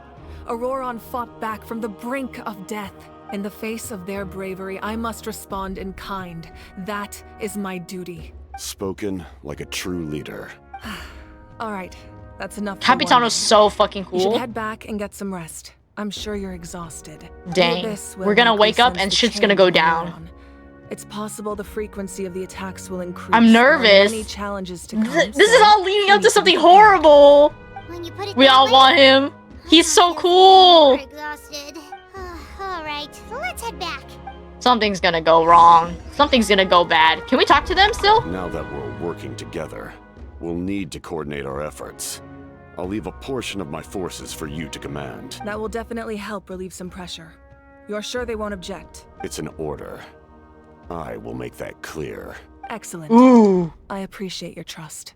Auroron fought back from the brink of death. In the face of their bravery, I must respond in kind. That is my duty. Spoken like a true leader. All right, that's enough. for one Capitano's day. so fucking You should cool. head back and get some rest. I'm sure you're exhausted. The Dang. abyss will We're gonna likely wake up sense and the shit's gonna change go in down. Auroron. It's possible the frequency of the attacks will increase. I'm There are nervous. many challenges to come, This is so all leading up we to need something be prepared. horrible. When you put it We that all way, want him. He's so we're cool. exhausted. All right, let's head back. Something's gonna go wrong. Something's gonna go bad. Can we talk to them still? Now that we're working together, we'll need to coordinate our efforts. I'll leave a portion of my forces for you to command. That will definitely help relieve some pressure. You're sure they won't object? It's an order. I will make that clear. Excellent. Ooh. I appreciate your trust.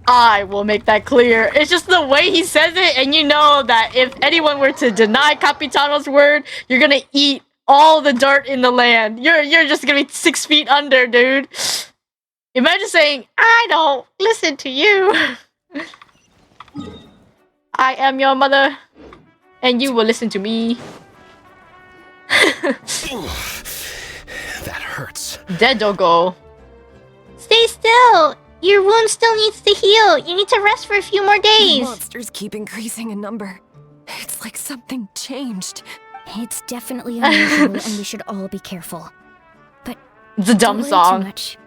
I will make that clear. It's just the way he says it, and you know that if anyone were to deny Capitano's word, you're gonna eat all the dirt in the land. You're just gonna be 6 feet under, dude. Imagine saying, I don't listen to you. I am your mother, and you will listen to me. That hurts. Dead doggo. Stay still. Your wound still needs to heal. You need to rest for a few more The days. monsters keep increasing in number. It's like something changed. It's definitely unusual, and we should all be careful. But it's a dumb don't worry song. Too much.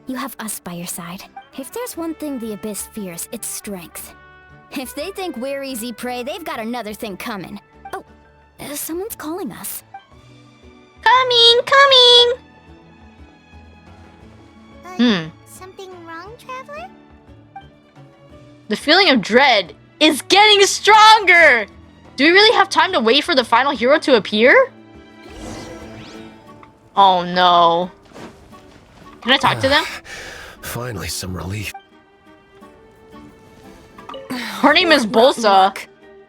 You have us by your side. If there's one thing the Abyss fears, it's strength. If they think we're easy prey, they've got another thing coming. Oh, someone's calling us. Coming. Something wrong, Traveler? The feeling of dread is getting stronger! Do we really have time to wait for the final hero to appear? Oh no. Can I talk to them? Finally, some relief. Her name is Bolsa.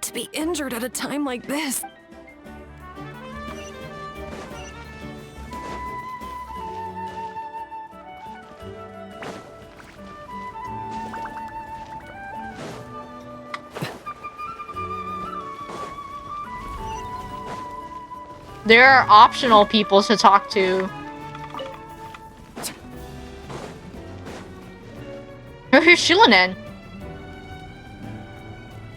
To be injured at a time like this. There are optional people to talk to. Oh, here's Shilonen.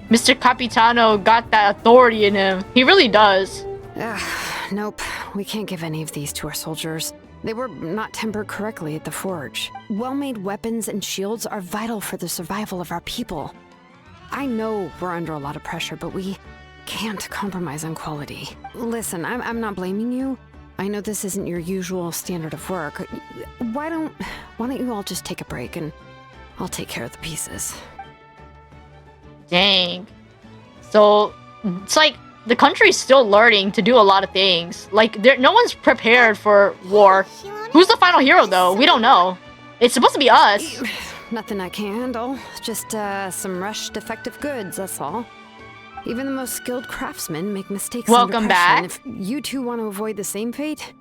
Mr. Capitano got that authority in him. He really does. Nope, we can't give any of these to our soldiers. They were not tempered correctly at the forge. Well-made weapons and shields are vital for the survival of our people. I know we're under a lot of pressure, but we can't compromise on quality. Listen, I'm not blaming you. I know this isn't your usual standard of work. Why don't you all just take a break and I'll take care of the pieces. Dang. So, it's like the country's still learning to do a lot of things. Like, no one's prepared for war. Who's the final hero, though? We don't know. It's supposed to be us. Nothing I can handle. Just some rushed defective goods, that's all. Even the most skilled craftsmen make mistakes Welcome under pressure, back. and if you two want to avoid the same fate,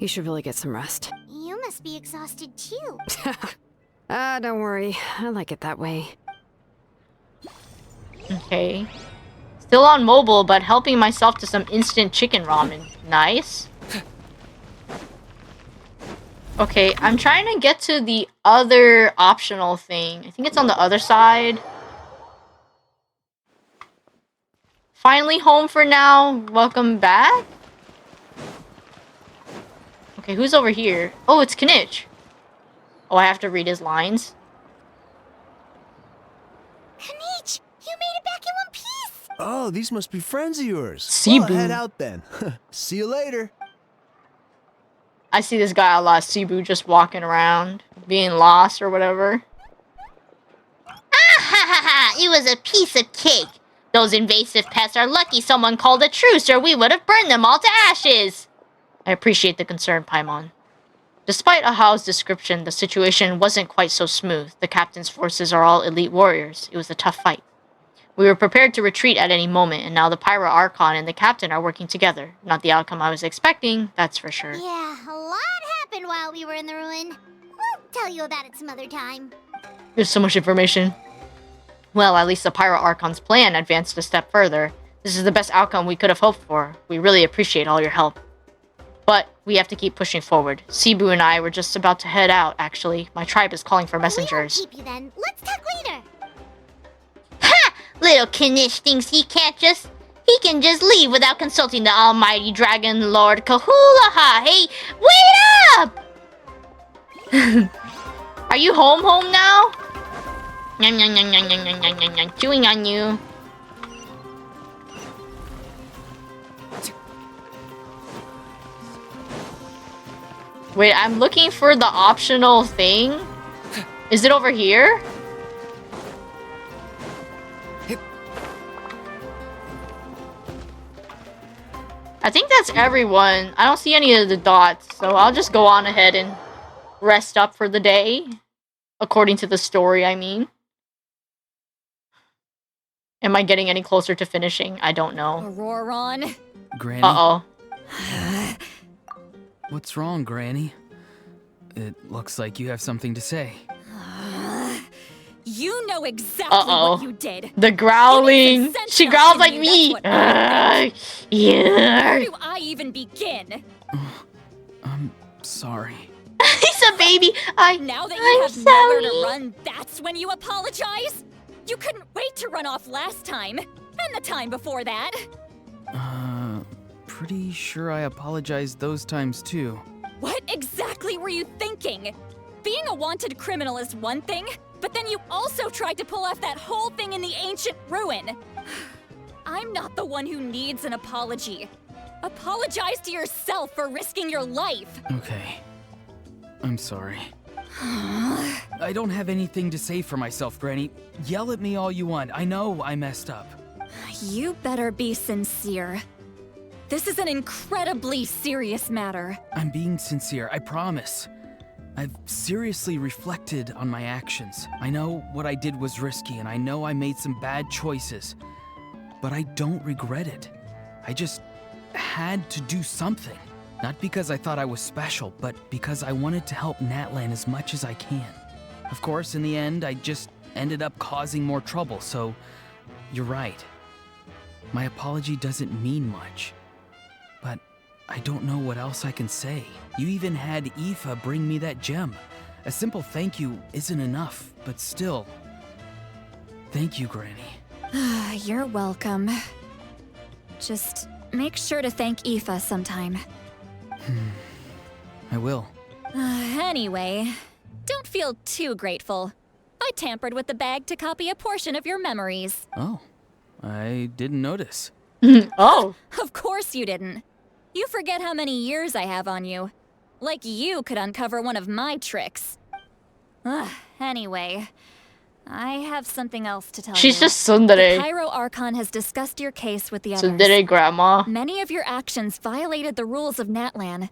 you should really get some rest. You must be exhausted too. Don't worry. I like it that way. Okay. Still on mobile, but helping myself to some instant chicken ramen. Nice. Okay, I'm trying to get to the other optional thing. I think it's on the other side. Finally home for now. Welcome back. Okay, who's over here? Oh, it's Knitch. Oh, I have to read his lines. Kanich, you made it back in one piece. Oh, these must be friends of yours. Cebu. Well, head out then. See you later. I see this guy a lot, Cebu, just walking around, being lost or whatever. Ah ha ha ha! It was a piece of cake. Those invasive pests are lucky someone called a truce, or we would have burned them all to ashes. I appreciate the concern, Paimon. Despite Ahao's description, the situation wasn't quite so smooth. The captain's forces are all elite warriors. It was a tough fight. We were prepared to retreat at any moment, and now the Pyro Archon and the captain are working together. Not the outcome I was expecting, that's for sure. Yeah, a lot happened while we were in the ruin. We'll tell you about it some other time. There's so much information. Well, at least the Pyro Archon's plan advanced a step further. This is the best outcome we could have hoped for. We really appreciate all your help. But we have to keep pushing forward. Cebu and I were just about to head out, actually. My tribe is calling for messengers. We won't keep you then. Let's talk later. Ha! Little Knish thinks he can just leave without consulting the almighty Dragon Lord Kahulaha. Hey, wait up! Are you home now? Nyam, nyam, nyam, nyam, nyam, nyam, nyam, nyam, chewing on you. Wait, I'm looking for the optional thing. Is it over here? I think that's everyone. I don't see any of the dots, so I'll just go on ahead and rest up for the day. According to the story, I mean. Am I getting any closer to finishing? I don't know. Auroron. Granny? Uh-oh. What's wrong, Granny? It looks like you have something to say. You know exactly what you did. The growling. She growls like me. Where Yeah. do I even begin? I'm sorry. He's a baby. Now that you have nowhere to run, that's when you apologize? You couldn't wait to run off last time. And the time before that. Pretty sure I apologized those times too. What exactly were you thinking? Being a wanted criminal is one thing, but then you also tried to pull off that whole thing in the ancient ruin. I'm not the one who needs an apology. Apologize to yourself for risking your life. Okay. I'm sorry. I don't have anything to say for myself, Granny. Yell at me all you want. I know I messed up. You better be sincere. This is an incredibly serious matter. I'm being sincere, I promise. I've seriously reflected on my actions. I know what I did was risky, and I know I made some bad choices. But I don't regret it. I just had to do something. Not because I thought I was special, but because I wanted to help NATLAN as much as I can. Of course, in the end, I just ended up causing more trouble, so you're right. My apology doesn't mean much. But I don't know what else I can say. You even had Aoife bring me that gem. A simple thank you isn't enough, but still. Thank you, Granny. You're welcome. Just make sure to thank Aoife sometime. I will. Anyway, don't feel too grateful. I tampered with the bag to copy a portion of your memories. Oh, I didn't notice. Oh. Of course you didn't. You forget how many years I have on you. Like you could uncover one of my tricks. Anyway, I have something else to tell you. She's just tsundere. The Pyro Archon has discussed your case with the others. Tsundere grandma. Many of your actions violated the rules of NATLAN.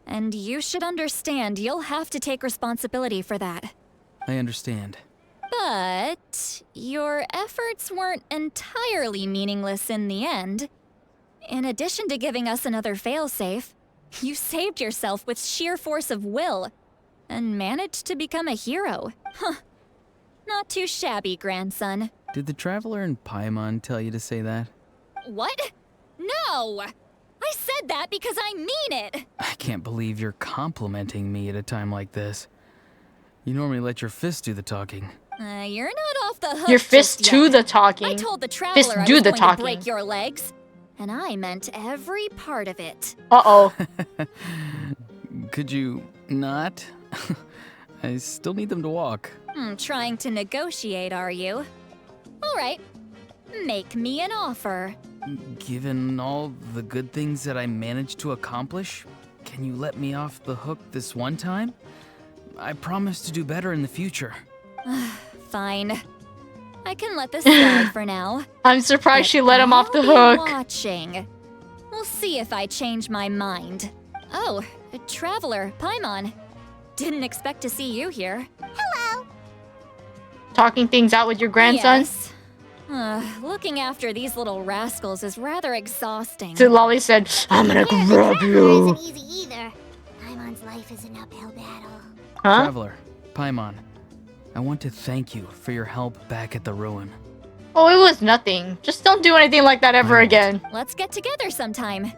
And you should understand you'll have to take responsibility for that. I understand. But your efforts weren't entirely meaningless in the end. In addition to giving us another failsafe, you saved yourself with sheer force of will and managed to become a hero. Huh. Not too shabby, grandson. Did the Traveler in Paimon tell you to say that? What? No! I said that because I mean it! I can't believe you're complimenting me at a time like this. You normally let your fist do the talking. You're not off the hook. Your fist just to yet. the talking. I told the Fist Traveler I do was the going talking. to break your legs. And I meant every part of it. Uh-oh. Could you not? I still need them to walk. Trying to negotiate, are you? All right. Make me an offer. Given all the good things that I managed to accomplish, can you let me off the hook this one time? I promise to do better in the future. Fine. I can let this slide for now. I'm surprised she let him off the I'll be hook. Watching. We'll see if I change my mind. Oh, a Traveler, Paimon. Didn't expect to see you here. Hello. Talking things out with your grandson? Yes. Looking after these little rascals is rather exhausting. So Lolly said, I'm gonna grab you. Isn't easy either. Paimon's life is an uphill battle. Huh? Traveler, Paimon, I want to thank you for your help back at the ruin. Oh, it was nothing. Just don't do anything like that ever again. Let's get together sometime.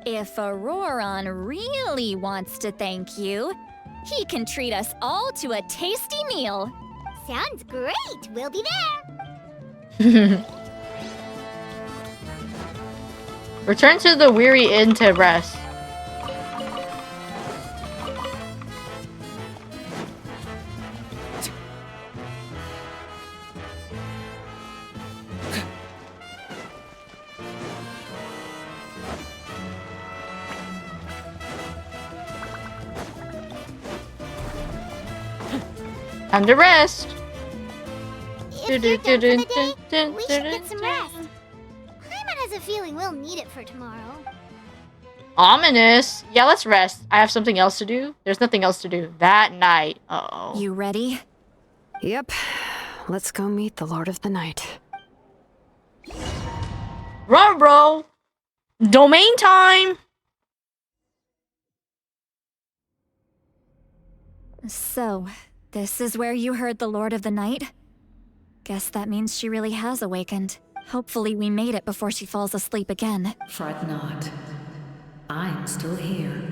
If Auroron really wants to thank you, he can treat us all to a tasty meal. Sounds great. We'll be there. Return to the Weary Inn to rest. Time to rest. If you're done for the day, we should get some rest. Paimon has a feeling we'll need it for tomorrow. Ominous. Yeah, let's rest. I have something else to do. There's nothing else to do that night. Uh-oh. You ready? Yep. Let's go meet the Lord of the Night. Run, bro. Domain time. So, this is where you heard the Lord of the Night? Guess that means she really has awakened. Hopefully we made it before she falls asleep again. Fret not. I'm still here.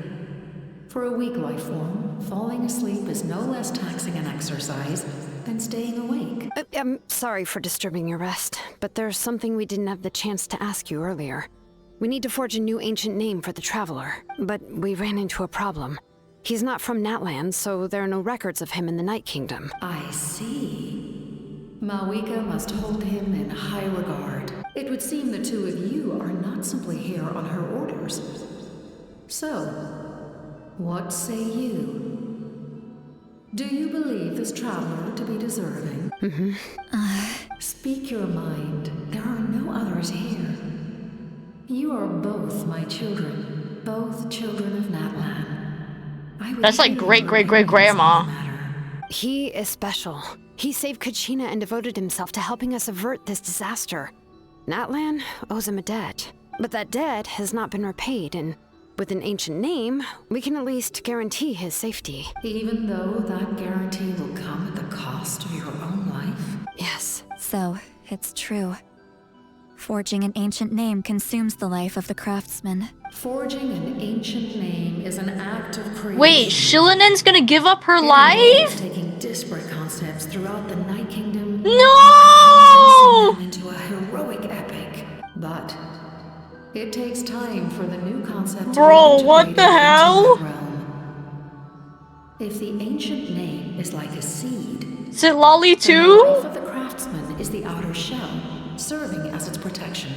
For a weak life form, falling asleep is no less taxing an exercise than staying awake. I'm sorry for disturbing your rest, but there's something we didn't have the chance to ask you earlier. We need to forge a new ancient name for the Traveler, but we ran into a problem. He's not from NATLAN, so there are no records of him in the Night Kingdom. I see. Mawika must hold him in high regard. It would seem the two of you are not simply here on her orders. So, what say you? Do you believe this traveler to be deserving? Speak your mind. There are no others here. You are both my children, both children of NATLAN. That's like great-great-great-grandma. He is special. He saved Kachina and devoted himself to helping us avert this disaster. NATLAN owes him a debt, but that debt has not been repaid, and with an ancient name, we can at least guarantee his safety. Even though that guarantee will come at the cost of your own life? Yes. So, it's true. Forging an ancient name consumes the life of the craftsman. Forging an ancient name is an act of creation. Wait, Shilinen's gonna give up her life? Taking disparate concepts throughout the Night Kingdom. No! Into a heroic epic. But it takes time for the new concept to Bro, what the hell? If the ancient name is like a seed, is it Lolly too? The life of the craftsman is the outer shell, serving as its protection.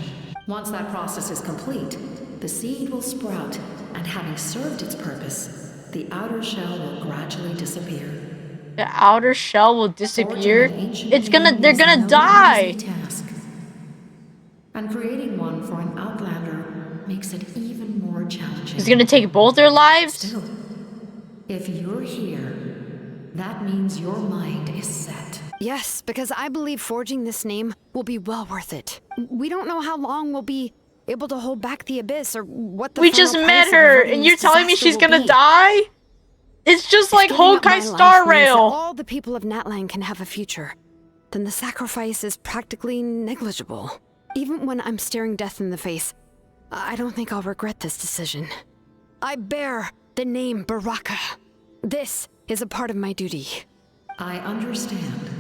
Once that process is complete, the seed will sprout, and having served its purpose, the outer shell will gradually disappear. The outer shell will disappear? They're gonna die! Task. And creating one for an outlander makes it even more challenging. He's gonna take both their lives? Still, if you're here, that means your mind is set. Yes, because I believe forging this name will be well worth it. We don't know how long we'll be able to hold back the abyss or what the We just met her and you're telling me she's gonna die? It's just like Honkai Star Rail. All the people of NATLAN can have a future. Then the sacrifice is practically negligible. Even when I'm staring death in the face, I don't think I'll regret this decision. I bear the name Baraka. This is a part of my duty. I understand.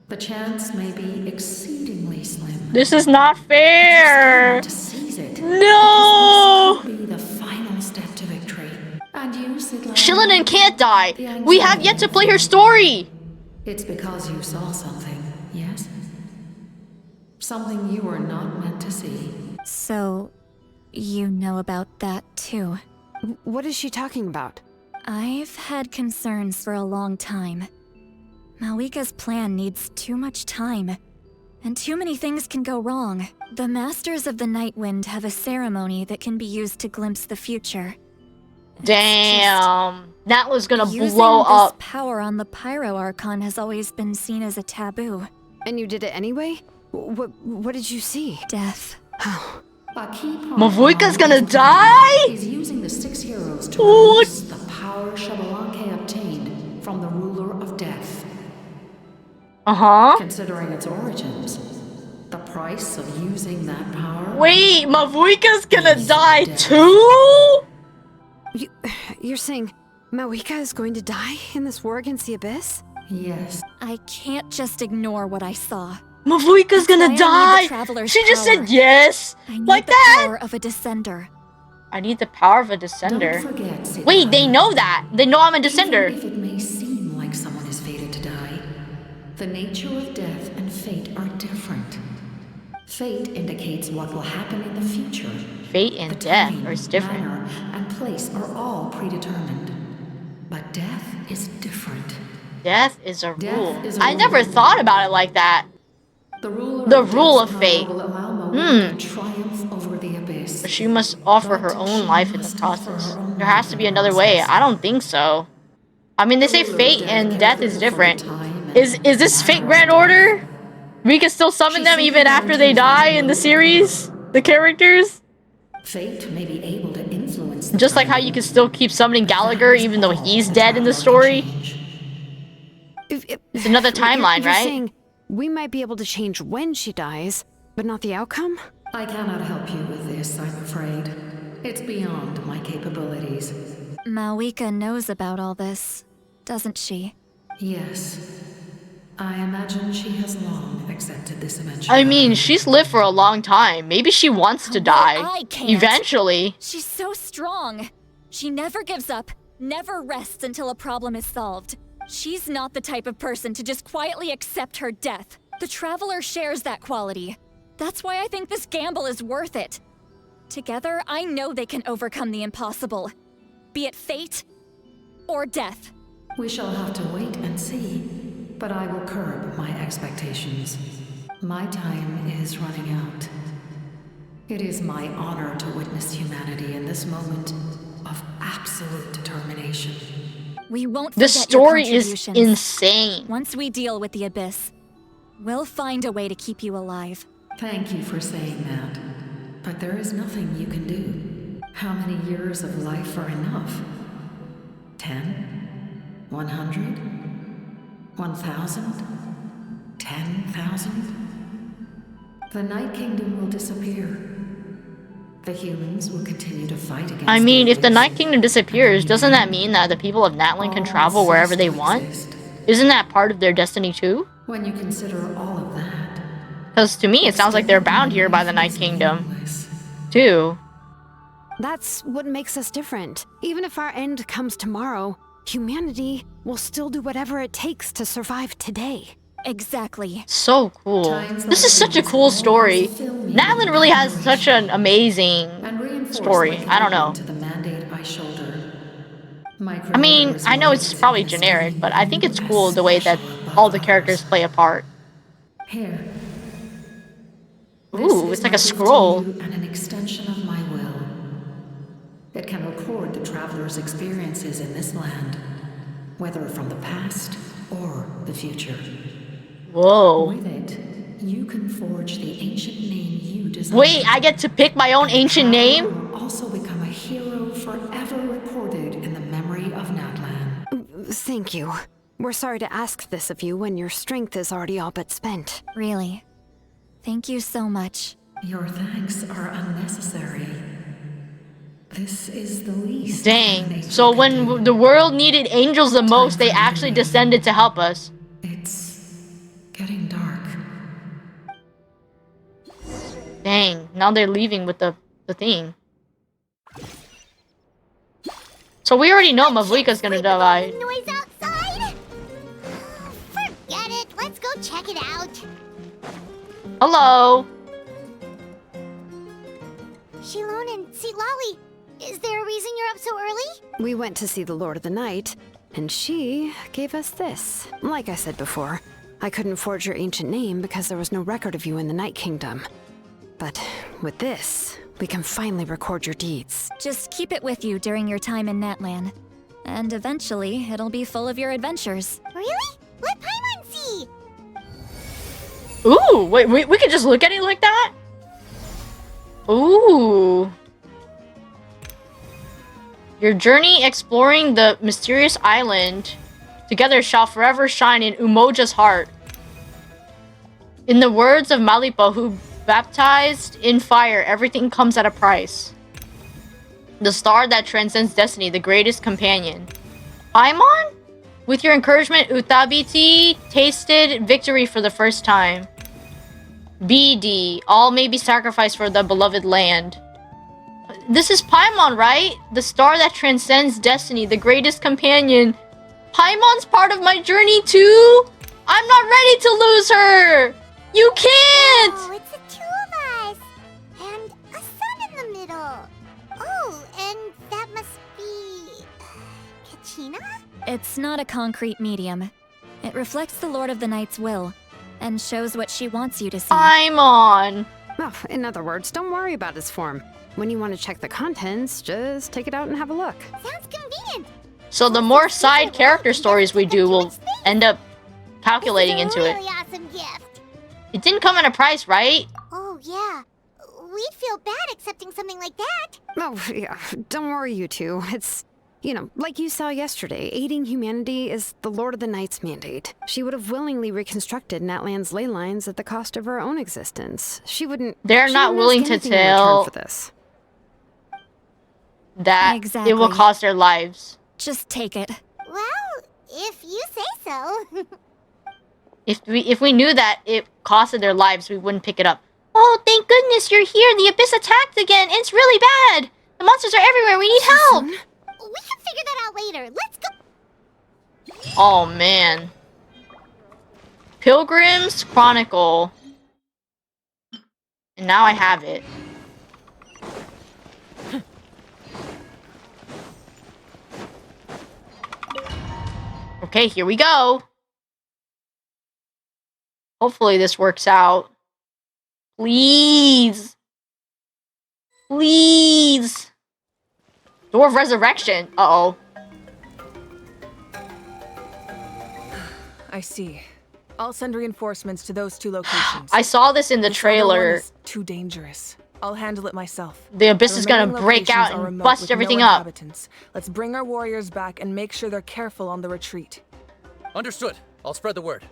The chance may be exceedingly slim. This is not fair. To seize it. No. This could be the final step to victory. And you, Shilinen can't die. We have yet to play her story. It's because you saw something, yes? Something you were not meant to see. So, you know about that too. What is she talking about? I've had concerns for a long time. Mawika's plan needs too much time, and too many things can go wrong. The Masters of the Night Wind have a ceremony that can be used to glimpse the future. Damn, that was gonna Using blow up. This power on the Pyro Archon has always been seen as a taboo. And you did it anyway? What did you see? Death. Oh. Mavuyka's gonna die? He's using the 6 heroes to release the power Xbalanque obtained from the ruler of death. Considering its origins, the price of using that power. Wait, Mavuyka's gonna die too? You're saying Mawika is going to die in this war against the Abyss? Yes. I can't just ignore what I saw. Mavuyka's gonna die! She just said yes! Like that! I need the power of a descender. I need the power of a descender. Don't forget, wait, they know that! They know I'm a descender. Even if it may seem like someone is fated to die, the nature of death and fate are different. Fate indicates what will happen in the future. Fate and death are different. Manner and place are all predetermined. But death is different. Death is a rule. is a I never rule. thought about it like that. The The rule of fate. will allow Moeka to triumph over the abyss. But she must offer her But own she life in the must offer her process. own There life has to in be the another way. process. I don't think so. I mean, they say The ruler of fate and cares death is little for the different. time Is this manner Fate of Grand death. Order? We can still summon She them simply even after they guarantees that die you in the will series? The characters? Fate may be able to influence the Just like how you can still keep summoning Gallagher even though he's dead in the story? It's another timeline, you're right? saying we might be able to change when she dies, but not the outcome? I cannot help you with this, I'm afraid. It's beyond my capabilities. Malika knows about all this, doesn't she? Yes. I imagine she has long accepted this eventuality. I mean, she's lived for a long time. Maybe she wants to die. I can't. Eventually. She's so strong. She never gives up, never rests until a problem is solved. She's not the type of person to just quietly accept her death. The Traveler shares that quality. That's why I think this gamble is worth it. Together, I know they can overcome the impossible. Be it fate or death. We shall have to wait and see, but I will curb my expectations. My time is running out. It is my honor to witness humanity in this moment of absolute determination. We won't The forget story your is contributions. insane. Once we deal with the Abyss, we'll find a way to keep you alive. Thank you for saying that, but there is nothing you can do. How many years of life are enough? 10? 100? 1,000? 10,000? The Night Kingdom will disappear. The humans will continue to fight against I mean, the if the Abyss. Night Kingdom disappears, doesn't that mean that the people of NATLAN can travel wherever they want? Isn't that part of their destiny too? When you consider all of that, Because to me, it sounds like they're bound here by the Night Kingdom. Too. That's what makes us different. Even if our end comes tomorrow, humanity will still do whatever it takes to survive today. Exactly. So cool. This is such a cool story. NATLAN really has such an amazing story. I don't know. the mandate I shoulder. My I mean, creator is I know it's right probably in generic, giving but I think you it's a cool the way that special all the above characters play a part. Here. Ooh, it's like a scroll. And an extension of my will. It can record the traveler's experiences in this land, whether from the past or the future. Whoa. With it, you can forge the ancient name you desire. Wait, I get to pick my own ancient name? Will also become a hero forever recorded in the memory of Natlan. Thank you. We're sorry to ask this of you when your strength is already all but spent. Really. Thank you so much. Your thanks are unnecessary. This is the least. Dang. So when the world needed angels the most, they actually descended to help us. Getting dark. Dang. Now they're leaving with the thing. So we already know Mavlika's gonna die. Noise outside? Forget it. Let's go check it out. Hello. Shilon and Sitlali, is there a reason you're up so early? We went to see the Lord of the Night, and she gave us this. Like I said before, I couldn't forge your ancient name because there was no record of you in the Night Kingdom. But with this, we can finally record your deeds. Just keep it with you during your time in Natlan. And eventually, it'll be full of your adventures. Really? Let Paimon see! Ooh, wait, we could just look at it like that? Ooh. Your journey exploring the mysterious island together shall forever shine in Umoja's heart. In the words of Malipo, who baptized in fire, everything comes at a price. The star that transcends destiny, the greatest companion. Paimon? With your encouragement, Utabiti tasted victory for the first time. BD, all may be sacrificed for the beloved land. This is Paimon, right? The star that transcends destiny, the greatest companion. Paimon's part of my journey too? I'm not ready to lose her! You can't! Oh, it's the two of us! And a sun in the middle. Oh, and that must be... Kachina? It's not a concrete medium. It reflects the Lord of the Night's will, and shows what she wants you to see. I'm on. Well, in other words, don't worry about his form. When you want to check the contents, just take it out and have a look. Sounds convenient. So the more side character stories we do, we'll end up calculating into it. Really awesome gift. It didn't come at a price, right? Oh, yeah. We'd feel bad accepting something like that. Oh, yeah, don't worry, you two. It's, you know, like you saw yesterday, aiding humanity is the Lord of the Night's mandate. She would have willingly reconstructed NATLAN's ley lines at the cost of her own existence. She wouldn't... They're not willing to tell for this. That Exactly. it will cost their lives. Just take it. Well, if you say so. If we knew that it costed their lives, we wouldn't pick it up. Oh, thank goodness you're here. The Abyss attacked again. It's really bad. The monsters are everywhere. We need help. We can figure that out later. Let's go. Oh, man. Pilgrim's Chronicle. And now I have it. Okay, here we go. Hopefully this works out. Please. Please. Door of Resurrection. Uh-oh. I see. I'll send reinforcements to those 2 locations. I saw this in the This other one trailer. is too dangerous. I'll handle it myself. The Abyss is gonna remaining break out locations are and remote bust with no everything up. inhabitants. Let's bring our warriors back and make sure they're careful on the retreat. Understood. I'll spread the word.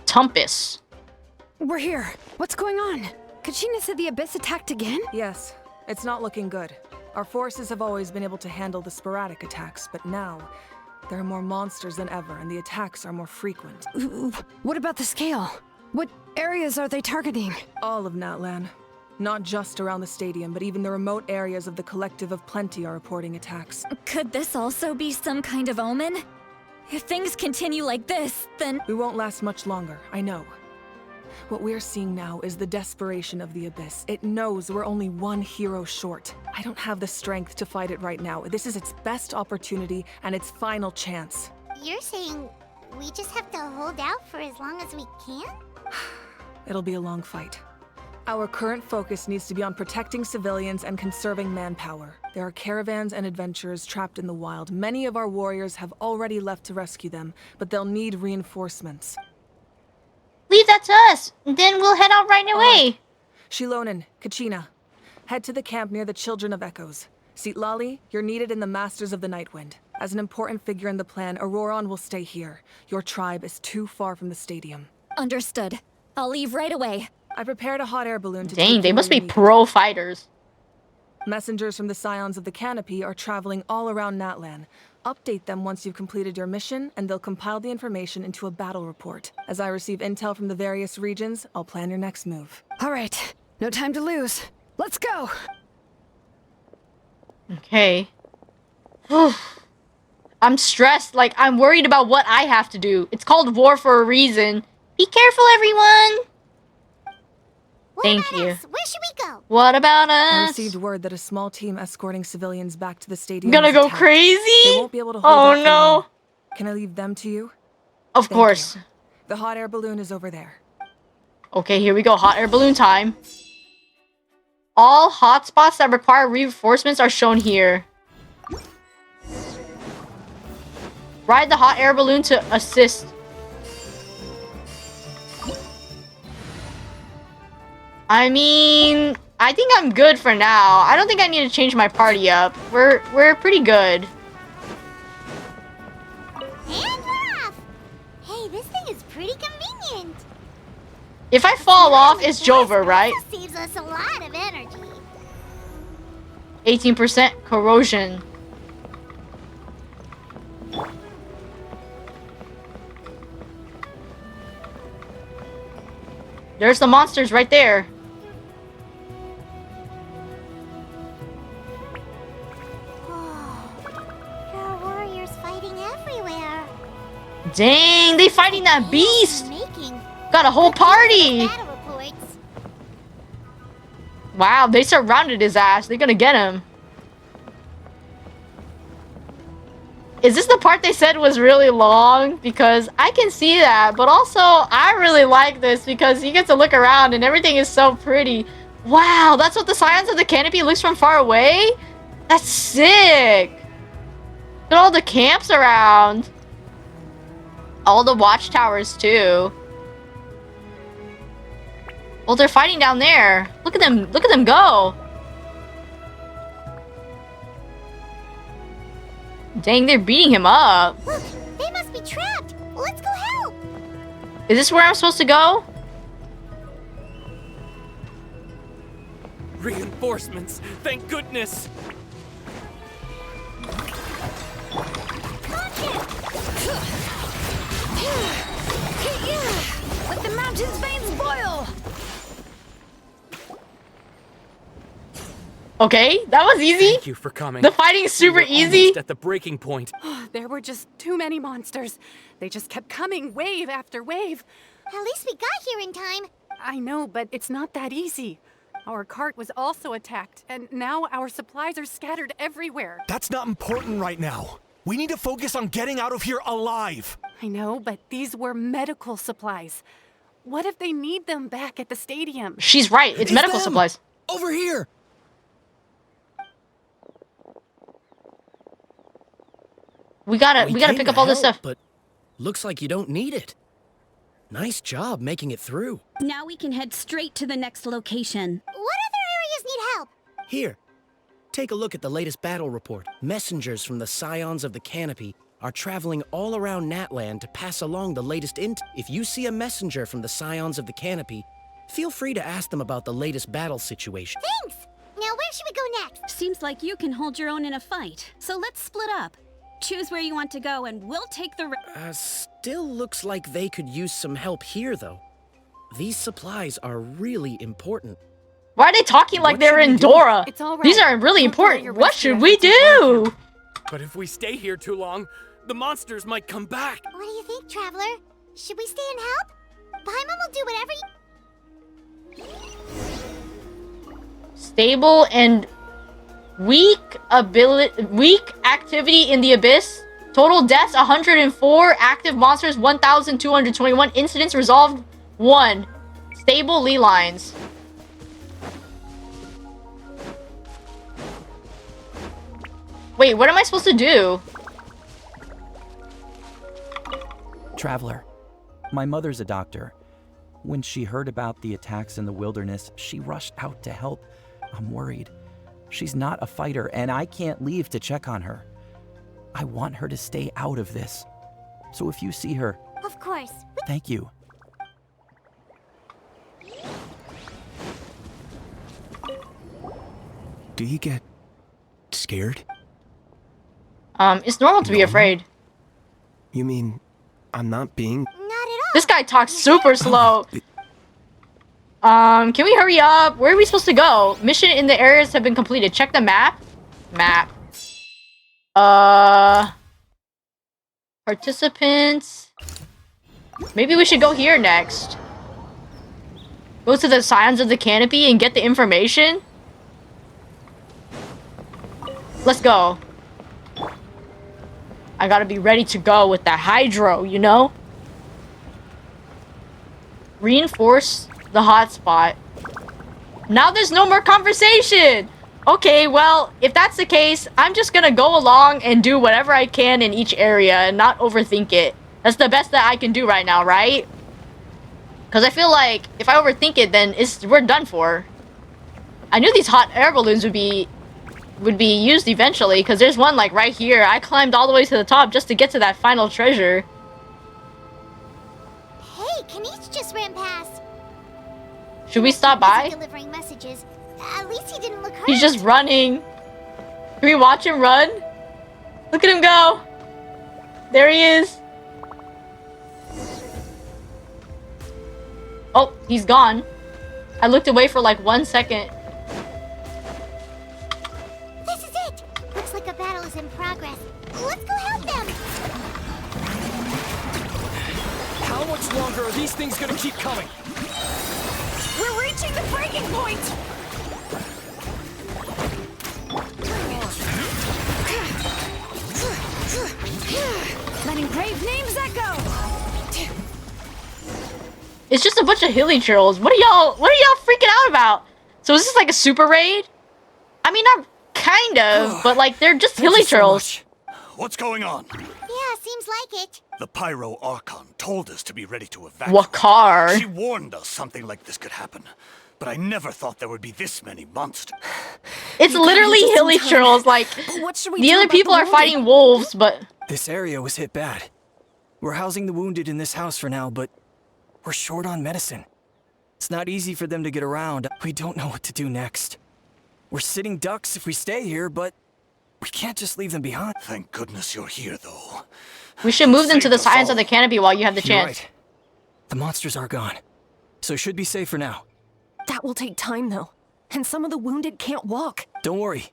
Tumpus. We're here. What's going on? Kachina said the Abyss attacked again? Yes, it's not looking good. Our forces have always been able to handle the sporadic attacks, but now there are more monsters than ever, and the attacks are more frequent. Ooh, what about the scale? What areas are they targeting? All of NATLAN. Not just around the stadium, but even the remote areas of the Collective of Plenty are reporting attacks. Could this also be some kind of omen? If things continue like this, then... We won't last much longer, I know. What we're seeing now is the desperation of the Abyss. It knows we're only one hero short. I don't have the strength to fight it right now. This is its best opportunity and its final chance. You're saying we just have to hold out for as long as we can? It'll be a long fight. Our current focus needs to be on protecting civilians and conserving manpower. There are caravans and adventurers trapped in the wild. Many of our warriors have already left to rescue them, but they'll need reinforcements. Leave that to us. Then we'll head out right away. Shilonen, Kachina, head to the camp near the Children of Echoes. Citlali, you're needed in the Masters of the Nightwind. As an important figure in the plan, Auroron will stay here. Your tribe is too far from the stadium. Understood. I'll leave right away. I prepared a hot air balloon to Dang, take they you must where be you need. pro fighters. Messengers from the Scions of the Canopy are traveling all around NATLAN. Update them once you've completed your mission, and they'll compile the information into a battle report. As I receive intel from the various regions, I'll plan your next move. All right, no time to lose. Let's go! Okay. I'm stressed. Like, I'm worried about what I have to do. It's called war for a reason. Be careful, everyone. Thank you. Where should we go? What about I us? received word that a small team escorting civilians back to the stadium Gonna is go attacked. crazy? They won't be able to hold Oh out for no. long. Can I leave them to you? Of Thank course. you. The hot air balloon is over there. Okay, here we go. Hot air balloon time. All hotspots that require reinforcements are shown here. Ride the hot air balloon to assist. I mean, I think I'm good for now. I don't think I need to change my party up. We're pretty good. And we're off! Hey, this thing is pretty convenient. If I fall off, it's Jover, right? This saves us a lot of energy. 18% corrosion. There's the monsters right there. There are warriors fighting everywhere. Dang, they fighting that beast. Making Got a whole party. battle reports. Wow, they surrounded his ass. They're gonna get him. Is this the part they said was really long? Because I can see that, but also I really like this because you get to look around and everything is so pretty. Wow, that's what the Scions of the Canopy looks from far away? That's sick! Look at all the camps around. All the watchtowers too. Well, they're fighting down there. Look at them go. Dang, they're beating him up. Look, they must be trapped. Let's go help. Is this where I'm supposed to go? Reinforcements! Thank goodness! Let the mountain's veins boil! Okay, that was easy. Thank you for coming. The fighting is super We were easy. almost at the breaking point. There were just too many monsters. They just kept coming, wave after wave. At least we got here in time. I know, but it's not that easy. Our cart was also attacked, and now our supplies are scattered everywhere. That's not important right now. We need to focus on getting out of here alive. I know, but these were medical supplies. What if they need them back at the stadium? She's right. It's medical supplies. Over here. We gotta pick up all this stuff. But looks like you don't need it. Nice job making it through. Now we can head straight to the next location. What other areas need help? Here, take a look at the latest battle report. Messengers from the Scions of the Canopy are traveling all around NATLAN to pass along the latest If you see a messenger from the Scions of the Canopy, feel free to ask them about the latest battle situation. Thanks. Now where should we go next? Seems like you can hold your own in a fight. So let's split up. Choose where you want to go and we'll take the Still looks like they could use some help here, though. These supplies are really important. Why are they talking like they're in Dora? These are really important. What should we do? But if we stay here too long, the monsters might come back. What do you think, Traveler? Should we stay and help? Paimon will do whatever Stable and weak activity in the abyss. Total deaths 104. Active monsters 1,221. Incidents resolved 1. Stable ley lines. Wait, what am I supposed to do? Traveler, my mother's a doctor. When she heard about the attacks in the wilderness, she rushed out to help. I'm worried. She's not a fighter, and I can't leave to check on her. I want her to stay out of this. So if you see her... Of course. Thank you. Do you get scared? It's normal to be afraid. You mean I'm not being... This guy talks super slow. Can we hurry up? Where are we supposed to go? Mission in the areas have been completed. Check the map. Map. Participants. Maybe we should go here next. Go to the Scions of the Canopy and get the information. Let's go. I gotta be ready to go with that hydro, you know? Reinforce the hotspot. Now there's no more conversation! Okay, well, if that's the case, I'm just gonna go along and do whatever I can in each area and not overthink it. That's the best that I can do right now, right? Because I feel like if I overthink it, then we're done for. I knew these hot air balloons would be used eventually, because there's one like right here. I climbed all the way to the top just to get to that final treasure. Hey, Kanich just ran past. Should we stop by? Delivering messages. At least he didn't look hurt. He's just running. Can we watch him run? Look at him go. There he is. Oh, he's gone. I looked away for like 1 second. This is it. Looks like a battle is in progress. Let's go help them. How much longer are these things gonna keep coming? We're reaching the breaking point! It's just a bunch of hilly trolls. What are y'all freaking out about? So is this like a super raid? I mean, not kind of, but like they're just hilly trolls. What's going on? Yeah, seems like it. The Pyro Archon told us to be ready to evacuate. Wakar. She warned us something like this could happen. But I never thought there would be this many monsters. It's literally hilly trolls. Like, the other people are fighting wolves, but... This area was hit bad. We're housing the wounded in this house for now, but we're short on medicine. It's not easy for them to get around. We don't know what to do next. We're sitting ducks if we stay here, but we can't just leave them behind. Thank goodness you're here, though. We should move them to the sides of the canopy while you have the You're chance. right. The monsters are gone, so it should be safe for now. That will take time, though. And some of the wounded can't walk. Don't worry.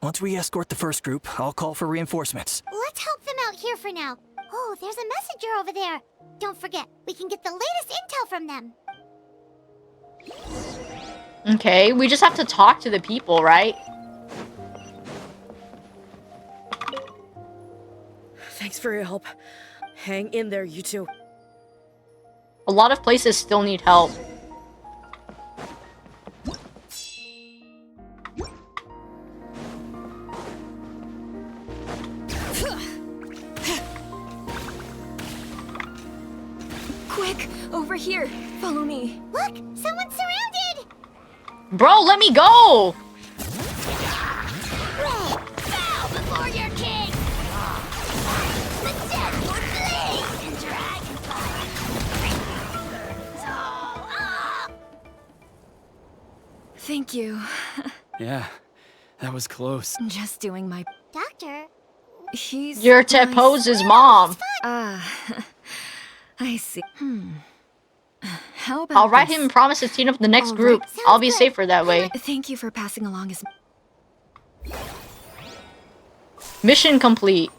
Once we escort the first group, I'll call for reinforcements. Let's help them out here for now. Oh, there's a messenger over there. Don't forget, we can get the latest intel from them. Okay, we just have to talk to the people, right? Thanks for your help. Hang in there, you two. A lot of places still need help. Quick, over here. Follow me. Look, someone's surrounded. Bro, let me go! Bow before your king. The dead will blaze in dragonfire. Thank you. Yeah, that was close. Just doing my... Doctor? He's... You're Tepose's mom. Ah, I see. How about I'll write this? him and promise to team up the next group. I'll be safer that way. Thank you for passing along his... Mission complete.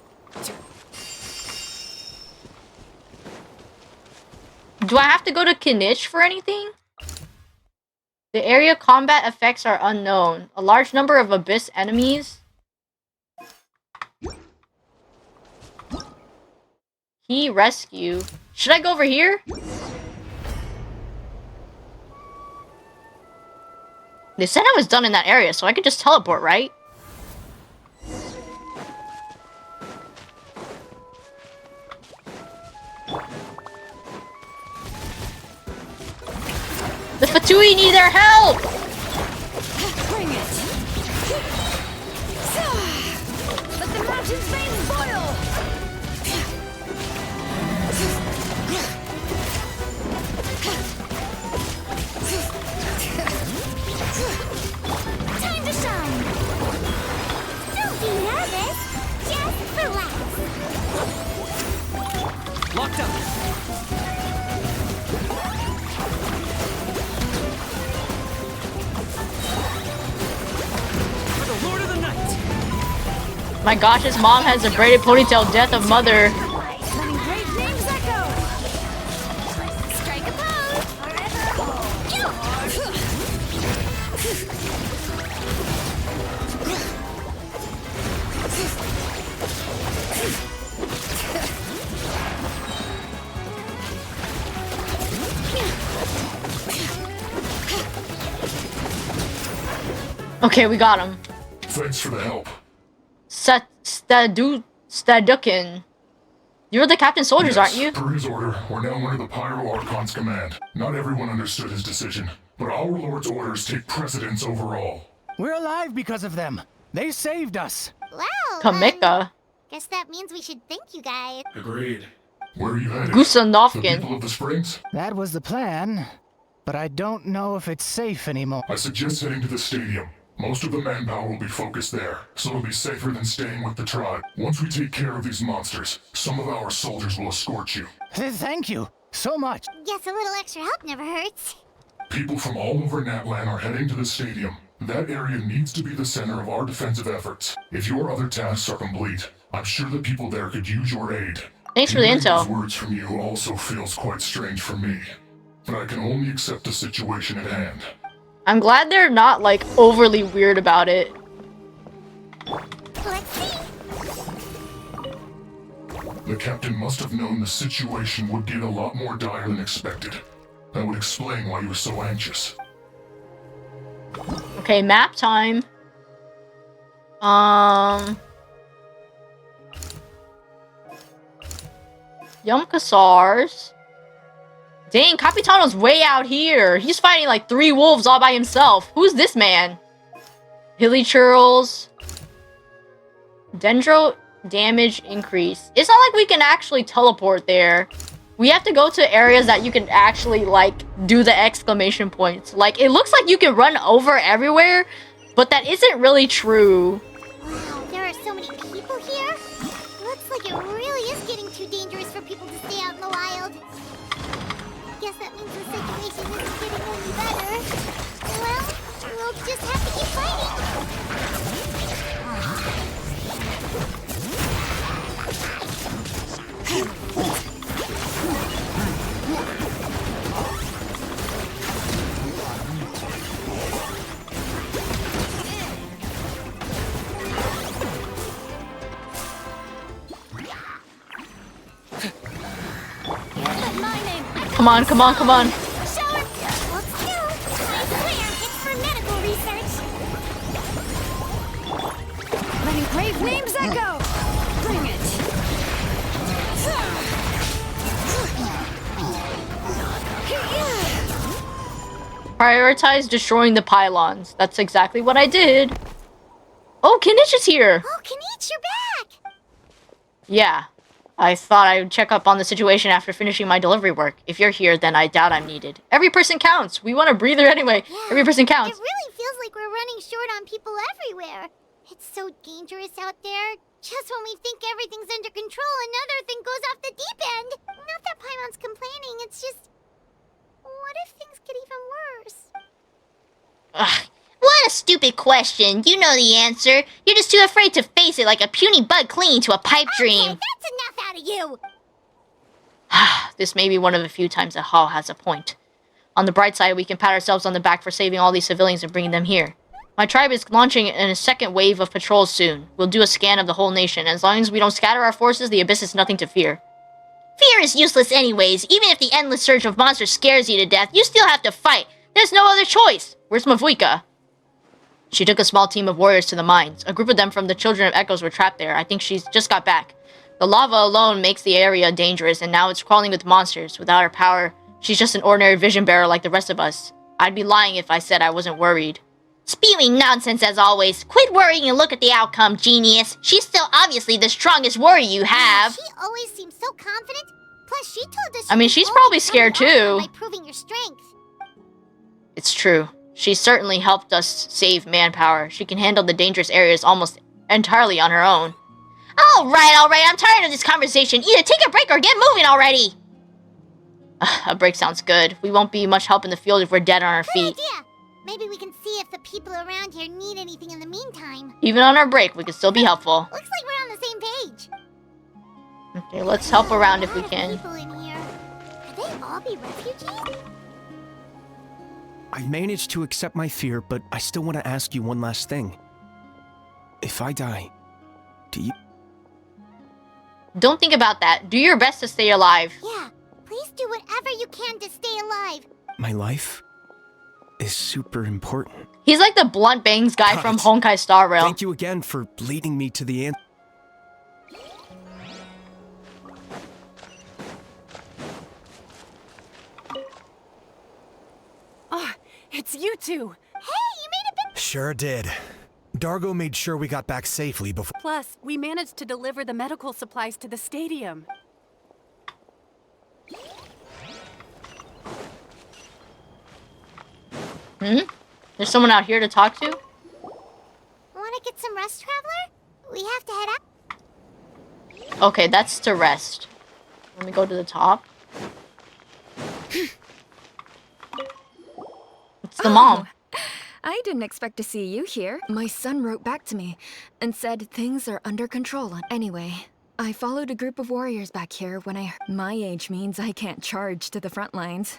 Do I have to go to Kinich for anything? The area combat effects are unknown. A large number of Abyss enemies. Key rescue. Should I go over here? They said I was done in that area, so I could just teleport, right? The Fatui need their help! Bring it! Let the mountain's veins boil! Time to shine. Don't be nervous. Just relax. Locked up. For the Lord of the Night. My gosh, his mom has a braided ponytail, death of mother. Letting great names echo! Strike a pose. Forever Okay, we got him. Thanks for the help. Stadukin. You're the captain soldiers, aren't you? Per his order, we're now under the Pyro Archon's command. Not everyone understood his decision, but our Lord's orders take precedence over all. We're alive because of them. They saved us. Well, Kameka. guess that means we should thank you guys. Agreed. Where are you headed? Gusanovkin. The people of the Springs? That was the plan, but I don't know if it's safe anymore. I suggest heading to the stadium. Most of the manpower will be focused there, so it'll be safer than staying with the tribe. Once we take care of these monsters, some of our soldiers will escort you. Thank you so much. Guess a little extra help never hurts. People from all over NATLAN are heading to the stadium. That area needs to be the center of our defensive efforts. If your other tasks are complete, I'm sure the people there could use your aid. Thanks for the Hearing intel. these words from you also feels quite strange for me, but I can only accept the situation at hand. I'm glad they're not, like, overly weird about it. Let's see. The captain must have known the situation would get a lot more dire than expected. That would explain why you were so anxious. Okay, map time. Yum Cassars. Dang, Capitano's way out here. He's fighting like 3 wolves all by himself. Who's this man? Hilly Churls. Dendro damage increase. It's not like we can actually teleport there. We have to go to areas that you can actually, like, do the exclamation points. Like, it looks like you can run over everywhere, but that isn't really true. Wow, there are so many people here. Looks like it really is getting too dangerous for people to stay out in the wild. Guess that means the situation isn't getting any better. Well, we'll just have to keep fighting. Come on, come on, come on. Many brave names echo! Bring it! Prioritize destroying the pylons. That's exactly what I did. Oh, Kinich is here. Oh, Kinich, you're back! Yeah. I thought I would check up on the situation after finishing my delivery work. If you're here, then I doubt I'm needed. Every person counts. We want a breather anyway. Yeah, every person counts. It really feels like we're running short on people everywhere. It's so dangerous out there. Just when we think everything's under control, another thing goes off the deep end. Not that Paimon's complaining, it's just... What if things get even worse? Ugh, what a stupid question. You know the answer. You're just too afraid to face it like a puny bug clinging to a pipe dream. Okay, that's enough out of you! This may be one of the few times that Hall has a point. On the bright side, we can pat ourselves on the back for saving all these civilians and bringing them here. My tribe is launching a second wave of patrols soon. We'll do a scan of the whole nation. As long as we don't scatter our forces, the Abyss is nothing to fear. Fear is useless anyways. Even if the endless surge of monsters scares you to death, you still have to fight. There's no other choice. Where's Mavuika? She took a small team of warriors to the mines. A group of them from the Children of Echoes were trapped there. I think she's just got back. The lava alone makes the area dangerous, and now it's crawling with monsters. Without her power, she's just an ordinary vision bearer like the rest of us. I'd be lying if I said I wasn't worried. Spewing nonsense as always. Quit worrying and look at the outcome, genius. She's still obviously the strongest warrior you have. She always seems so confident. Plus, she told us. I mean, she's probably scared too. By proving your strength. It's true. She certainly helped us save manpower. She can handle the dangerous areas almost entirely on her own. All right. I'm tired of this conversation. Either take a break or get moving already. A break sounds good. We won't be much help in the field if we're dead on our feet. Good idea. Maybe we can see if the people around here need anything in the meantime. Even on our break, we can still be helpful. Looks like we're on the same page. Okay, let's help around if we can. People in here. Could they all be refugees? I managed to accept my fear, but I still want to ask you one last thing. If I die, do you... Don't think about that. Do your best to stay alive. Yeah, please do whatever you can to stay alive. My life is super important. He's like the blunt bangs guy from Honkai Star Rail. Thank you again for leading me to the end. Oh, it's you two. Hey, you made it back. Sure did. Dargo made sure we got back safely before. Plus, we managed to deliver the medical supplies to the stadium. There's someone out here to talk to? Want to get some rest, Traveler? We have to head out. Okay, that's to rest. Let me go to the top. It's the mom. I didn't expect to see you here. My son wrote back to me and said things are under control. Anyway, I followed a group of warriors back here when I... My age means I can't charge to the front lines.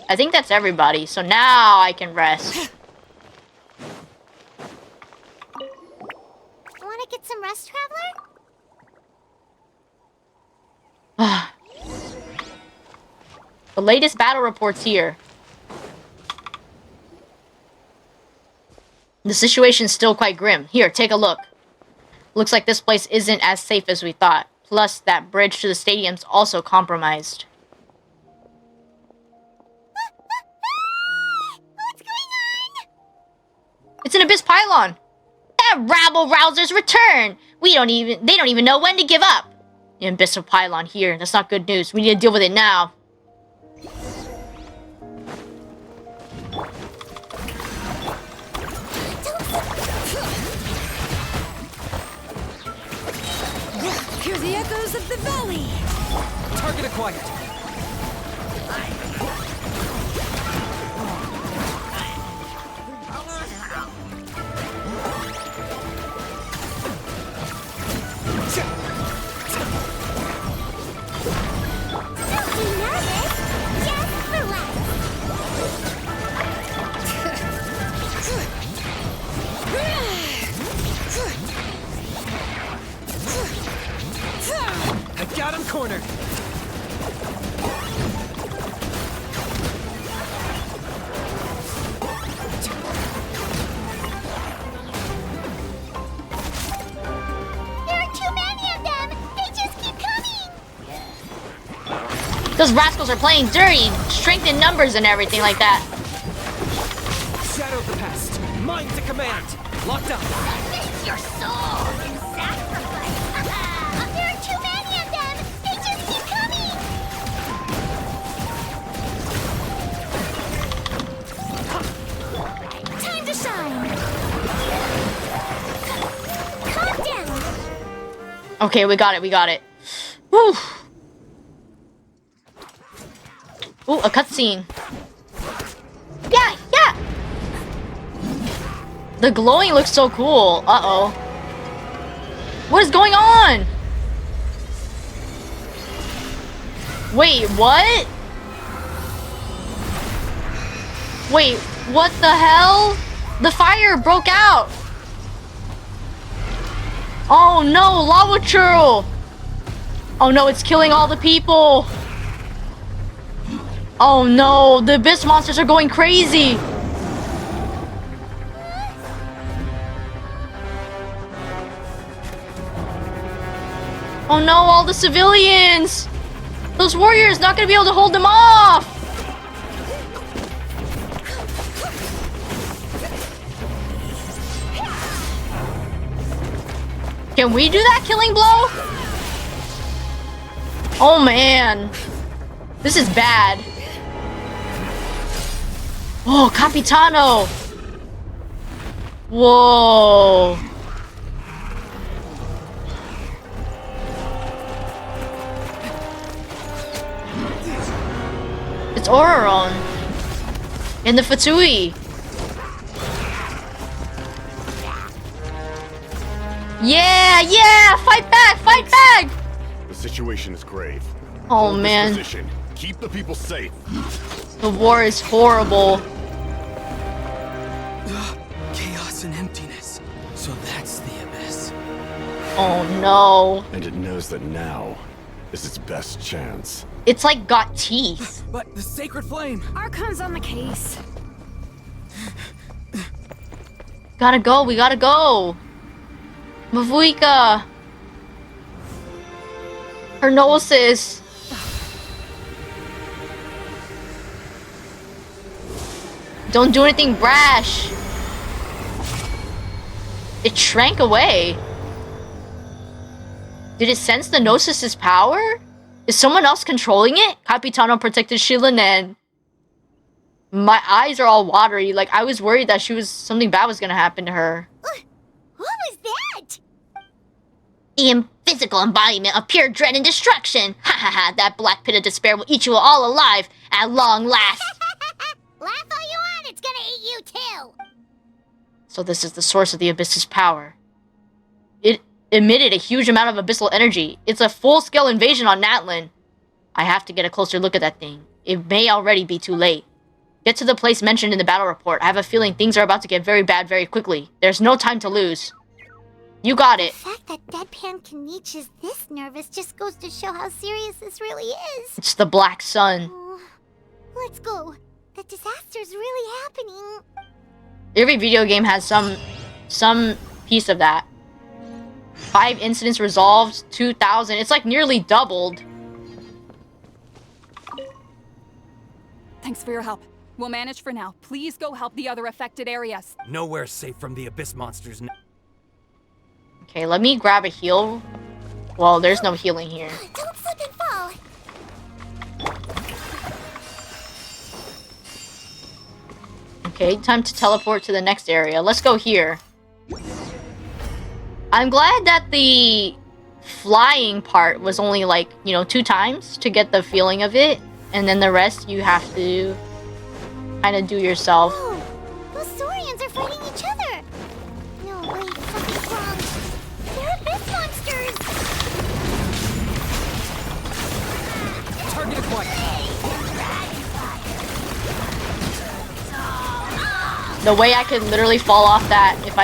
I think that's everybody, so now I can rest. Want to get some rest, Traveler? The latest battle reports here. The situation's still quite grim. Here, take a look. Looks like this place isn't as safe as we thought. Plus, that bridge to the stadium's also compromised. What's going on? It's an abyss pylon. That rabble-rousers return. They don't even know when to give up. The abyssal pylon here. That's not good news. We need to deal with it now. Hear the echoes of the valley. Target acquired. Don't be nervous. Just relax. I got him cornered. There are too many of them. They just keep coming. Those rascals are playing dirty. Strength in numbers and everything like that. Shadow the past. Mind to command. Locked up. It's your soul in sacrifice. There are too many of them. They just keep coming. Time to shine. Calm down. Okay, we got it. Whew. Ooh, a cutscene. Yeah. The glowing looks so cool. Uh-oh. What is going on? Wait, what? Wait, what the hell? The fire broke out. Oh no, lava churl. Oh no, it's killing all the people. Oh no, the abyss monsters are going crazy. Oh no, all the civilians! Those warriors not gonna be able to hold them off! Can we do that killing blow? Oh man. This is bad. Oh, Capitano! Whoa. It's Auroron. And the Fatui. Yeah! Fight back! The situation is grave. Oh Hold this man. position. Keep the people safe. The war is horrible. Chaos and emptiness. So that's the abyss. Oh no. And it knows that now is its best chance. It's like got teeth. But the sacred flame. Archon's on the case. Gotta go, we gotta go. Mavuika. Her Gnosis. Don't do anything brash. It shrank away. Did it sense the Gnosis' power? Is someone else controlling it? Capitano protected Shilin and my eyes are all watery. Like I was worried that something bad was gonna happen to her. What was that? The physical embodiment of pure dread and destruction. Ha ha ha, that black pit of despair will eat you all alive at long last. Laugh all you want, it's gonna eat you too. So this is the source of the Abyss's power. It emitted a huge amount of abyssal energy. It's a full-scale invasion on NATLAN. I have to get a closer look at that thing. It may already be too late. Get to the place mentioned in the battle report. I have a feeling things are about to get very bad very quickly. There's no time to lose. You got it. The fact that Deadpan Kaniche is this nervous just goes to show how serious this really is. It's the Black Sun. Let's go. The disaster's really happening. Every video game has some piece of that. 5 incidents resolved, 2,000. It's like nearly doubled. Thanks for your help. We'll manage for now. Please go help the other affected areas. Nowhere safe from the abyss monsters. Okay, let me grab a heal. Well, there's no healing here. Don't slip and fall. Okay, time to teleport to the next area. Let's go here. I'm glad that the flying part was only like, 2 times to get the feeling of it. And then the rest you have to kind of do yourself. Whoa! Those Saurians are fighting each other! No, wait, something's wrong. They're abyss monsters! Target acquired. The way I could literally fall off that if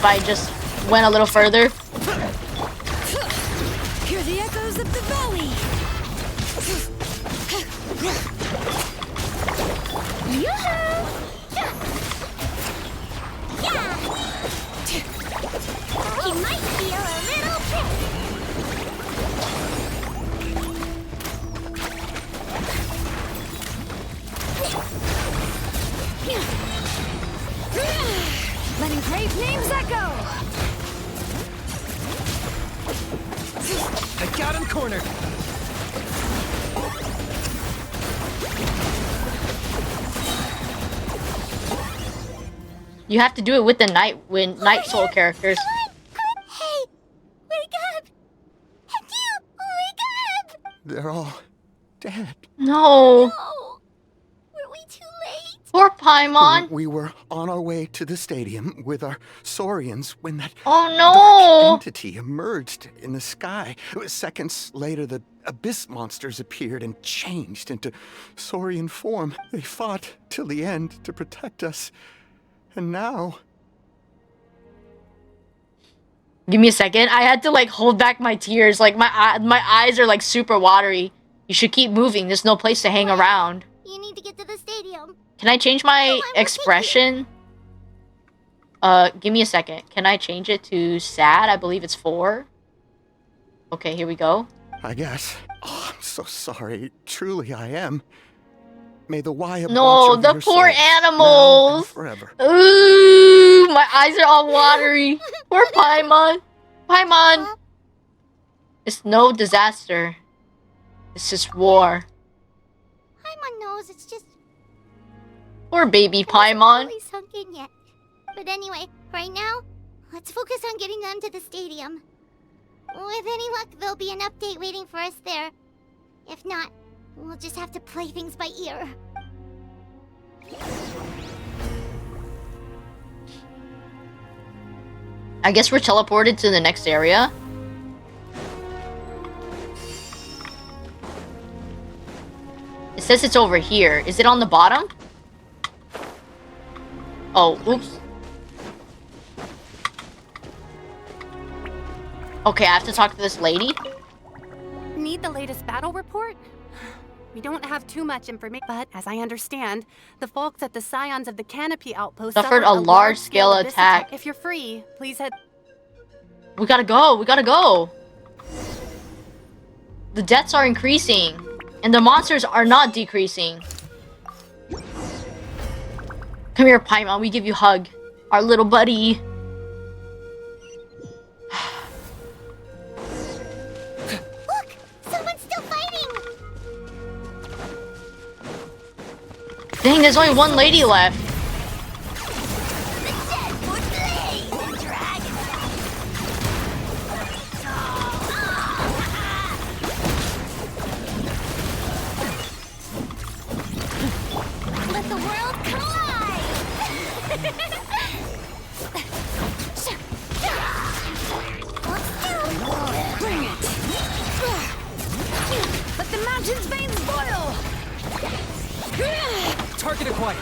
I just went a little further. Hear the echoes of the valley. Yoo-hoo! Yeah! He might feel a little Letting brave names echo. I got him cornered. You have to do it with the Night Soul characters. Hey! Wake up! And you! Wake up! They're all dead. No. Were we too late? Poor Paimon. We were on our way to the stadium with our Saurians when that dark entity emerged in the sky. Seconds later, the abyss monsters appeared and changed into Saurian form. They fought till the end to protect us. And now... Give me a second. I had to like hold back my tears. Like my eyes are like super watery. You should keep moving. There's no place to hang around. You need to get to the stadium. Can I change my expression? Give me a second. Can I change it to sad? I believe it's 4. Okay, here we go. I guess. Oh, I'm so sorry. Truly, I am. May the Wyatt No, the poor animals. Forever. Ooh, my eyes are all watery. Poor Paimon. Paimon. It's no disaster. It's just war. Paimon knows, it's just... Poor baby Paimon. Really sunk in yet. But anyway, right now, let's focus on getting them to the stadium. With any luck, there'll be an update waiting for us there. If not, we'll just have to play things by ear. I guess we're teleported to the next area. It says it's over here. Is it on the bottom? Oh, oops. Okay, I have to talk to this lady. Need the latest battle report? We don't have too much information, but as I understand, the folks at the Scions of the Canopy Outpost Suffered a large-scale attack. If you're free, please head... We gotta go, we gotta go. The deaths are increasing, and the monsters are not decreasing. Come here, Paimon, we give you a hug. Our little buddy. Look! Someone's still fighting! Dang, there's only one lady left. Let the world collide! Bring it! Let the mountain's veins boil! Target acquired.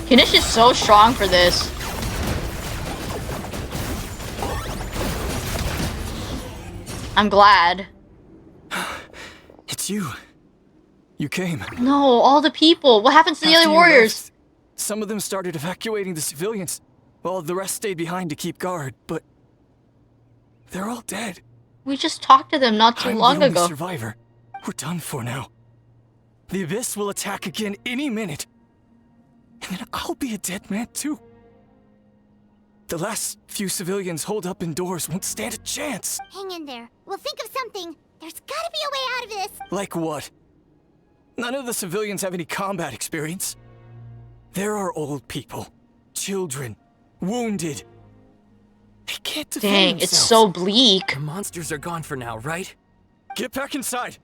Kinish is so strong for this. I'm glad. It's you. You came. No, all the people. What happens to the After other you warriors? left, some of them started evacuating the civilians, while the rest stayed behind to keep guard, but they're all dead. We just talked to them not too I'm long the only ago. survivor. We're done for now. The Abyss will attack again any minute. And then I'll be a dead man too. The last few civilians holed up indoors won't stand a chance. Hang in there. We'll think of something. There's gotta be a way out of this. Like what? None of the civilians have any combat experience. There are old people, children, wounded. They can't defend Dang, themselves. it's so bleak. The monsters are gone for now, right? Get back inside.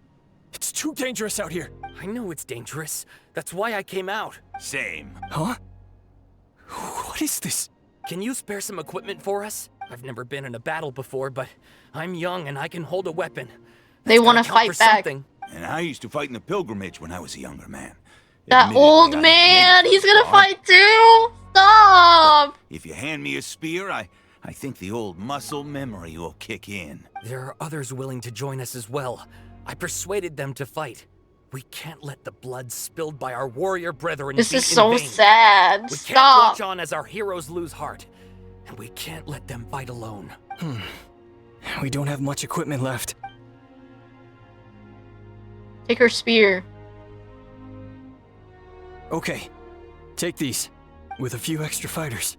It's too dangerous out here. I know it's dangerous. That's why I came out. Same. Huh? What is this? Can you spare some equipment for us? I've never been in a battle before, but I'm young and I can hold a weapon. They want to fight back. Something. And I used to fight in the pilgrimage when I was a younger man. That old man, he's gonna fight too? Stop! If you hand me a spear, I think the old muscle memory will kick in. There are others willing to join us as well. I persuaded them to fight. We can't let the blood spilled by our warrior brethren This be is in so vain. sad. We can't Stop. watch on as our heroes lose heart. And we can't let them fight alone. We don't have much equipment left. Take her spear. Okay, take these. With a few extra fighters,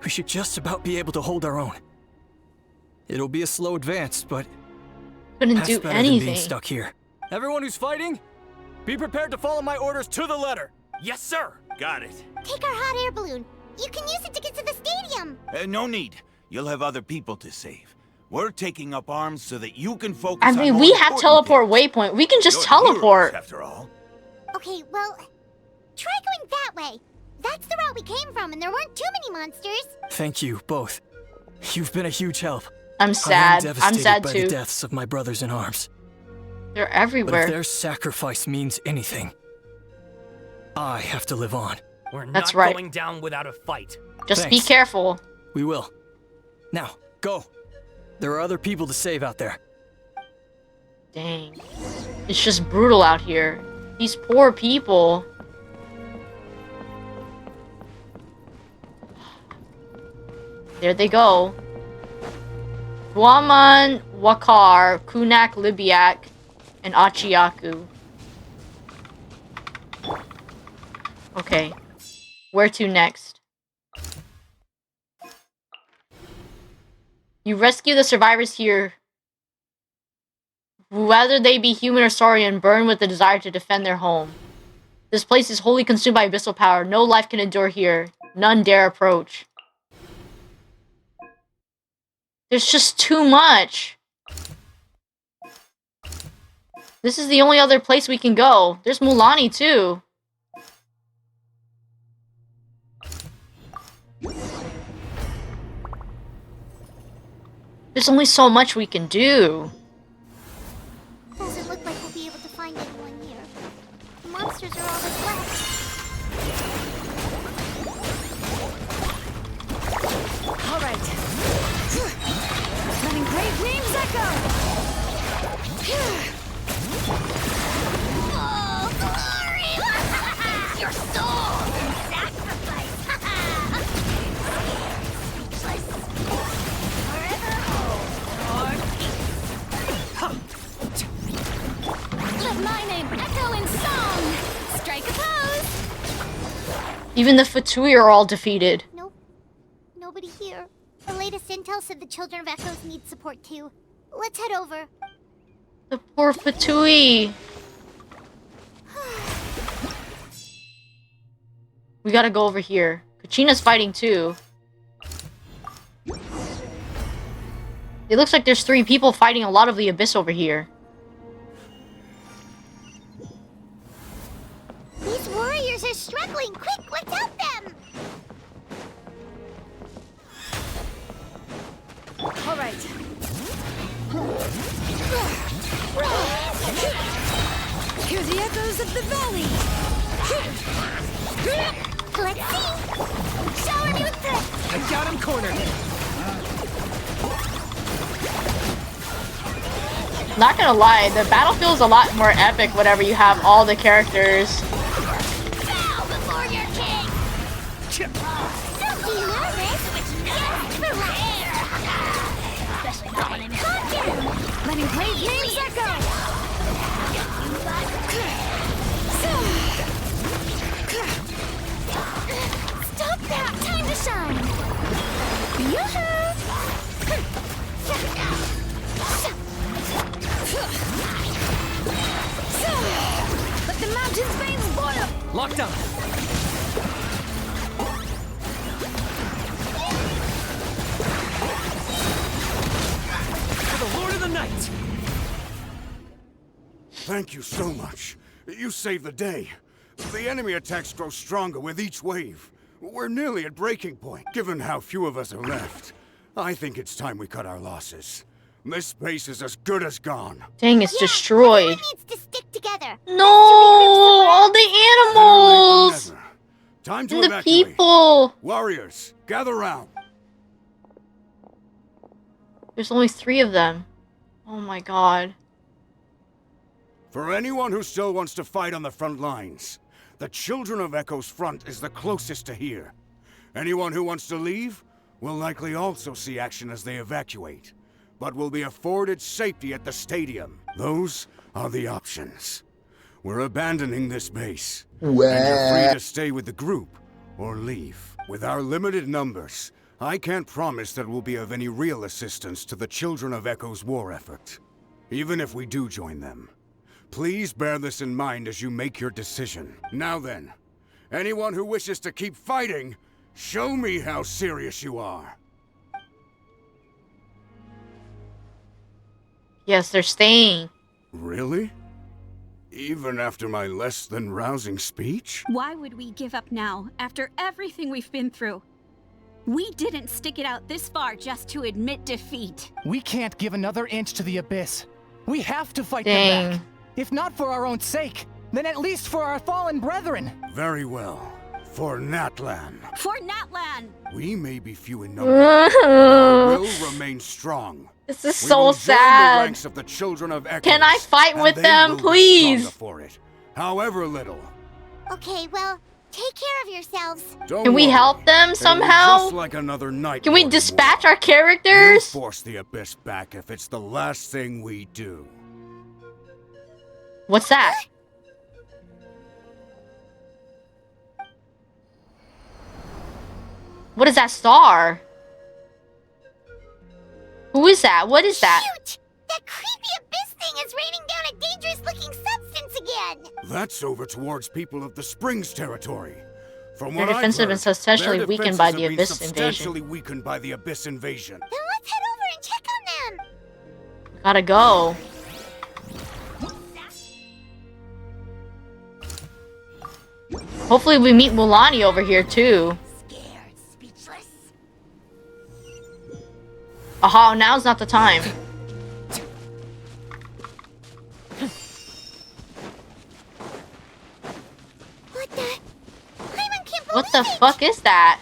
we should just about be able to hold our own. It'll be a slow advance, but Couldn't that's do better than being anything. stuck here. Everyone who's fighting, be prepared to follow my orders to the letter. Yes, sir. Got it. Take our hot air balloon. You can use it to get to the stadium. No need. You'll have other people to save. We're taking up arms so that you can focus I on mean, more we have important teleport waypoint. We can just You're teleport. heroes, after all. Okay, well, try going that way. That's the route we came from, and there weren't too many monsters. Thank you, both. You've been a huge help. I'm sad. I'm I'm devastated sad by too. the deaths of my brothers in arms. They're But everywhere. if their sacrifice means anything, I have to live on. We're That's not right. going down without a fight. Just be Thanks. careful. We will. Now, go. There are other people to save out there. Dang. It's just brutal out here. These poor people. There they go. Guaman, Wakar, Kunak, Libyak, and Achiaku. Okay. Where to next? You rescue the survivors here, whether they be human or saurian, burn with the desire to defend their home. This place is wholly consumed by abyssal power. No life can endure here. None dare approach. There's just too much. This is the only other place we can go. There's Mulani too. There's only so much we can do. Doesn't look like we'll be able to find anyone here. The monsters are all that's left. All right. Letting great names echo. Oh, glory! Your soul in sacrifice! Speechless. Forever hold Let my name echo in song. Strike a pose. Even the Fatui are all defeated. Nope. Nobody here. The latest intel said the Children of Echoes need support too. Let's head over. The poor Fatui. We gotta go over here. Kachina's fighting too. It looks like there's 3 people fighting a lot of the abyss over here. These warriors are struggling. Quick, let's help them. All right. Hear the echoes of the valley. Let's see. Shower me with this. I got him cornered. Not gonna lie, the battlefield is a lot more epic whenever you have all the characters. Bow before your king! Don't be nervous! Just relax! Especially not when I'm calm down! Letting Blade names echo! Stop that! Time to shine! Yoo-hoo! Let the mountain's veins boil! Locked on. To the Lord of the Night! Thank you so much. You saved the day. The enemy attacks grow stronger with each wave. We're nearly at breaking point. Given how few of us are left, I think it's time we cut our losses. This base is as good as gone. Dang, it's destroyed. Needs to stick together. No, all the animals. Time to And the evacuate. people. Warriors, gather round. There's only 3 of them. Oh my god. For anyone who still wants to fight on the front lines, the Children of Echo's front is the closest to here. Anyone who wants to leave will likely also see action as they evacuate, but will be afforded safety at the stadium. Those are the options. We're abandoning this base, and you're free to stay with the group or leave. With our limited numbers, I can't promise that we'll be of any real assistance to the Children of Echo's war effort. Even if we do join them, please bear this in mind as you make your decision. Now then, anyone who wishes to keep fighting, show me how serious you are. Yes, they're staying. Really? Even after my less than rousing speech? Why would we give up now, after everything we've been through? We didn't stick it out this far just to admit defeat. We can't give another inch to the Abyss. We have to fight Dang. them back. If not for our own sake, then at least for our fallen brethren. Very well. For NATLAN. For NATLAN! We may be few in number, but our will remain strong. This is We so will join sad. the ranks of the Children of Echoes, Can I fight and with they them, will be please? stronger for it, however little. Okay, well, take care of yourselves. Don't Can we worry. help them It'll be somehow? Just like another night. Can we Lord dispatch our We'll characters? force the Abyss back if it's the last thing we do. What's that? What is that star? Who is that? What is that? Shoot! That creepy abyss thing is raining down a dangerous-looking substance again! That's over towards people of the Springs territory. From Their what I've defensive heard, and substantially their weakened by the defenses have been Abyss invasion. substantially weakened by the Abyss invasion. Then let's head over and check on them! Gotta go. Hopefully we meet Mulani over here too. Scared, speechless. Aha, now's not the time. What the? Paimon can't believe What the it! fuck is that?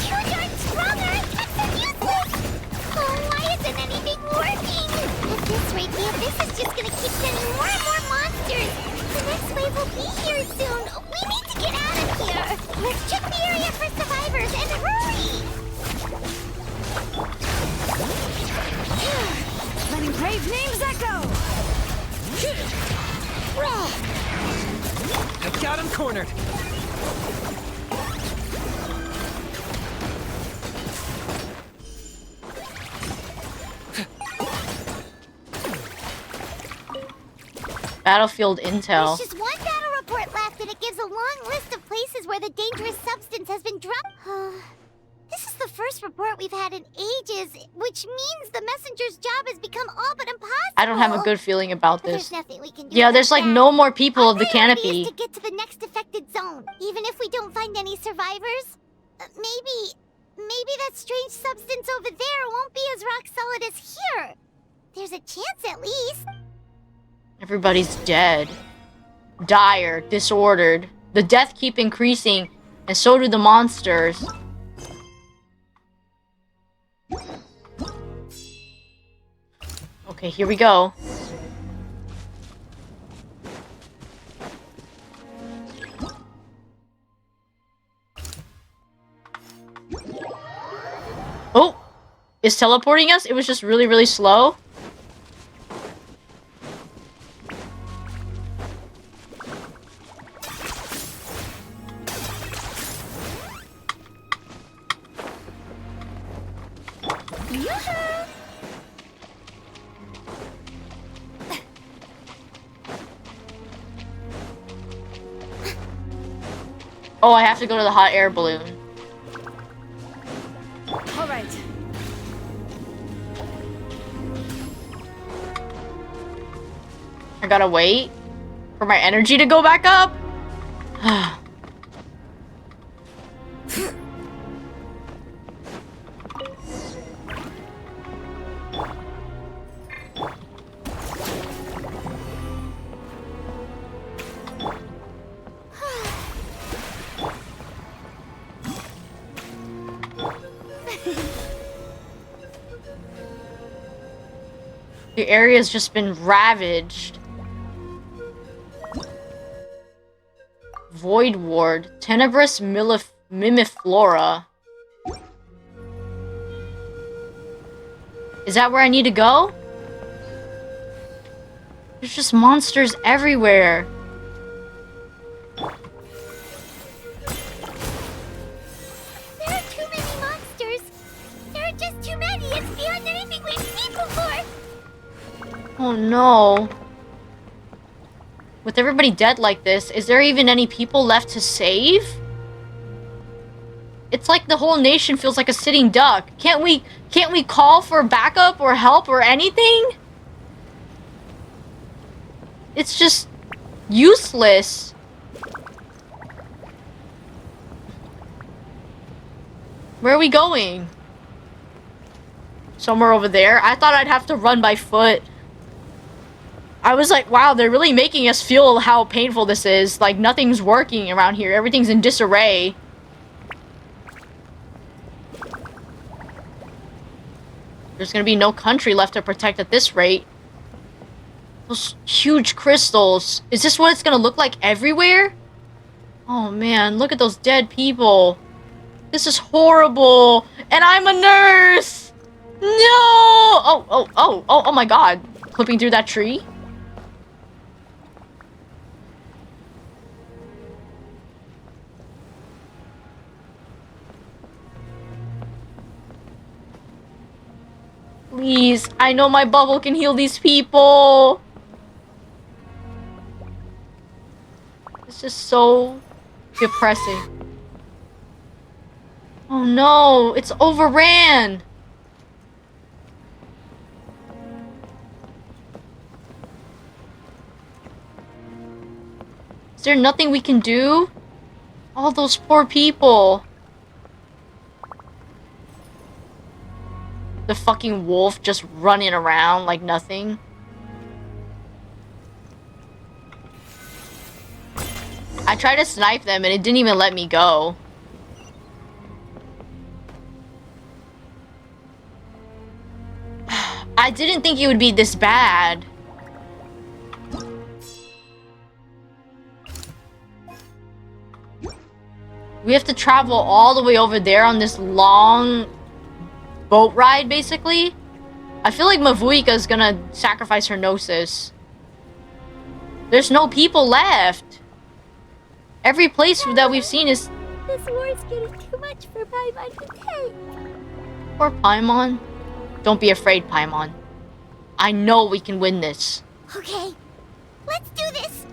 Too darn strong, our attacks are useless! Oh, why isn't anything working? At this rate, the abyss is just gonna keep sending more and more monsters! The next wave will be here soon! We need to get out of here! Let's check the area for survivors, and hurry! Letting brave names echo! I got him cornered. Battlefield intel. There's just one battle report left, and it gives a long list of places where the dangerous substance has been dropped. This is the first report we've had in ages, which means the messenger's job has become all but impossible. I don't have a good feeling about But this. there's nothing we can do Yeah, about there's like that. no more people of the Priority canopy. is to get to the next affected zone, even if we don't find any survivors. Maybe that strange substance over there won't be as rock solid as here. There's a chance, at least. Everybody's dead. Dire, disordered. The death keep increasing, and so do the monsters. Okay, here we go. Oh! It's teleporting us? It was just really, really slow. Oh, I have to go to the hot air balloon. All right. I gotta wait for my energy to go back up. The area's just been ravaged. Void Ward. Tenebrous Mimiflora. Is that where I need to go? There's just monsters everywhere. There are too many monsters. There are just too many. It's beyond anything we've seen before. Oh no. With everybody dead like this, is there even any people left to save? It's like the whole nation feels like a sitting duck. Can't we call for backup or help or anything? It's just useless. Where are we going? Somewhere over there? I thought I'd have to run by foot. I was like, wow, they're really making us feel how painful this is. Like, nothing's working around here. Everything's in disarray. There's gonna be no country left to protect at this rate. Those huge crystals. Is this what it's gonna look like everywhere? Oh man, look at those dead people. This is horrible. And I'm a nurse! No! Oh my god. Clipping through that tree? Please, I know my bubble can heal these people. It's just so depressing. Oh no, it's overran. Is there nothing we can do? All those poor people. The fucking wolf just running around like nothing. I tried to snipe them and it didn't even let me go. I didn't think it would be this bad. We have to travel all the way over there on this long boat ride, basically. I feel like Mavuika is gonna sacrifice her Gnosis. There's no people left. Every place that we've seen is... This war's getting too much for Paimon to take. Poor Paimon. Don't be afraid, Paimon. I know we can win this. Okay, let's do this.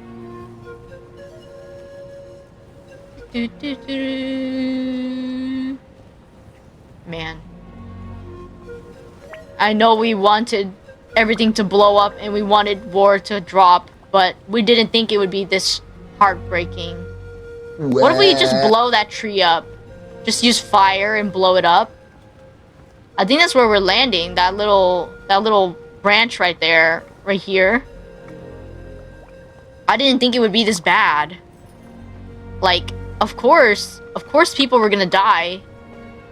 Man. I know we wanted everything to blow up and we wanted war to drop, but we didn't think it would be this heartbreaking. What if we just blow that tree up? Just use fire and blow it up? I think that's where we're landing. That little branch right there, right here. I didn't think it would be this bad. Like, of course people were gonna die.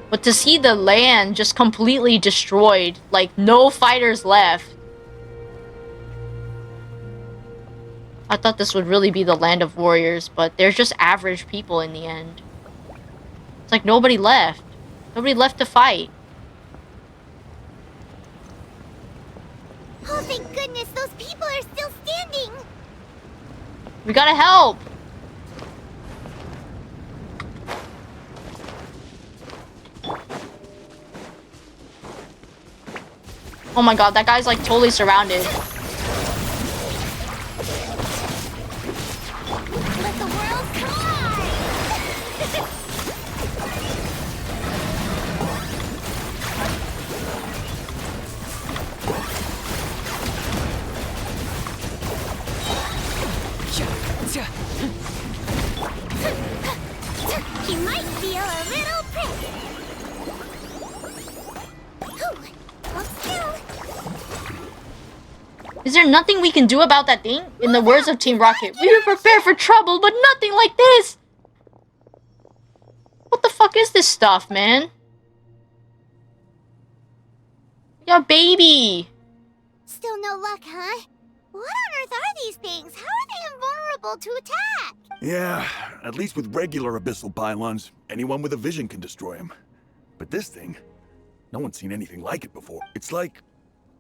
But to see the land just completely destroyed, like no fighters left, I thought this would really be the land of warriors, but they're just average people in the end. It's like nobody left. Nobody left to fight. Oh, thank goodness, those people are still standing! We gotta help! Oh my god, that guy's like totally surrounded. Let the world collide! You might feel a little prick. Is there nothing we can do about that thing? In the words of Team Rocket, we were prepared for trouble, but nothing like this! What the fuck is this stuff, man? Yeah, baby! Still no luck, huh? What on earth are these things? How are they invulnerable to attack? Yeah, at least with regular abyssal pylons, anyone with a vision can destroy them. But this thing, no one's seen anything like it before. It's like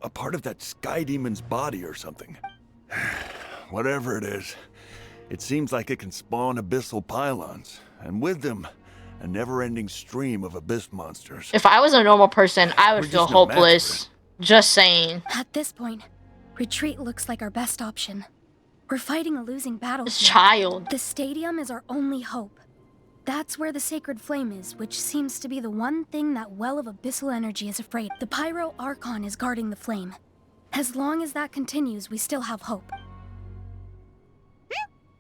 a part of that sky demon's body or something. Whatever it is, it seems like it can spawn abyssal pylons, and with them, a never-ending stream of abyss monsters. If I was a normal person, I would feel hopeless. Just saying. At this point, retreat looks like our best option. We're fighting a losing battle. This child. The stadium is our only hope. That's where the sacred flame is, which seems to be the one thing that well of abyssal energy is afraid. The Pyro Archon is guarding the flame. As long as that continues, we still have hope.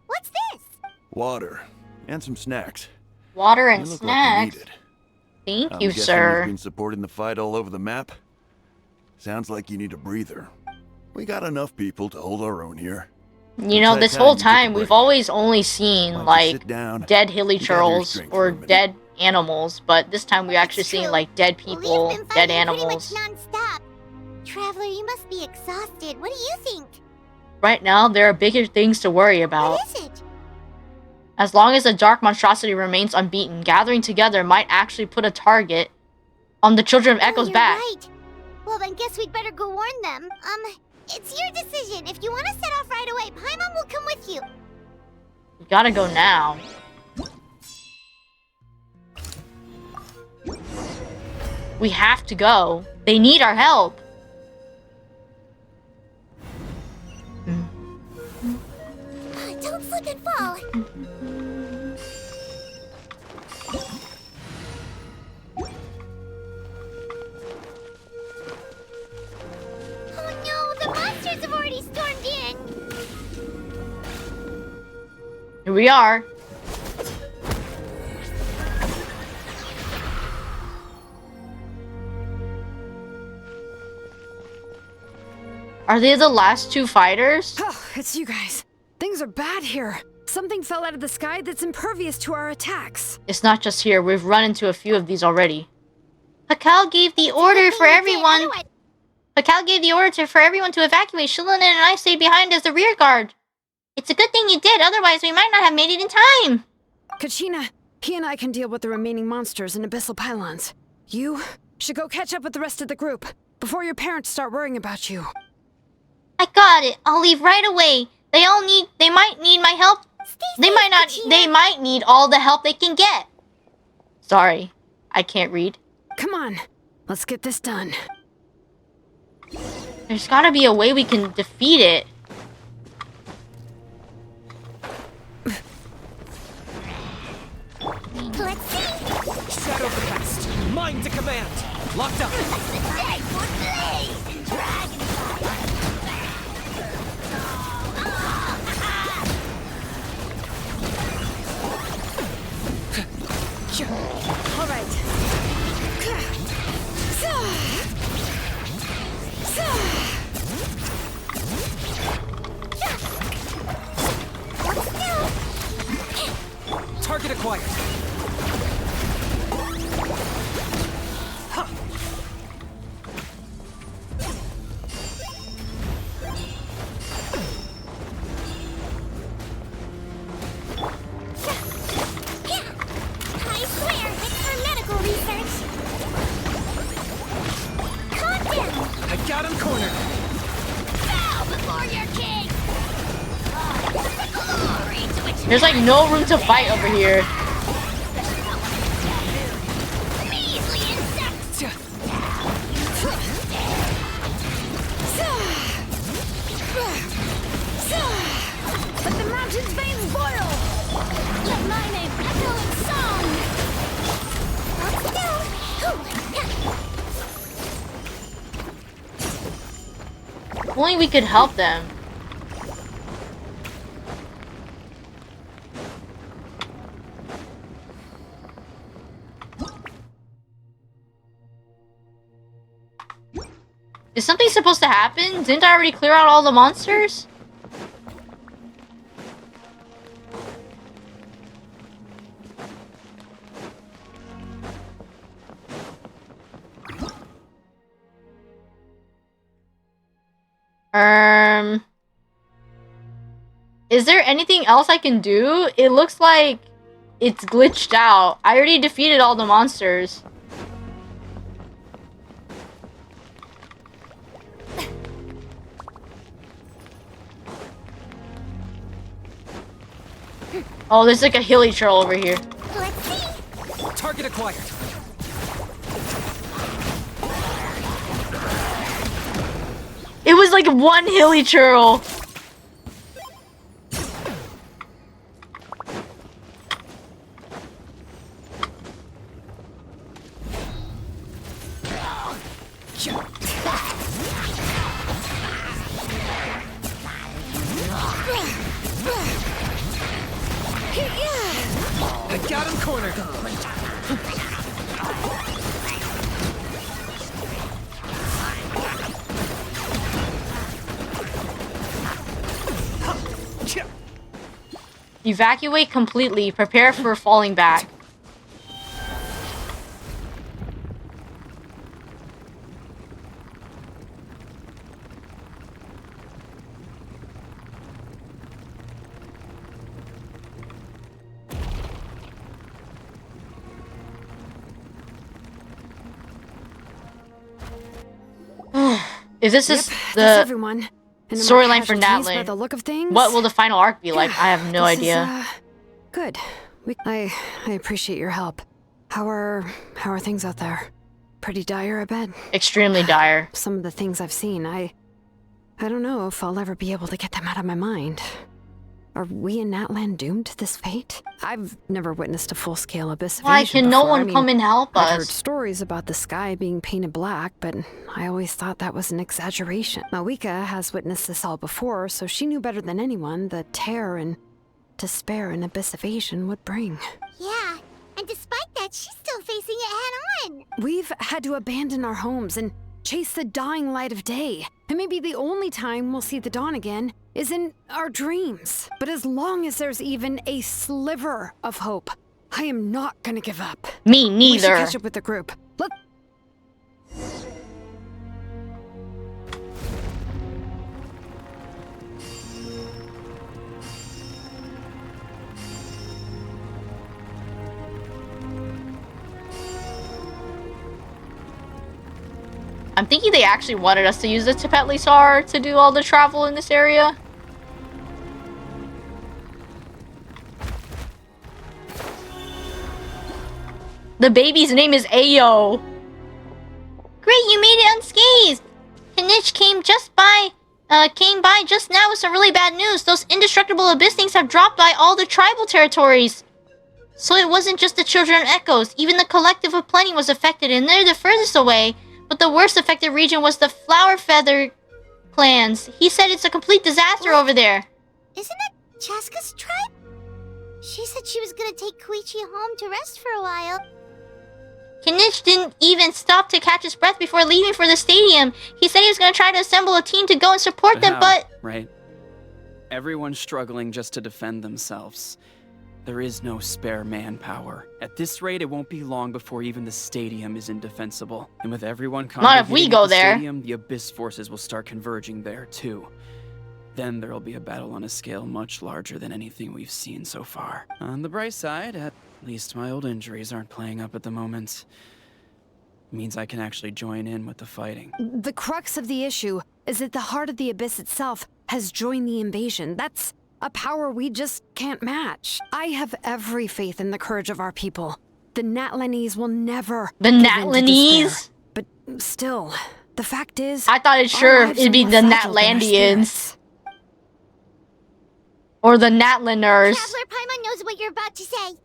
What's this? Water, and some snacks. Water and You look snacks. like you need it. Thank I'm you, guessing sir. You've been supporting the fight all over the map? Sounds like you need a breather. We got enough people to hold our own here. You know, this whole time, we've always only seen, like, dead hilly churls or dead animals, but this time we actually seen, like, dead people, dead animals. Non-stop. Traveler, you must be exhausted. What do you think? Right now, there are bigger things to worry about. What is it? As long as the dark monstrosity remains unbeaten, gathering together might actually put a target on the Children of Echo's back. Right. Well, then guess we'd better go warn them. It's your decision. If you want to set off right away, Paimon will come with you. We gotta go now. We have to go. They need our help. Don't slip and fall. Oh no, the monsters have already stormed in. Here we are. Are they the last two fighters? Oh, it's you guys. Things are bad here. Something fell out of the sky that's impervious to our attacks. It's not just here. We've run into a few of these already. Pakal gave the order for everyone. Pakal gave the order for everyone to evacuate. Shilin and I stayed behind as the rear guard. It's a good thing you did, otherwise we might not have made it in time. Kachina, he and I can deal with the remaining monsters and abyssal pylons. You should go catch up with the rest of the group before your parents start worrying about you. I got it. I'll leave right away. They might need my help. They might need all the help they can get. Sorry, I can't read. Come on, let's get this done. There's gotta be a way we can defeat it. Let's see. Shadow the best. Mind to command. Locked up. All right. Target acquired. There's like no room to fight over here. Let the mountain's veins boil! Let my name echo in song! Let's go! If only we could help them. Is something supposed to happen? Didn't I already clear out all the monsters? Is there anything else I can do? It looks like it's glitched out. I already defeated all the monsters. Oh, there's like a hilly trail over here. Let's see. Target acquired. It was like one hilly churl. I got him cornered. Evacuate completely. Prepare for falling back. If this is the storyline for By the NATLAN, look of things, what will the final arc be like? I have no idea. Good. I appreciate your help. How are things out there? Pretty dire, I bet. Extremely dire. Some of the things I've seen, I don't know if I'll ever be able to get them out of my mind. Are we in NATLAN doomed to this fate? I've never witnessed a full-scale abyss Why invasion can no before. one come and help I've heard us? stories about the sky being painted black, but I always thought that was an exaggeration. Mawika has witnessed this all before, so she knew better than anyone the terror and despair an abyss invasion would bring. Yeah, and despite that, she's still facing it head-on. We've had to abandon our homes and chase the dying light of day. And maybe the only time we'll see the dawn again is in our dreams. But as long as there's even a sliver of hope, I am not gonna give up. Me We should neither. catch up with the group. Let I'm thinking they actually wanted us to use the Tepetli Sar to do all the travel in this area. The baby's name is Ayo. Great, you made it unscathed. Kanich came by just now with some really bad news. Those indestructible abyss things have dropped by all the tribal territories. So it wasn't just the children of Echoes. Even the collective of Plenty was affected, and they're the furthest away. But the worst affected region was the Flower Feather clans. He said it's a complete disaster over there. Isn't that Chaska's tribe? She said she was gonna take Koichi home to rest for a while. Kanich didn't even stop to catch his breath before leaving for the stadium. He said he was gonna try to assemble a team to go and support them, but... Right. Everyone's struggling just to defend themselves. There is no spare manpower. At this rate, it won't be long before even the stadium is indefensible. And with everyone Not if we congregating go at the there. stadium, the Abyss forces will start converging there too. Then there'll be a battle on a scale much larger than anything we've seen so far. On the bright side, at least my old injuries aren't playing up at the moment. Means I can actually join in with the fighting. The crux of the issue is that the heart of the Abyss itself has joined the invasion. That's A power we just can't match. I have every faith in the courage of our people. The Natlanese will never The give in to despair. Natlanese? But still, the fact is, I thought it sure it'd be the Natlandians. Or the Natlaners. Traveler Paimon knows what you're about to say.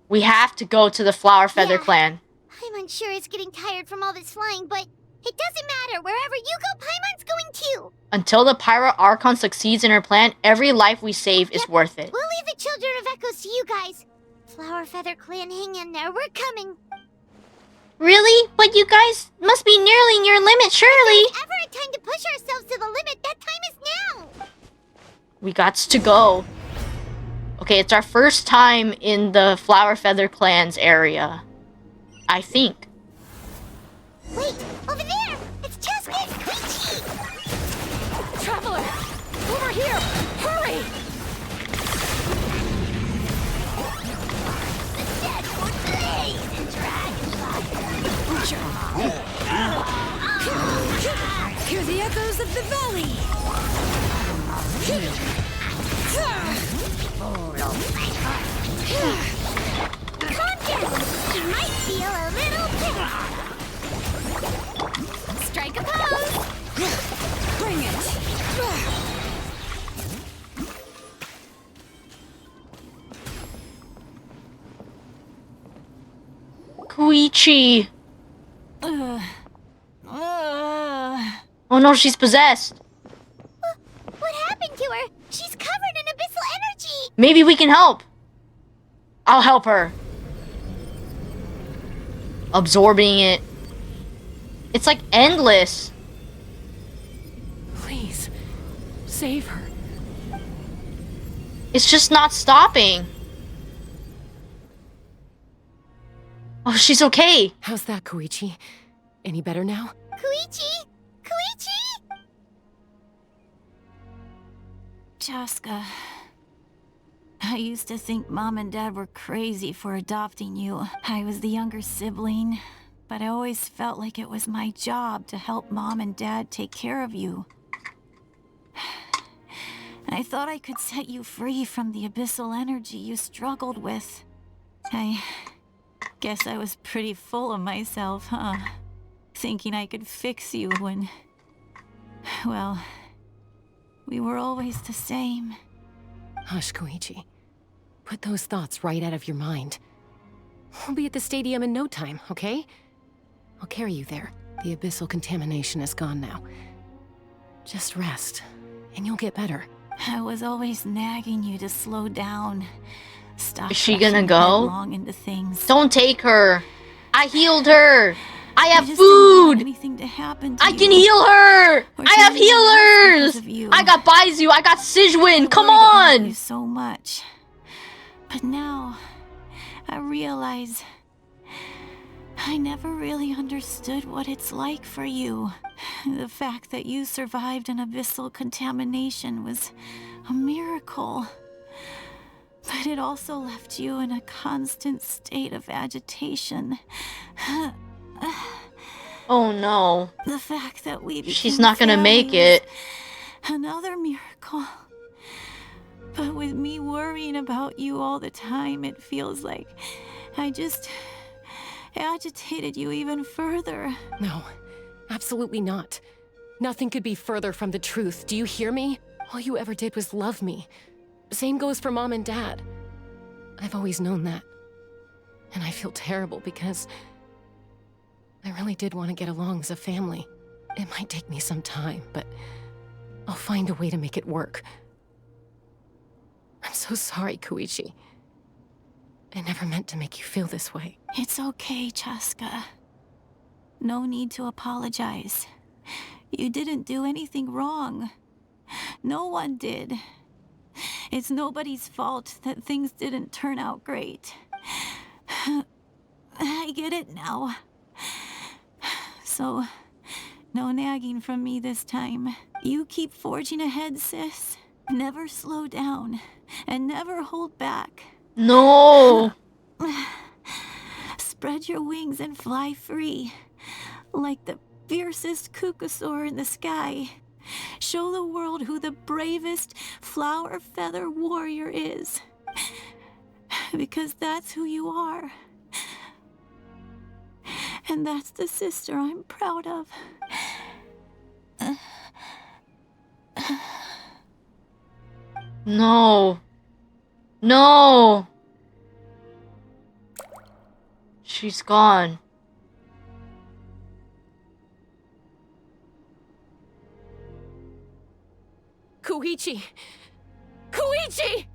We have to go to the Flower Feather Clan. Paimon sure is getting tired from all this flying, but it doesn't matter. Wherever you go, Paimon's going too. Until the Pyro Archon succeeds in her plan, every life we save is worth it. We'll leave the Children of Echoes to you guys. Flower Feather Clan, hang in there. We're coming. Really? But you guys must be nearing your limit, surely. If there's ever a time to push ourselves to the limit, that time is now. We gots to go. Okay, it's our first time in the Flower Feather Clan's area. I think. Wait, over there! It's Cheska and Queechy! Traveler! Over here! Hurry! Hear the echoes of the valley! Calm down! You might feel a little pissed. Strike a pose! Bring it! Koichi. Oh no, she's possessed. What happened to her? She's covered in abyssal energy! Maybe we can help. I'll help her. Absorbing it. It's like endless. Please, save her. It's just not stopping. Oh, she's okay. How's that, Koichi? Any better now? Koichi! Koichi! Cheska, I used to think Mom and Dad were crazy for adopting you. I was the younger sibling, but I always felt like it was my job to help Mom and Dad take care of you. I thought I could set you free from the abyssal energy you struggled with. I guess I was pretty full of myself, huh? Thinking I could fix you when... well, we were always the same. Hush, Koichi. Put those thoughts right out of your mind. We'll be at the stadium in no time, okay? I'll carry you there. The abyssal contamination is gone now. Just rest, and you'll get better. I was always nagging you to slow down. Stop. Is she gonna go? headlong into things. Don't take her. I healed her. I have just didn't want food. anything to happen to I you. can heal her. Or I have to anyone else because healers. of you. I got Baizu. I got Sijwin. Come I worried about you on. so much. But now, I realize I never really understood what it's like for you. The fact that you survived an abyssal contamination was a miracle. But it also left you in a constant state of agitation. Oh no. The fact that we became She's not gonna make family it. was another miracle. But with me worrying about you all the time, it feels like I just agitated you even further. No, absolutely not. Nothing could be further from the truth. Do you hear me? All you ever did was love me. Same goes for Mom and Dad. I've always known that. And I feel terrible because I really did want to get along as a family. It might take me some time, but I'll find a way to make it work. I'm so sorry, Koichi. I never meant to make you feel this way. It's okay, Cheska. No need to apologize. You didn't do anything wrong. No one did. It's nobody's fault that things didn't turn out great. I get it now. So, no nagging from me this time. You keep forging ahead, sis. Never slow down, and never hold back. No. Spread your wings and fly free, like the fiercest kukusaur in the sky. Show the world who the bravest flower feather warrior is. Because that's who you are. And that's the sister I'm proud of. No. No. She's gone. Koichi! Koichi!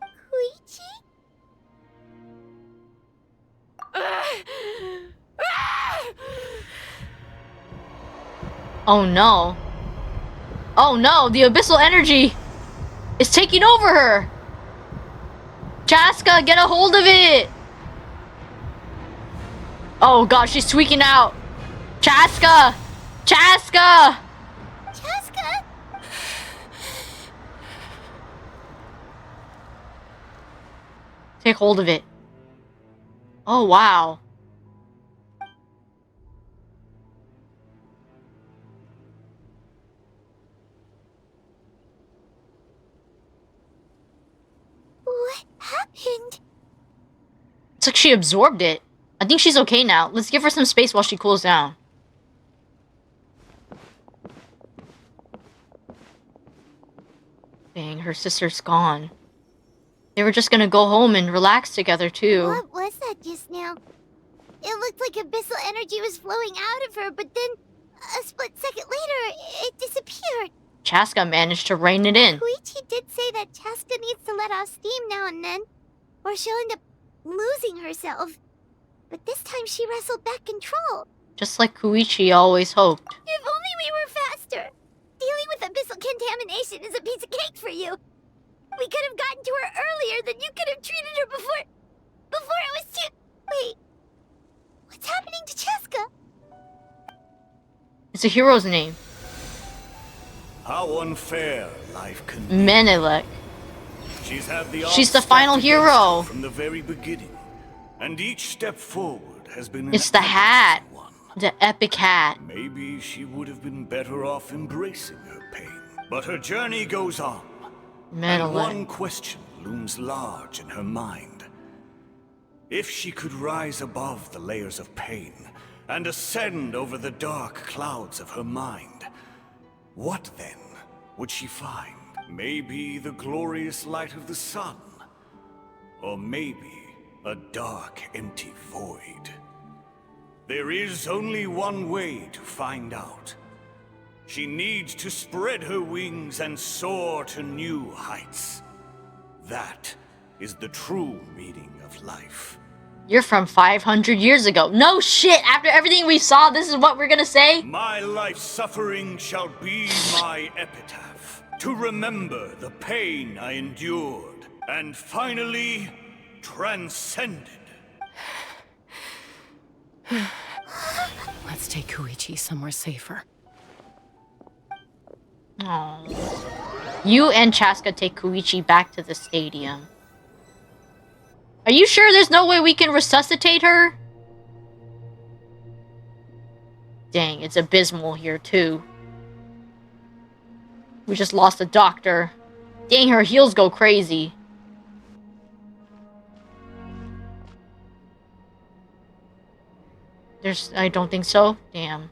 Koichi? Oh no. Oh no, the abyssal energy is taking over her. Chaska, get a hold of it. Oh god, she's tweaking out. Chaska! Chaska! Chaska? Take hold of it. Oh wow. What happened? It's like she absorbed it. I think she's okay now. Let's give her some space while she cools down. Dang, her sister's gone. They were just gonna go home and relax together, too. What was that just now? It looked like abyssal energy was flowing out of her, but then a split second later, it disappeared. Chaska managed to rein it in. Koichi did say that Chaska needs to let off steam now and then, or she'll end up losing herself. But this time she wrestled back control. Just like Koichi always hoped. If only we were faster! Dealing with abyssal contamination is a piece of cake for you. We could have gotten to her earlier, then you could have treated her before it was too... Wait. What's happening to Chaska? It's a hero's name. How unfair life can be. Menelek. She's the final hero. From the very beginning. And each step forward has been It's the hat. The epic hat. Maybe she would have been better off embracing her pain. But her journey goes on. And one question looms large in her mind. If she could rise above the layers of pain and ascend over the dark clouds of her mind, what then would she find? Maybe the glorious light of the sun, or maybe a dark, empty void. There is only one way to find out. She needs to spread her wings and soar to new heights. That is the true meaning of life. You're from 500 years ago. No shit! After everything we saw, this is what we're gonna say? My life's suffering shall be my epitaph. To remember the pain I endured, and finally transcended. Let's take Koichi somewhere safer. Aww. You and Chaska take Koichi back to the stadium. Are you sure there's no way we can resuscitate her? Dang, it's abysmal here too. We just lost a doctor. Dang, her heels go crazy. I don't think so. Damn.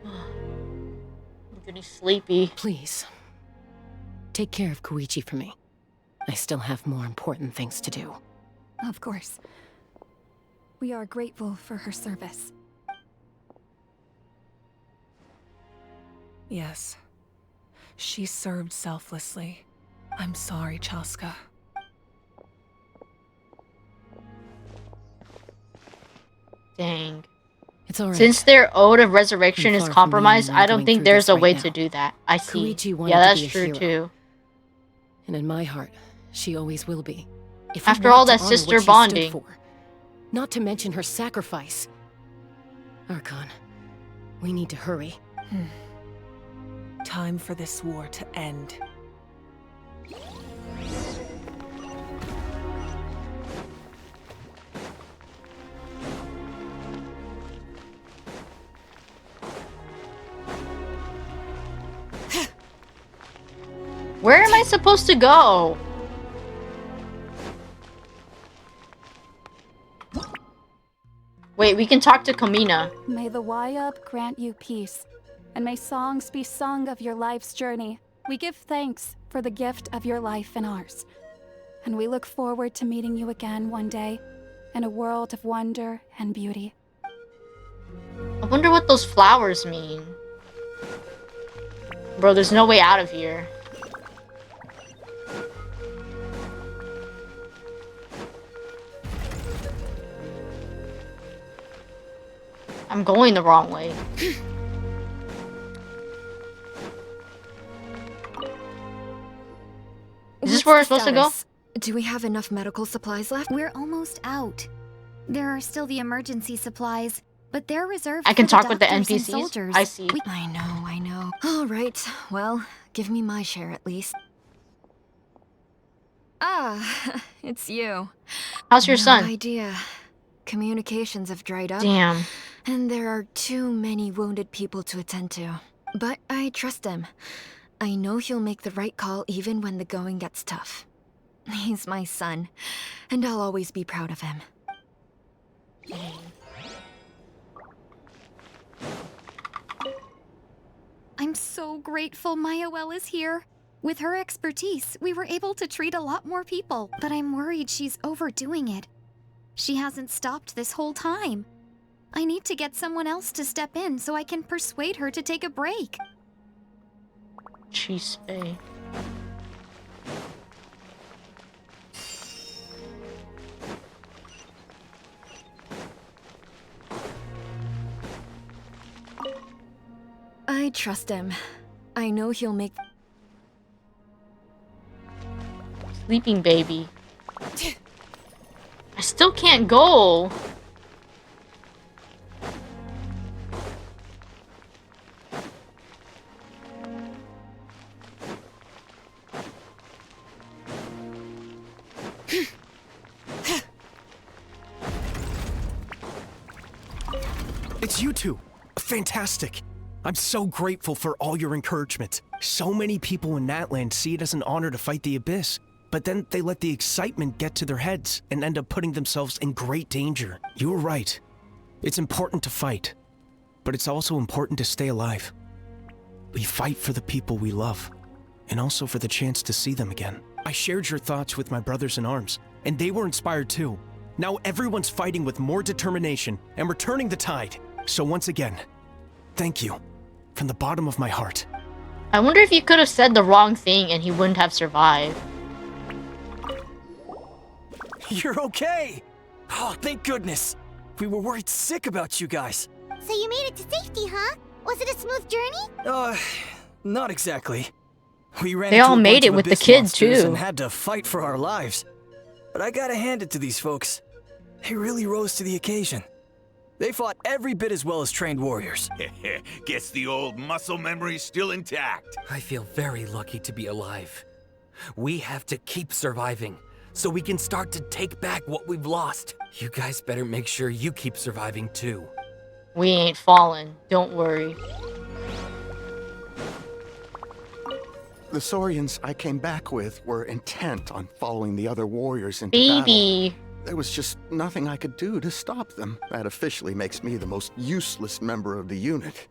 I'm getting sleepy. Please. Take care of Koichi for me. I still have more important things to do. Of course. We are grateful for her service. Yes. She served selflessly. I'm sorry, Chaska. Dang. It's alright. Since their ode of resurrection is Far from compromised, being I don't going think through there's this a right way now. to do that. I see. Koichi wanted Yeah, to that's be a true hero. too. And in my heart, she always will be. If we After want all to that honor sister what she stood bonding. for, not to mention her sacrifice. Archon, We need to hurry. Time for this war to end. Where am I supposed to go? Wait, we can talk to Kamina. May the Wayub grant you peace, and may songs be sung of your life's journey. We give thanks for the gift of your life and ours, and we look forward to meeting you again one day in a world of wonder and beauty. I wonder what those flowers mean. Bro, there's no way out of here. I'm going the wrong way. Is this where we're supposed to go? Do we have enough medical supplies left? We're almost out. There are still the emergency supplies, but they're reserved I can for talk with the doctors and NPCs? soldiers. I see. I know. All right, well, give me my share at least. Ah, it's you. How's your son? No idea. Communications have dried up. Damn. And there are too many wounded people to attend to. But I trust him. I know he'll make the right call even when the going gets tough. He's my son, and I'll always be proud of him. I'm so grateful Mayoel is here. With her expertise, we were able to treat a lot more people. But I'm worried she's overdoing it. She hasn't stopped this whole time. I need to get someone else to step in so I can persuade her to take a break. Chispe. I trust him. I know he'll make... Sleeping baby. I still can't go. It's you two. Fantastic. I'm so grateful for all your encouragement. So many people in NATLAN see it as an honor to fight the Abyss, but then they let the excitement get to their heads and end up putting themselves in great danger. You were right. It's important to fight, but it's also important to stay alive. We fight for the people we love, and also for the chance to see them again. I shared your thoughts with my brothers in arms, and they were inspired too. Now everyone's fighting with more determination, and we're turning the tide. So once again, thank you, from the bottom of my heart. I wonder if you could have said the wrong thing and he wouldn't have survived. You're okay! Oh, thank goodness! We were worried sick about you guys. So you made it to safety, huh? Was it a smooth journey? Not exactly. We ran They into all a made bunch it of with the abyss kids, monsters too. and had to fight for our lives. But I gotta hand it to these folks. They really rose to the occasion. They fought every bit as well as trained warriors. Guess the old muscle memory's still intact. I feel very lucky to be alive. We have to keep surviving, so we can start to take back what we've lost. You guys better make sure you keep surviving too. We ain't fallen. Don't worry. The Saurians I came back with were intent on following the other warriors into Baby. battle. There was just nothing I could do to stop them. That officially makes me the most useless member of the unit.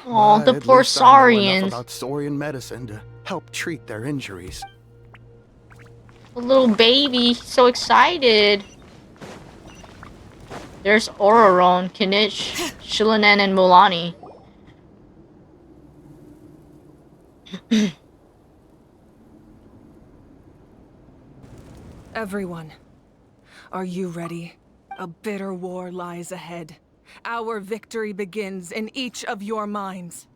Oh, But the at poor least I know Saurians. enough about Saurian medicine to help treat their injuries. The little baby, so excited. There's Ororon, Kinich, Shilanen, and Mulani. Everyone, are you ready? A bitter war lies ahead. Our victory begins in each of your minds.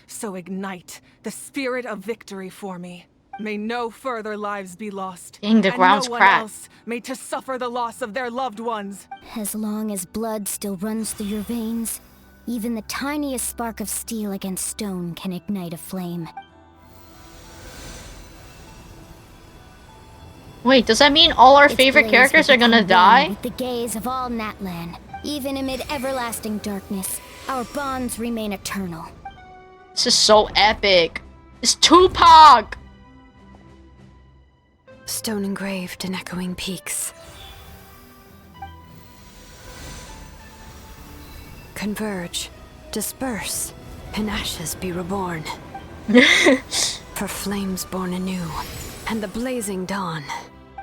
So ignite the spirit of victory for me. May no further lives be lost. Dang, the and ground's no one cracked. else may to suffer the loss of their loved ones. As long as blood still runs through your veins, Even the tiniest spark of steel against stone can ignite a flame. Wait, does that mean all our Its favorite blaze characters will are gonna become one die? with the gaze of all Natlan. Even amid everlasting darkness, our bonds remain eternal. This is so epic. It's Tupac! Stone engraved in echoing peaks. Converge, disperse, in ashes be reborn. For flames born anew, and the blazing dawn.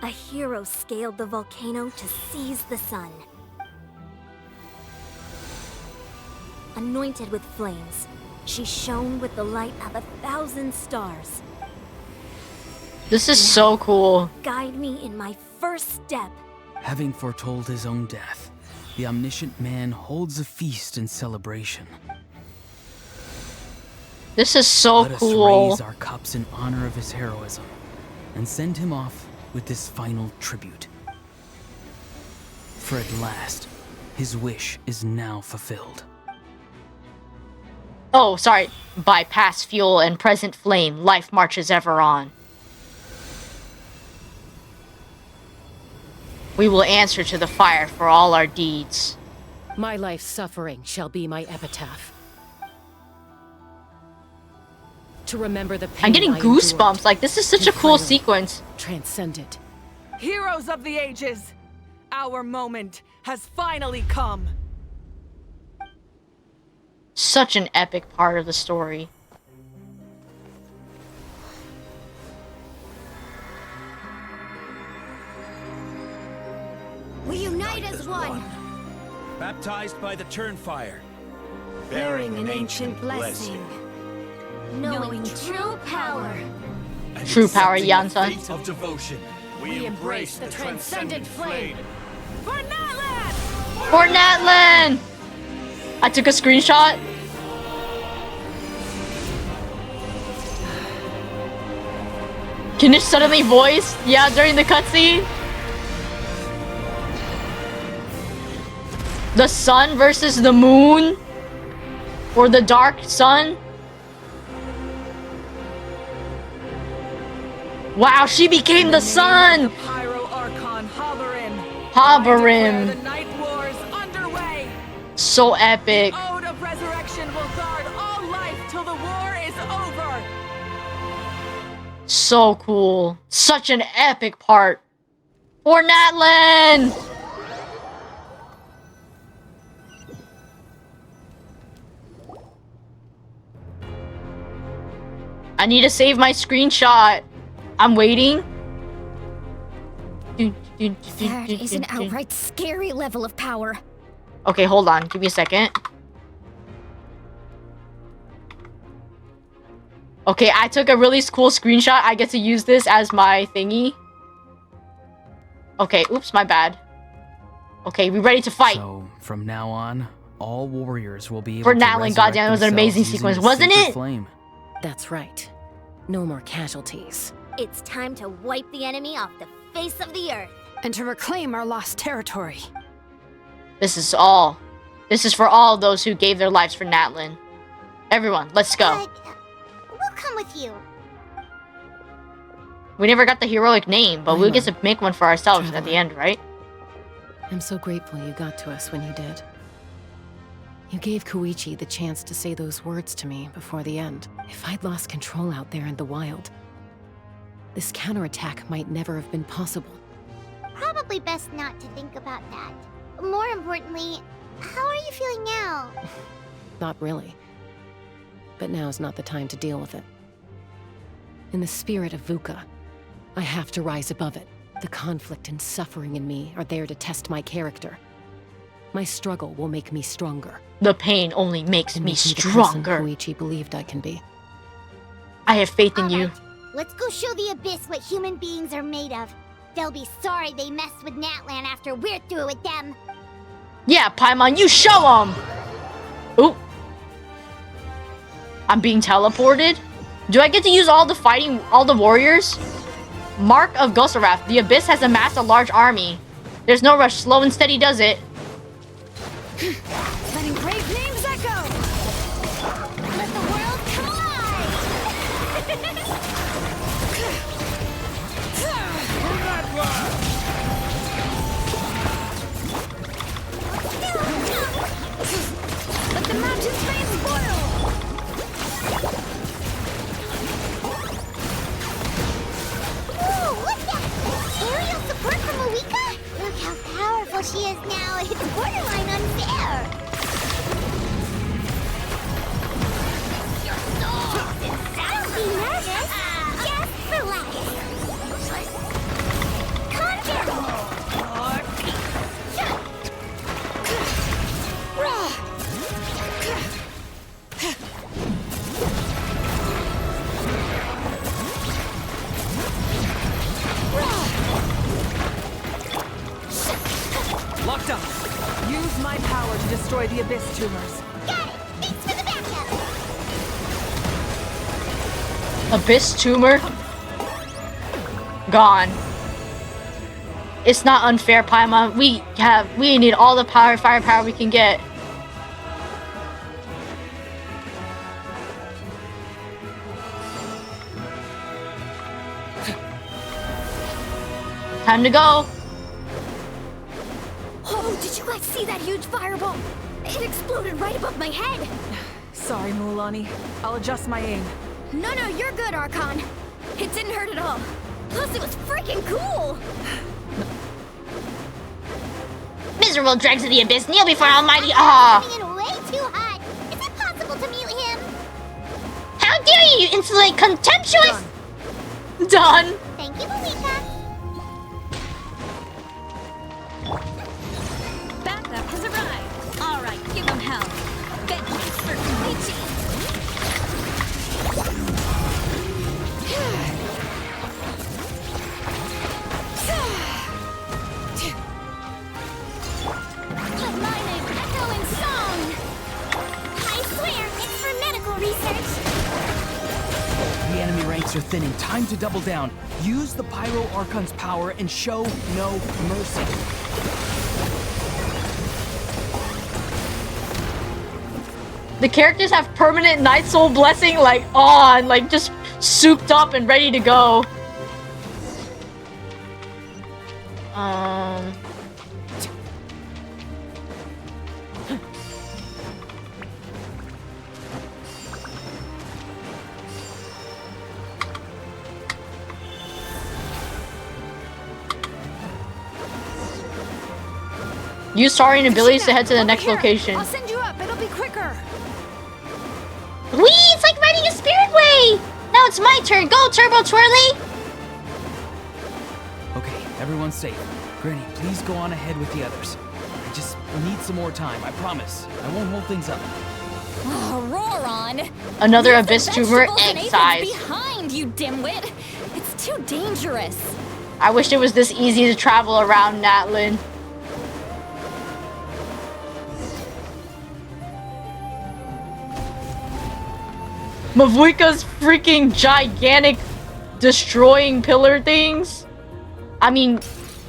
A hero scaled the volcano to seize the sun. Anointed with flames, she shone with the light of 1,000 stars. This is so cool. Guide me in my first step. Having foretold his own death, the omniscient man holds a feast in celebration. This is so Let cool. us raise our cups in honor of his heroism and send him off with this final tribute. For at last, his wish is now fulfilled. Oh, sorry. By past fuel and present flame, life marches ever on. We will answer to the fire for all our deeds. My life's suffering shall be my epitaph. To remember the pain I'm getting I goosebumps. endured, Like, this is such a and cool finally sequence. transcend it. Heroes of the ages, our moment has finally come. Such an epic part of the story. We unite as one. Baptized by the Turnfire. Bearing an ancient blessing. Knowing true power. True power, accepting the Yansan. faith of devotion. We embrace the transcendent flame. For Natlan! For Natlan! I took a screenshot. Can it suddenly voice? Yeah, during the cutscene. The sun versus the moon? Or the dark sun? Wow, she became the sun! Pyro Archon Habarim. Habarim. The night wars underway. So epic. The Ode of Resurrection will guard all life till the war is over. So cool. Such an epic part. For Natlan! I need to save my screenshot. I'm waiting. That is an outright scary level of power. Okay, hold on. Give me a second. Okay, I took a really cool screenshot. I get to use this as my thingy. Okay, oops, my bad. Okay, we ready to fight. So, from now on, all warriors will be able For to Natlan, resurrect goddamn, it was an amazing themselves sequence, using the wasn't sacred it? Flame. That's right. No more casualties. It's time to wipe the enemy off the face of the earth. And to reclaim our lost territory. This is all. This is for all those who gave their lives for Natlan. Everyone, let's go. We'll come with you. We never got the heroic name, but we'll get to Paimon. make one for ourselves at Traveler. the end, right? I'm so grateful you got to us when you did. You gave Koichi the chance to say those words to me before the end. If I'd lost control out there in the wild, this counterattack might never have been possible. Probably best not to think about that. More importantly, how are you feeling now? Not really. But now's not the time to deal with it. In the spirit of VUCA, I have to rise above it. The conflict and suffering in me are there to test my character. My struggle will make me stronger. The pain only makes And me make me the person stronger. Koichi believed I can be. I have faith in you. Let's go show the Abyss what human beings are made of. They'll be sorry they messed with Natlan after we're through with them. Yeah, Paimon, you show them! Oop. I'm being teleported? Do I get to use all the warriors? Mark of Gosarath. The Abyss has amassed a large army. There's no rush. Slow and steady does it. Letting brave names echo! the Abyss Tumors. Got it! Thanks for the backup! Abyss tumor? Gone. It's not unfair, Paimon. We need all the firepower we can get. Time to go. Oh, did you guys see that huge fireball? It exploded right above my head. Sorry, Mulan. I'll adjust my aim. No, you're good, Archon. It didn't hurt at all. Plus, it was freaking cool. Miserable dregs of the abyss, kneel before Almighty. Ah! Coming in way too hot. Is it possible to mute him? How dare you, you insolent, contemptuous! Done. Thank you, Malika. Backup has arrived. All right, give them hell. Bed case for Koichi. But my name's Echo in song. I swear, it's for medical research. The enemy ranks are thinning. Time to double down. Use the Pyro Archon's power and show no mercy. The characters have permanent Night Soul Blessing, like, on, like, just souped up and ready to go. Use Saurian abilities to head to the next location. I'll send you up. It'll be quicker. Whee! It's like riding a spirit way! Now it's my turn. Go, Turbo Twirly! Okay, everyone's safe. Granny, please go on ahead with the others. I just need some more time, I promise. I won't hold things up. Oh, Roron! Another Leave the abyss tumor, vegetables and egg aphids size. behind, you dimwit! It's too dangerous. I wish it was this easy to travel around Natlin. Mavuika's freaking gigantic destroying pillar things. I mean,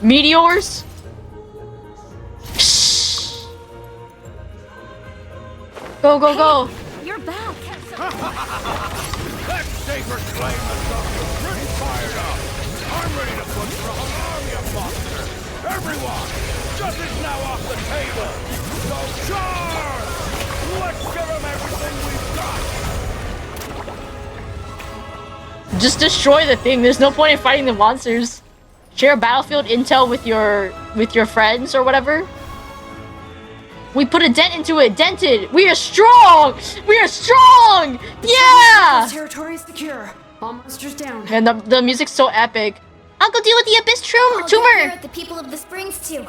meteors. Go, go, go. You're back. That sacred flame has got me pretty fired up. I'm ready to put for a whole army of monsters. Everyone, justice now off the table. So charge! Let's give them everything we've got. Just destroy the thing. There's no point in fighting the monsters. Share battlefield intel with your friends or whatever. We put a dent into it. Dented. We are strong. We are strong. Yeah. Territory is secure. All monsters down. And the music's so epic. I'll go deal with the abyss tumor. Gather at the people of the springs too.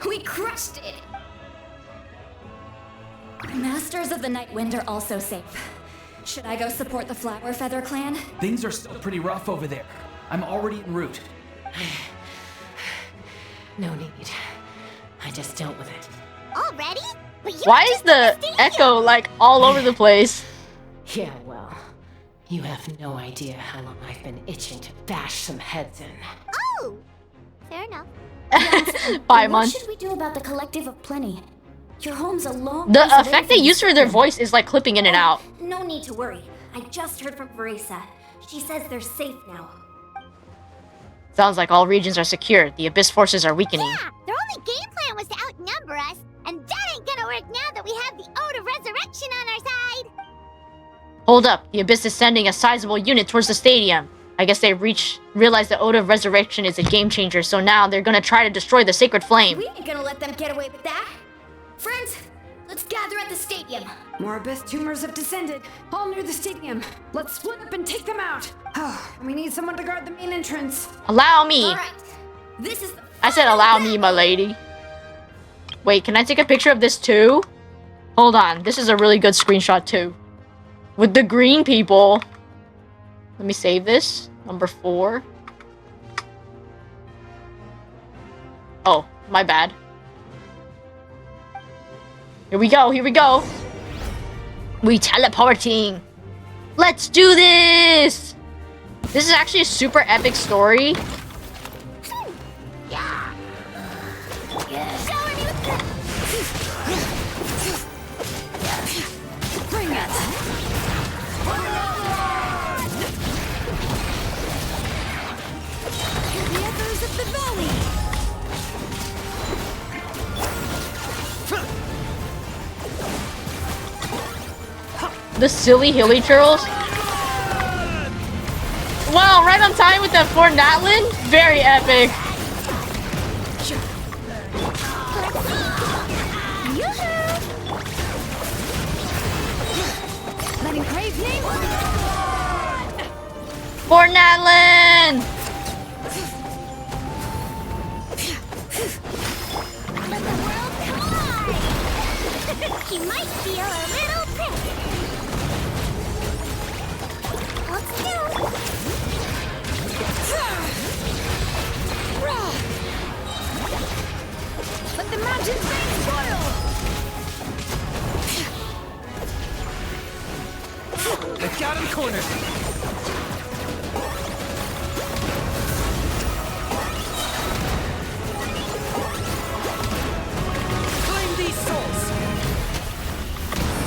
We crushed it. Masters of the Night Wind are also safe. Should I go support the Flower Feather clan? Things are still pretty rough over there. I'm already en route. No need. I just dealt with it. Already? Why is the echo like all over the place? Yeah, well, you have no idea how long I've been itching to bash some heads in. Oh, fair enough. Bye, What Mon. should we do about the Collective of Plenty? Your home's a long The ways away effect they from use for their voice is like clipping in and out. No need to worry. I just heard from Verisa. She says they're safe now. Sounds like all regions are secure. The abyss forces are weakening. Yeah, their only game plan was to outnumber us, and that ain't gonna work now that we have the Ode of Resurrection on our side. Hold up. The abyss is sending a sizable unit towards the stadium. I guess they realized the Ode of Resurrection is a game changer, so now they're gonna try to destroy the sacred flame. We ain't gonna let them get away with that. Friends, let's gather at the stadium. More abyss tumors have descended, all near the stadium. Let's split up and take them out. We need someone to guard the main entrance. Allow me. All right, this is the I said allow me, my lady. Wait, can I take a picture of this too? Hold on. This is a really good screenshot too. With the green people. Let me save this. Number 4. Oh, my bad. Here we go, here we go. We teleporting. Let's do this! This is actually a super epic story. Bring it! The echoes of the valley! The silly hilly turtles. Wow, right on time with that for NATLAN. Very epic. Letting Crave name For NATLAN! Let the world collide! He might feel a little pissed. Let's do Let the mountain's veins boil! I got him cornered. Claim these souls.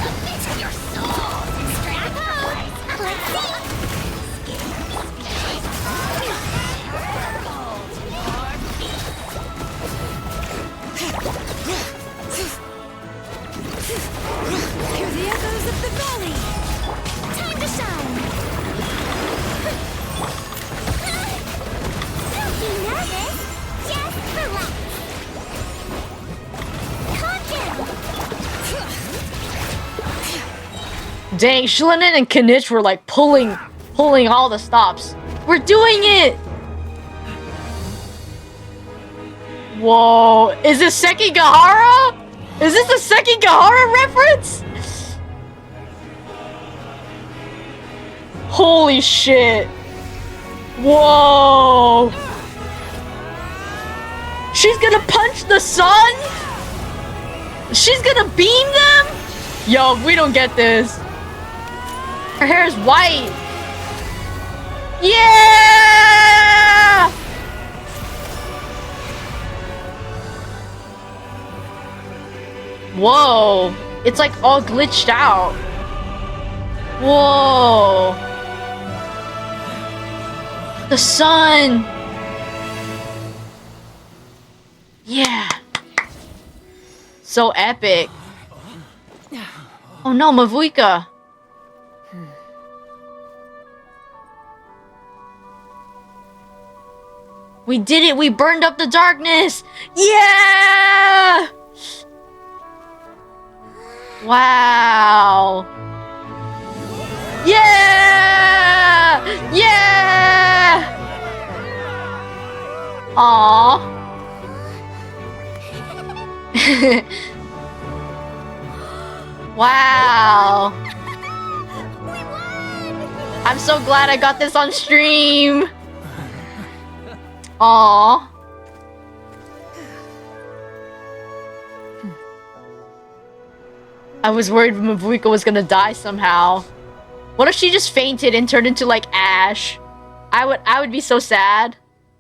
Submit your souls, Stragglers! Let's see! Hear the echoes of the valley! Time to shine! Don't be nervous! Just relax! Calm down! Dang, Shlinen and Kanich were like pulling all the stops. We're doing it! Whoa, is this Sekigahara? Is this a Sekigahara reference? Holy shit. Whoa. She's gonna punch the sun? She's gonna beam them? Yo, we don't get this. Her hair is white. Yeah! Whoa. It's like all glitched out. Whoa. The sun. Yeah. So epic. Oh no, Mavuika. We did it! We burned up the darkness! Yeah! Wow. Yeah! Yeah! Aww. Wow. I'm so glad I got this on stream. Aww. I was worried Mavuika was gonna die somehow. What if she just fainted and turned into like ash? I would be so sad.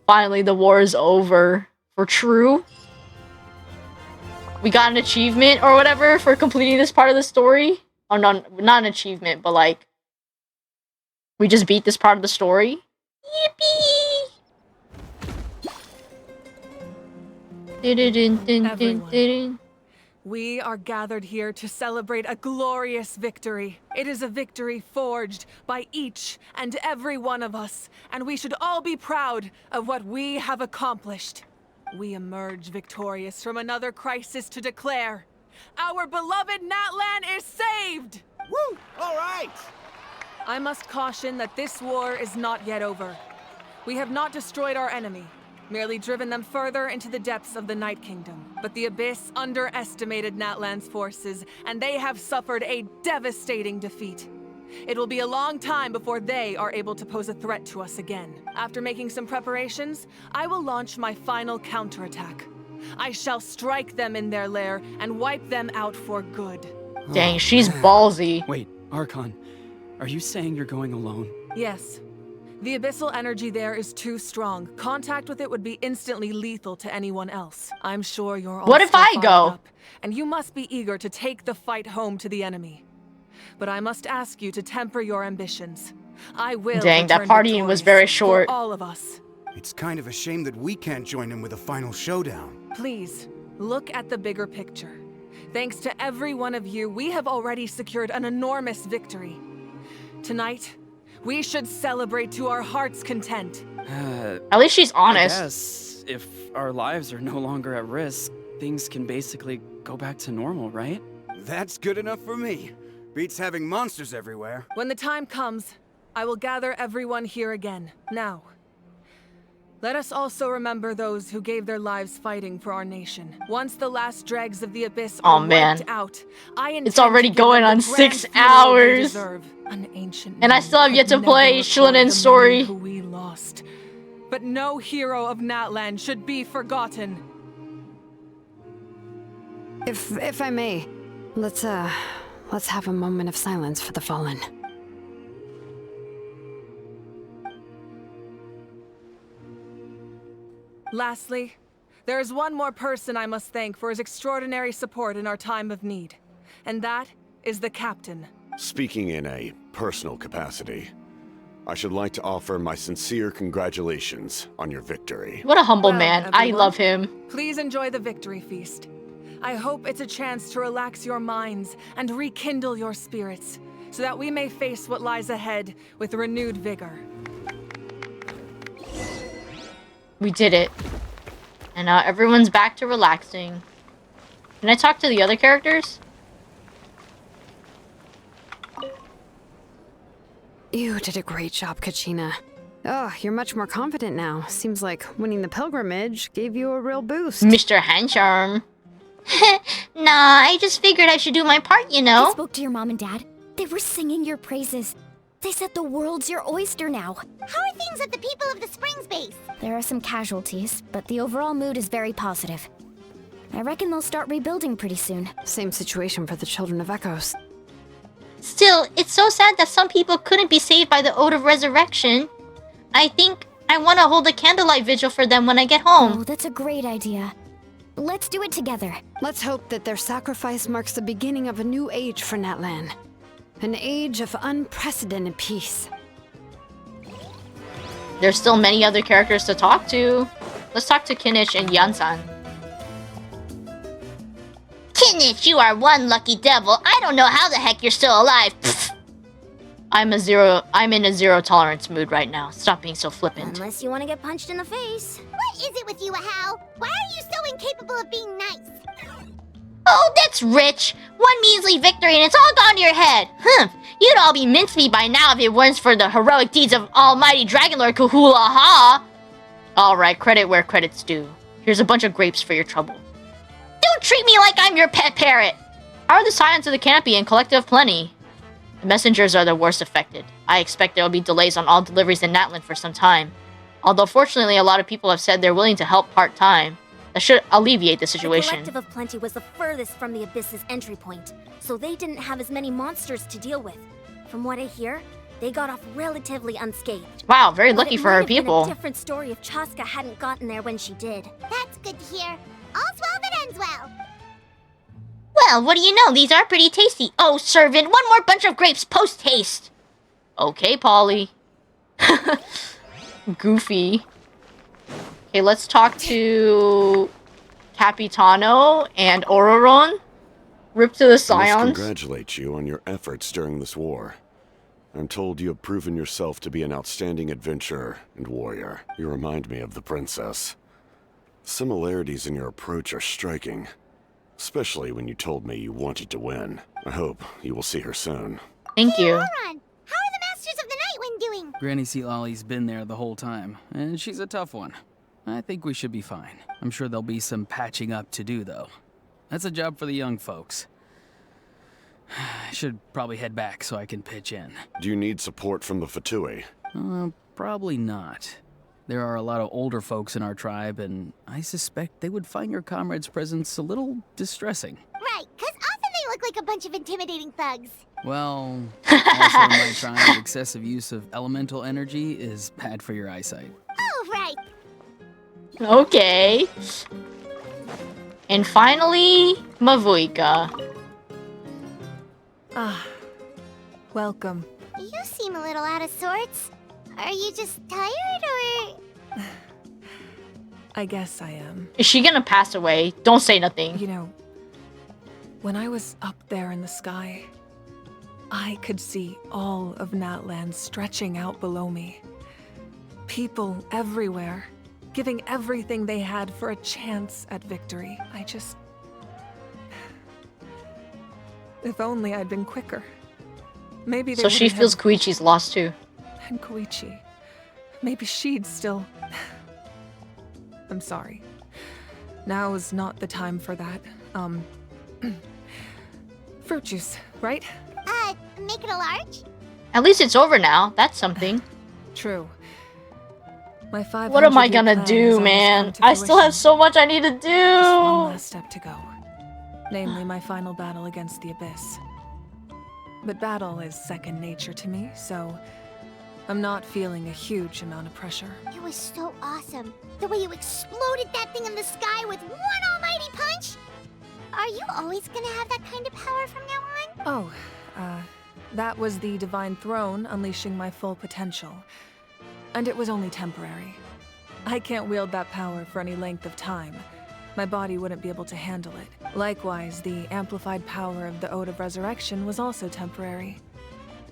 Finally, the war is over. For true. We got an achievement or whatever for completing this part of the story. Oh no, not an achievement, but like we just beat this part of the story. Yippee! Everyone, we are gathered here to celebrate a glorious victory. It is a victory forged by each and every one of us, and we should all be proud of what we have accomplished. We emerge victorious from another crisis to declare, our beloved NATLAN is saved! Woo! All right! I must caution that this war is not yet over. We have not destroyed our enemy, merely driven them further into the depths of the Night Kingdom. But the Abyss underestimated NATLAN's forces, and they have suffered a devastating defeat. It will be a long time before they are able to pose a threat to us again. After making some preparations, I will launch my final counterattack. I shall strike them in their lair and wipe them out for good. Dang, she's ballsy. Wait, Archon, are you saying you're going alone? Yes. The abyssal energy there is too strong. Contact with it would be instantly lethal to anyone else. I'm sure you're all What if still I fired go? up, and you must be eager to take the fight home to the enemy. But I must ask you to temper your ambitions. I will Dang, that return partying was victorious very short. for all of us. It's kind of a shame that we can't join in with a final showdown. Please, look at the bigger picture. Thanks to every one of you, we have already secured an enormous victory. Tonight, we should celebrate to our heart's content. At least she's honest. I guess if our lives are no longer at risk, things can basically go back to normal, right? That's good enough for me. Beats having monsters everywhere. When the time comes, I will gather everyone here again. Now, let us also remember those who gave their lives fighting for our nation. Once the last dregs of the abyss are wiped out, I intend It's already to give going them on the 6 grand funeral they hours. deserve. An ancient And I name still have yet could to play never Shillinen's record the story. many who we lost. But no hero of NATLAN should be forgotten. If I may, let's have a moment of silence for the fallen. Lastly, there is one more person I must thank for his extraordinary support in our time of need. And that is the captain. Speaking in a personal capacity, I should like to offer my sincere congratulations on your victory. What a humble Well, man. I everyone, love him. Please enjoy the victory feast. I hope it's a chance to relax your minds and rekindle your spirits, so that we may face what lies ahead with renewed vigor. We did it. And now everyone's back to relaxing. Can I talk to the other characters? You did a great job, Kachina. Oh, you're much more confident now. Seems like winning the pilgrimage gave you a real boost. Mr. Handcharm. Nah, I just figured I should do my part, you know? I spoke to your mom and dad. They were singing your praises. They said the world's your oyster now. How are things at the People of the Springs base? There are some casualties, but the overall mood is very positive. I reckon they'll start rebuilding pretty soon. Same situation for the Children of Echoes. Still, it's so sad that some people couldn't be saved by the Ode of Resurrection. I think I want to hold a candlelight vigil for them when I get home. Oh, that's a great idea. Let's do it together. Let's hope that their sacrifice marks the beginning of a new age for NATLAN. An age of unprecedented peace. There's still many other characters to talk to. Let's talk to Kinich and Yansan. Kinich, you are one lucky devil. I don't know how the heck you're still alive. Pfft. I'm in a zero tolerance mood right now. Stop being so flippant. Unless you want to get punched in the face. What is it with you, Ahau? Why are you so incapable of being nice? Oh, that's rich. One measly victory and it's all gone to your head. You'd all be mincemeat by now if it weren't for the heroic deeds of almighty Dragonlord Kahula Ha. Alright, credit where credit's due. Here's a bunch of grapes for your trouble. Don't treat me like I'm your pet parrot. How are the Scions of the Canopy and Collective of Plenty? The messengers are the worst affected. I expect there will be delays on all deliveries in NATLAN for some time. Although fortunately a lot of people have said they're willing to help part-time. That should alleviate the situation. The Collective of Plenty was the furthest from the Abyss's entry point, so they didn't have as many monsters to deal with. From what I hear, they got off relatively unscathed. Wow, very lucky for her people. It might have been a different story if Chaska hadn't gotten there when she did. That's good to hear. All's well that ends well. Well, what do you know? These are pretty tasty. Oh, servant, one more bunch of grapes post-haste. Okay, Polly. Goofy. Okay, let's talk to Capitano and Ororon. Rip to the I must Scions. congratulate you on your efforts during this war. I'm told you have proven yourself to be an outstanding adventurer and warrior. You remind me of the princess. Similarities in your approach are striking, especially when you told me you wanted to win. I hope you will see her soon. Thank you. How are the Masters of the Nightwind doing? Granny Sealolly's been there the whole time, and she's a tough one. I think we should be fine. I'm sure there'll be some patching up to do, though. That's a job for the young folks. I should probably head back so I can pitch in. Do you need support from the Fatui? Probably not. There are a lot of older folks in our tribe, and I suspect they would find your comrade's presence a little distressing. Right, because often they look like a bunch of intimidating thugs. Well, also in my tribe, excessive use of elemental energy is bad for your eyesight. Oh, right. Okay. And finally, Mavuika. Ah, welcome. You seem a little out of sorts. Are you just tired, or...? I guess I am. Is she gonna pass away? Don't say nothing. You know, when I was up there in the sky, I could see all of NATLAN stretching out below me. People everywhere, giving everything they had for a chance at victory. I just... If only I'd been quicker. Maybe they So she feels Koichi's lost too. And Koichi. Maybe she'd still... I'm sorry. Now is not the time for that. Fruit juice, right? Make it a large? At least it's over now. That's something. True. My 500 What am I gonna do, man? I still have so much I need to do. Just one last step to go. Namely, my final battle against the Abyss. But battle is second nature to me, so I'm not feeling a huge amount of pressure. It was so awesome. The way you exploded that thing in the sky with one almighty punch. Are you always gonna have that kind of power from now on? Oh, that was the Divine Throne unleashing my full potential. And it was only temporary. I can't wield that power for any length of time. My body wouldn't be able to handle it. Likewise, the amplified power of the Ode of Resurrection was also temporary.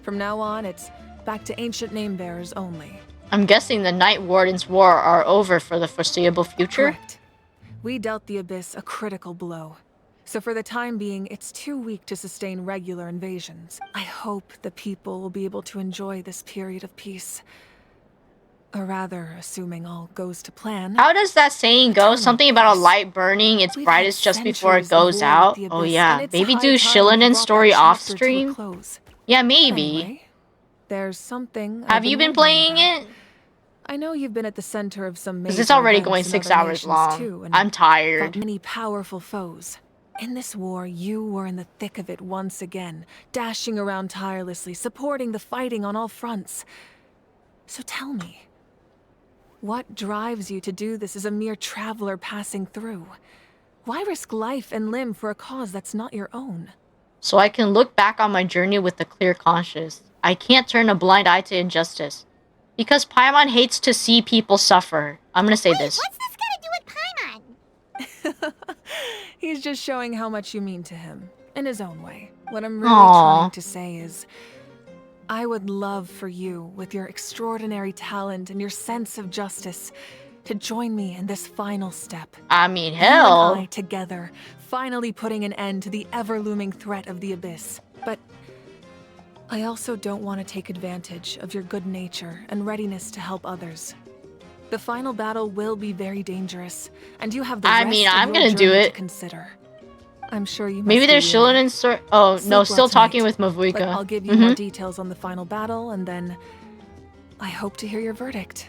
From now on, it's back to ancient name-bearers only. I'm guessing the Night Warden's war are over for the foreseeable future? Correct. We dealt the Abyss a critical blow. So for the time being, it's too weak to sustain regular invasions. I hope the people will be able to enjoy this period of peace. Or rather, assuming all goes to plan. How does that saying go? Something about a light burning its brightest just before it goes out? Oh yeah, maybe do Shillinen's story off stream? Yeah, maybe. Anyway, there's something Have you been playing it? I know you've been at the center of some major Because it's already events going in 6 other hours nations long. too, and I'm tired. fought many powerful foes. In this war, you were in the thick of it once again, dashing around tirelessly, supporting the fighting on all fronts. So tell me, what drives you to do this as a mere traveler passing through? Why risk life and limb for a cause that's not your own? So I can look back on my journey with a clear conscience. I can't turn a blind eye to injustice. Because Paimon hates to see people suffer. I'm gonna say this. What's this got to do with Paimon? He's just showing how much you mean to him, in his own way. What I'm really Aww. trying to say is, I would love for you, with your extraordinary talent and your sense of justice, to join me in this final step. I mean, You hell. and I together, finally putting an end to the ever-looming threat of the Abyss. But I also don't want to take advantage of your good nature and readiness to help others. The final battle will be very dangerous, and you have the I rest mean, of I'm your gonna do journey to it. consider. I'm sure you Maybe must there's be weary. Shillinen's story. Oh, Sleep no, well still talking tonight, with Mavuika. but I'll give you more details on the final battle, and then I hope to hear your verdict.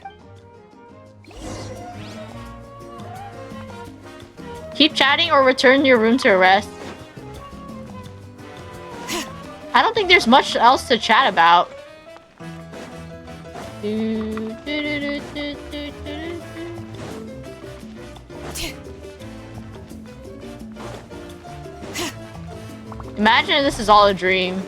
Keep chatting or return to your room to rest. I don't think there's much else to chat about. Imagine this is all a dream.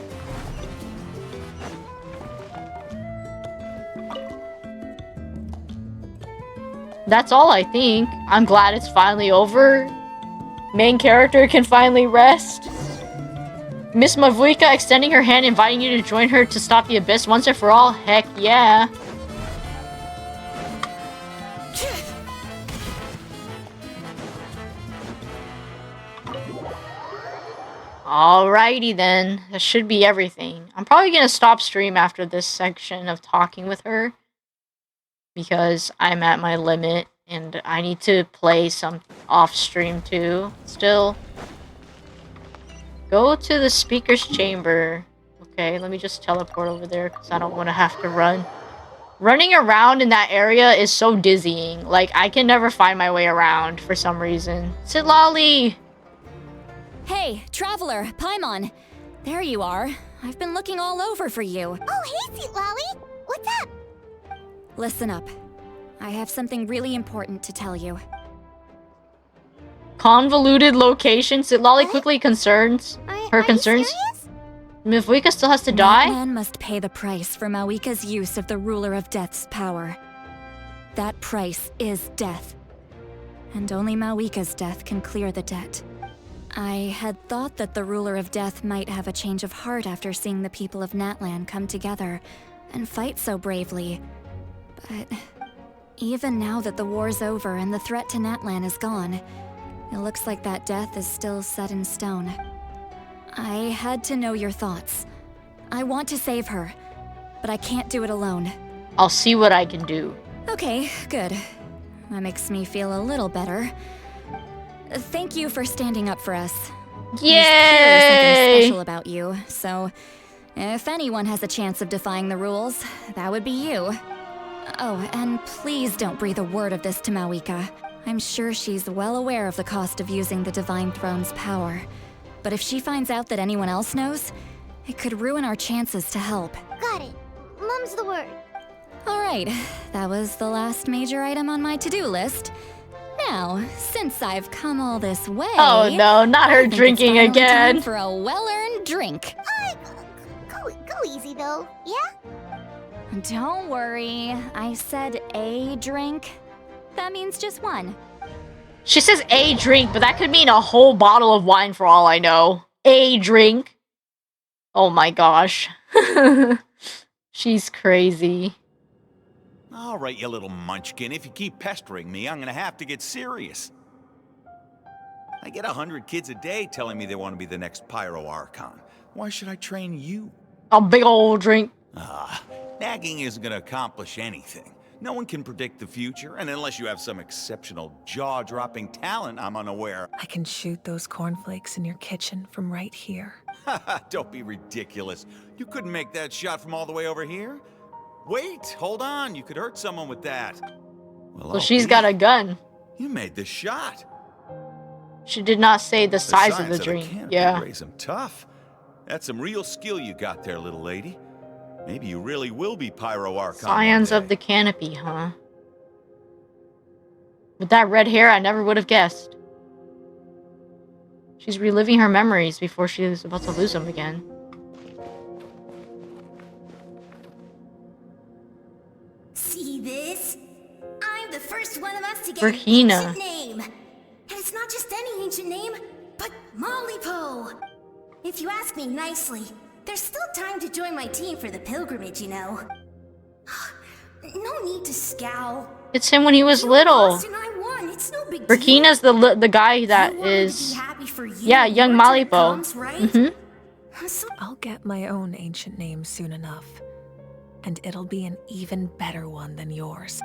That's all I think. I'm glad it's finally over. Main character can finally rest. Miss Mavuika extending her hand, inviting you to join her to stop the Abyss once and for all. Heck yeah. Alrighty then. That should be everything. I'm probably gonna stop stream after this section of talking with her, because I'm at my limit and I need to play some off stream too. Still. Go to the speaker's chamber. Okay, let me just teleport over there because I don't want to have to run. Running around in that area is so dizzying. Like, I can never find my way around for some reason. Sitlali! Hey, traveler, Paimon. There you are. I've been looking all over for you. Oh, hey, Sweet Lolly. What's up? Listen up. I have something really important to tell you. Convoluted location. Sitlali quickly concerns her concerns. Mavika still has to die? NATLAN must pay the price for Mawika's use of the Ruler of Death's power. That price is death. And only Mawika's death can clear the debt. I had thought that the Ruler of Death might have a change of heart after seeing the people of NATLAN come together and fight so bravely. But even now that the war's over and the threat to NATLAN is gone, it looks like that death is still set in stone. I had to know your thoughts. I want to save her, but I can't do it alone. I'll see what I can do. Okay, good. That makes me feel a little better. Thank you for standing up for us. Yay! There's clearly something special about you, so if anyone has a chance of defying the rules, that would be you. Oh, and please don't breathe a word of this to Mawika. I'm sure she's well aware of the cost of using the Divine Throne's power. But if she finds out that anyone else knows, it could ruin our chances to help. Got it. Mum's the word. Alright, that was the last major item on my to-do list. Now, since I've come all this way... Oh no, not her I think drinking it's finally again. time for a well-earned drink. Go easy, though. Yeah? Don't worry, I said a drink. That means just one. She says a drink, but that could mean a whole bottle of wine for all I know. A drink. Oh my gosh. She's crazy. All right, you little munchkin. If you keep pestering me, I'm gonna have to get serious. I get 100 kids a day telling me they want to be the next Pyro Archon. Why should I train you? A big old drink. Nagging isn't gonna accomplish anything. No one can predict the future, and unless you have some exceptional jaw-dropping talent, I'm unaware. I can shoot those cornflakes in your kitchen from right here. Don't be ridiculous. You couldn't make that shot from all the way over here? Wait, hold on. You could hurt someone with that. Well, she's got a gun. You made the shot. She did not say the size of the science drink. canopy Yeah. raise them tough. That's some real skill you got there, little lady. Maybe you really will be Pyro Archon. Scions of the canopy, huh? With that red hair, I never would have guessed. She's reliving her memories before she was about to lose them again. See this? I'm the first one of us to get Burkina. an ancient name. And it's not just any ancient name, but Malipo. If you ask me nicely, there's still time to join my team for the pilgrimage, you know. No need to scowl. It's him when he was little. Lost and I won. It's no big deal. Burkina's the guy that is... Yeah, young Malipo. Comes, right? I'll get my own ancient name soon enough. And it'll be an even better one than yours.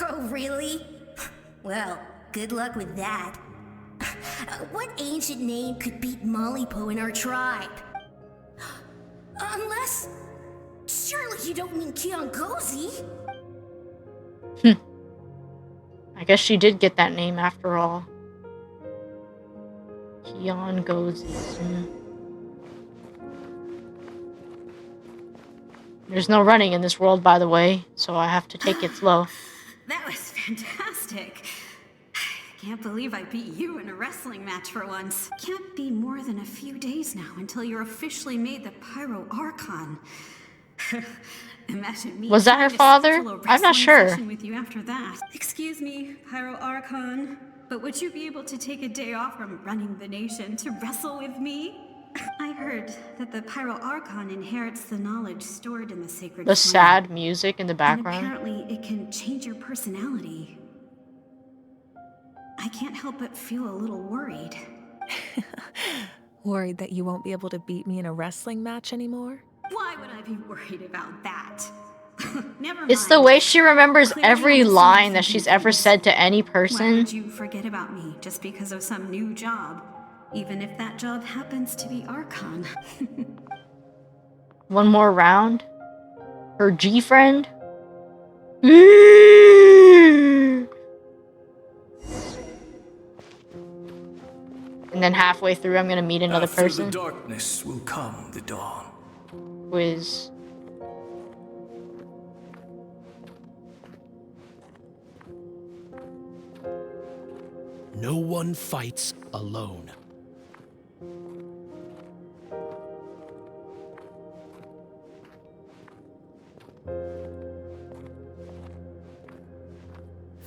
Oh, really? Well, good luck with that. What ancient name could beat Malipo in our tribe? Unless... Surely you don't mean Kiangozi? I guess she did get that name after all. Kiangozi. There's no running in this world, by the way, so I have to take it slow. That was fantastic. Can't believe I beat you in a wrestling match for once. Can't be more than a few days now until you're officially made the Pyro Archon. Imagine me. Was that her trying to father? schedule a I'm not wrestling sure. session with you after that. Excuse me, Pyro Archon, but would you be able to take a day off from running the nation to wrestle with me? I heard that the Pyro Archon inherits the knowledge stored in the sacred The flame. sad music in the And background. apparently it can change your personality. I can't help but feel a little worried. Worried that you won't be able to beat me in a wrestling match anymore? Why would I be worried about that? Never mind. It's the way she remembers Clearly every I'm still line that thinking she's ever things. said to any Why person. would you forget about me just because of some new job? Even if that job happens to be Archon. One more round. Her G friend? And then halfway through, I'm gonna meet another person. After the darkness will come the dawn. Who is... No one fights alone.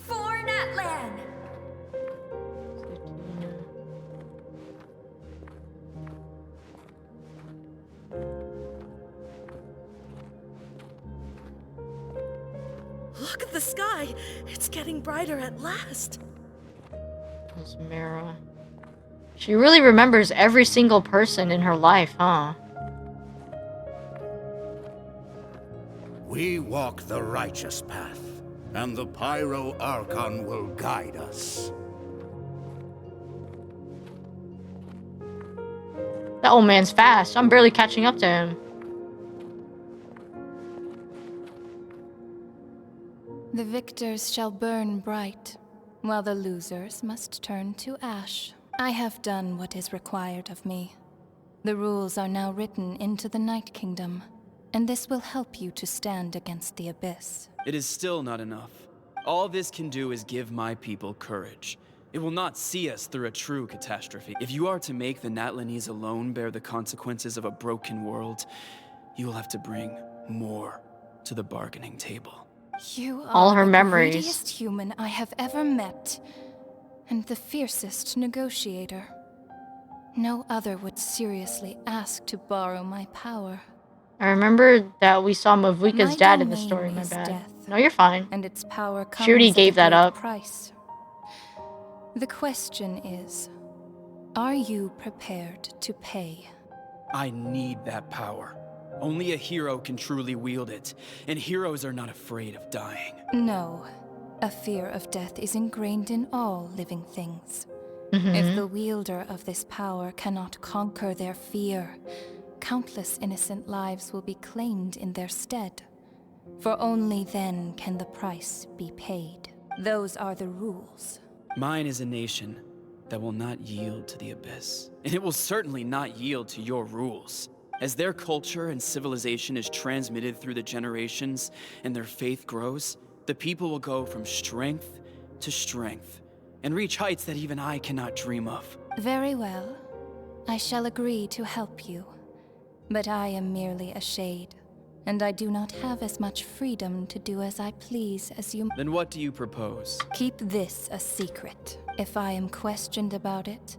For NATLAN! Look at the sky! It's getting brighter at last. This Mara. She really remembers every single person in her life, huh? We walk the righteous path, and the Pyro Archon will guide us. That old man's fast. I'm barely catching up to him. The victors shall burn bright, while the losers must turn to ash. I have done what is required of me. The rules are now written into the Night Kingdom, and this will help you to stand against the Abyss. It is still not enough. All this can do is give my people courage. It will not see us through a true catastrophe. If you are to make the Natlanese alone bear the consequences of a broken world, you will have to bring more to the bargaining table. You are All her the memories. greediest human I have ever met, and the fiercest negotiator. No other would seriously ask to borrow my power. I remember that we saw Mavuika's My dad in the domain story, my is bad. death, No, you're fine. and its power comes She already at gave a that great up. price. The question is, are you prepared to pay? I need that power. Only a hero can truly wield it, and heroes are not afraid of dying. No. A fear of death is ingrained in all living things. Mhm. If the wielder of this power cannot conquer their fear, countless innocent lives will be claimed in their stead. For only then can the price be paid. Those are the rules. Mine is a nation that will not yield to the Abyss, and it will certainly not yield to your rules. As their culture and civilization is transmitted through the generations and their faith grows, the people will go from strength to strength and reach heights that even I cannot dream of. Very well. I shall agree to help you. But I am merely a shade, and I do not have as much freedom to do as I please as you. Then what do you propose? Keep this a secret. If I am questioned about it,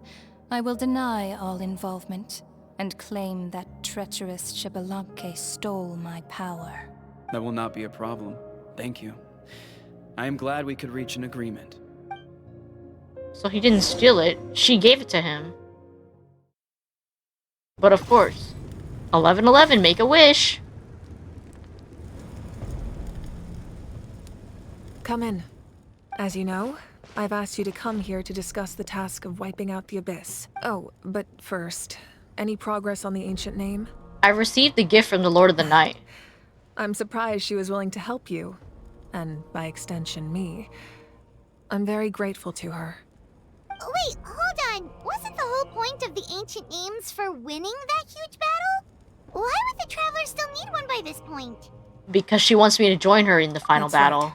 I will deny all involvement and claim that treacherous Xbalanque stole my power. That will not be a problem. Thank you. I am glad we could reach an agreement. So he didn't steal it. She gave it to him. But of course, 1111, make a wish. Come in. As you know, I've asked you to come here to discuss the task of wiping out the Abyss. Oh, but first, any progress on the ancient name? I received the gift from the Lord of the Night. I'm surprised she was willing to help you. And by extension, me. I'm very grateful to her. Wait, hold on. Wasn't the whole point of the ancient names for winning that huge battle? Why would the Travelers still need one by this point? Because she wants me to join her in the final That's battle. right.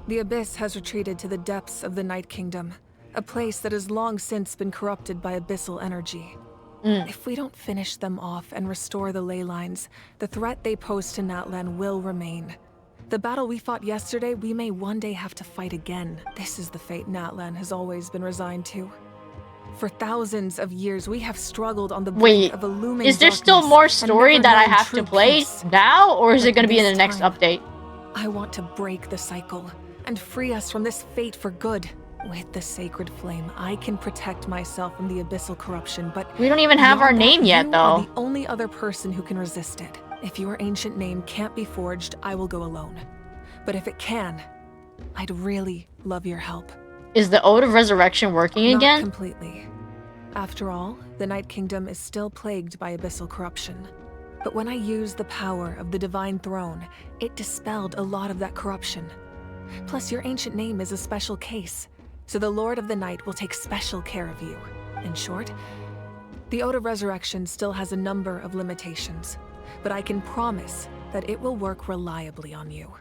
The Abyss has retreated to the depths of the Night Kingdom, a place that has long since been corrupted by abyssal energy. If we don't finish them off and restore the ley lines, the threat they pose to NATLAN will remain. The battle we fought yesterday, we may one day have to fight again. This is the fate NATLAN has always been resigned to. For thousands of years, we have struggled on the brink of a looming Is there still darkness more and story never that I known have to true play peace. now, or is But it going to be in this the next time, update? I want to break the cycle and free us from this fate for good. With the sacred flame, I can protect myself from the abyssal corruption, but We don't even have beyond our name that, yet, you though. are the only other person who can resist it. If your ancient name can't be forged, I will go alone. But if it can, I'd really love your help. Is the Ode of Resurrection working Not again? completely. After all, the Night Kingdom is still plagued by abyssal corruption. But when I used the power of the Divine Throne, it dispelled a lot of that corruption. Plus, your ancient name is a special case, so the Lord of the Night will take special care of you. In short, the Ode of Resurrection still has a number of limitations, but I can promise that it will work reliably on you.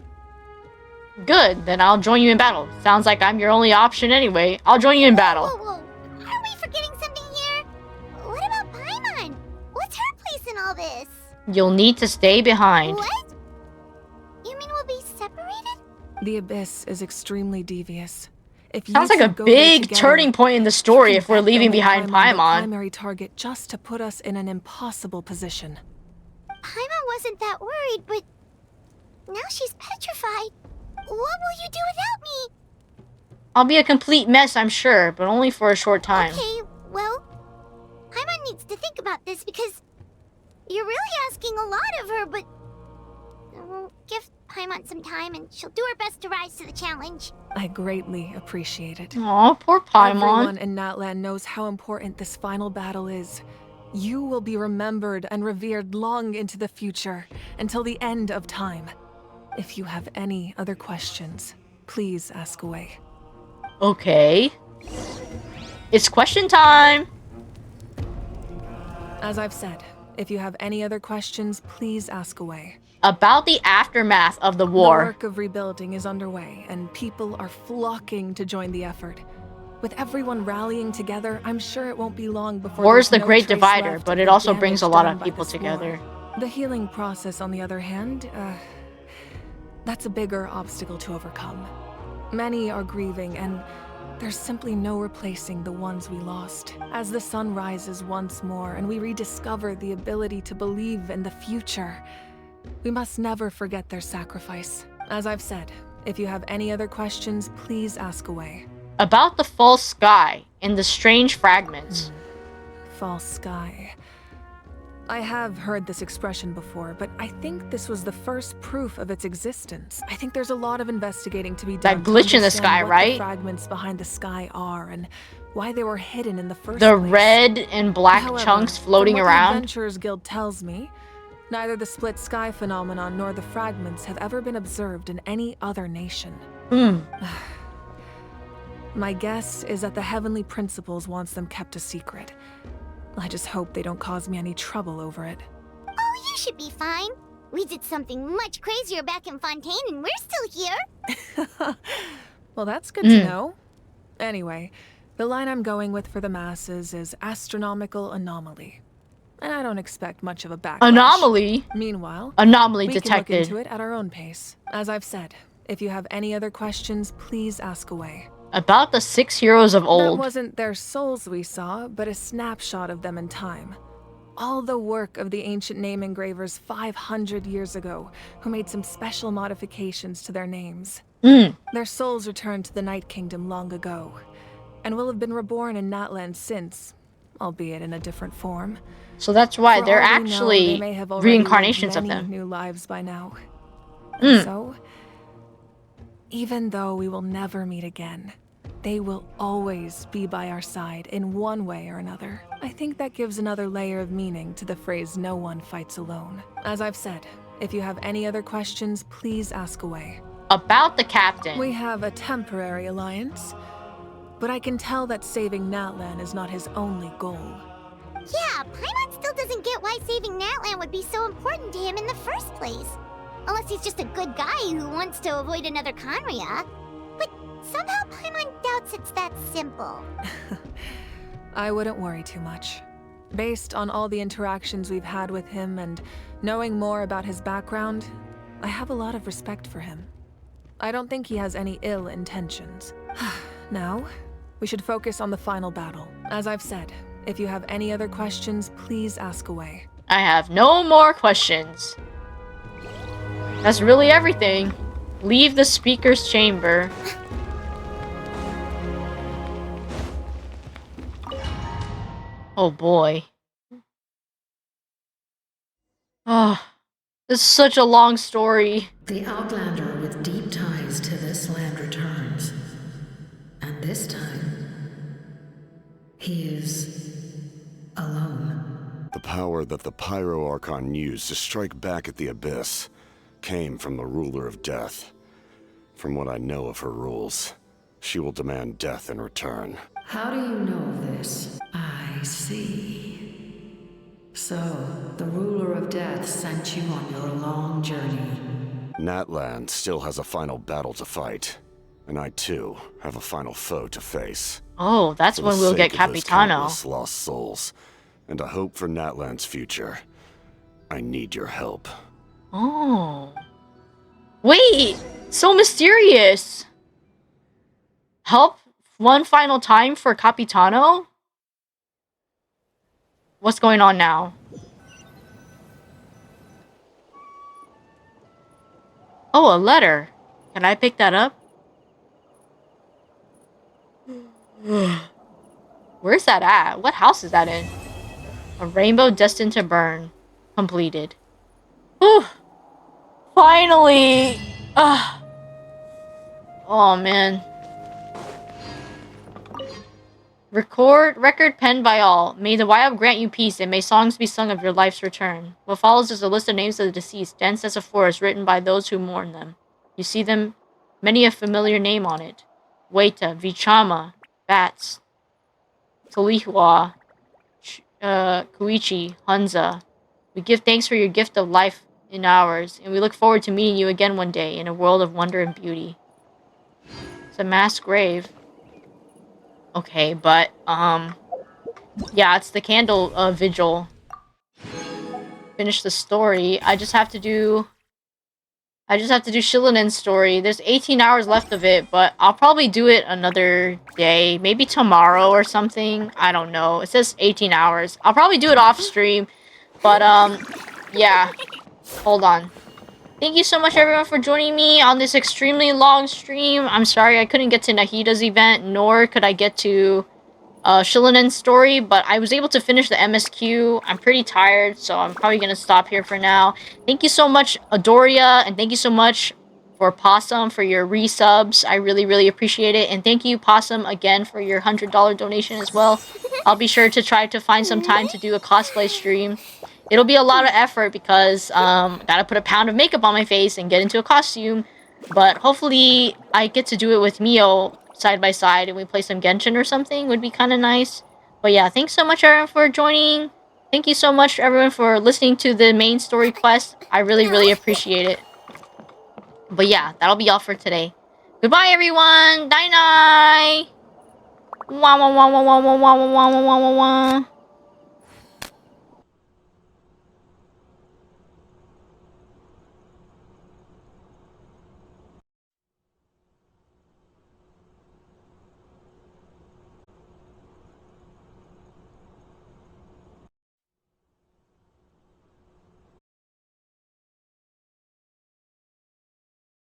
Good, then I'll join you in battle. Sounds like I'm your only option anyway. I'll join you in battle. Whoa. Are we forgetting something here? What about Paimon? What's her place in all this? You'll need to stay behind. What? You mean we'll be separated? The Abyss is extremely devious. If you Sounds like a two go there big together, turning point in the story if we're in fact, leaving only behind the Paimon. primary target just to put us in an impossible position. Paimon wasn't that worried, but now she's petrified. What will you do without me? I'll be a complete mess, I'm sure, but only for a short time. Okay, well, Paimon needs to think about this because you're really asking a lot of her, but we'll give Paimon some time and she'll do her best to rise to the challenge. I greatly appreciate it. Aw, poor Paimon. Everyone in NATLAN knows how important this final battle is. You will be remembered and revered long into the future, until the end of time. If you have any other questions, please ask away. Okay. It's question time! As I've said, if you have any other questions, please ask away. About the aftermath of the The war. work of rebuilding is underway, and people are flocking to join the effort. With everyone rallying together, I'm sure it won't be long before War is there's the no great trace divider, left but of it the also brings a damage lot done of by people this war. together. The healing process, on the other hand, that's a bigger obstacle to overcome. Many are grieving, and there's simply no replacing the ones we lost. As the sun rises once more and we rediscover the ability to believe in the future, we must never forget their sacrifice. As I've said, if you have any other questions, please ask away. About the false sky and the strange fragments. False sky. I have heard this expression before, but I think this was the first proof of its existence. I think there's a lot of investigating to be done. That glitch to in the understand sky, what right? The fragments behind the sky are and why they were hidden in the first The place. red and black However, chunks floating from what around. The Adventurers Guild tells me, neither the split sky phenomenon nor the fragments have ever been observed in any other nation. My guess is that the Heavenly Principles wants them kept a secret. I just hope they don't cause me any trouble over it. Oh, you should be fine. We did something much crazier back in Fontaine and we're still here. Well, that's good to know. Anyway, the line I'm going with for the masses is astronomical anomaly. And I don't expect much of a backlash. Anomaly? Meanwhile, Anomaly we detected. can look into it at our own pace. As I've said, if you have any other questions, please ask away. About the 6 heroes of That old. wasn't their souls we saw, but a snapshot of them in time. All the work of the ancient name engravers 500 years ago, who made some special modifications to their names. Their souls returned to the Night Kingdom long ago, and will have been reborn in NATLAN since, albeit in a different form. So that's why For they're all we know, actually they may have already reincarnations lived of many them. new lives by now. And so, even though we will never meet again, they will always be by our side in one way or another. I think that gives another layer of meaning to the phrase "no one fights alone." As I've said, if you have any other questions, please ask away. About the captain. We have a temporary alliance, but I can tell that saving NATLAN is not his only goal. Yeah, Paimon still doesn't get why saving NATLAN would be so important to him in the first place. Unless he's just a good guy who wants to avoid another Conria. But somehow Paimon doubts it's that simple. I wouldn't worry too much. Based on all the interactions we've had with him and knowing more about his background, I have a lot of respect for him. I don't think he has any ill intentions. Now, we should focus on the final battle. As I've said, if you have any other questions, please ask away. I have no more questions. That's really everything. Leave the speaker's chamber. Oh boy. Oh, this is such a long story. The Outlander with deep ties to this land returns. And this time, he is alone. The The power that the Pyro Archon used to strike back at the Abyss came from the Ruler of Death. From what I know of her rules, she will demand death in return. How do you know this? I see. So, the Ruler of Death sent you on your long journey. NATLAN still has a final battle to fight, and I too have a final foe to face. Oh, that's For when the we'll get sake of those Capitano. countless lost souls, and a hope for NATLAN's future, I need your help. Oh. Wait! So mysterious! Help one final time for Capitano? What's going on now? Oh, a letter. Can I pick that up? Where's that at? What house is that in? A rainbow destined to burn. Completed. Whew. Finally! Ugh. Oh, man. Record penned by all. May the Wild grant you peace, and may songs be sung of your life's return. What follows is a list of names of the deceased, dense as a forest, written by those who mourn them. You see them, many a familiar name on it. Weta, Vichama, Bats, Tolihua, Kuichi, Hunza. We give thanks for your gift of life in ours, and we look forward to meeting you again one day in a world of wonder and beauty. It's a mass grave. Okay, but, yeah, it's the candle, vigil. Finish the story. I just have to do Shilinen's story. There's 18 hours left of it, but I'll probably do it another day. Maybe tomorrow or something. I don't know. It says 18 hours. I'll probably do it off stream. But, yeah. Hold on. Thank you so much, everyone, for joining me on this extremely long stream. I'm sorry I couldn't get to Nahida's event, nor could I get to Shilinen's story, but I was able to finish the MSQ. I'm pretty tired, so I'm probably going to stop here for now. Thank you so much, Adoria, and thank you so much for Possum for your resubs. I really, really appreciate it. And thank you, Possum, again for your $100 donation as well. I'll be sure to try to find some time to do a cosplay stream. It'll be a lot of effort because gotta put a pound of makeup on my face and get into a costume. But hopefully I get to do it with Mio side by side and we play some Genshin or something. Would be kind of nice. But yeah, thanks so much everyone for joining. Thank you so much everyone for listening to the main story quest. I really, really appreciate it. But yeah, that'll be all for today. Goodbye everyone! Night night! Wah wah wah wah wah wah wah wah wah wah wah wah.